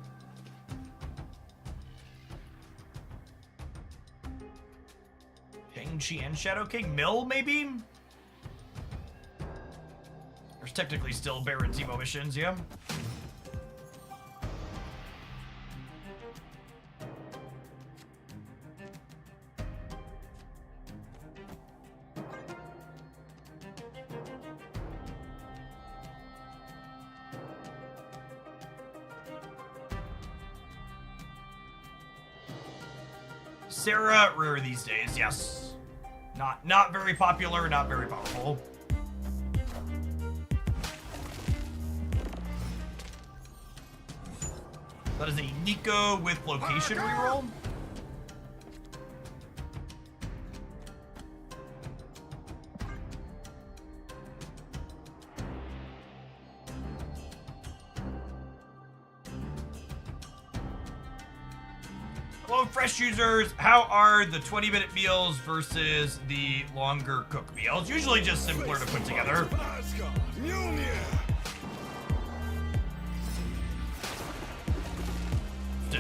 Shang-Chi and Shadow King? Mill, maybe? There's technically still Baron Zemo missions, yeah? Sarah, rare these days, yes. Not very popular, not very powerful. That is a Nico with location reroll. Hello, fresh users. How are the 20-minute meals versus the longer cook meals? Usually just simpler to put together.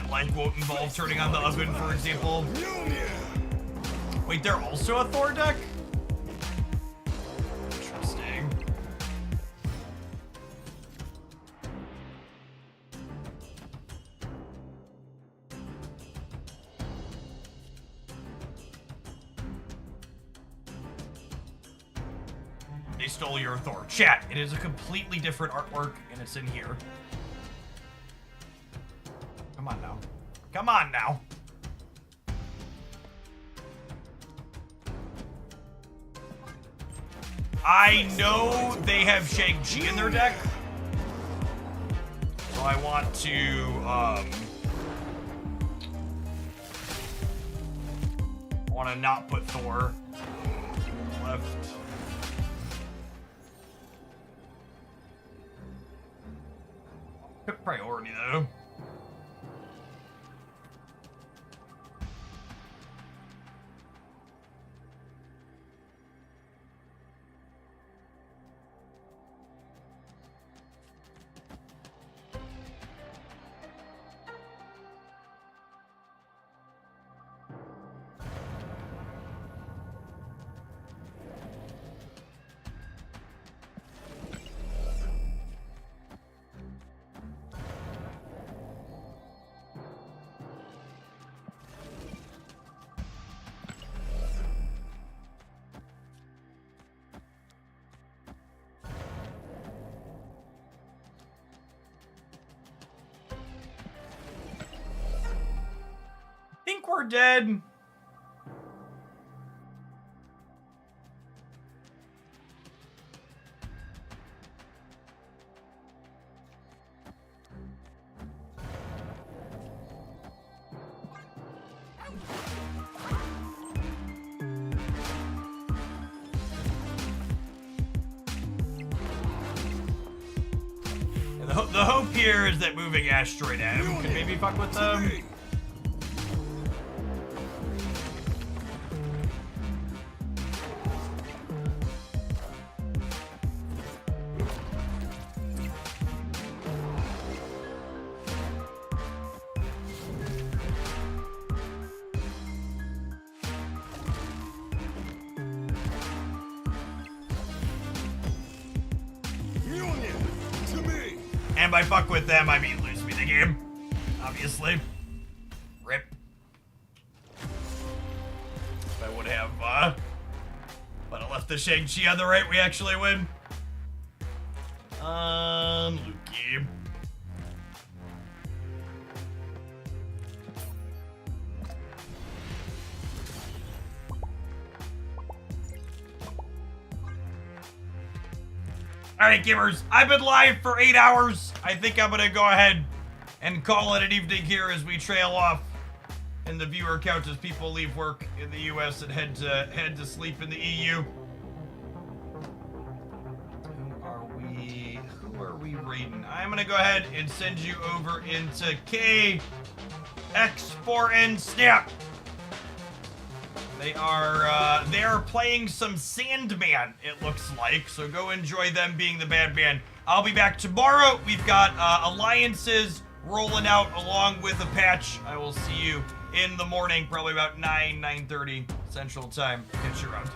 Like won't involve turning on the oven, for example. Wait, they're also a Thor deck? Interesting. They stole your Thor. Chat, it is a completely different artwork, and it's in here. Come on now. Come on now. I know they have Shang-Chi in their deck. So I want to, not put Thor left. Took priority though. Think we're dead. And the hope here is that moving Asteroid M can maybe fuck with them. And by fuck with them, I mean lose me the game. Obviously. Rip. If I would have, but I left the Shang-Chi on the right, we actually win. Lukey. All right, gamers, I've been live for 8 hours. I think I'm gonna go ahead and call it an evening here as we trail off in the viewer count as people leave work in the U.S. and head to sleep in the EU. Who are we raiding? I'm gonna go ahead and send you over into KX4N Snap. They are playing some Sandman, it looks like. So go enjoy them being the bad man. I'll be back tomorrow. We've got alliances rolling out along with a patch. I will see you in the morning, probably about 9:30 Central Time. Catch you around.